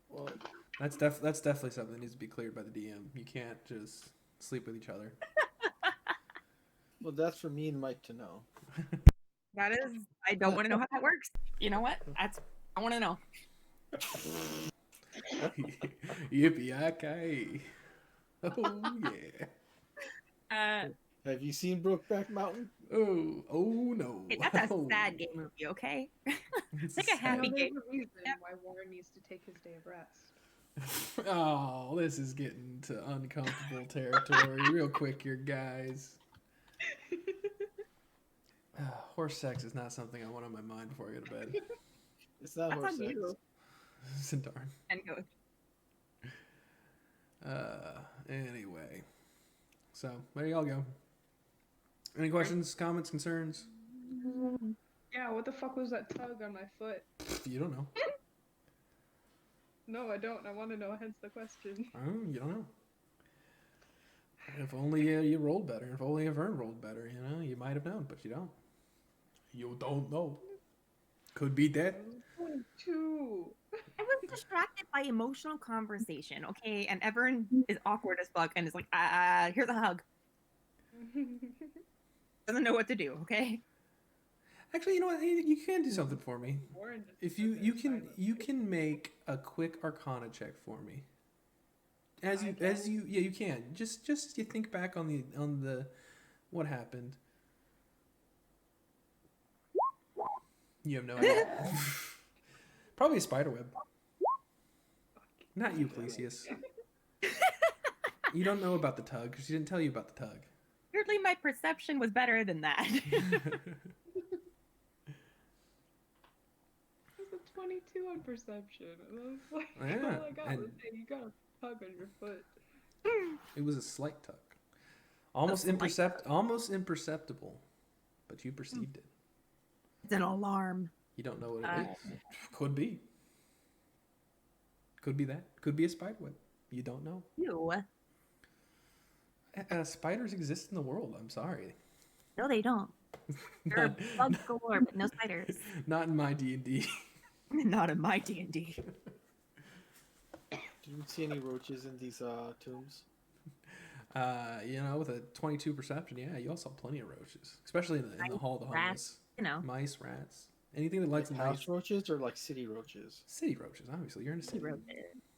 [SPEAKER 11] Well,
[SPEAKER 2] that's definitely something that needs to be cleared by the DM. You can't just sleep with each other.
[SPEAKER 11] well, that's for me and Mike to know.
[SPEAKER 10] That is, I don't want to know how that works. You know what? I want to know.
[SPEAKER 2] Yippee-ki-yay. Oh, yeah.
[SPEAKER 11] Have you seen Brokeback Mountain?
[SPEAKER 2] Oh no.
[SPEAKER 10] Hey, that's a sad gay movie, okay? It's like a happy
[SPEAKER 6] Now
[SPEAKER 10] gay
[SPEAKER 6] there's a reason why Warren needs to take his day of rest.
[SPEAKER 2] Oh, this is getting to uncomfortable territory real quick here, guys. Horse sex is not something I want on my mind before I go to bed.
[SPEAKER 11] It's not horse sex.
[SPEAKER 2] Centaur.
[SPEAKER 10] And goat.
[SPEAKER 2] Anyway. So, there y'all go. Any questions, comments, concerns?
[SPEAKER 6] Yeah, what the fuck was that tug on my foot?
[SPEAKER 2] You don't know.
[SPEAKER 6] No, I don't. I want to know, hence the question.
[SPEAKER 2] You don't know. If only you rolled better. If only Vern rolled better, you know, you might have known, but you don't. You don't know. Could be dead.
[SPEAKER 6] 22.
[SPEAKER 10] I was distracted by emotional conversation, okay? And Everin is awkward as fuck and is like, here's a hug. Doesn't know what to do, okay?
[SPEAKER 2] Actually, you know what? You can do something for me. If you can make a quick Arcana check for me. You can. Just you think back on the what happened. You have no idea. Probably a spiderweb. Not you, Clesius. You don't know about the tug because she didn't tell you about the tug.
[SPEAKER 10] Weirdly, my perception was better than that.
[SPEAKER 6] It's a 22 on perception. And I was like,
[SPEAKER 2] Yeah,
[SPEAKER 6] oh my god, you got a tug on your foot.
[SPEAKER 2] It was a slight tug. Almost imperceptible, but you perceived it.
[SPEAKER 10] It's an alarm.
[SPEAKER 2] You don't know what it is. Could be. Could be that. Could be a spiderweb. You don't know.
[SPEAKER 10] Ew.
[SPEAKER 2] Spiders exist in the world. I'm sorry.
[SPEAKER 10] No, they don't. There are bugs galore, but no spiders.
[SPEAKER 2] Not in my D&D.
[SPEAKER 10] Not in my D&D.
[SPEAKER 11] Did you see any roaches in these tombs?
[SPEAKER 2] You know, with a 22 perception, yeah, you all saw plenty of roaches, especially in the Hall of the Homeless.
[SPEAKER 10] Rats, you know.
[SPEAKER 2] Mice, rats, anything that lights
[SPEAKER 11] Like
[SPEAKER 2] a
[SPEAKER 11] house
[SPEAKER 2] nice.
[SPEAKER 11] roaches or like city roaches?
[SPEAKER 2] City roaches, obviously. You're in a city.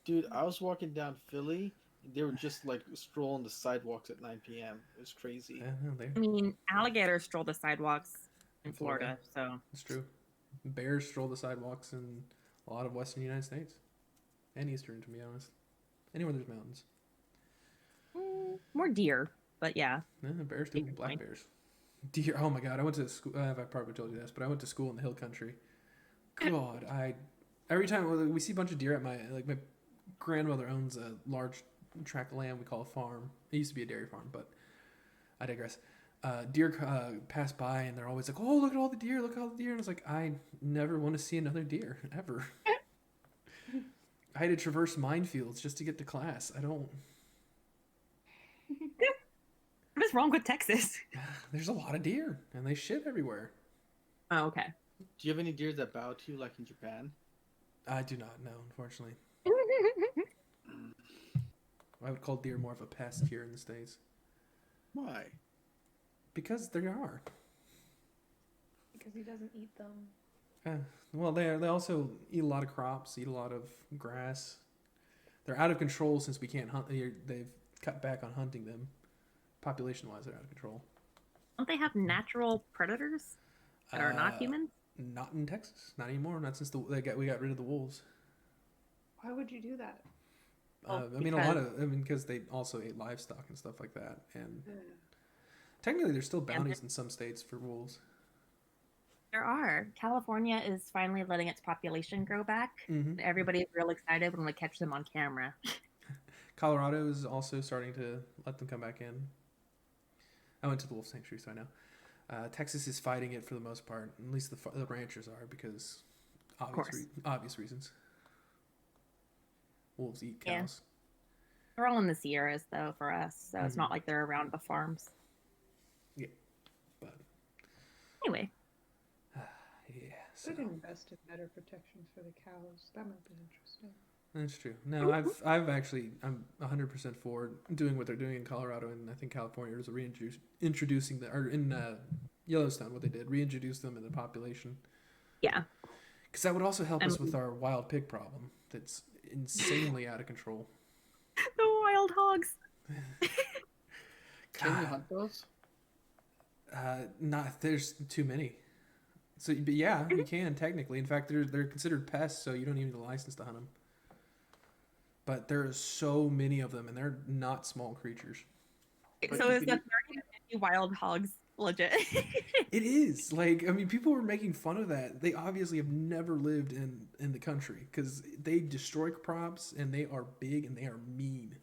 [SPEAKER 11] Dude, I was walking down Philly. They were just like strolling the sidewalks at 9 p.m. It was crazy.
[SPEAKER 10] I mean, alligators stroll the sidewalks in Florida, so.
[SPEAKER 2] It's true. Bears stroll the sidewalks in a lot of western United States. And eastern, to be honest. Anywhere there's mountains.
[SPEAKER 10] More deer, but yeah.
[SPEAKER 2] Yeah, bears too. Black bears. Deer. Oh my god, I went to school. I probably told you this, but I went to school in the hill country. God, every time we see a bunch of deer at my grandmother owns a large tract of land we call a farm. It used to be a dairy farm, but I digress. Deer pass by and they're always like, "Oh, look at all the deer! Look at all the deer!" And it's like, I never want to see another deer ever. I had to traverse minefields just to get to class. I don't.
[SPEAKER 10] What is wrong with Texas?
[SPEAKER 2] There's a lot of deer and they shit everywhere.
[SPEAKER 10] Oh, okay.
[SPEAKER 11] Do you have any deer that bow to you like in Japan?
[SPEAKER 2] I do not know, unfortunately. I would call deer more of a pest here in the States.
[SPEAKER 11] Why?
[SPEAKER 2] Because they are.
[SPEAKER 3] Because he doesn't eat them.
[SPEAKER 2] Well, they also eat a lot of crops, eat a lot of grass. They're out of control since we can't hunt. They've cut back on hunting them. Population-wise, they're out of control.
[SPEAKER 10] Don't they have natural predators that are not humans?
[SPEAKER 2] Not in Texas. Not anymore. Not since we got rid of the wolves.
[SPEAKER 3] Why would you do that?
[SPEAKER 2] Because they also ate livestock and stuff like that. And technically, there's still bounties in some states for wolves.
[SPEAKER 10] There are. California is finally letting its population grow back.
[SPEAKER 2] Mm-hmm.
[SPEAKER 10] Everybody's real excited when we catch them on camera.
[SPEAKER 2] Colorado is also starting to let them come back in. I went to the wolf sanctuary, so I know. Texas is fighting it for the most part. At least the ranchers are, because obvious reasons. Wolves eat cows.
[SPEAKER 10] Yeah. They're all in the Sierras, though, for us, so it's not like they're around the farms.
[SPEAKER 2] Yeah, but
[SPEAKER 10] anyway.
[SPEAKER 2] Yeah.
[SPEAKER 3] So. Could invest in better protections for the cows. That might be interesting.
[SPEAKER 2] That's true. No, I'm 100% for doing what they're doing in Colorado, and I think California is introducing in Yellowstone, what they did, reintroduce them in the population.
[SPEAKER 10] Yeah.
[SPEAKER 2] Because that would also help us with our wild pig problem. That's insanely out of control.
[SPEAKER 10] The wild hogs.
[SPEAKER 11] Can you hunt those?
[SPEAKER 2] There's too many. So, but yeah, you can technically. In fact, they're considered pests, so you don't even need a license to hunt them. But there are so many of them, and they're not small creatures.
[SPEAKER 10] So is the 30 to 50 wild hogs legit?
[SPEAKER 2] It is. People were making fun of that. They obviously have never lived in the country, because they destroy crops, and they are big, and they are mean.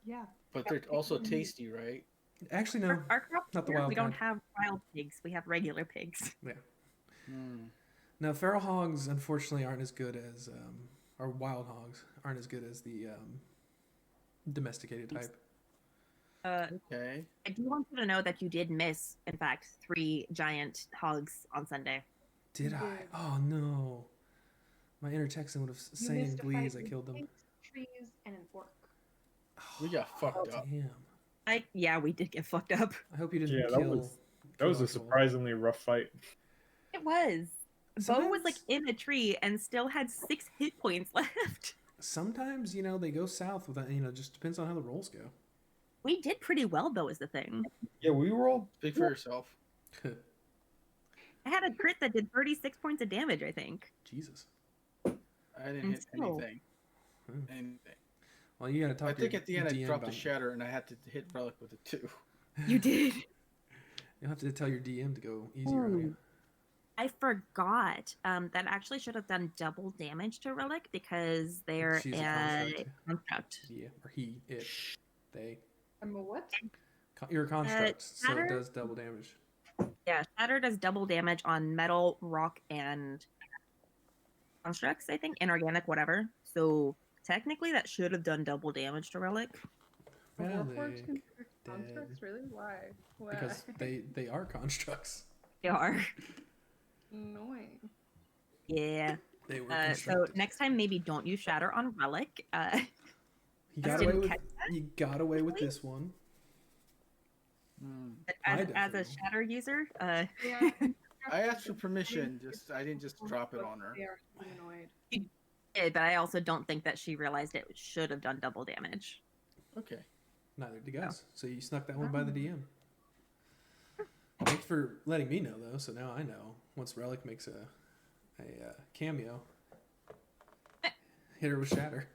[SPEAKER 3] Yeah.
[SPEAKER 11] But they're also tasty, right?
[SPEAKER 2] Actually, no.
[SPEAKER 10] Our crops
[SPEAKER 2] not the
[SPEAKER 10] here,
[SPEAKER 2] wild
[SPEAKER 10] we
[SPEAKER 2] kind.
[SPEAKER 10] don't have wild pigs. We have regular pigs.
[SPEAKER 2] Yeah. Now, feral hogs, unfortunately, aren't as good as... or wild hogs aren't as good as the domesticated type.
[SPEAKER 11] Okay.
[SPEAKER 10] I do want you to know that you did miss, in fact, 3 giant hogs on Sunday.
[SPEAKER 2] Did I? Oh, no. My inner Texan would have sang in glee as I killed them.
[SPEAKER 3] Trees and an orc.
[SPEAKER 11] We got fucked up.
[SPEAKER 2] Damn.
[SPEAKER 10] Yeah, we did get fucked up.
[SPEAKER 2] I hope you didn't kill...
[SPEAKER 4] That was a surprisingly rough fight.
[SPEAKER 10] It was. Bo was in a tree and still had 6 hit points left.
[SPEAKER 2] Sometimes, they go south with that, just depends on how the rolls go.
[SPEAKER 10] We did pretty well, though, is the thing.
[SPEAKER 4] Yeah, we rolled.
[SPEAKER 11] Speak for yourself.
[SPEAKER 10] I had a crit that did 36 points of damage, I think.
[SPEAKER 2] Jesus.
[SPEAKER 11] I didn't hit anything. Anything.
[SPEAKER 2] Well, you gotta talk.
[SPEAKER 11] I think at the end I dropped a
[SPEAKER 2] about...
[SPEAKER 11] shatter and I had to hit relic with it too.
[SPEAKER 10] You did.
[SPEAKER 2] You'll have to tell your DM to go easier on you.
[SPEAKER 10] I forgot. That actually should have done double damage to relic because they're a construct.
[SPEAKER 2] Yeah, or he, it, they.
[SPEAKER 3] I'm a what?
[SPEAKER 2] You're a construct, so it does double damage.
[SPEAKER 10] Yeah, shatter does double damage on metal, rock, and constructs. I think inorganic, whatever. So technically, that should have done double damage to relic.
[SPEAKER 3] Constructs, really? Why?
[SPEAKER 2] Because they are constructs.
[SPEAKER 10] They are.
[SPEAKER 3] Annoying.
[SPEAKER 10] Yeah.
[SPEAKER 2] They were
[SPEAKER 10] so next time, maybe don't use shatter on relic.
[SPEAKER 2] You got away with this one.
[SPEAKER 10] As a shatter user,
[SPEAKER 11] I asked for permission. I didn't just drop it on her.
[SPEAKER 3] They are annoyed.
[SPEAKER 10] She did, but I also don't think that she realized it should have done double damage.
[SPEAKER 11] Okay.
[SPEAKER 2] Neither did you guys. So you snuck that one by the DM. Thanks for letting me know, though. So now I know. Once Relic makes a cameo, hit her with shatter.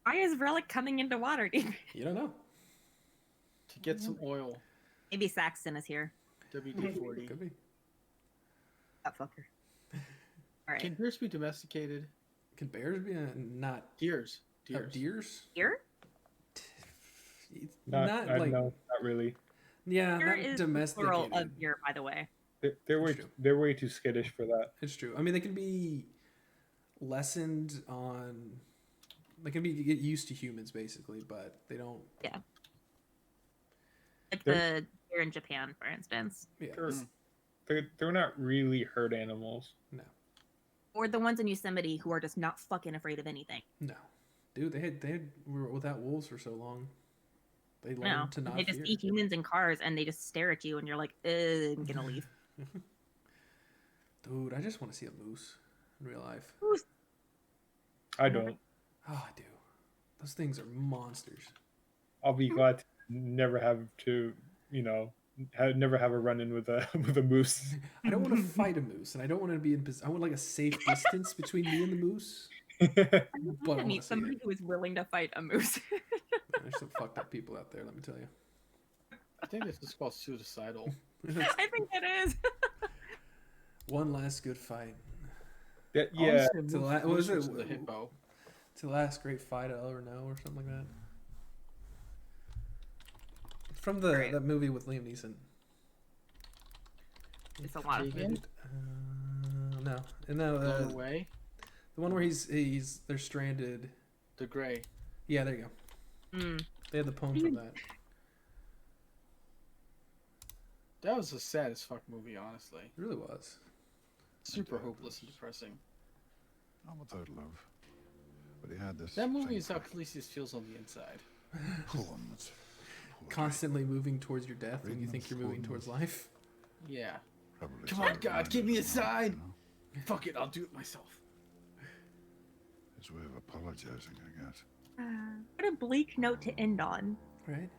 [SPEAKER 10] Why is Relic coming into Waterdeep?
[SPEAKER 2] You don't know.
[SPEAKER 11] To get some oil.
[SPEAKER 10] Maybe Saxton is here.
[SPEAKER 11] WD-40.
[SPEAKER 2] Could be.
[SPEAKER 10] That fucker. All right.
[SPEAKER 11] Can bears be domesticated?
[SPEAKER 2] Can bears be not
[SPEAKER 11] deers?
[SPEAKER 2] Deers?
[SPEAKER 10] Deer?
[SPEAKER 2] Not
[SPEAKER 4] really.
[SPEAKER 2] Yeah,
[SPEAKER 10] deer
[SPEAKER 2] not
[SPEAKER 10] is
[SPEAKER 2] domesticated.
[SPEAKER 10] Plural of deer, by the way.
[SPEAKER 4] They're way too skittish for that.
[SPEAKER 2] It's true. I mean, they can be lessened on. They can get used to humans, basically, but they don't.
[SPEAKER 10] Yeah. Like the deer in Japan, for instance.
[SPEAKER 2] Yeah.
[SPEAKER 4] They're not really herd animals.
[SPEAKER 2] No.
[SPEAKER 10] Or the ones in Yosemite who are just not fucking afraid of anything.
[SPEAKER 2] No. Dude, they were without wolves for so long. They learn to not
[SPEAKER 10] they just
[SPEAKER 2] fear.
[SPEAKER 10] see humans in cars and they just stare at you and you're like, I'm gonna leave.
[SPEAKER 2] Dude, I just want to see a moose in real life.
[SPEAKER 10] Moose.
[SPEAKER 4] I don't.
[SPEAKER 2] Oh, I do. Those things are monsters.
[SPEAKER 4] I'll be glad to never have to, never have a run in with a with a moose.
[SPEAKER 2] I don't want to fight a moose, and I don't want to be in. I want like a safe distance between me and the moose.
[SPEAKER 10] I
[SPEAKER 2] But
[SPEAKER 10] want
[SPEAKER 2] I
[SPEAKER 10] to meet
[SPEAKER 2] wanna see
[SPEAKER 10] somebody
[SPEAKER 2] it.
[SPEAKER 10] who is willing to fight a moose.
[SPEAKER 2] There's some fucked up people out there. Let me tell you.
[SPEAKER 11] I think this is called suicidal.
[SPEAKER 10] I think it is.
[SPEAKER 2] One last good fight.
[SPEAKER 4] Yeah.
[SPEAKER 2] To the what was it?
[SPEAKER 11] The hippo.
[SPEAKER 2] To the last great fight I'll ever know, or something like that. From that movie with Liam Neeson.
[SPEAKER 10] It's a lot of
[SPEAKER 11] Taken?
[SPEAKER 2] No,
[SPEAKER 11] Blown away.
[SPEAKER 2] the one where they're stranded.
[SPEAKER 11] The gray.
[SPEAKER 2] Yeah, there you go. They had the poem from that.
[SPEAKER 11] That was a sad as fuck movie, honestly.
[SPEAKER 2] It really was.
[SPEAKER 11] Super hopeless and depressing.
[SPEAKER 12] Not without love. But he had this.
[SPEAKER 11] That movie
[SPEAKER 12] thing
[SPEAKER 11] is how
[SPEAKER 12] for
[SPEAKER 11] Khaleesi's feels on the inside.
[SPEAKER 12] poems.
[SPEAKER 2] Constantly moving towards your death when you
[SPEAKER 12] Reading
[SPEAKER 2] think
[SPEAKER 12] them
[SPEAKER 2] you're moving
[SPEAKER 12] slowly.
[SPEAKER 2] towards life.
[SPEAKER 11] Yeah.
[SPEAKER 12] Probably
[SPEAKER 11] Come on,
[SPEAKER 12] something
[SPEAKER 11] God,
[SPEAKER 12] around
[SPEAKER 11] give me a
[SPEAKER 12] his mouth,
[SPEAKER 11] sign.
[SPEAKER 12] you know?
[SPEAKER 11] Fuck it, I'll do it myself.
[SPEAKER 12] His way of apologizing, I guess.
[SPEAKER 10] What a bleak note to end on.
[SPEAKER 2] Right?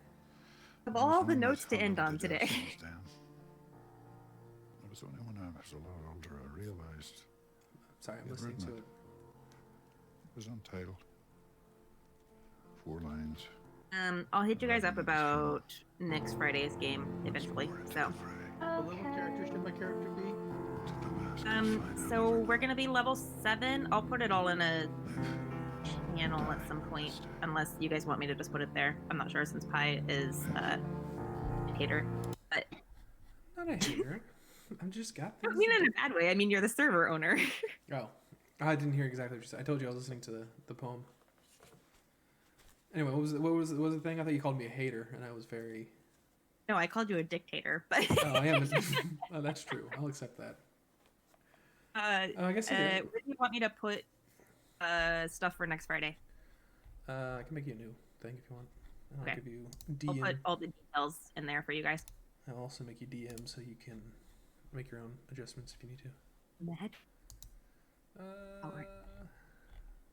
[SPEAKER 10] Of
[SPEAKER 12] There was
[SPEAKER 10] all the
[SPEAKER 12] one
[SPEAKER 10] notes
[SPEAKER 12] that
[SPEAKER 10] to end
[SPEAKER 12] hung
[SPEAKER 10] on
[SPEAKER 12] over the
[SPEAKER 10] today.
[SPEAKER 12] desk in his den. It was only when I was a lot older I realized
[SPEAKER 2] Sorry, I'm
[SPEAKER 12] You'd
[SPEAKER 2] listening
[SPEAKER 12] written
[SPEAKER 2] to
[SPEAKER 12] it.
[SPEAKER 2] it.
[SPEAKER 12] it was untitled. 4 lines.
[SPEAKER 10] I'll hit you guys up about next Friday's game eventually. So,
[SPEAKER 11] What level character should my character be?
[SPEAKER 10] so we're gonna be level 7. I'll put it all in a channel at some point, unless you guys want me to just put it there. I'm not sure since Pi is a hater, but
[SPEAKER 2] Not a hater. I'm just got
[SPEAKER 10] I
[SPEAKER 2] things.
[SPEAKER 10] mean
[SPEAKER 2] to
[SPEAKER 10] in
[SPEAKER 2] do.
[SPEAKER 10] a bad way. I mean you're the server owner.
[SPEAKER 2] Oh, I didn't hear exactly what you said. I told you I was listening to the poem. Anyway, what was the thing? I thought you called me a hater, and I was very.
[SPEAKER 10] No, I called you a dictator, but
[SPEAKER 2] Oh, I am. Oh, that's true. I'll accept that. Oh, I guess I
[SPEAKER 10] where
[SPEAKER 2] did.
[SPEAKER 10] do you want me to put stuff for next Friday?
[SPEAKER 2] I can make you a new thing if you want. I'll
[SPEAKER 10] Okay.
[SPEAKER 2] give you
[SPEAKER 10] I'll
[SPEAKER 2] DM.
[SPEAKER 10] put all the details in there for you guys.
[SPEAKER 2] I'll also make you DM so you can make your own adjustments if you need to.
[SPEAKER 10] Mad.
[SPEAKER 2] Alright.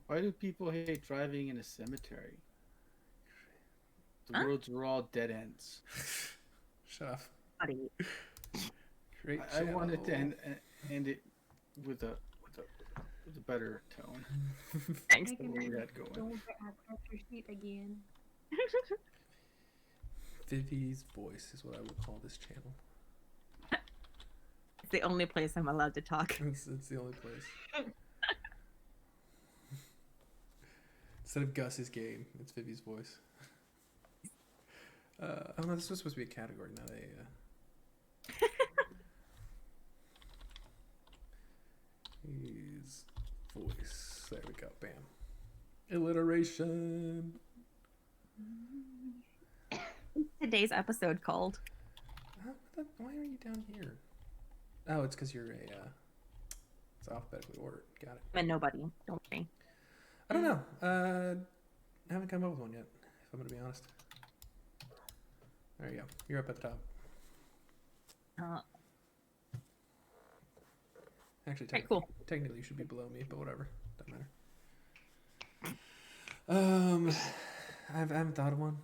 [SPEAKER 11] Why do people hate driving in a cemetery? The
[SPEAKER 10] Huh?
[SPEAKER 11] roads are all dead ends.
[SPEAKER 2] Shut up.
[SPEAKER 10] Buddy.
[SPEAKER 2] Great.
[SPEAKER 11] I wanted to
[SPEAKER 2] channel.
[SPEAKER 11] end it with a better tone.
[SPEAKER 10] Thanks.
[SPEAKER 11] Where we're at going.
[SPEAKER 6] Don't get our character sheet again.
[SPEAKER 2] Vivi's voice is what I would call this channel.
[SPEAKER 10] It's the only place I'm allowed to talk.
[SPEAKER 2] It's the only place. Instead of Gus's game, it's Vivi's voice. Oh no, this was supposed to be a category, not a. His voice. There we go. Bam. Alliteration.
[SPEAKER 10] Today's episode called.
[SPEAKER 2] Why are you down here? Oh, it's because you're a. It's alphabetically ordered. Got it.
[SPEAKER 10] And nobody. Don't worry.
[SPEAKER 2] I don't know. I haven't come up with one yet, if I'm going to be honest. There you go. You're up at the top. Actually,
[SPEAKER 10] Alright, cool.
[SPEAKER 2] technically you should be below me, but whatever. Doesn't matter. I haven't thought of one.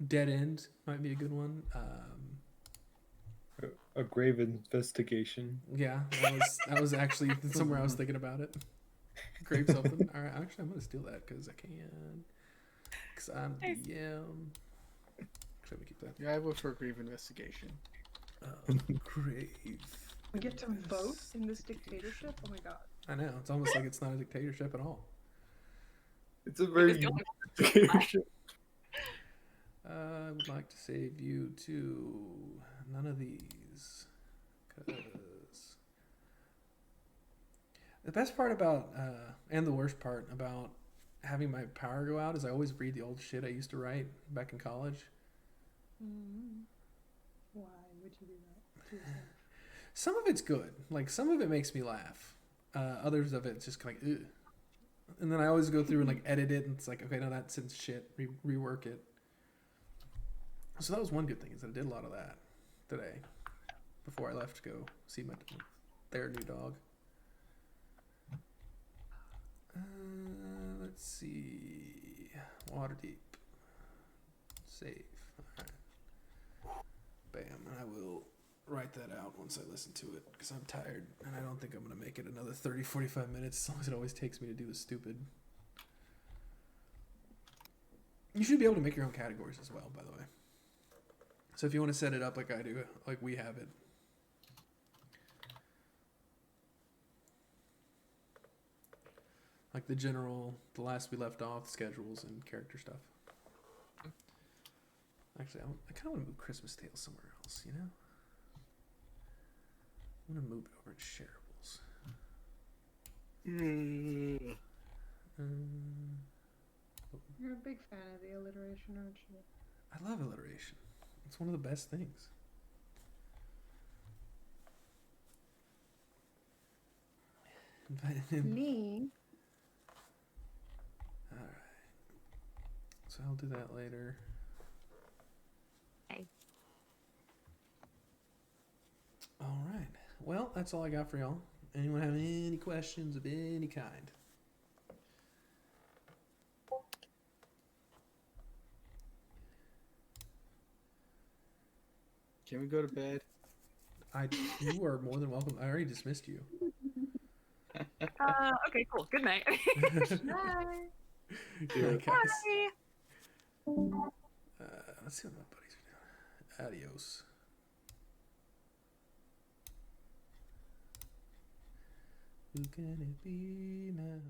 [SPEAKER 2] Dead End might be a good one.
[SPEAKER 4] A grave investigation.
[SPEAKER 2] Yeah, that was actually somewhere I was thinking about it. Graves open. All right, actually, I'm gonna steal that because I can. Because I'm
[SPEAKER 10] Nice.
[SPEAKER 2] DM. Actually, we keep that.
[SPEAKER 11] Yeah, I vote for a grave investigation.
[SPEAKER 2] Grave.
[SPEAKER 6] We get to vote in this dictatorship? Oh my god.
[SPEAKER 2] I know. It's almost like it's not a dictatorship at all.
[SPEAKER 4] It's a very dictatorship.
[SPEAKER 2] I would like to save you to none of these. Because the best part about, and the worst part about having my power go out is I always read the old shit I used to write back in college.
[SPEAKER 6] Why would you do that?
[SPEAKER 2] Some of it's good. Like, some of it makes me laugh. Others of it's just kind of like, ugh. And then I always go through and, like, edit it, and it's like, okay, no, that sentence shit. Rework it. So that was one good thing, is that I did a lot of that today before I left to go see their new dog. Let's see. Waterdeep. Save. Alright. Bam. And I will write that out once I listen to it, because I'm tired and I don't think I'm going to make it another 30-45 minutes, as long as it always takes me to do the stupid. You should be able to make your own categories as well, by the way. So if you want to set it up like I do, like we have it. Like the general, the last we left off, schedules and character stuff. Actually, I kind of want to move Christmas Tales somewhere else, you know? I'm going to move it over in shareables.
[SPEAKER 3] You're a big fan of the alliteration, aren't you?
[SPEAKER 2] I love alliteration. It's one of the best things.
[SPEAKER 3] Me?
[SPEAKER 2] Alright. So I'll do that later.
[SPEAKER 10] Okay.
[SPEAKER 2] Alright. Well, that's all I got for y'all. Anyone have any questions of any kind?
[SPEAKER 11] Can we go to bed?
[SPEAKER 2] You are more than welcome. I already dismissed you.
[SPEAKER 10] Okay, cool. Good night.
[SPEAKER 3] Bye.
[SPEAKER 2] Yeah, guys.
[SPEAKER 10] Bye.
[SPEAKER 2] Let's see what my buddies are doing. Adios. Who can it be now?